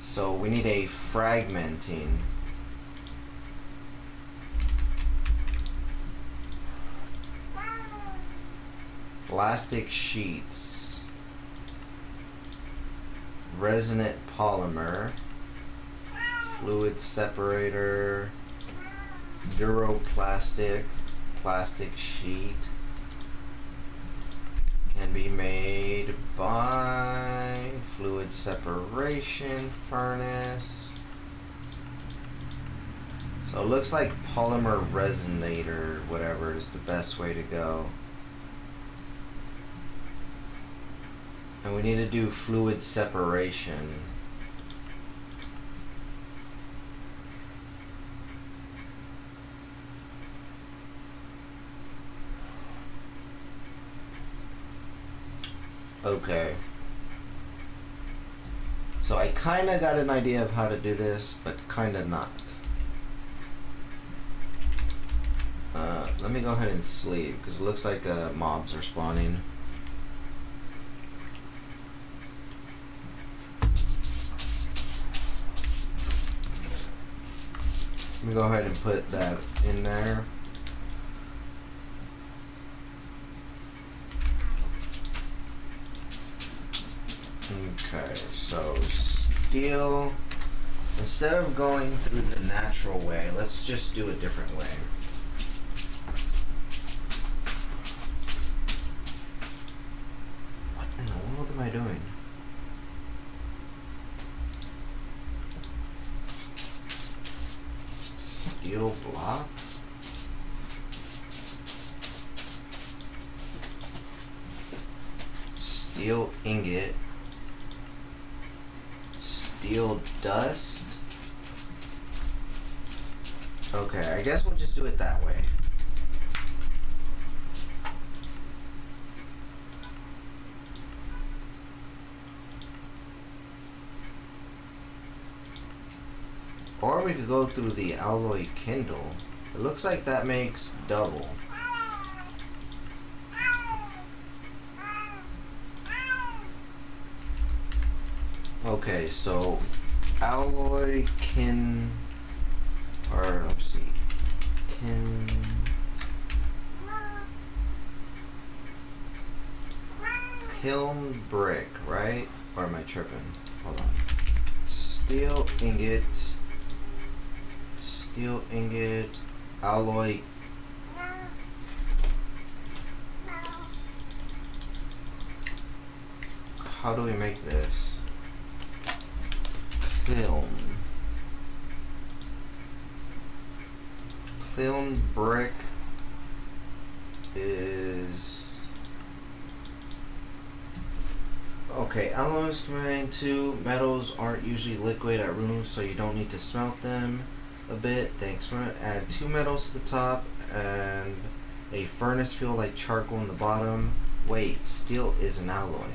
So we need a fragmenting. Plastic sheets. Resonant polymer. Fluid separator. Duroplastic. Plastic sheet. Can be made by fluid separation furnace. So it looks like polymer resonator, whatever, is the best way to go. And we need to do fluid separation. Okay. So I kind of got an idea of how to do this, but kind of not. Let me go ahead and sleep, because it looks like mobs are spawning. Let me go ahead and put that in there. Okay, so steel, instead of going through the natural way, let's just do a different way. What in the world am I doing? Steel block? Steel ingot. Steel dust. Okay, I guess we'll just do it that way. Or we could go through the alloy kindle. It looks like that makes double. Okay, so alloy let's see, kiln brick, right? Or am I tripping? Hold on. Steel ingot, steel ingot, alloy. How do we make this? Kiln. Kiln brick is... Okay, alloys combined to metals aren't usually liquid at room, so you don't need to smelt them a bit. Thanks for it. Add 2 metals to the top and a furnace fuel like charcoal in the bottom. Wait, steel is an alloy.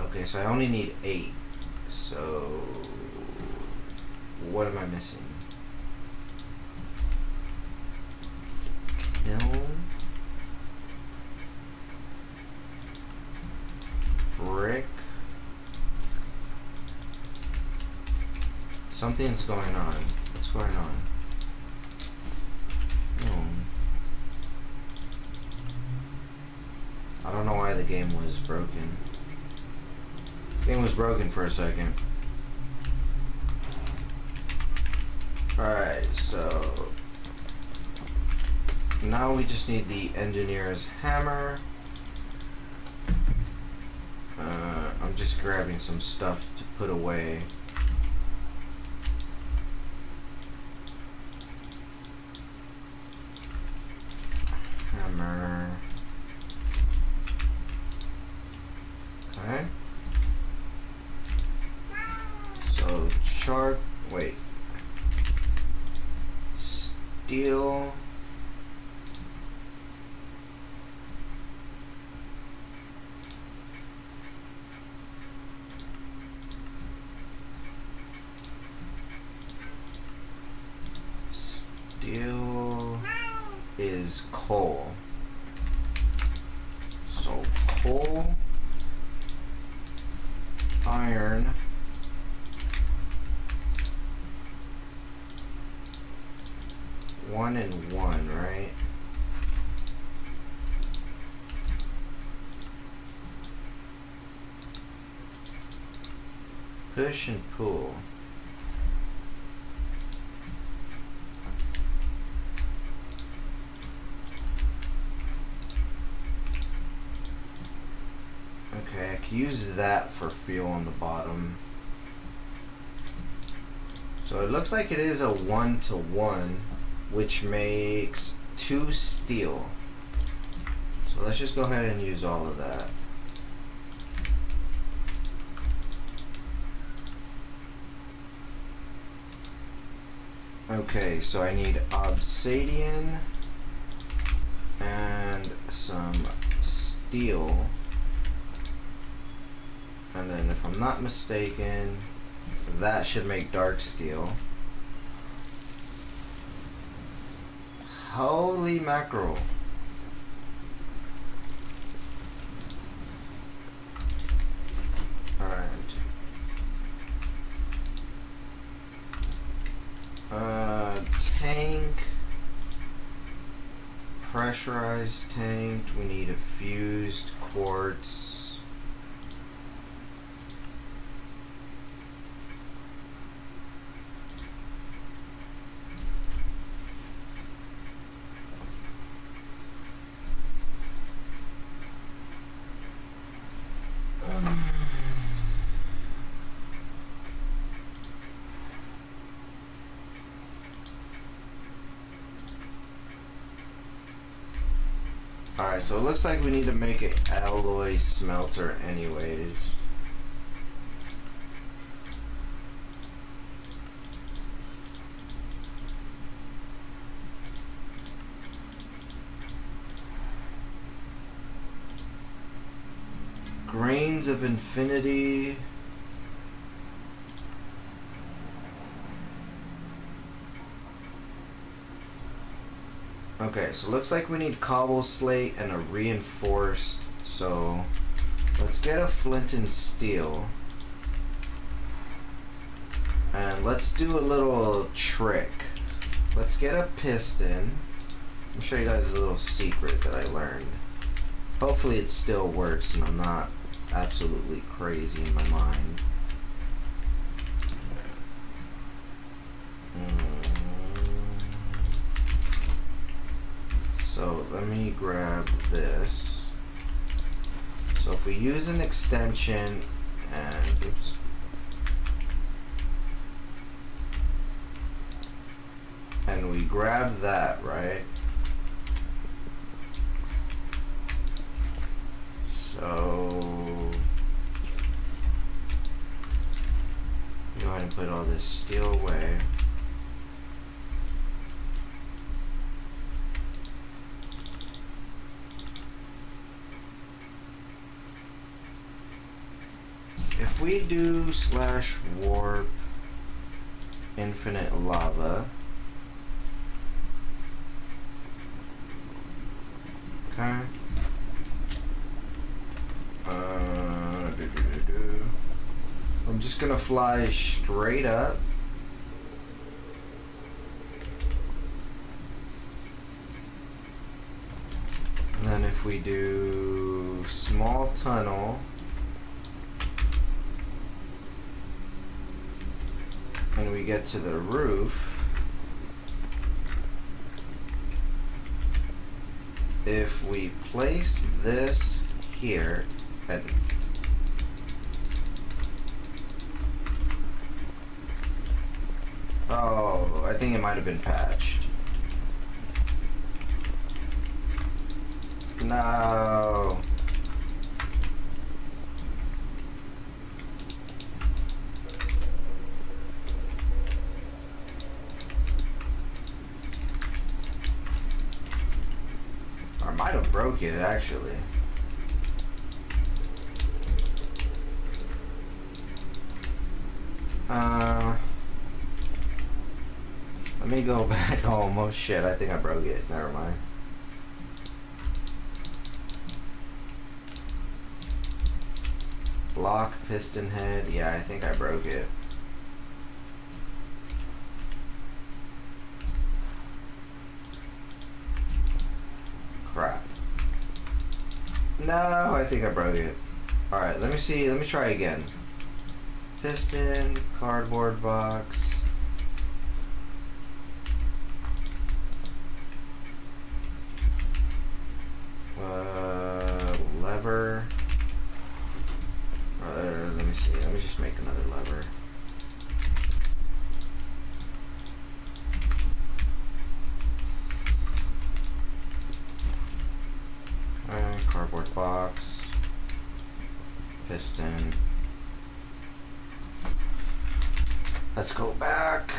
Okay, so I only need 8. So what am I missing? Kiln. Brick. Something's going on. What's going on? I don't know why the game was broken. The game was broken for a second. Alright, so now we just need the engineer's hammer. I'm just grabbing some stuff to put away. Hammer. Okay. So wait. Steel. Steel is coal. So coal, iron, one and one, right? Push and pull. Okay, I can use that for fuel on the bottom. So it looks like it is a 1-to-1, which makes 2 steel. So let's just go ahead and use all of that. Okay, so I need obsidian and some steel. And then if I'm not mistaken, that should make dark steel. Holy mackerel. Alright. Tank. Pressurized tank. We need a fused quartz. Alright, so it looks like we need to make an alloy smelter anyways. Grains of Infinity. Okay, so looks like we need cobble slate and a reinforced. So let's get a flint and steel. And let's do a little trick. Let's get a piston. I'll show you guys a little secret that I learned. Hopefully it still works and I'm not absolutely crazy in my mind. let me grab this. So if we use an extension and, oops. And we grab that, right? So go ahead and put all this steel away. If we do /warp infinite lava, okay. I'm just gonna fly straight up. And then if we do small tunnel, and we get to the roof, if we place this here, and oh, I think it might have been patched. No. Or I might have broke it actually. Let me go back. Almost shit. I think I broke it. Never mind. Block piston head. Yeah, I think I broke it. Crap. No, I think I broke it. Alright, let me see. Let me try again. Piston, cardboard box. Lever. Let me see. Let me just make another lever. Cardboard box. Piston. Let's go back.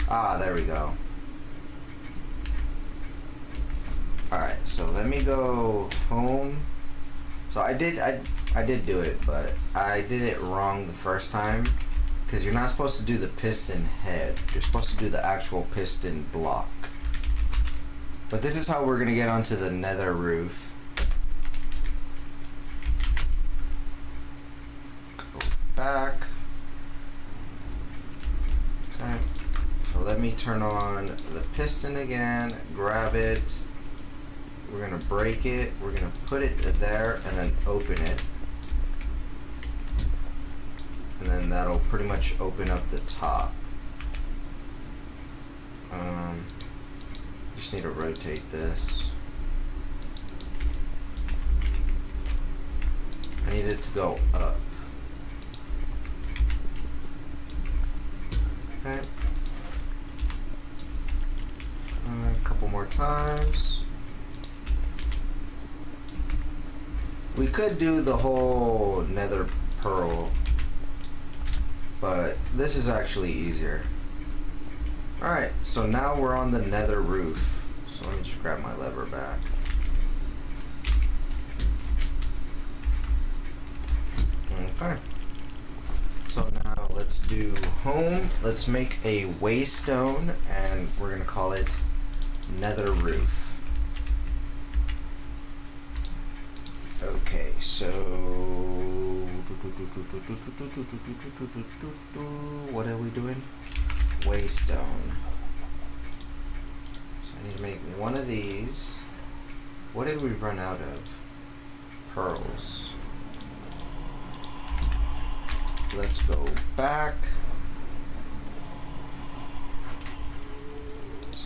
Ah, there we go. Alright, so let me go home. So I did do it, but I did it wrong the first time. Because you're not supposed to do the piston head. You're supposed to do the actual piston block. But this is how we're going to get onto the nether roof. Go back. Okay. So let me turn on the piston again. Grab it. We're going to break it. We're going to put it there and then open it. And then that'll pretty much open up the top. Just need to rotate this. I need it to go up. Okay. A couple more times. We could do the whole nether pearl, but this is actually easier. Alright, so now we're on the nether roof. So let me just grab my lever back. Okay. So now let's do home. Let's make a waystone and we're going to call it nether roof. Okay, so what are we doing? Waystone. So I need to make one of these. What did we run out of? Pearls. Let's go back.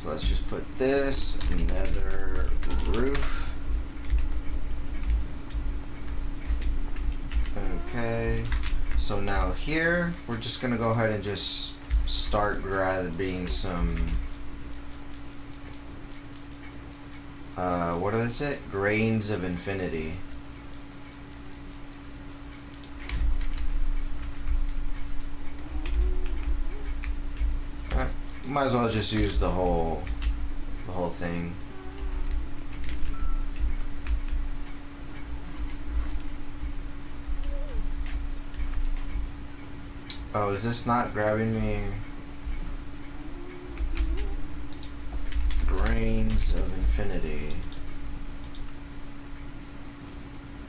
So let's just put this nether roof. Okay. So now here, we're just gonna go ahead and just start grabbing some what is it? Grains of Infinity. Might as well just use the whole thing. Oh, is this not grabbing me? Grains of Infinity.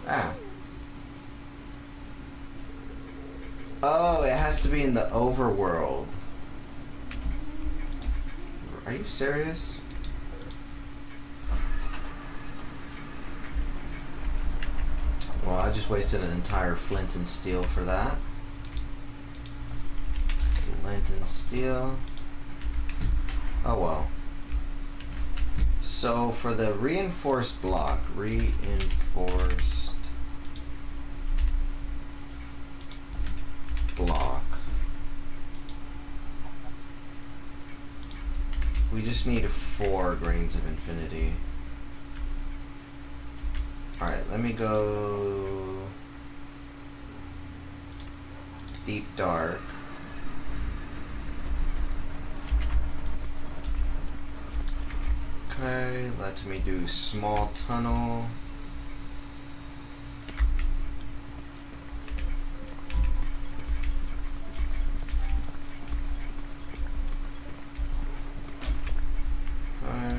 Ah. Oh, it has to be in the overworld. Are you serious? Well, I just wasted an entire flint and steel for that. Flint and steel. Oh well. So for the reinforced block, reinforced block, we just need 4 grains of infinity. Alright, let me go deep dark. Okay, let me do small tunnel. Okay.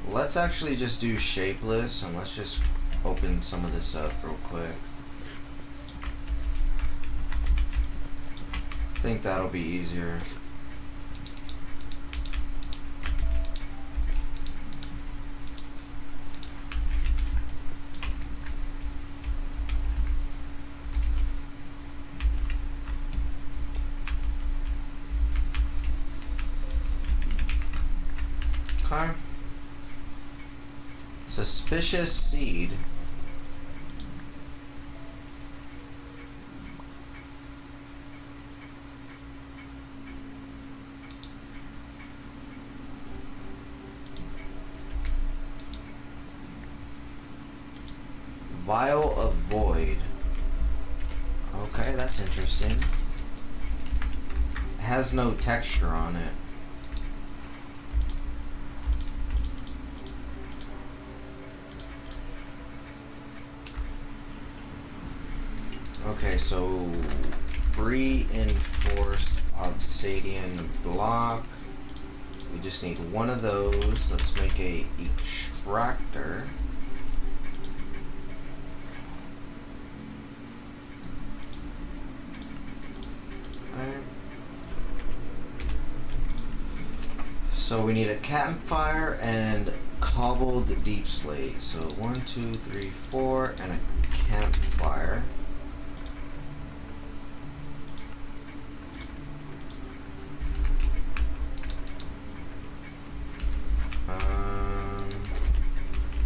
Let's actually just do shapeless and let's just open some of this up real quick. I think that'll be easier. Okay. Suspicious seed. Vial of Void. Okay, that's interesting. It has no texture on it. Okay, so reinforced obsidian block. We just need 1 of those. Let's make a extractor. So we need a campfire and cobbled deep slate. So 1, 2, 3, 4, and a campfire.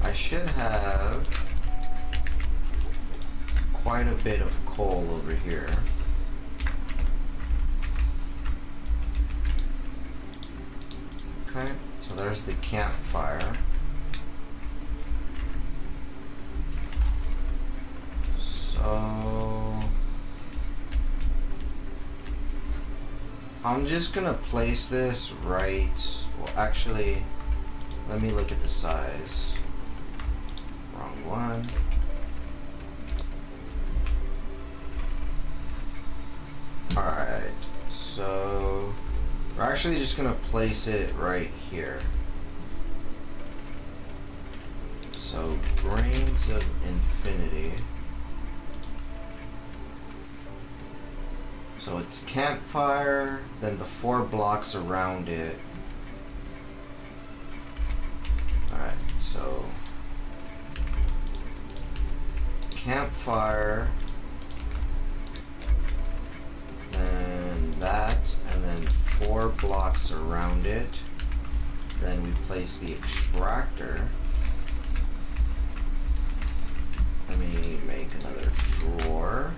I should have quite a bit of coal over here. Okay, so there's the campfire. So I'm just gonna place this right, well actually, let me look at the size. Wrong one. Alright, so we're actually just gonna place it right here. So grains of infinity. So it's campfire, then the 4 blocks around it. Alright, so campfire, then 4 blocks around it. Then we place the extractor. Let me make another drawer.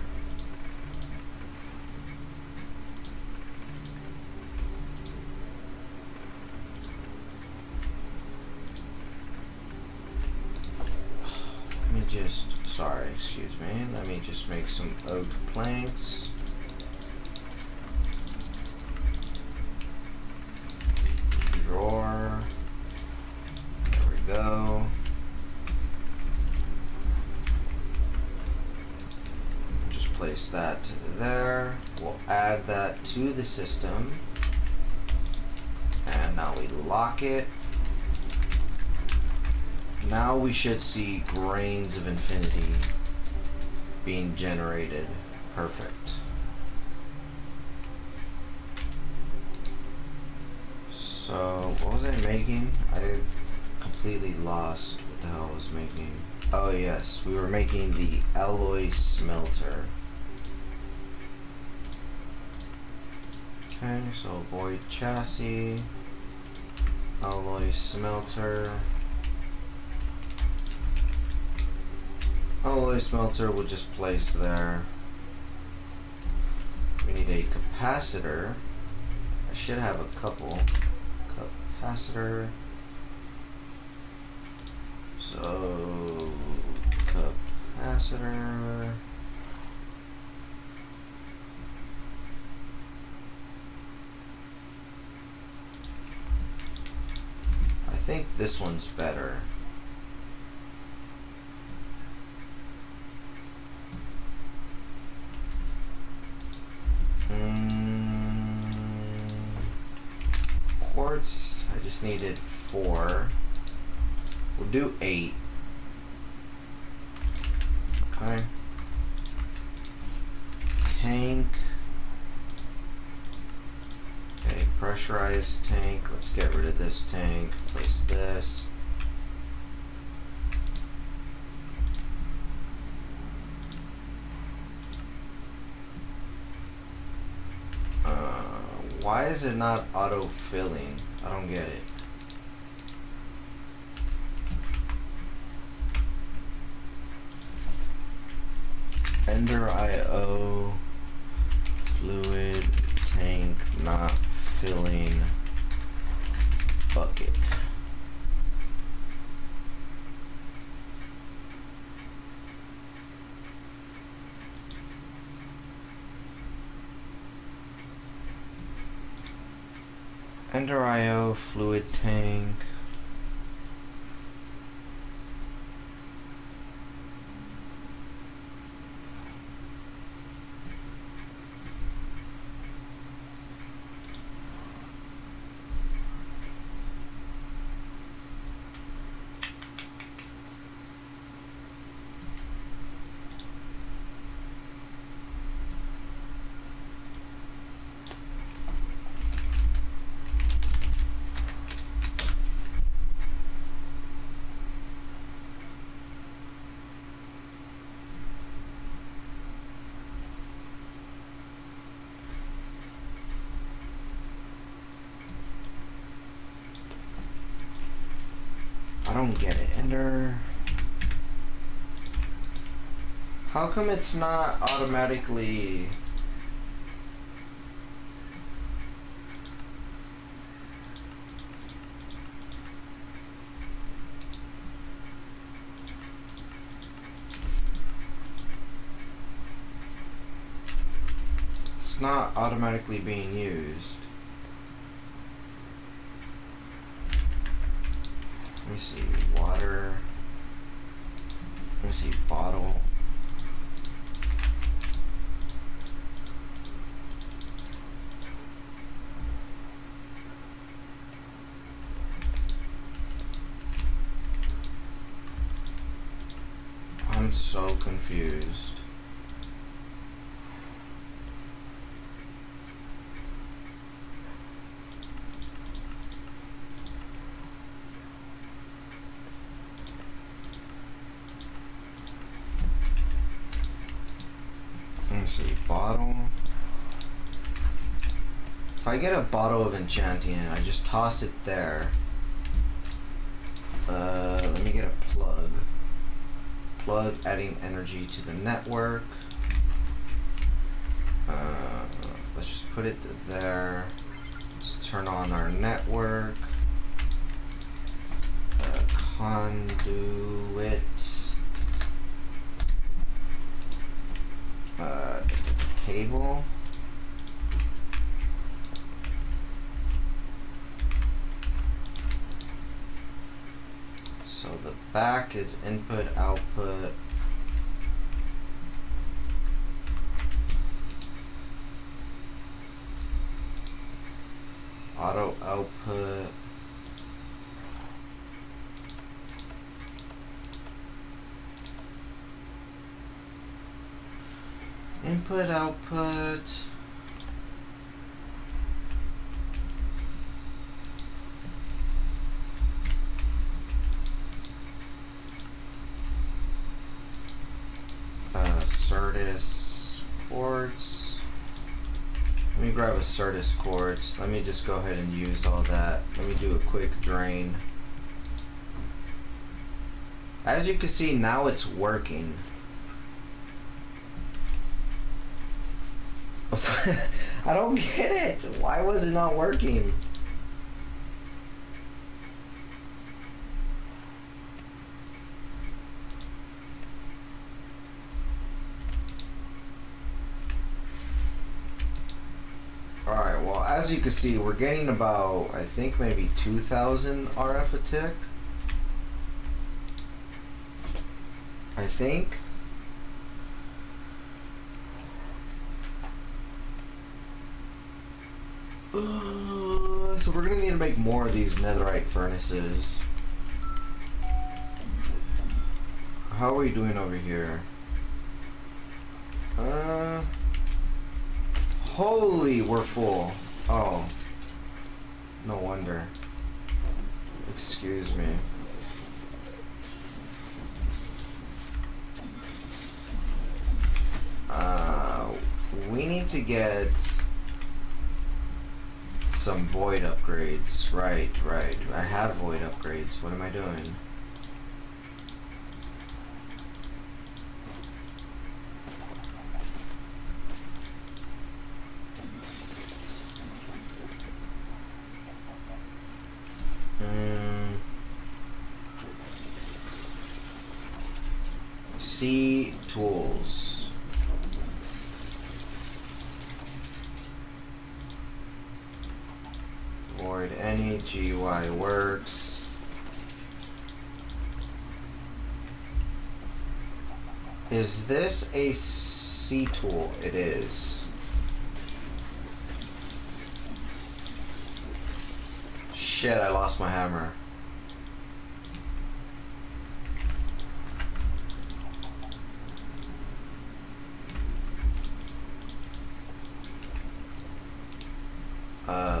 Excuse me, let me just make some oak planks. Drawer. There we go. Just place that there. We'll add that to the system. And now we lock it. Now we should see grains of infinity being generated. Perfect. So, what was I making? I completely lost what the hell I was making. Oh yes, we were making the alloy smelter. Okay, so void chassis, alloy smelter. Alloy smelter we'll just place there. We need a capacitor. I should have a couple. Capacitor. So capacitor. I think this one's better. Quartz, I just needed 4. We'll do 8. Okay. Tank. Okay, pressurized tank. Let's get rid of this tank. Place this. Why is it not auto-filling? I don't get it. Ender IO fluid tank not filling bucket. Ender IO fluid tank. I don't get it. Ender. How come it's not automatically? It's not automatically being used. Let me see, water. Let me see, bottle. I'm so confused. Let me see, bottle. If I get a bottle of enchanting, I just toss it there. Let me get a plug. Plug adding energy to the network. Let's just put it there. Let's turn on our network. Conduit. Cable. So the back is input, output. Auto output. Input, output. Certus quartz. Let me grab a Certus quartz. Let me just go ahead and use all that. Let me do a quick drain. As you can see, now it's working. I don't get it. Why was it not working? Alright, well, as you can see, we're getting about, I think, maybe 2,000 RF a tick. I think. So we're gonna need to make more of these netherite furnaces. How are we doing over here? Holy, we're full. Oh. No wonder. Excuse me. We need to get some void upgrades. Right. I have void upgrades. What am I doing? C tools. Void any GUI works. Is this a C tool? It is. Shit, I lost my hammer.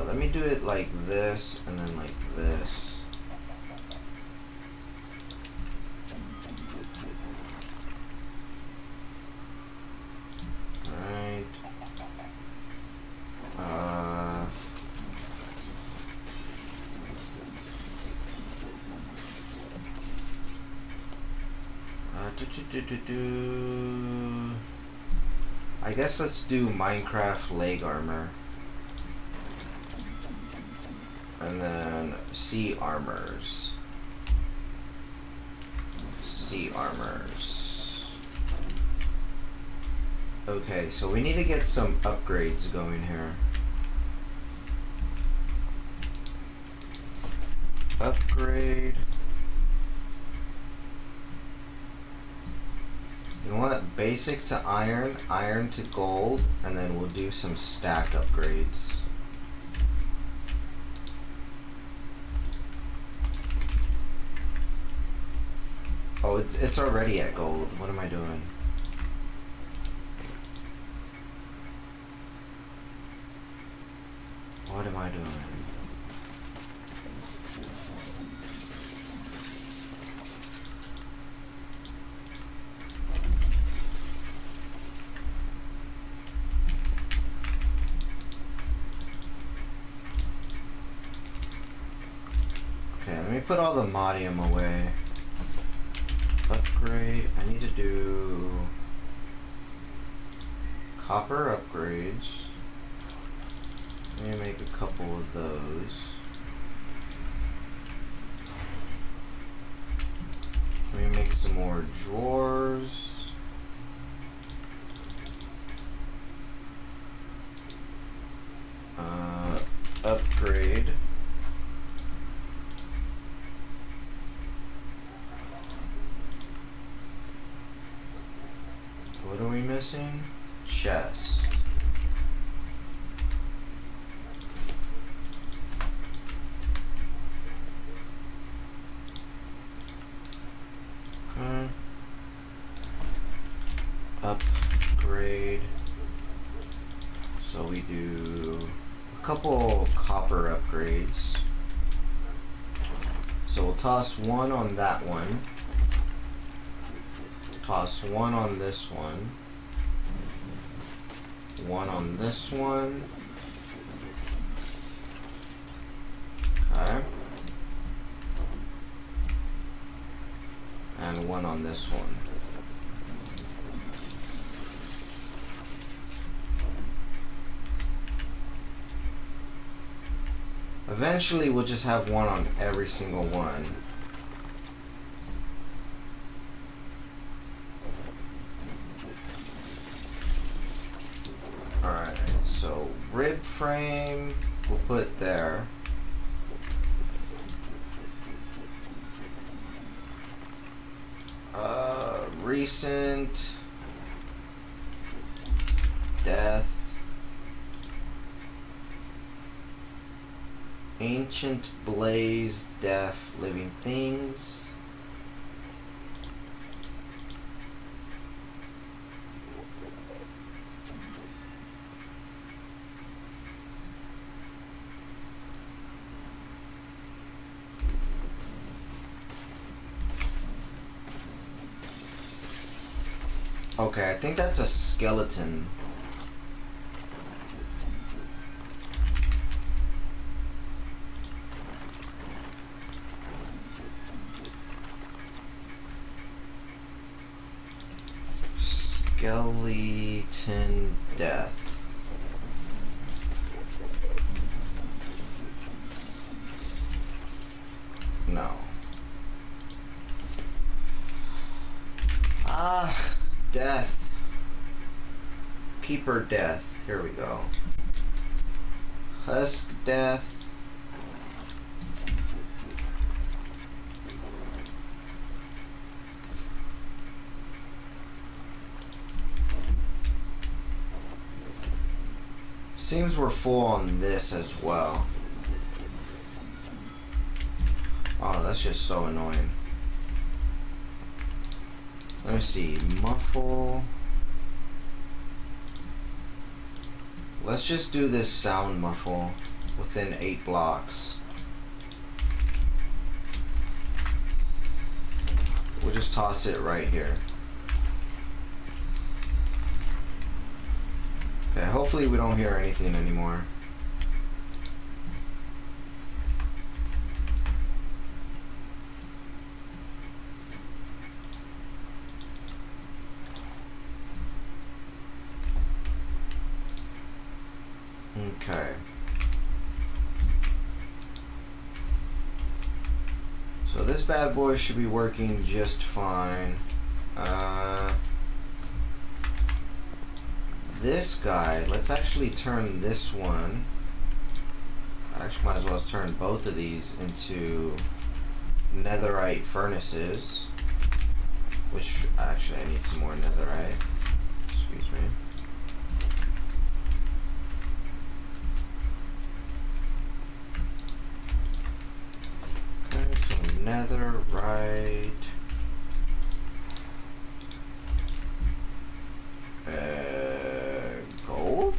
Let me do it like this, and then like this. Alright. I guess let's do Minecraft leg armor. And then sea armors. Sea armors. Okay, so we need to get some upgrades going here. Upgrade. You know what? Basic to iron, iron to gold, and then we'll do some stack upgrades. Oh, it's already at gold. What am I doing? What am I doing? put all the modium away. Upgrade. I need to do copper upgrades. Let me make a couple of those. Let me make some more drawers. Upgrade. What are we missing? Chest. Upgrade. So we do a couple copper upgrades. So we'll toss one on that one. Toss one on this one. One on this one. Okay. And one on this one. Eventually we'll just have one on every single one. Alright, so rib frame we'll put there. Recent death. Ancient blaze death living things. Okay, I think that's a skeleton. Skeleton death. No. Death. Keeper death. Here we go. Husk death. Seems we're full on this as well. Oh, that's just so annoying. Let me see. Muffle. Let's just do this sound muffle within 8 blocks. We'll just toss it right here. Okay, hopefully we don't hear anything anymore. Okay. So this bad boy should be working just fine. This guy, let's actually turn this one. Actually, might as well turn both of these into netherite furnaces. Which, actually, I need some more netherite. Excuse me. Okay, so netherite. Gold?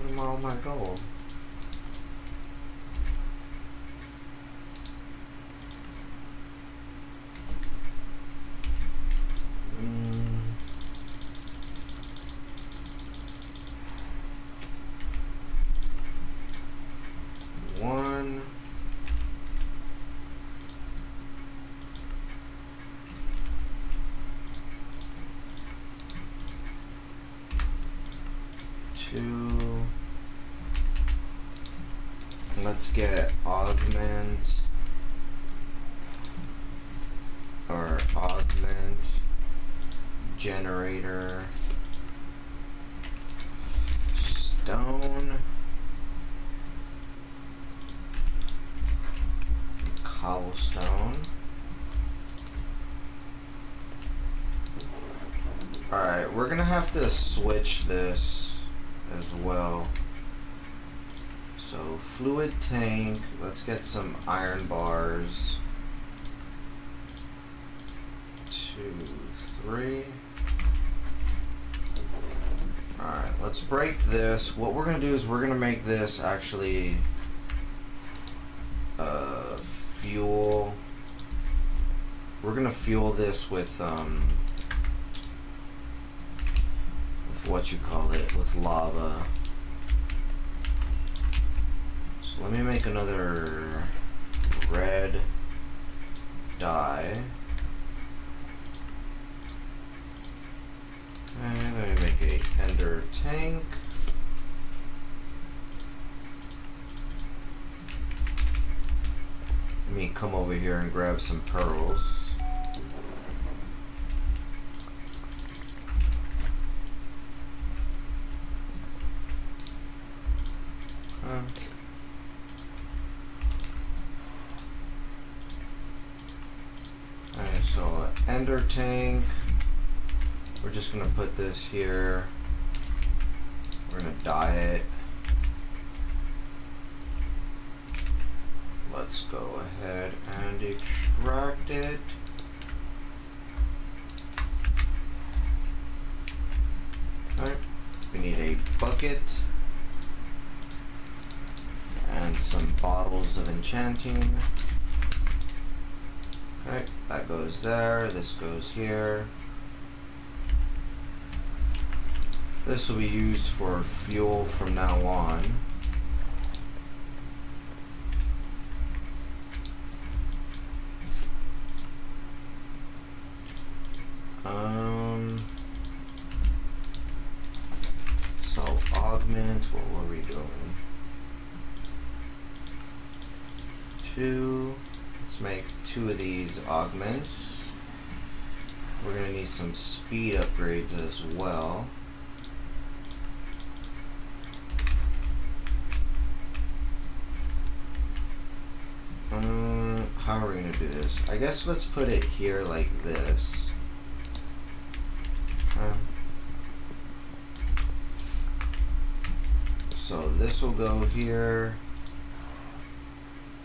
What am all my gold? One. 2. Let's get augment generator stone cobblestone. Alright, we're gonna have to switch this as well. So fluid tank, let's get some iron bars. 2, 3. Alright, let's break this. What we're gonna do is we're gonna make this actually fuel. We're gonna fuel this with what you call it, with lava. So let me make another red dye. And let me make a ender tank. Let me come over here and grab some pearls. Alright, so ender tank. We're just gonna put this here. We're gonna dye it. Let's go ahead and extract it. Alright, we need a bucket and some bottles of enchanting. Okay, that goes there, this goes here. This will be used for fuel from now on. So augment, what were we doing? 2. Let's make 2 of these augments. We're gonna need some speed upgrades as well. How are we gonna do this? I guess let's put it here like this. So this will go here.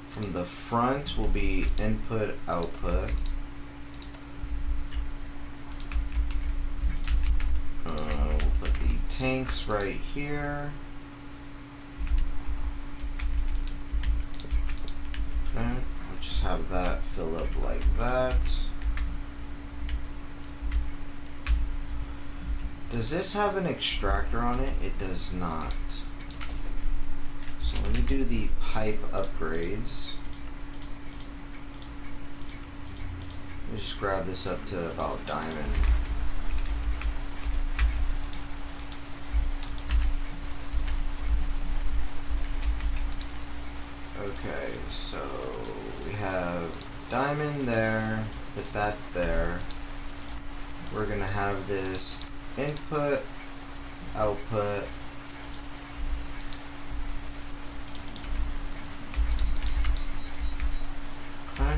From the front will be input, output. We'll put the tanks right here. Okay, we'll just have that fill up like that. Does this have an extractor on it? It does not. So let me do the pipe upgrades. Let me just grab this up to about diamond. Okay, so we have diamond there, put that there. We're gonna have this input, output. Okay.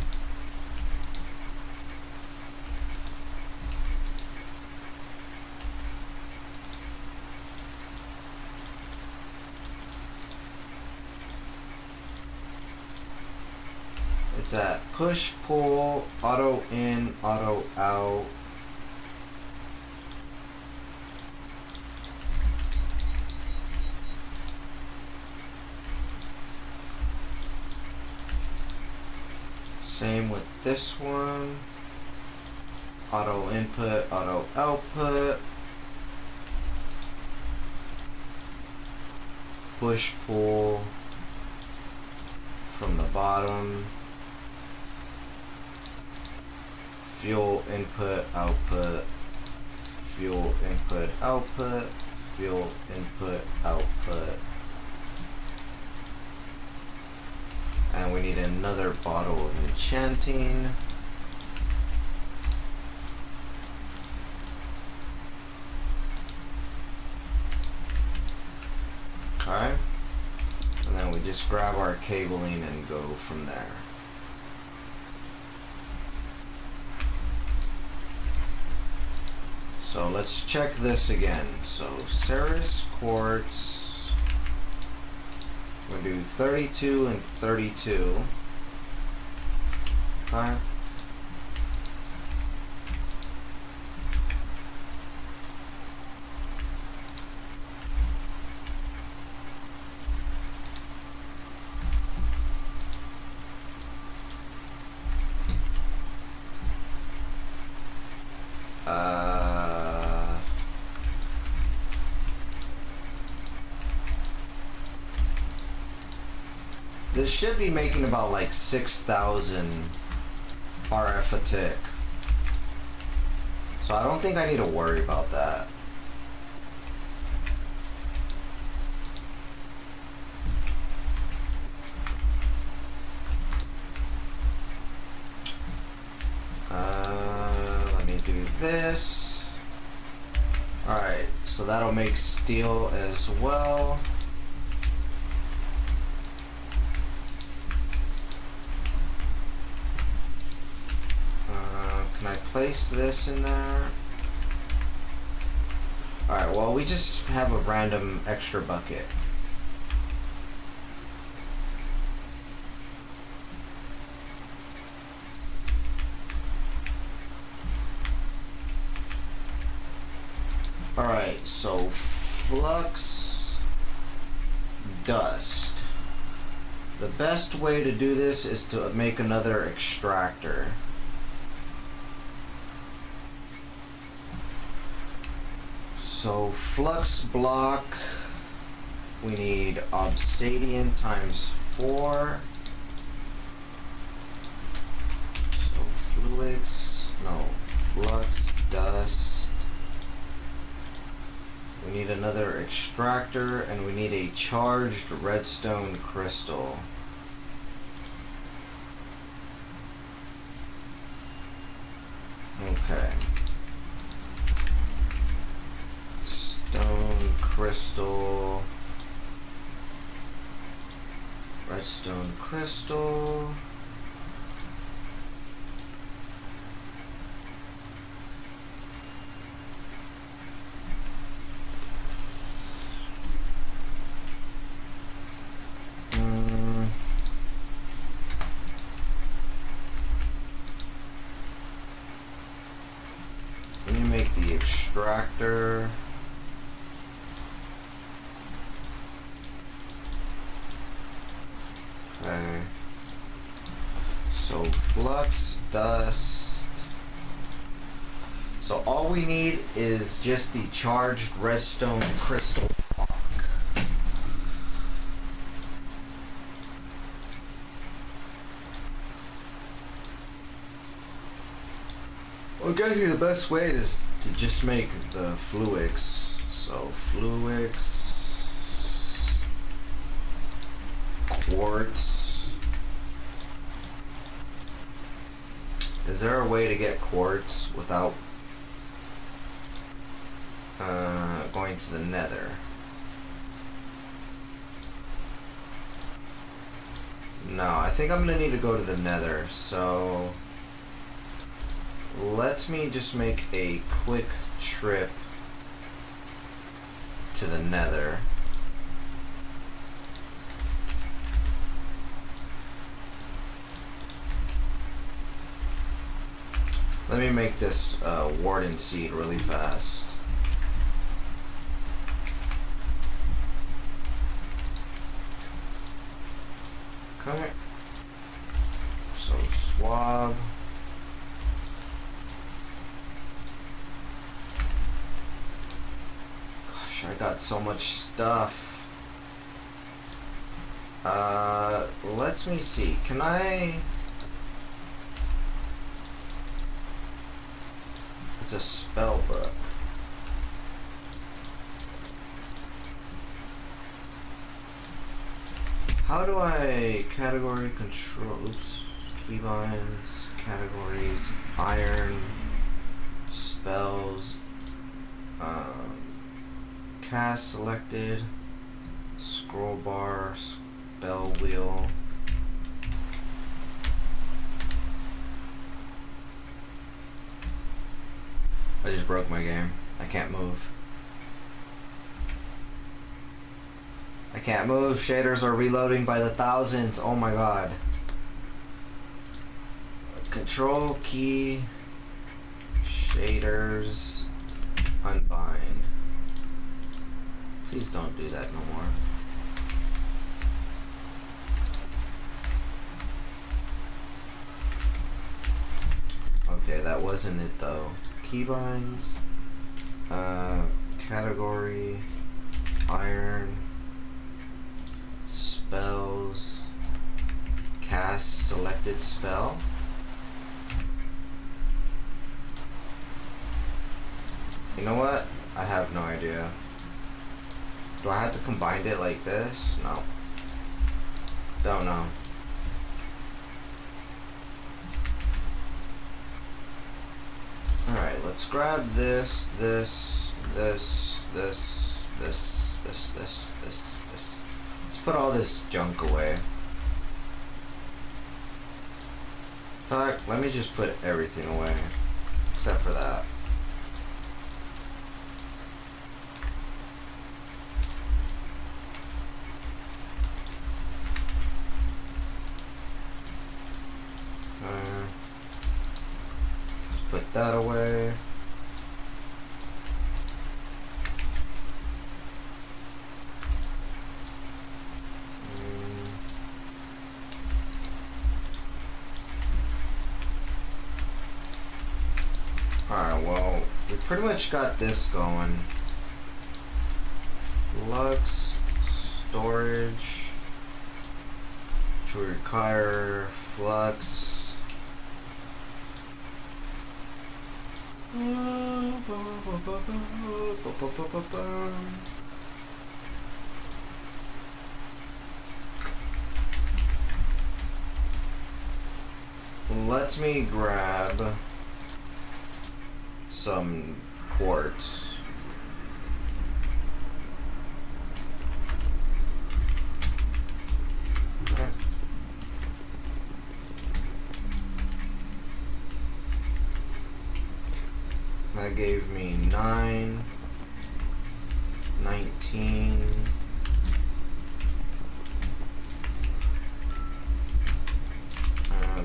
It's at push, pull, auto in, auto out. Same with this one. Auto input, auto output. Push, pull from the bottom. Fuel input, output. Fuel input, output. fuel input output. And we need another bottle of enchanting. Alright. And then we just grab our cabling and go from there. So let's check this again. So Ceres quartz. We're gonna do 32 and 32. Okay. This should be making about like 6,000 RF a tick. So I don't think I need to worry about that. Let me do this. Alright, so that'll make steel as well. Can I place this in there? Alright, well, we just have a random extra bucket. Alright, so flux dust. The best way to do this is to make another extractor. So flux block, we need obsidian times 4. So flux dust. We need another extractor, and we need a charged redstone crystal. Okay. Stone crystal. Redstone crystal. Let me make the extractor. Okay. So flux dust. So all we need is just the charged redstone crystal block. Well, guys, the best way is to just make the fluix. So fluix. Quartz. Is there a way to get quartz without going to the nether? No, I think I'm gonna need to go to the nether, so let me just make a quick trip to the nether. Let me make this warden seed really fast. Okay. So swab. Gosh, I got so much stuff. Let me see. Can I... It's a spell book. How do I category control? Oops. Keybinds, categories, iron, spells, cast selected, scroll bar, spell wheel. I just broke my game. I can't move. I can't move. Shaders are reloading by the thousands. Oh my god. Control key. Shaders. Unbind. Please don't do that no more. Okay, that wasn't it though. Keybinds. Category. Iron. Spells. Cast selected spell. You know what? I have no idea. Do I have to combine it like this? No. Don't know. Alright, let's grab this. Let's put all this junk away. In fact, let me just put everything away. Except for that. Put that away. Alright, well, we pretty much got this going. Lux, storage, which will require flux. Let me grab some quartz. Okay. That gave me 9, 19.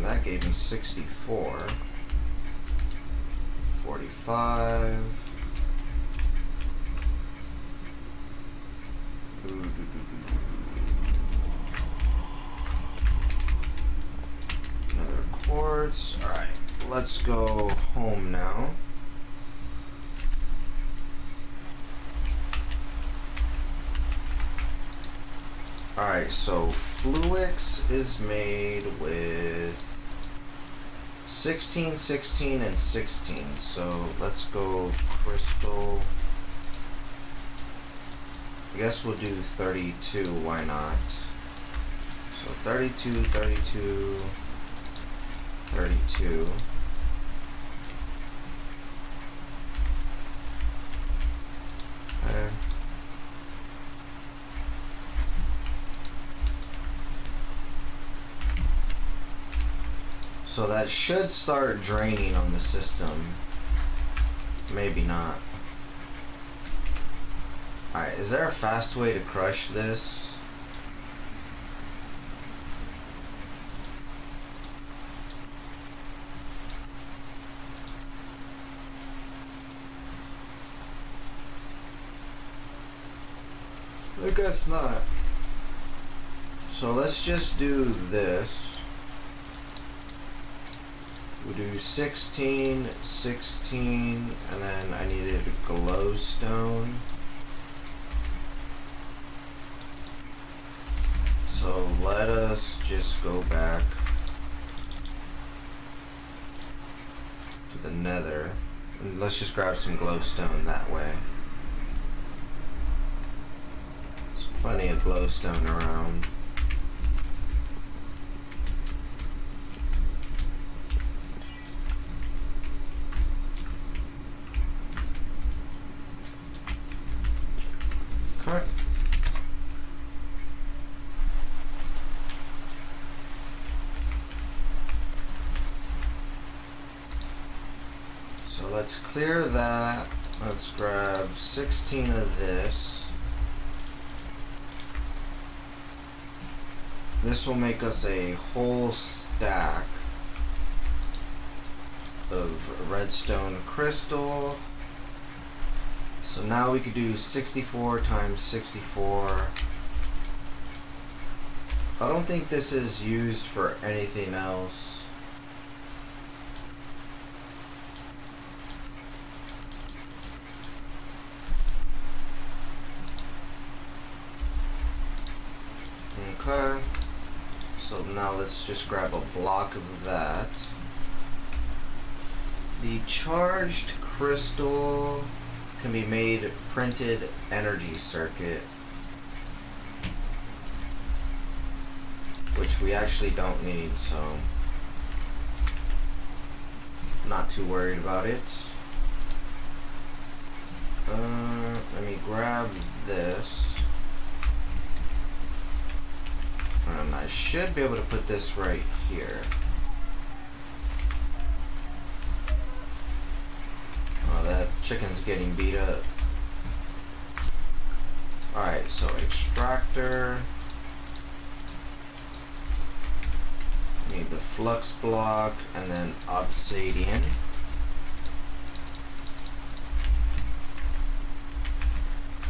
That gave me 64. 45. Another quartz. Alright, let's go home now. Alright, so Fluix is made with 16, 16, and 16. So let's go crystal. I guess we'll do 32, why not? So 32, 32, 32. Okay. So that should start draining on the system. Maybe not. Alright, is there a fast way to crush this? I guess not. So let's just do this. We'll do 16, 16, and then I needed a glowstone. So let us just go back to the nether. And let's just grab some glowstone that way. There's plenty of glowstone around. let's clear that. Let's grab 16 of this. This will make us a whole stack of redstone crystal. So now we could do 64 times 64. I don't think this is used for anything else. Okay. So now let's just grab a block of that. The charged crystal can be made printed energy circuit, which we actually don't need, so not too worried about it. Let me grab this, and I should be able to put this right here. Oh, that chicken's getting beat up. Alright, so extractor. Need the flux block and then obsidian.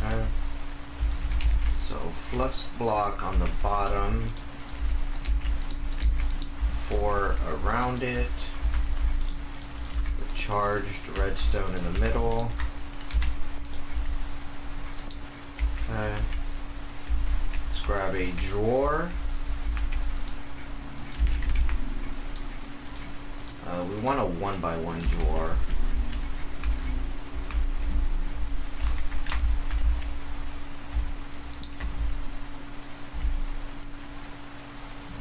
Okay. So flux block on the bottom, 4 around it, the charged redstone in the middle. Okay. Let's grab a drawer. We want a 1x1 drawer.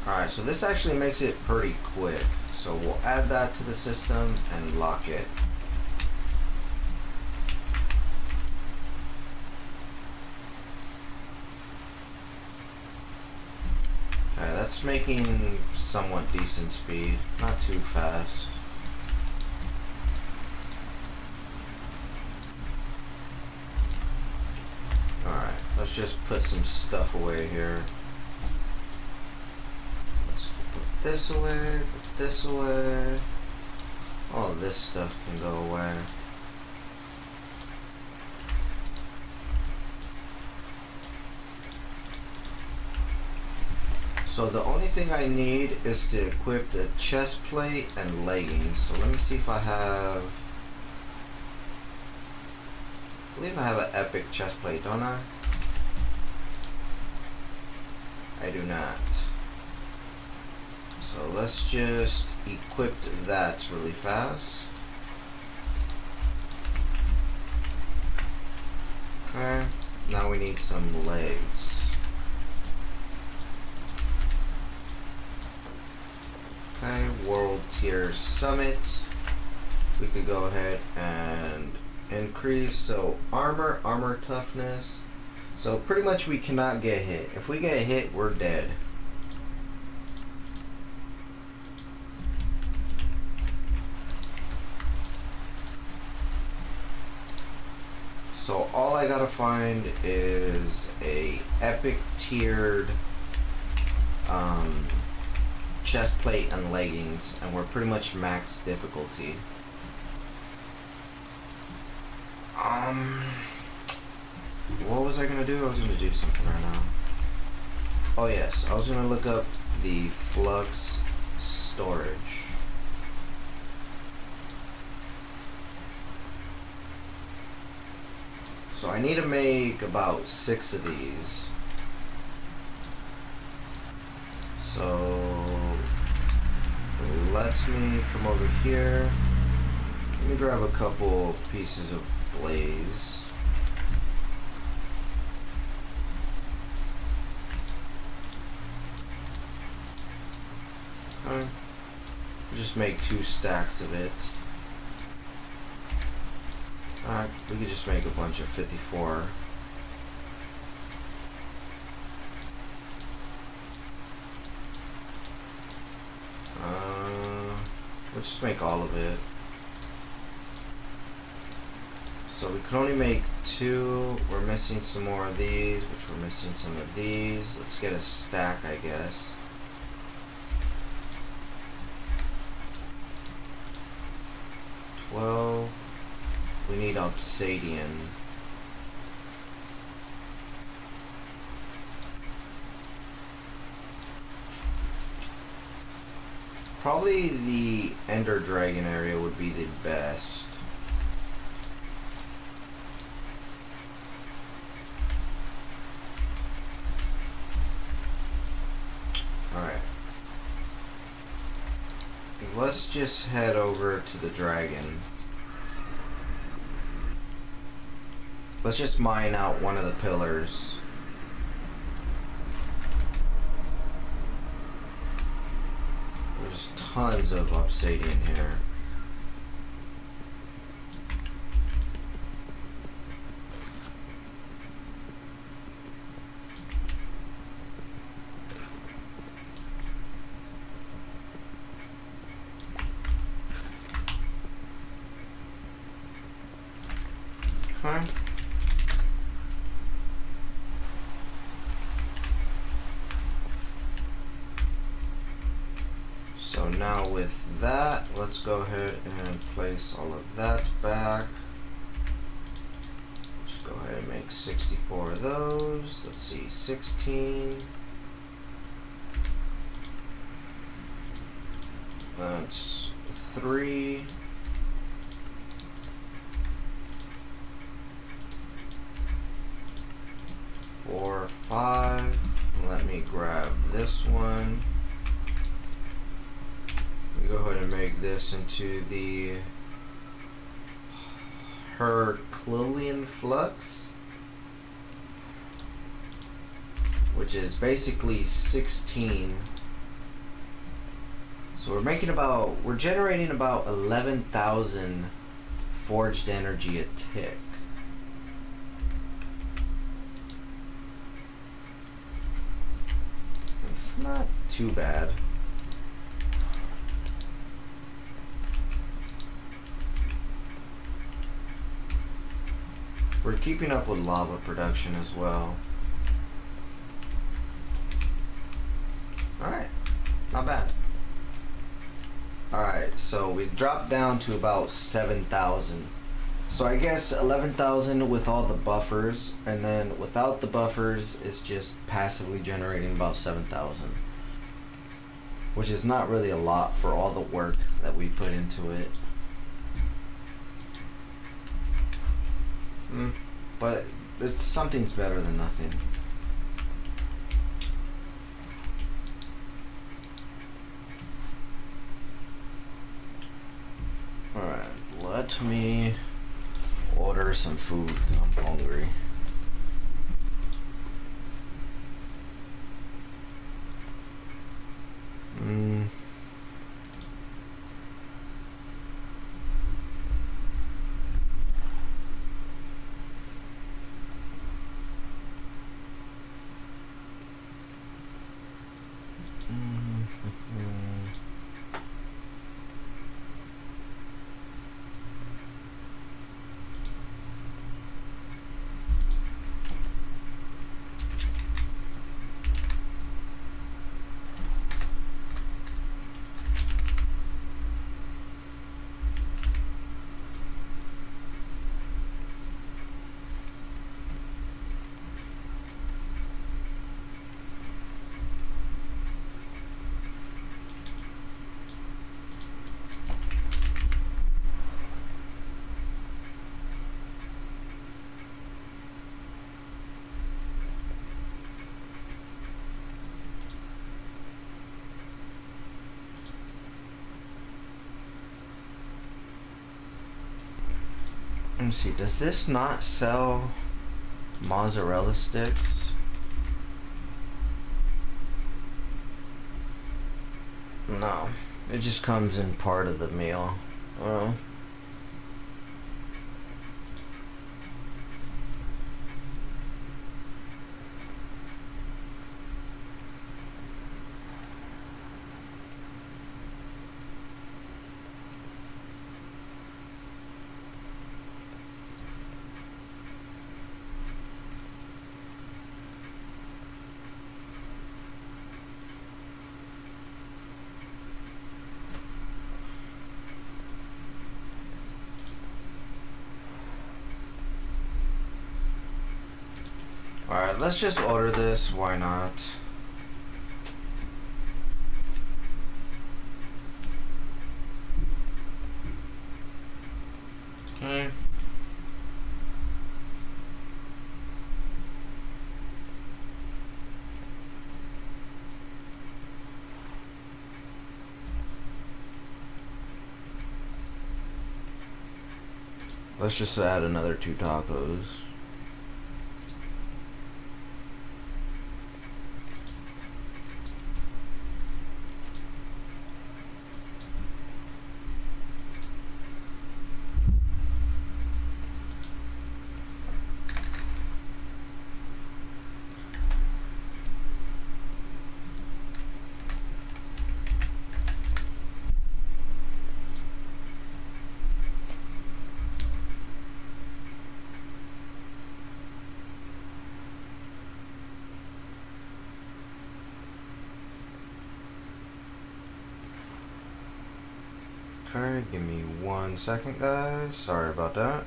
Alright, so this actually makes it pretty quick. So we'll add that to the system and lock it. Okay, that's making somewhat decent speed, not too fast. Alright, let's just put some stuff away here. Let's put this away, put this away. All this stuff can go away. So the only thing I need is to equip the chest plate and leggings. So let me see if I have... I believe I have an epic chest plate, don't I? I do not. So let's just equip that really fast. Okay, now we need some legs. Okay, world tier summit. We could go ahead and increase, so armor toughness. So pretty much we cannot get hit. If we get hit, we're dead. So all I gotta find is a epic tiered chest plate and leggings, and we're pretty much max difficulty. What was I gonna do? I was gonna do something right now. Oh yes, I was gonna look up the flux storage. So I need to make about 6 of these. So let me come over here. Let me grab a couple pieces of blaze. Okay. Just make 2 stacks of it. Alright, we could just make a bunch of 54. We'll just make all of it. So we can only make 2. We're missing some more of these, which we're missing some of these. Let's get a stack, I guess. Well, we need obsidian. Probably the Ender Dragon area would be the best. Alright. Let's just head over to the dragon. Let's just mine out one of the pillars. There's tons of obsidian here. Okay. So now with that, let's go ahead and place all of that back. Just go ahead and make 64 of those. Let's see, 16. That's 3. Four, 5. Let me grab this one. We go ahead and make this into the Herculean Flux, which is basically 16. So we're generating about 11,000 forged energy a tick. It's not too bad. We're keeping up with lava production as well. Alright, not bad. Alright, so we dropped down to about 7,000. So I guess 11,000 with all the buffers, and then without the buffers, it's just passively generating about 7,000. Which is not really a lot for all the work that we put into it. But something's better than nothing. Alright, let me order some food. I'm hungry. Let me see, does this not sell mozzarella sticks? No, it just comes in part of the meal. Well, Alright, let's just order this. Why not? Okay. Let's just add another 2 tacos. Okay, give me 1 second, guys. Sorry about that.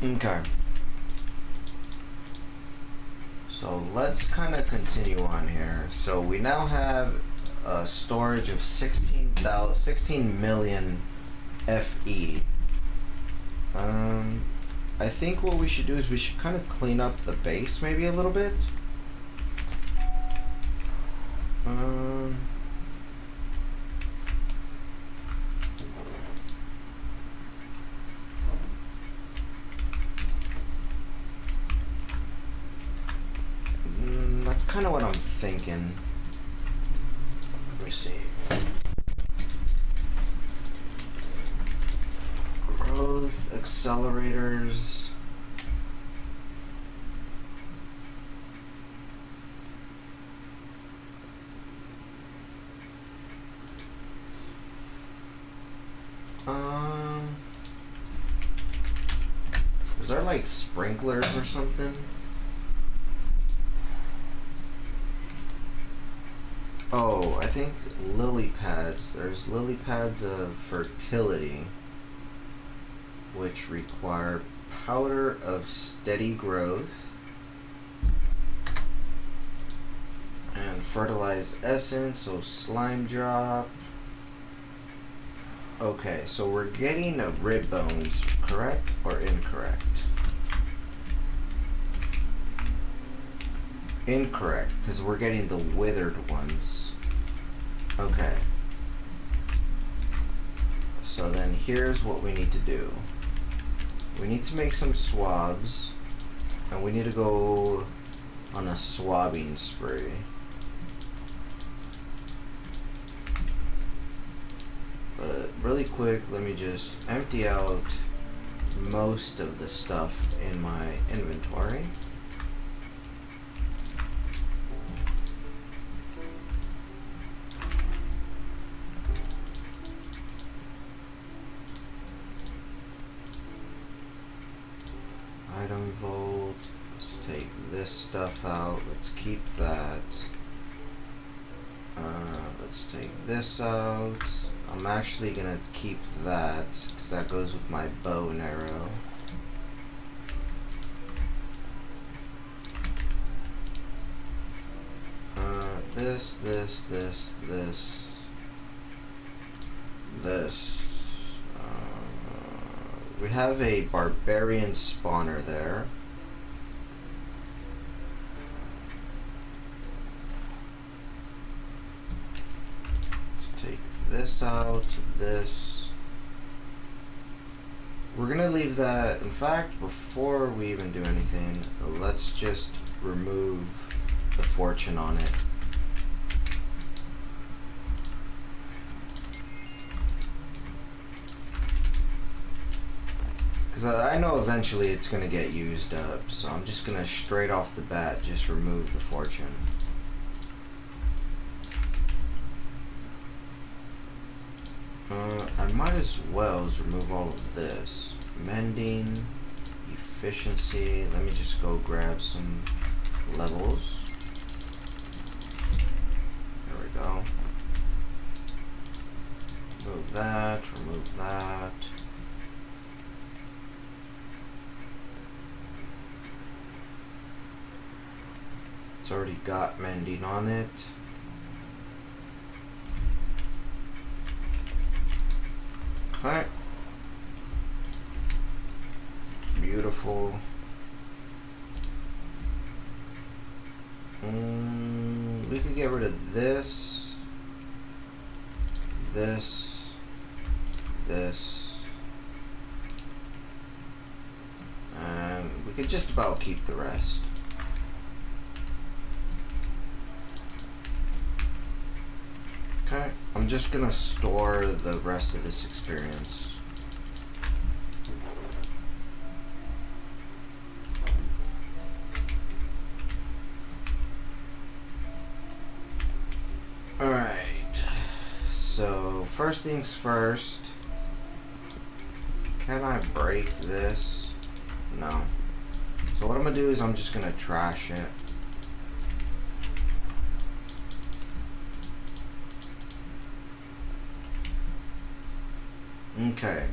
Okay. So let's kind of continue on here. So we now have a storage of 16 million FE. I think what we should do is we should kind of clean up the base maybe a little bit. That's kind of what I'm thinking. Let me see. Growth accelerators. Is there like sprinklers or something? Oh, I think lily pads. There's lily pads of fertility, which require powder of steady growth and fertilized essence, so slime drop. Okay, so we're getting rib bones, correct or incorrect? Incorrect, because we're getting the withered ones. Okay. So then here's what we need to do. We need to make some swabs, and we need to go on a swabbing spree. But really quick, let me just empty out most of the stuff in my inventory. Item vault. Let's take this stuff out. Let's keep that. Let's take this out. I'm actually gonna keep that because that goes with my bow and arrow. This. We have a barbarian spawner there. Let's take this out, this. We're gonna leave that. In fact, before we even do anything, let's just remove the fortune on it. Because I know eventually it's going to get used up, so I'm just going to straight off the bat just remove the fortune. I might as well remove all of this. Mending, efficiency. Let me just go grab some levels. There we go. Remove that, remove that. It's already got mending on it. Okay. Beautiful. We could get rid of this, this, and we could just about keep the rest. Okay, I'm just gonna store the rest of this experience. Alright, so first things first, can I break this? No. So what I'm gonna do is I'm just gonna trash it. Okay.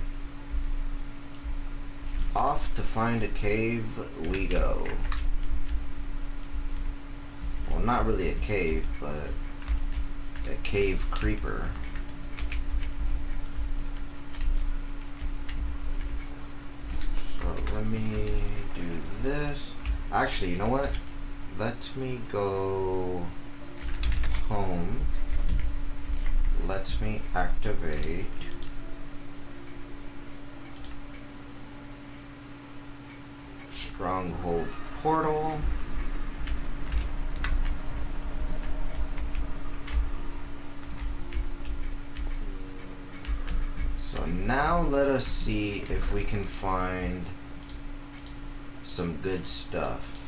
Off to find a cave we go. Well, not really a cave, but a cave creeper. So let me do this. Actually, you know what? Let me go home. Let me activate Stronghold portal. So now let us see if we can find some good stuff.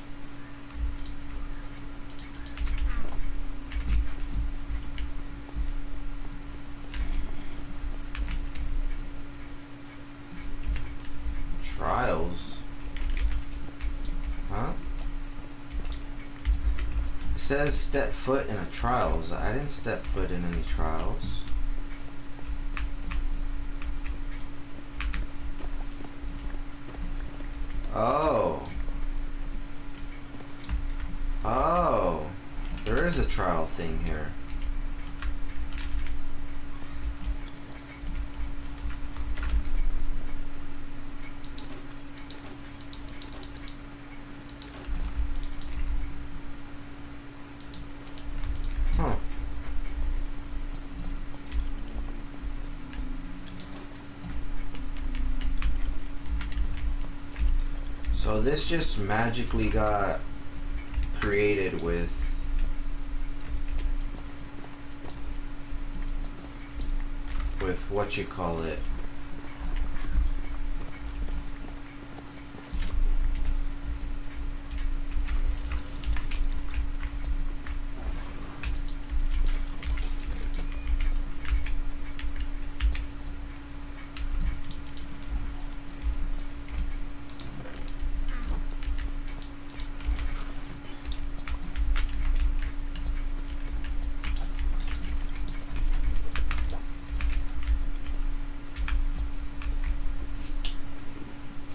Trials? Huh? It says step foot in a trials. I didn't step foot in any trials. Oh. Oh. There is a trial thing here. Huh. So this just magically got created with what you call it.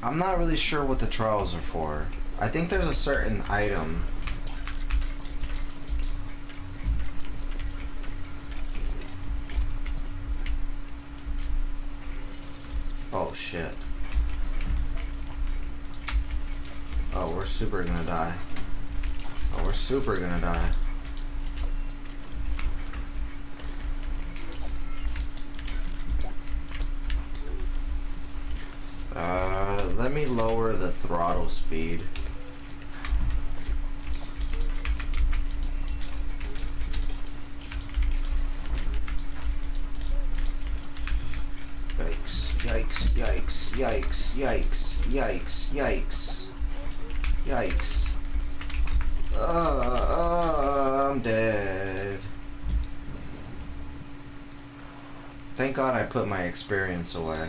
I'm not really sure what the trials are for. I think there's a certain item. Oh shit. Oh, we're super gonna die. Oh, we're super gonna die. Let me lower the throttle speed. Yikes, yikes, yikes, yikes, yikes, yikes, yikes. I'm dead. Thank God I put my experience away.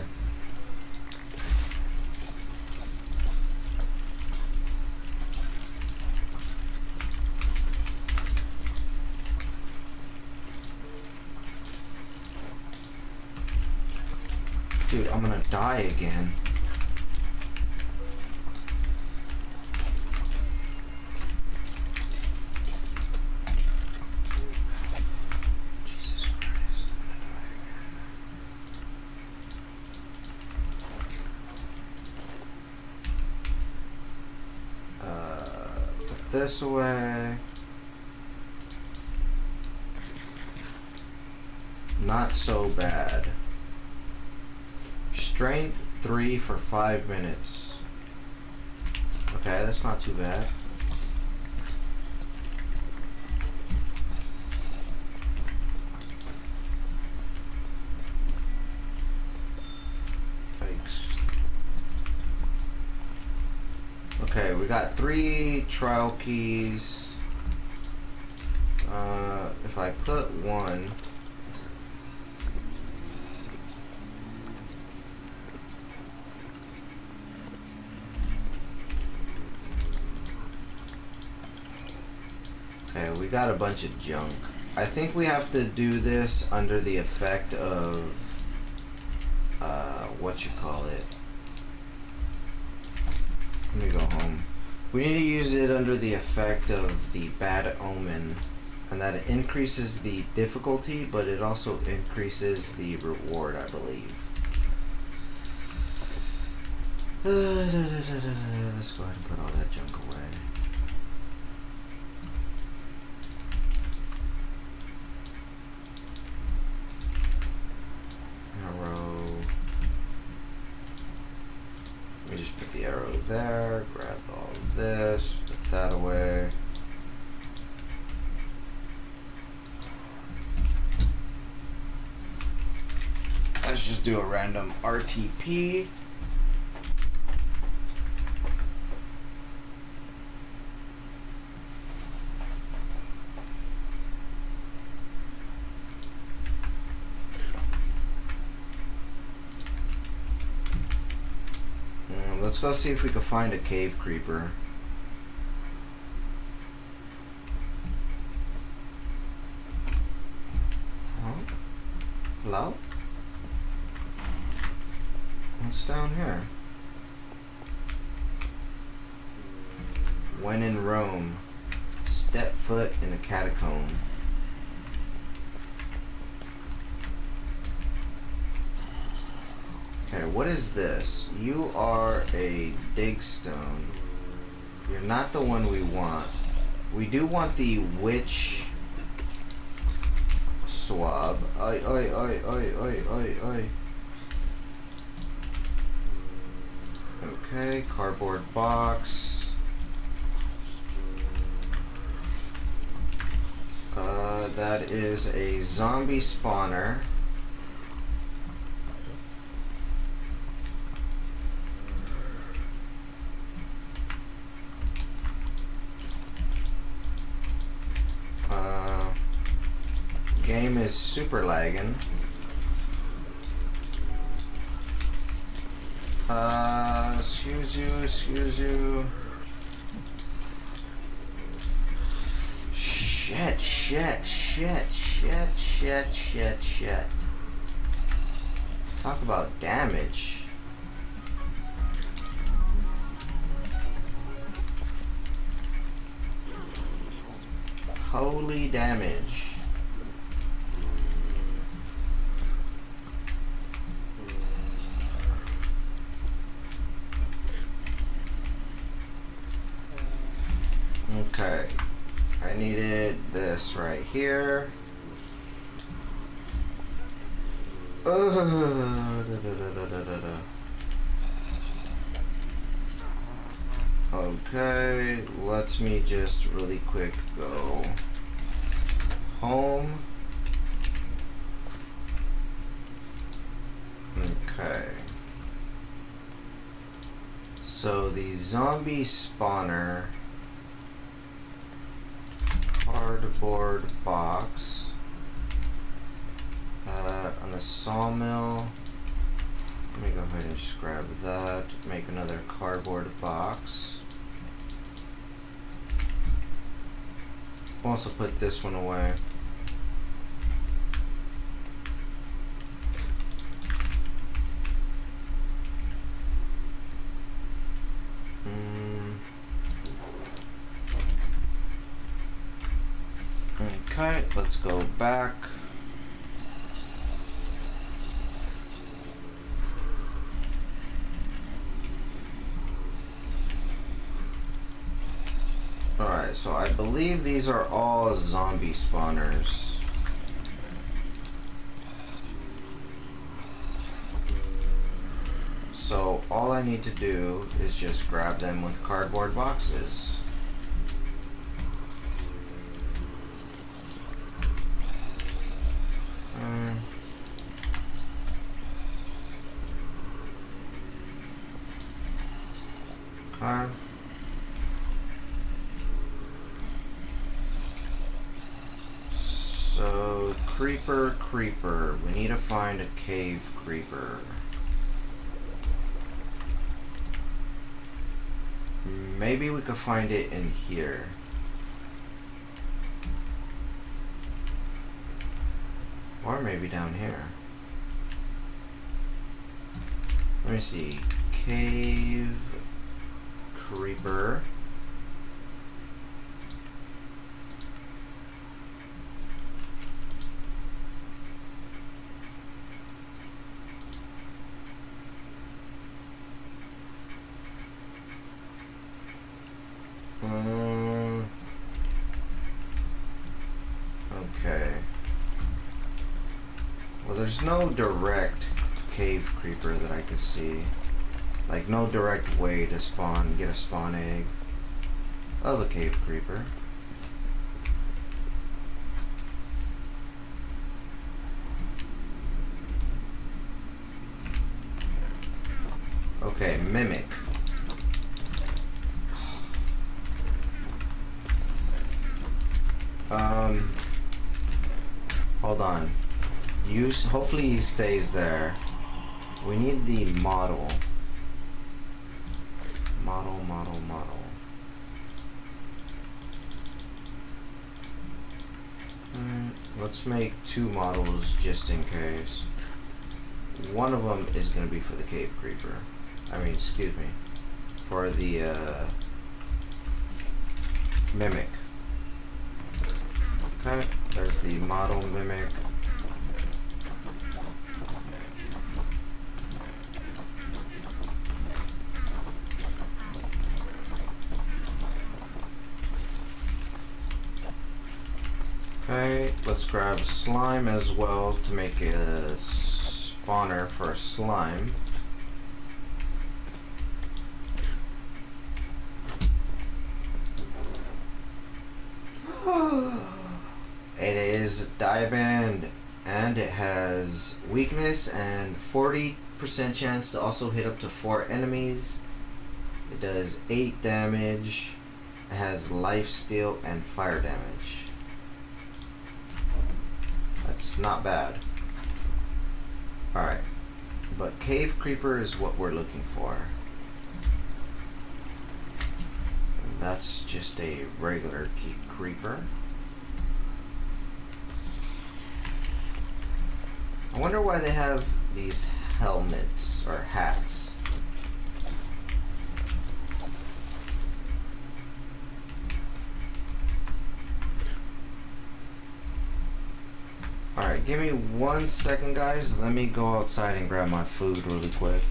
Dude, I'm gonna die again. Jesus Christ. Put this away. Not so bad. Strength 3 for 5 minutes. Okay, that's not too bad. Yikes. Okay, we got 3 trial keys. If I put 1. Okay, we got a bunch of junk. I think we have to do this under the effect of, what you call it. Let me go home. We need to use it under the effect of the bad omen. And that it increases the difficulty, but it also increases the reward, I believe. Let's go ahead and put all that junk away. Let me just put the arrow there, grab all of this, put that away. Let's just do a random RTP. Let's go see if we can find a cave creeper. Huh? Hello? What's down here? When in Rome, step foot in a catacomb. Okay, what is this? You are a dig stone. You're not the one we want. We do want the witch swab. Oi, oi, oi, oi, oi, oi, oi. Okay, cardboard box. That is a zombie spawner. Game is super lagging. Excuse you. Shit. Talk about damage. Holy damage. Okay, I needed this right here. Okay, let me just really quick go home. Okay. So the zombie spawner, cardboard box, on the sawmill. Let me go ahead and just grab that, make another cardboard box. I'll also put this one away. Okay, let's go back. Alright, so I believe these are all zombie spawners. So all I need to do is just grab them with cardboard boxes. Okay. So, creeper. We need to find a cave creeper. Maybe we could find it in here. Or maybe down here. Let me see. Cave creeper. Okay. Well, there's no direct cave creeper that I can see. Like, no direct way to get a spawn egg of a cave creeper. Okay, mimic. Hold on. Hopefully he stays there. We need the model. Model. Let's make 2 models just in case. One of them is going to be for the cave creeper. I mean, excuse me. For the mimic. Okay, there's the model mimic. Okay, let's grab slime as well to make a spawner for slime. It is diamond and it has weakness and 40% chance to also hit up to 4 enemies. It does 8 damage. It has life steal and fire damage. That's not bad. Alright. But cave creeper is what we're looking for. That's just a regular creeper. I wonder why they have these helmets or hats. Alright, give me 1 second, guys. Let me go outside and grab my food really quick.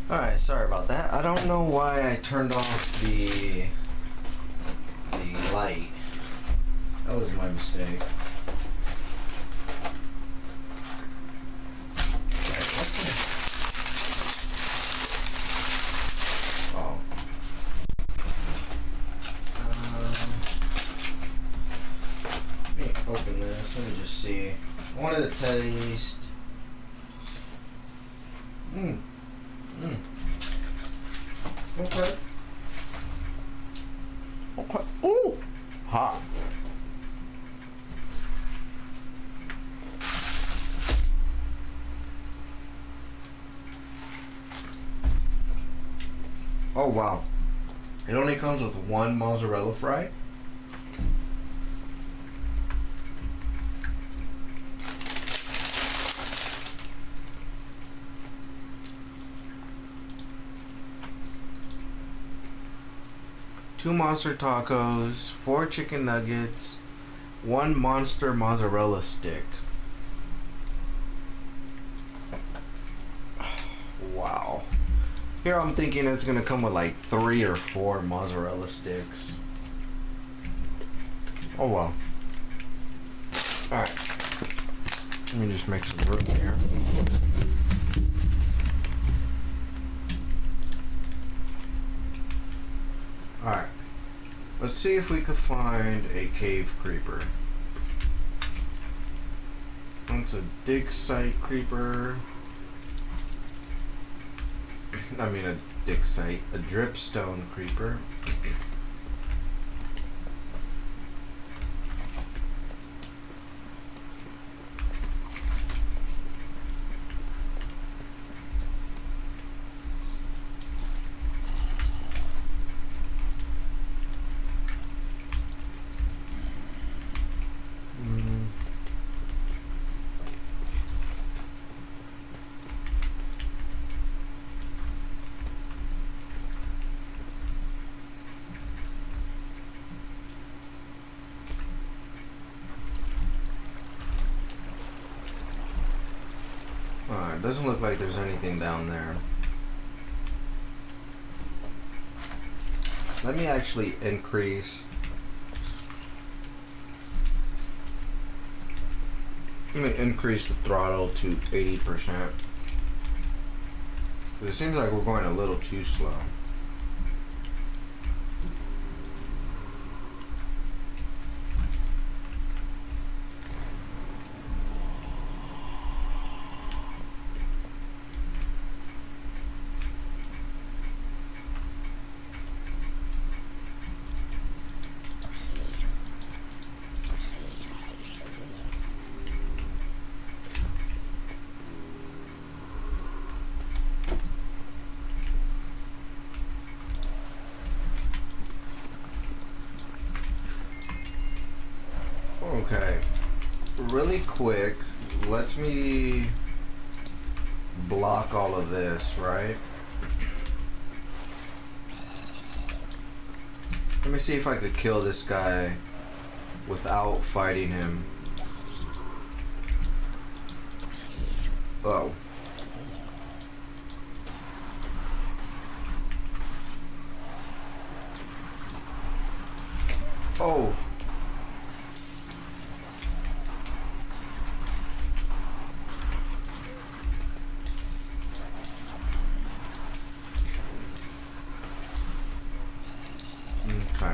Alright, sorry about that. I don't know why I turned off the light. That was my mistake. Oh. Let me open this. Let me just see. I wanted to taste. Okay. Okay. Ooh! Hot. Oh wow. It only comes with one mozzarella fry. Two monster tacos, 4 chicken nuggets, 1 monster mozzarella stick. Wow. Here I'm thinking it's gonna come with like 3 or 4 mozzarella sticks. Oh well. Alright. Let me just make some room here. Alright. Let's see if we could find a cave creeper. It's a dig site creeper. I mean a dig site, a dripstone creeper. Alright, doesn't look like there's anything down there. Let me actually increase. Let me increase the throttle to 80%. It seems like we're going a little too slow. Okay, really quick, let me block all of this, right? Let me see if I could kill this guy without fighting him. Oh. Oh. Okay.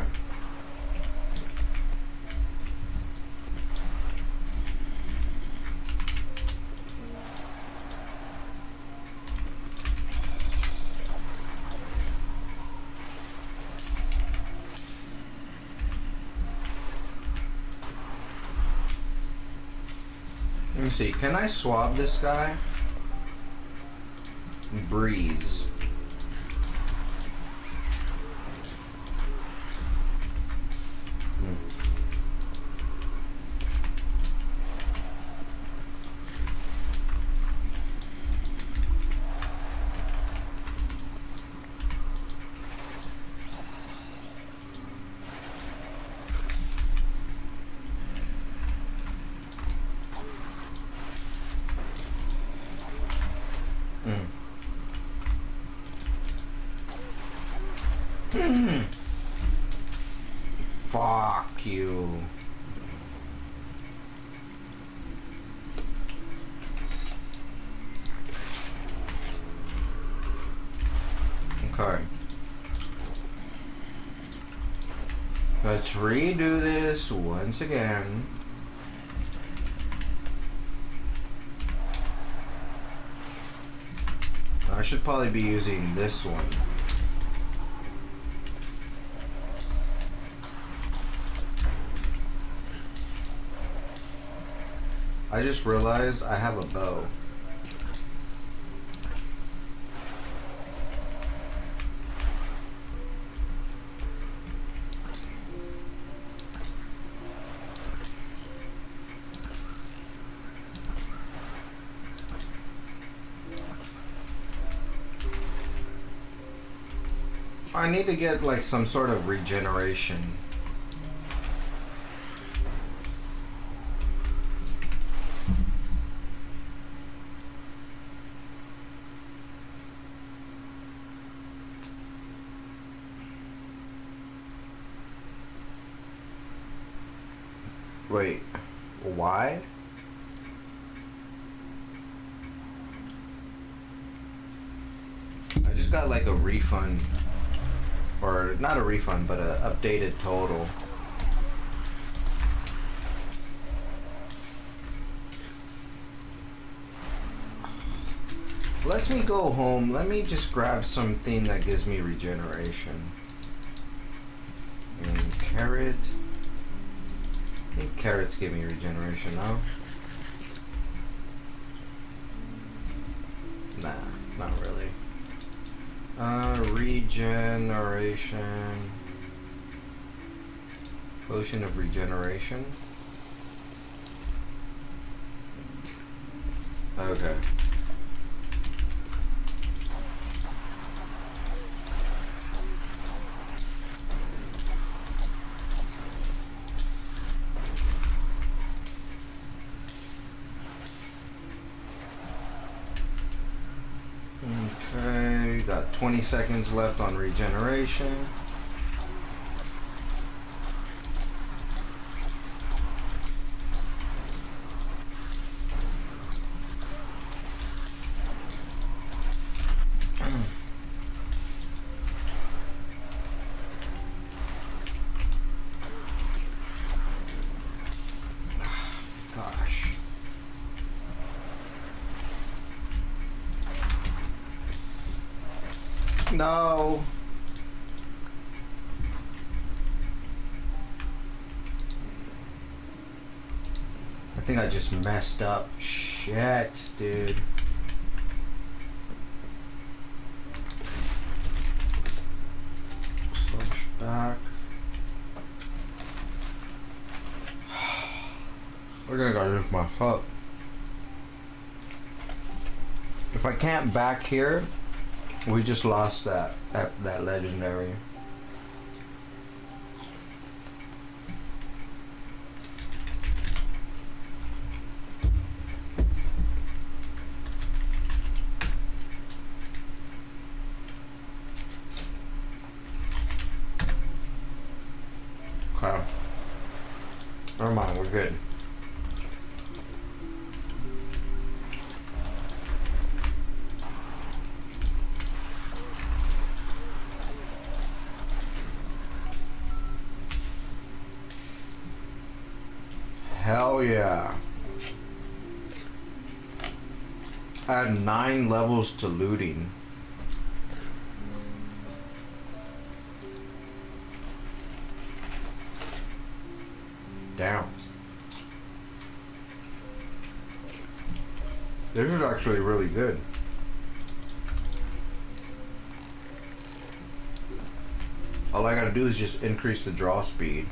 Let me see, can I swab this guy? Breeze. Fuck you. Okay. Let's redo this once again. I should probably be using this one. I just realized I have a bow. I need to get like some sort of regeneration. Wait, why? I just got like a refund. Or not a refund, but a updated total. Let me go home. Let me just grab something that gives me regeneration. And carrot. I think carrots give me regeneration, no? Nah, not really. Regeneration. Potion of regeneration. Okay. Okay, got 20 seconds left on regeneration. Gosh. No. I think I just messed up. Shit, dude. Slash back. We're gonna go use my hook. If I can't back here, we just lost that legendary. Okay. Never mind, we're good. Hell yeah. Add 9 levels to looting. Damn. This is actually really good. All I gotta do is just increase the draw speed.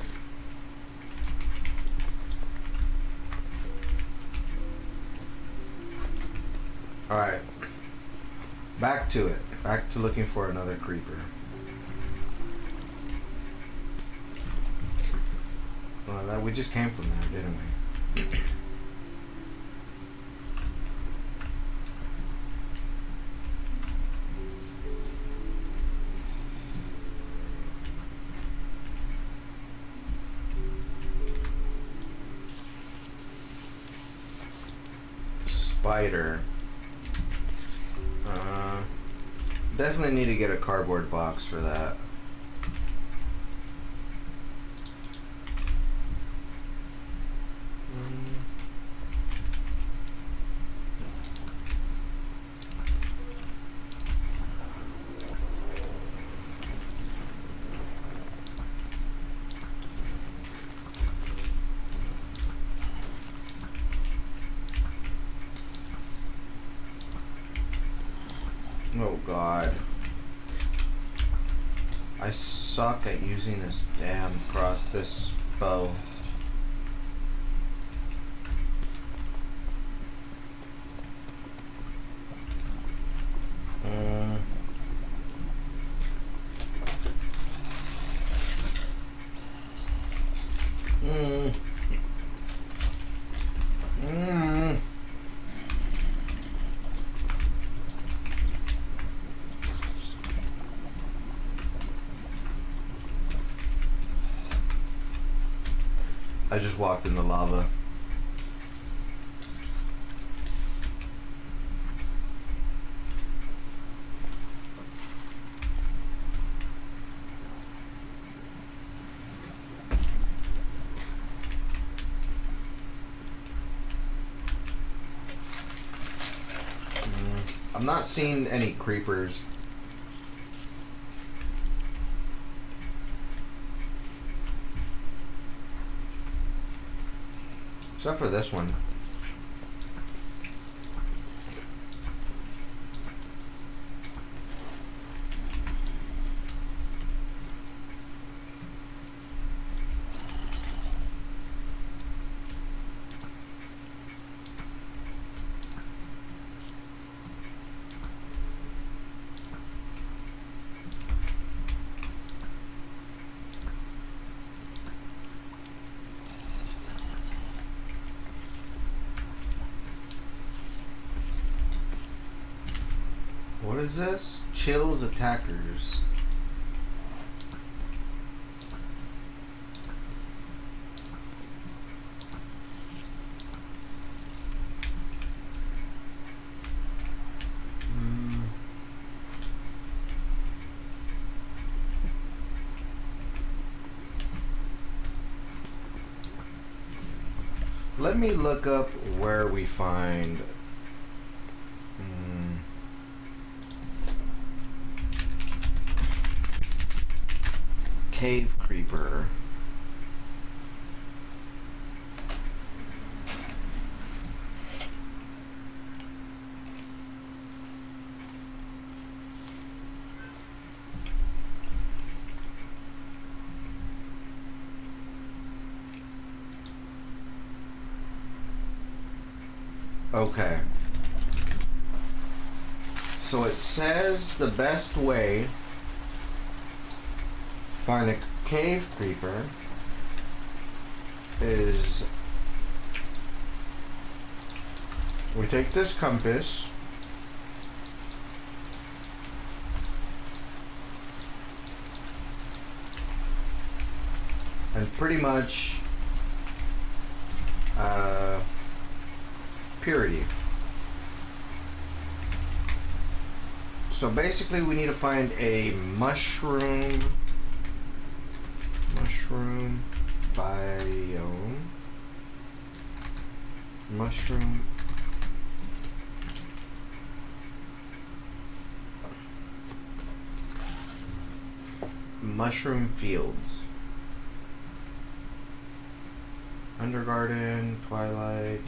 Alright. Back to it. Back to looking for another creeper. Well, that we just came from there, didn't we? spider. Definitely need to get a cardboard box for that. Oh god. I suck at using this damn this bow. I just walked in the lava. I'm not seeing any creepers. Except for this one. What is this? Chills attackers. Let me look up where we find cave creeper. Okay. So it says the best way to find a cave creeper is we take this compass and pretty much purity. So basically we need to find a mushroom biome. Mushroom fields. Undergarden, Twilight,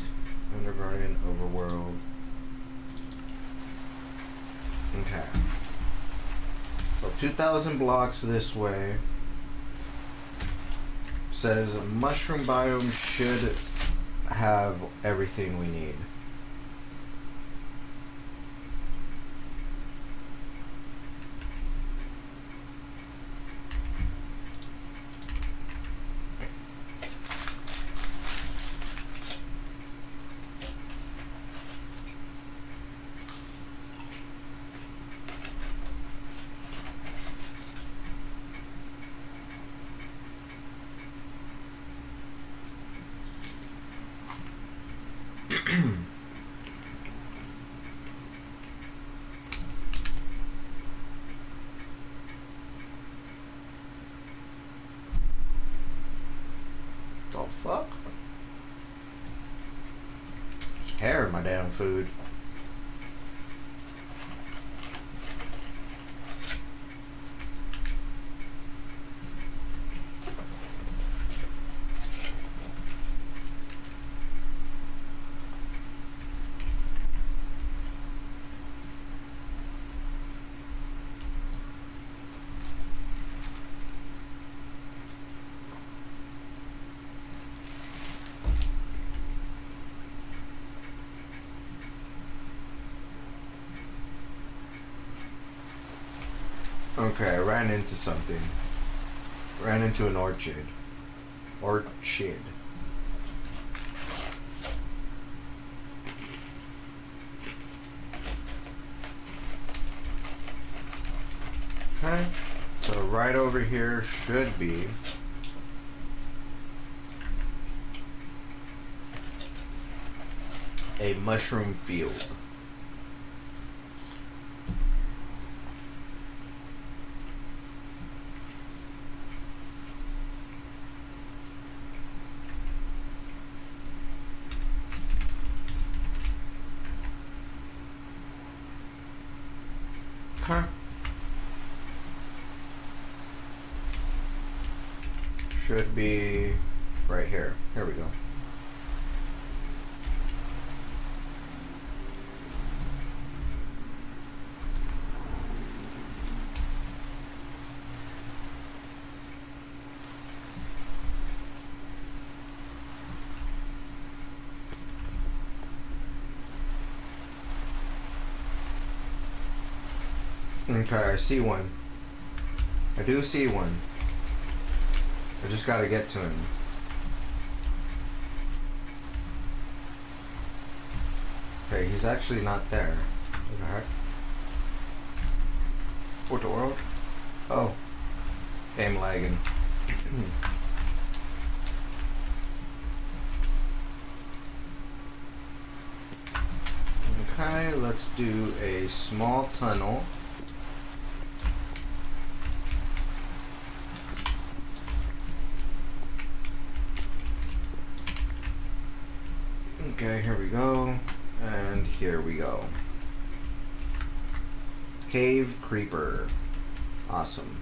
Undergarden, Overworld. Okay. So 2,000 blocks this way. Says mushroom biome should have everything we need. hair in my damn food. Okay, I ran into something. Ran into an orchard. Orchard. Okay, so right over here should be a mushroom field. Okay. Should be right here. Here we go. Okay, I see one. I do see one. I just gotta get to him. Okay, he's actually not there. What the heck? What the world? Oh. Game lagging. Okay, let's do a small tunnel. Okay, here we go, and here we go. Cave creeper. Awesome.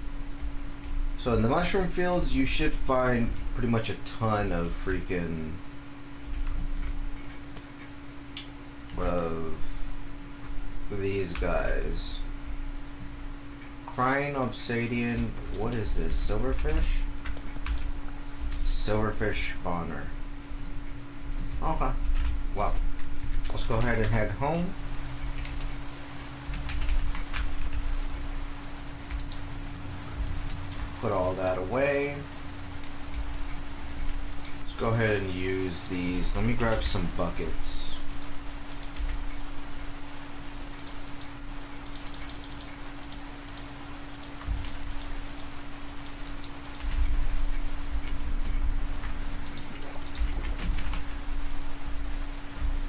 So in the mushroom fields, you should find pretty much a ton of freaking of these guys. Crying obsidian. What is this? Silverfish? Silverfish spawner. Okay. Well, let's go ahead and head home. Put all that away. Let's go ahead and use these. Let me grab some buckets.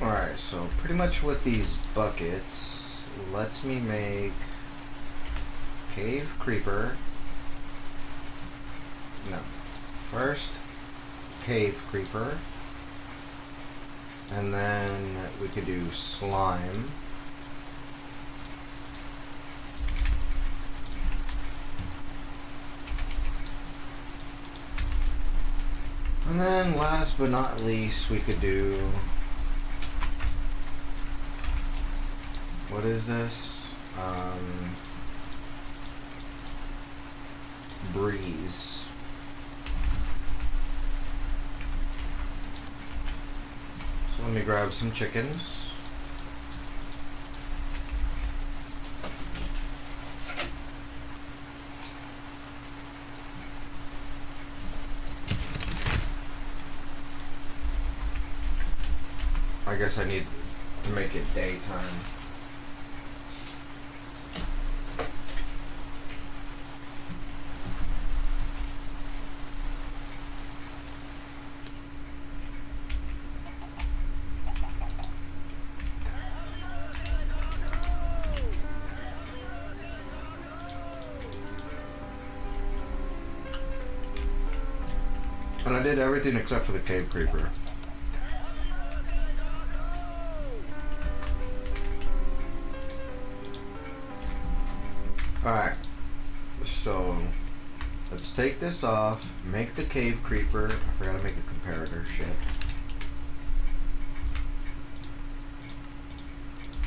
Alright, so pretty much with these buckets lets me make cave creeper. No. First cave creeper. And then we could do slime. And then last but not least we could do, what is this? Breeze. So let me grab some chickens. I guess I need to make it daytime. And I did everything except for the cave creeper. Alright, so let's take this off, make the cave creeper. I forgot to make a comparator, shit.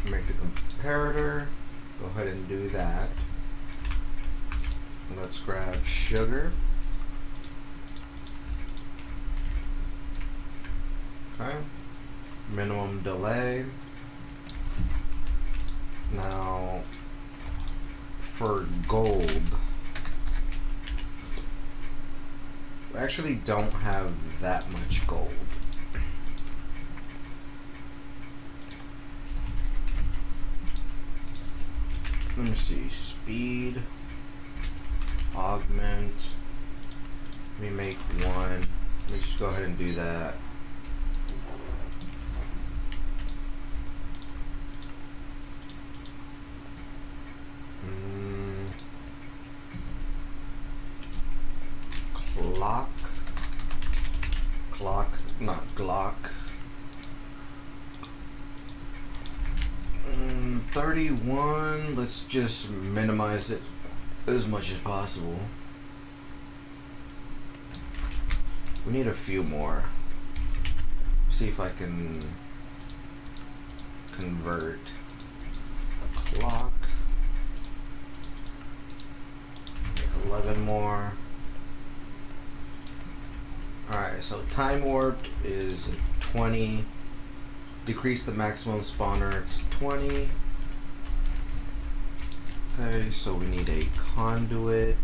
Make the comparator, go ahead and do that. Let's grab sugar. Okay, minimum delay. Now, for gold, we actually don't have that much gold. Let me see, speed, augment, let me make one, let me just go ahead and do that. Not Glock. 31, let's just minimize it as much as possible. We need a few more. See if I can convert a clock. Make 11 more. Alright, so time warped is 20. Decrease the maximum spawner to 20. Okay, so we need a conduit.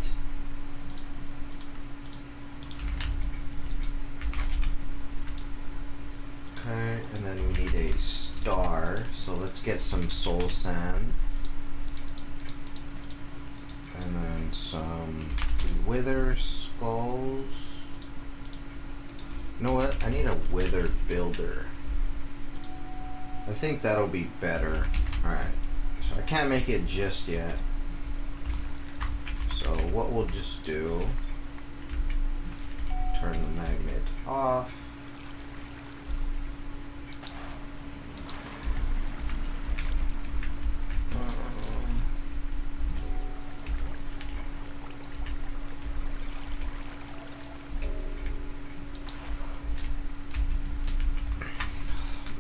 Okay, and then we need a star. So let's get some soul sand. And then some wither skulls. You know what? I need a wither builder. I think that'll be better. Alright. So I can't make it just yet. So what we'll just do, turn the magnet off.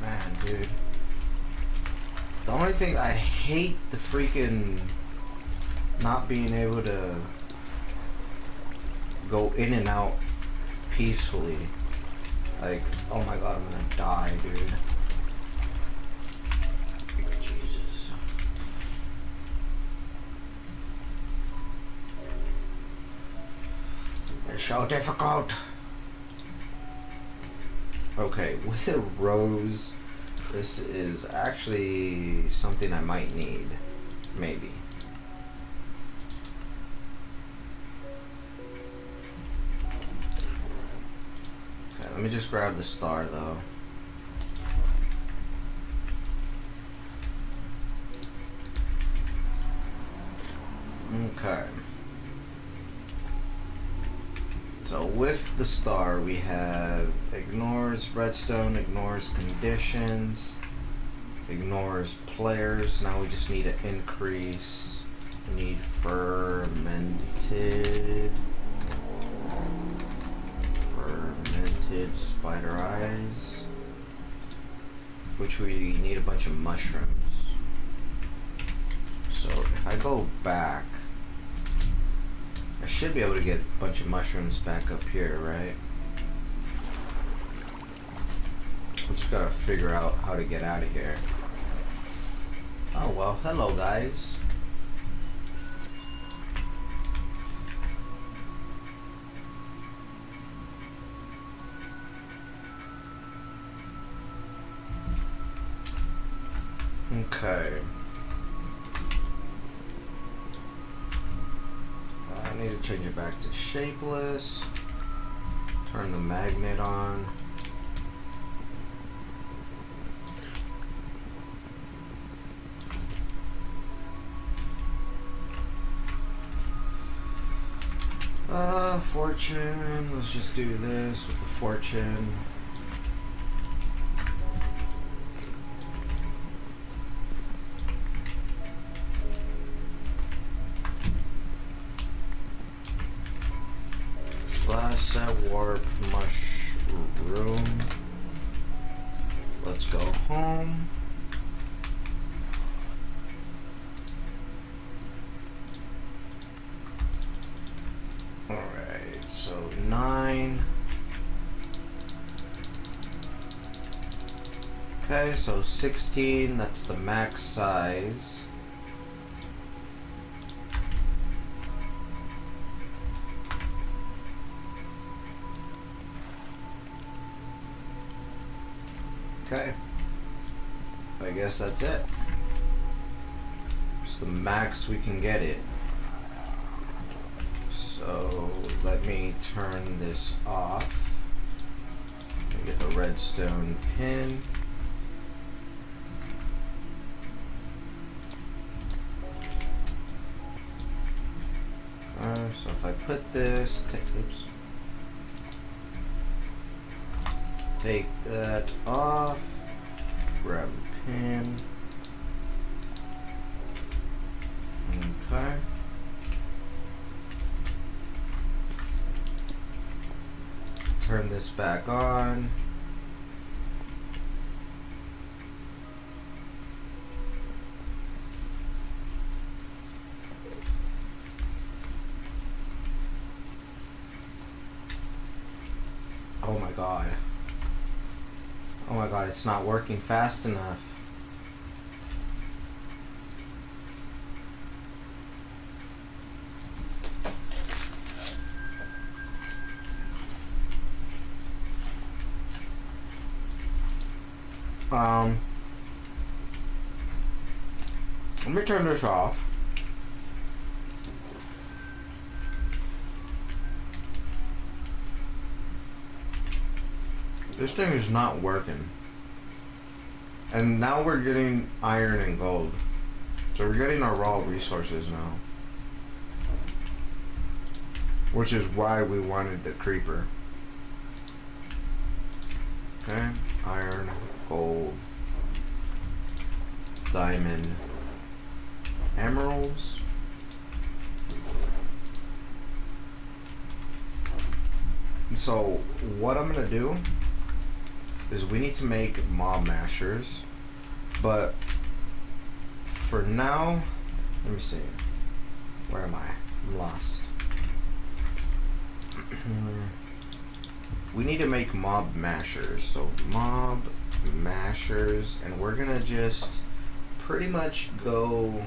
Man, dude. The only thing I hate the freaking not being able to go in and out peacefully. Like, oh my god, I'm gonna die, dude. Jesus. It's so difficult. Okay, with a rose, this is actually something I might need. Maybe. Okay, let me just grab the star though. Okay. So with the star we have ignores redstone, ignores conditions, ignores players. Now we just need to increase. We need fermented spider eyes, which we need a bunch of mushrooms. So if I go back, I should be able to get a bunch of mushrooms back up here, right? We just gotta figure out how to get out of here. Oh well, hello guys. Okay. I need to change it back to shapeless. Turn the magnet on. Fortune. Let's just do this with the fortune. set warp mushroom. Let's go home. Alright, so 9. Okay, so 16, that's the max size. Okay, I guess that's it. It's the max we can get it. So let me turn this off. Let me get the redstone pin. So if I put this, oops. Take that off, grab the pin. Okay. Turn this back on. Oh my god. Oh my god, it's not working fast enough. Let me turn this off. This thing is not working. And now we're getting iron and gold. So we're getting our raw resources now. Which is why we wanted the creeper. Okay, iron, gold, diamond, emeralds. So what I'm gonna do is we need to make mob mashers, but for now, let me see. Where am I? I'm lost. We need to make mob mashers. So mob mashers, and we're gonna just pretty much go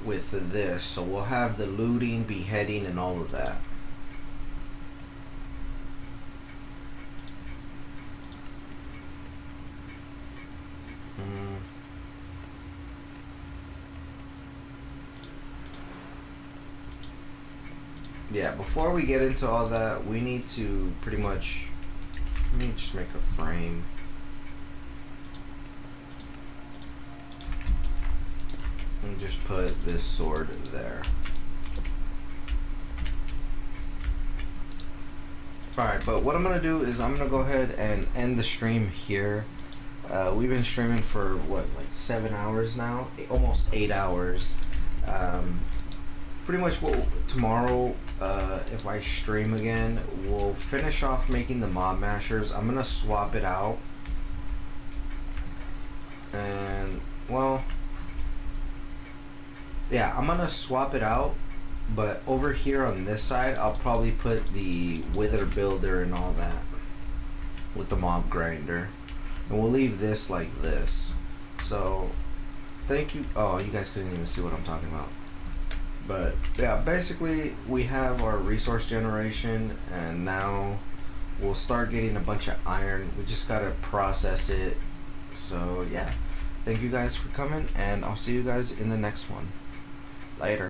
with this. So we'll have the looting, beheading, and all of that. Yeah, before we get into all that, we need to pretty much, let me just make a frame. And just put this sword there. Alright, but what I'm going to do is I'm going to go ahead and end the stream here. We've been streaming for, what, like 7 hours now? Almost 8 hours. Pretty much tomorrow, if I stream again, we'll finish off making the mob mashers. I'm gonna swap it out, and well, yeah, I'm gonna swap it out, but over here on this side I'll probably put the wither builder and all that with the mob grinder, and we'll leave this like this. So thank you. Oh, you guys couldn't even see what I'm talking about. But yeah, basically we have our resource generation, and now we'll start getting a bunch of iron. We just gotta process it. So yeah, thank you guys for coming, and I'll see you guys in the next one. Later.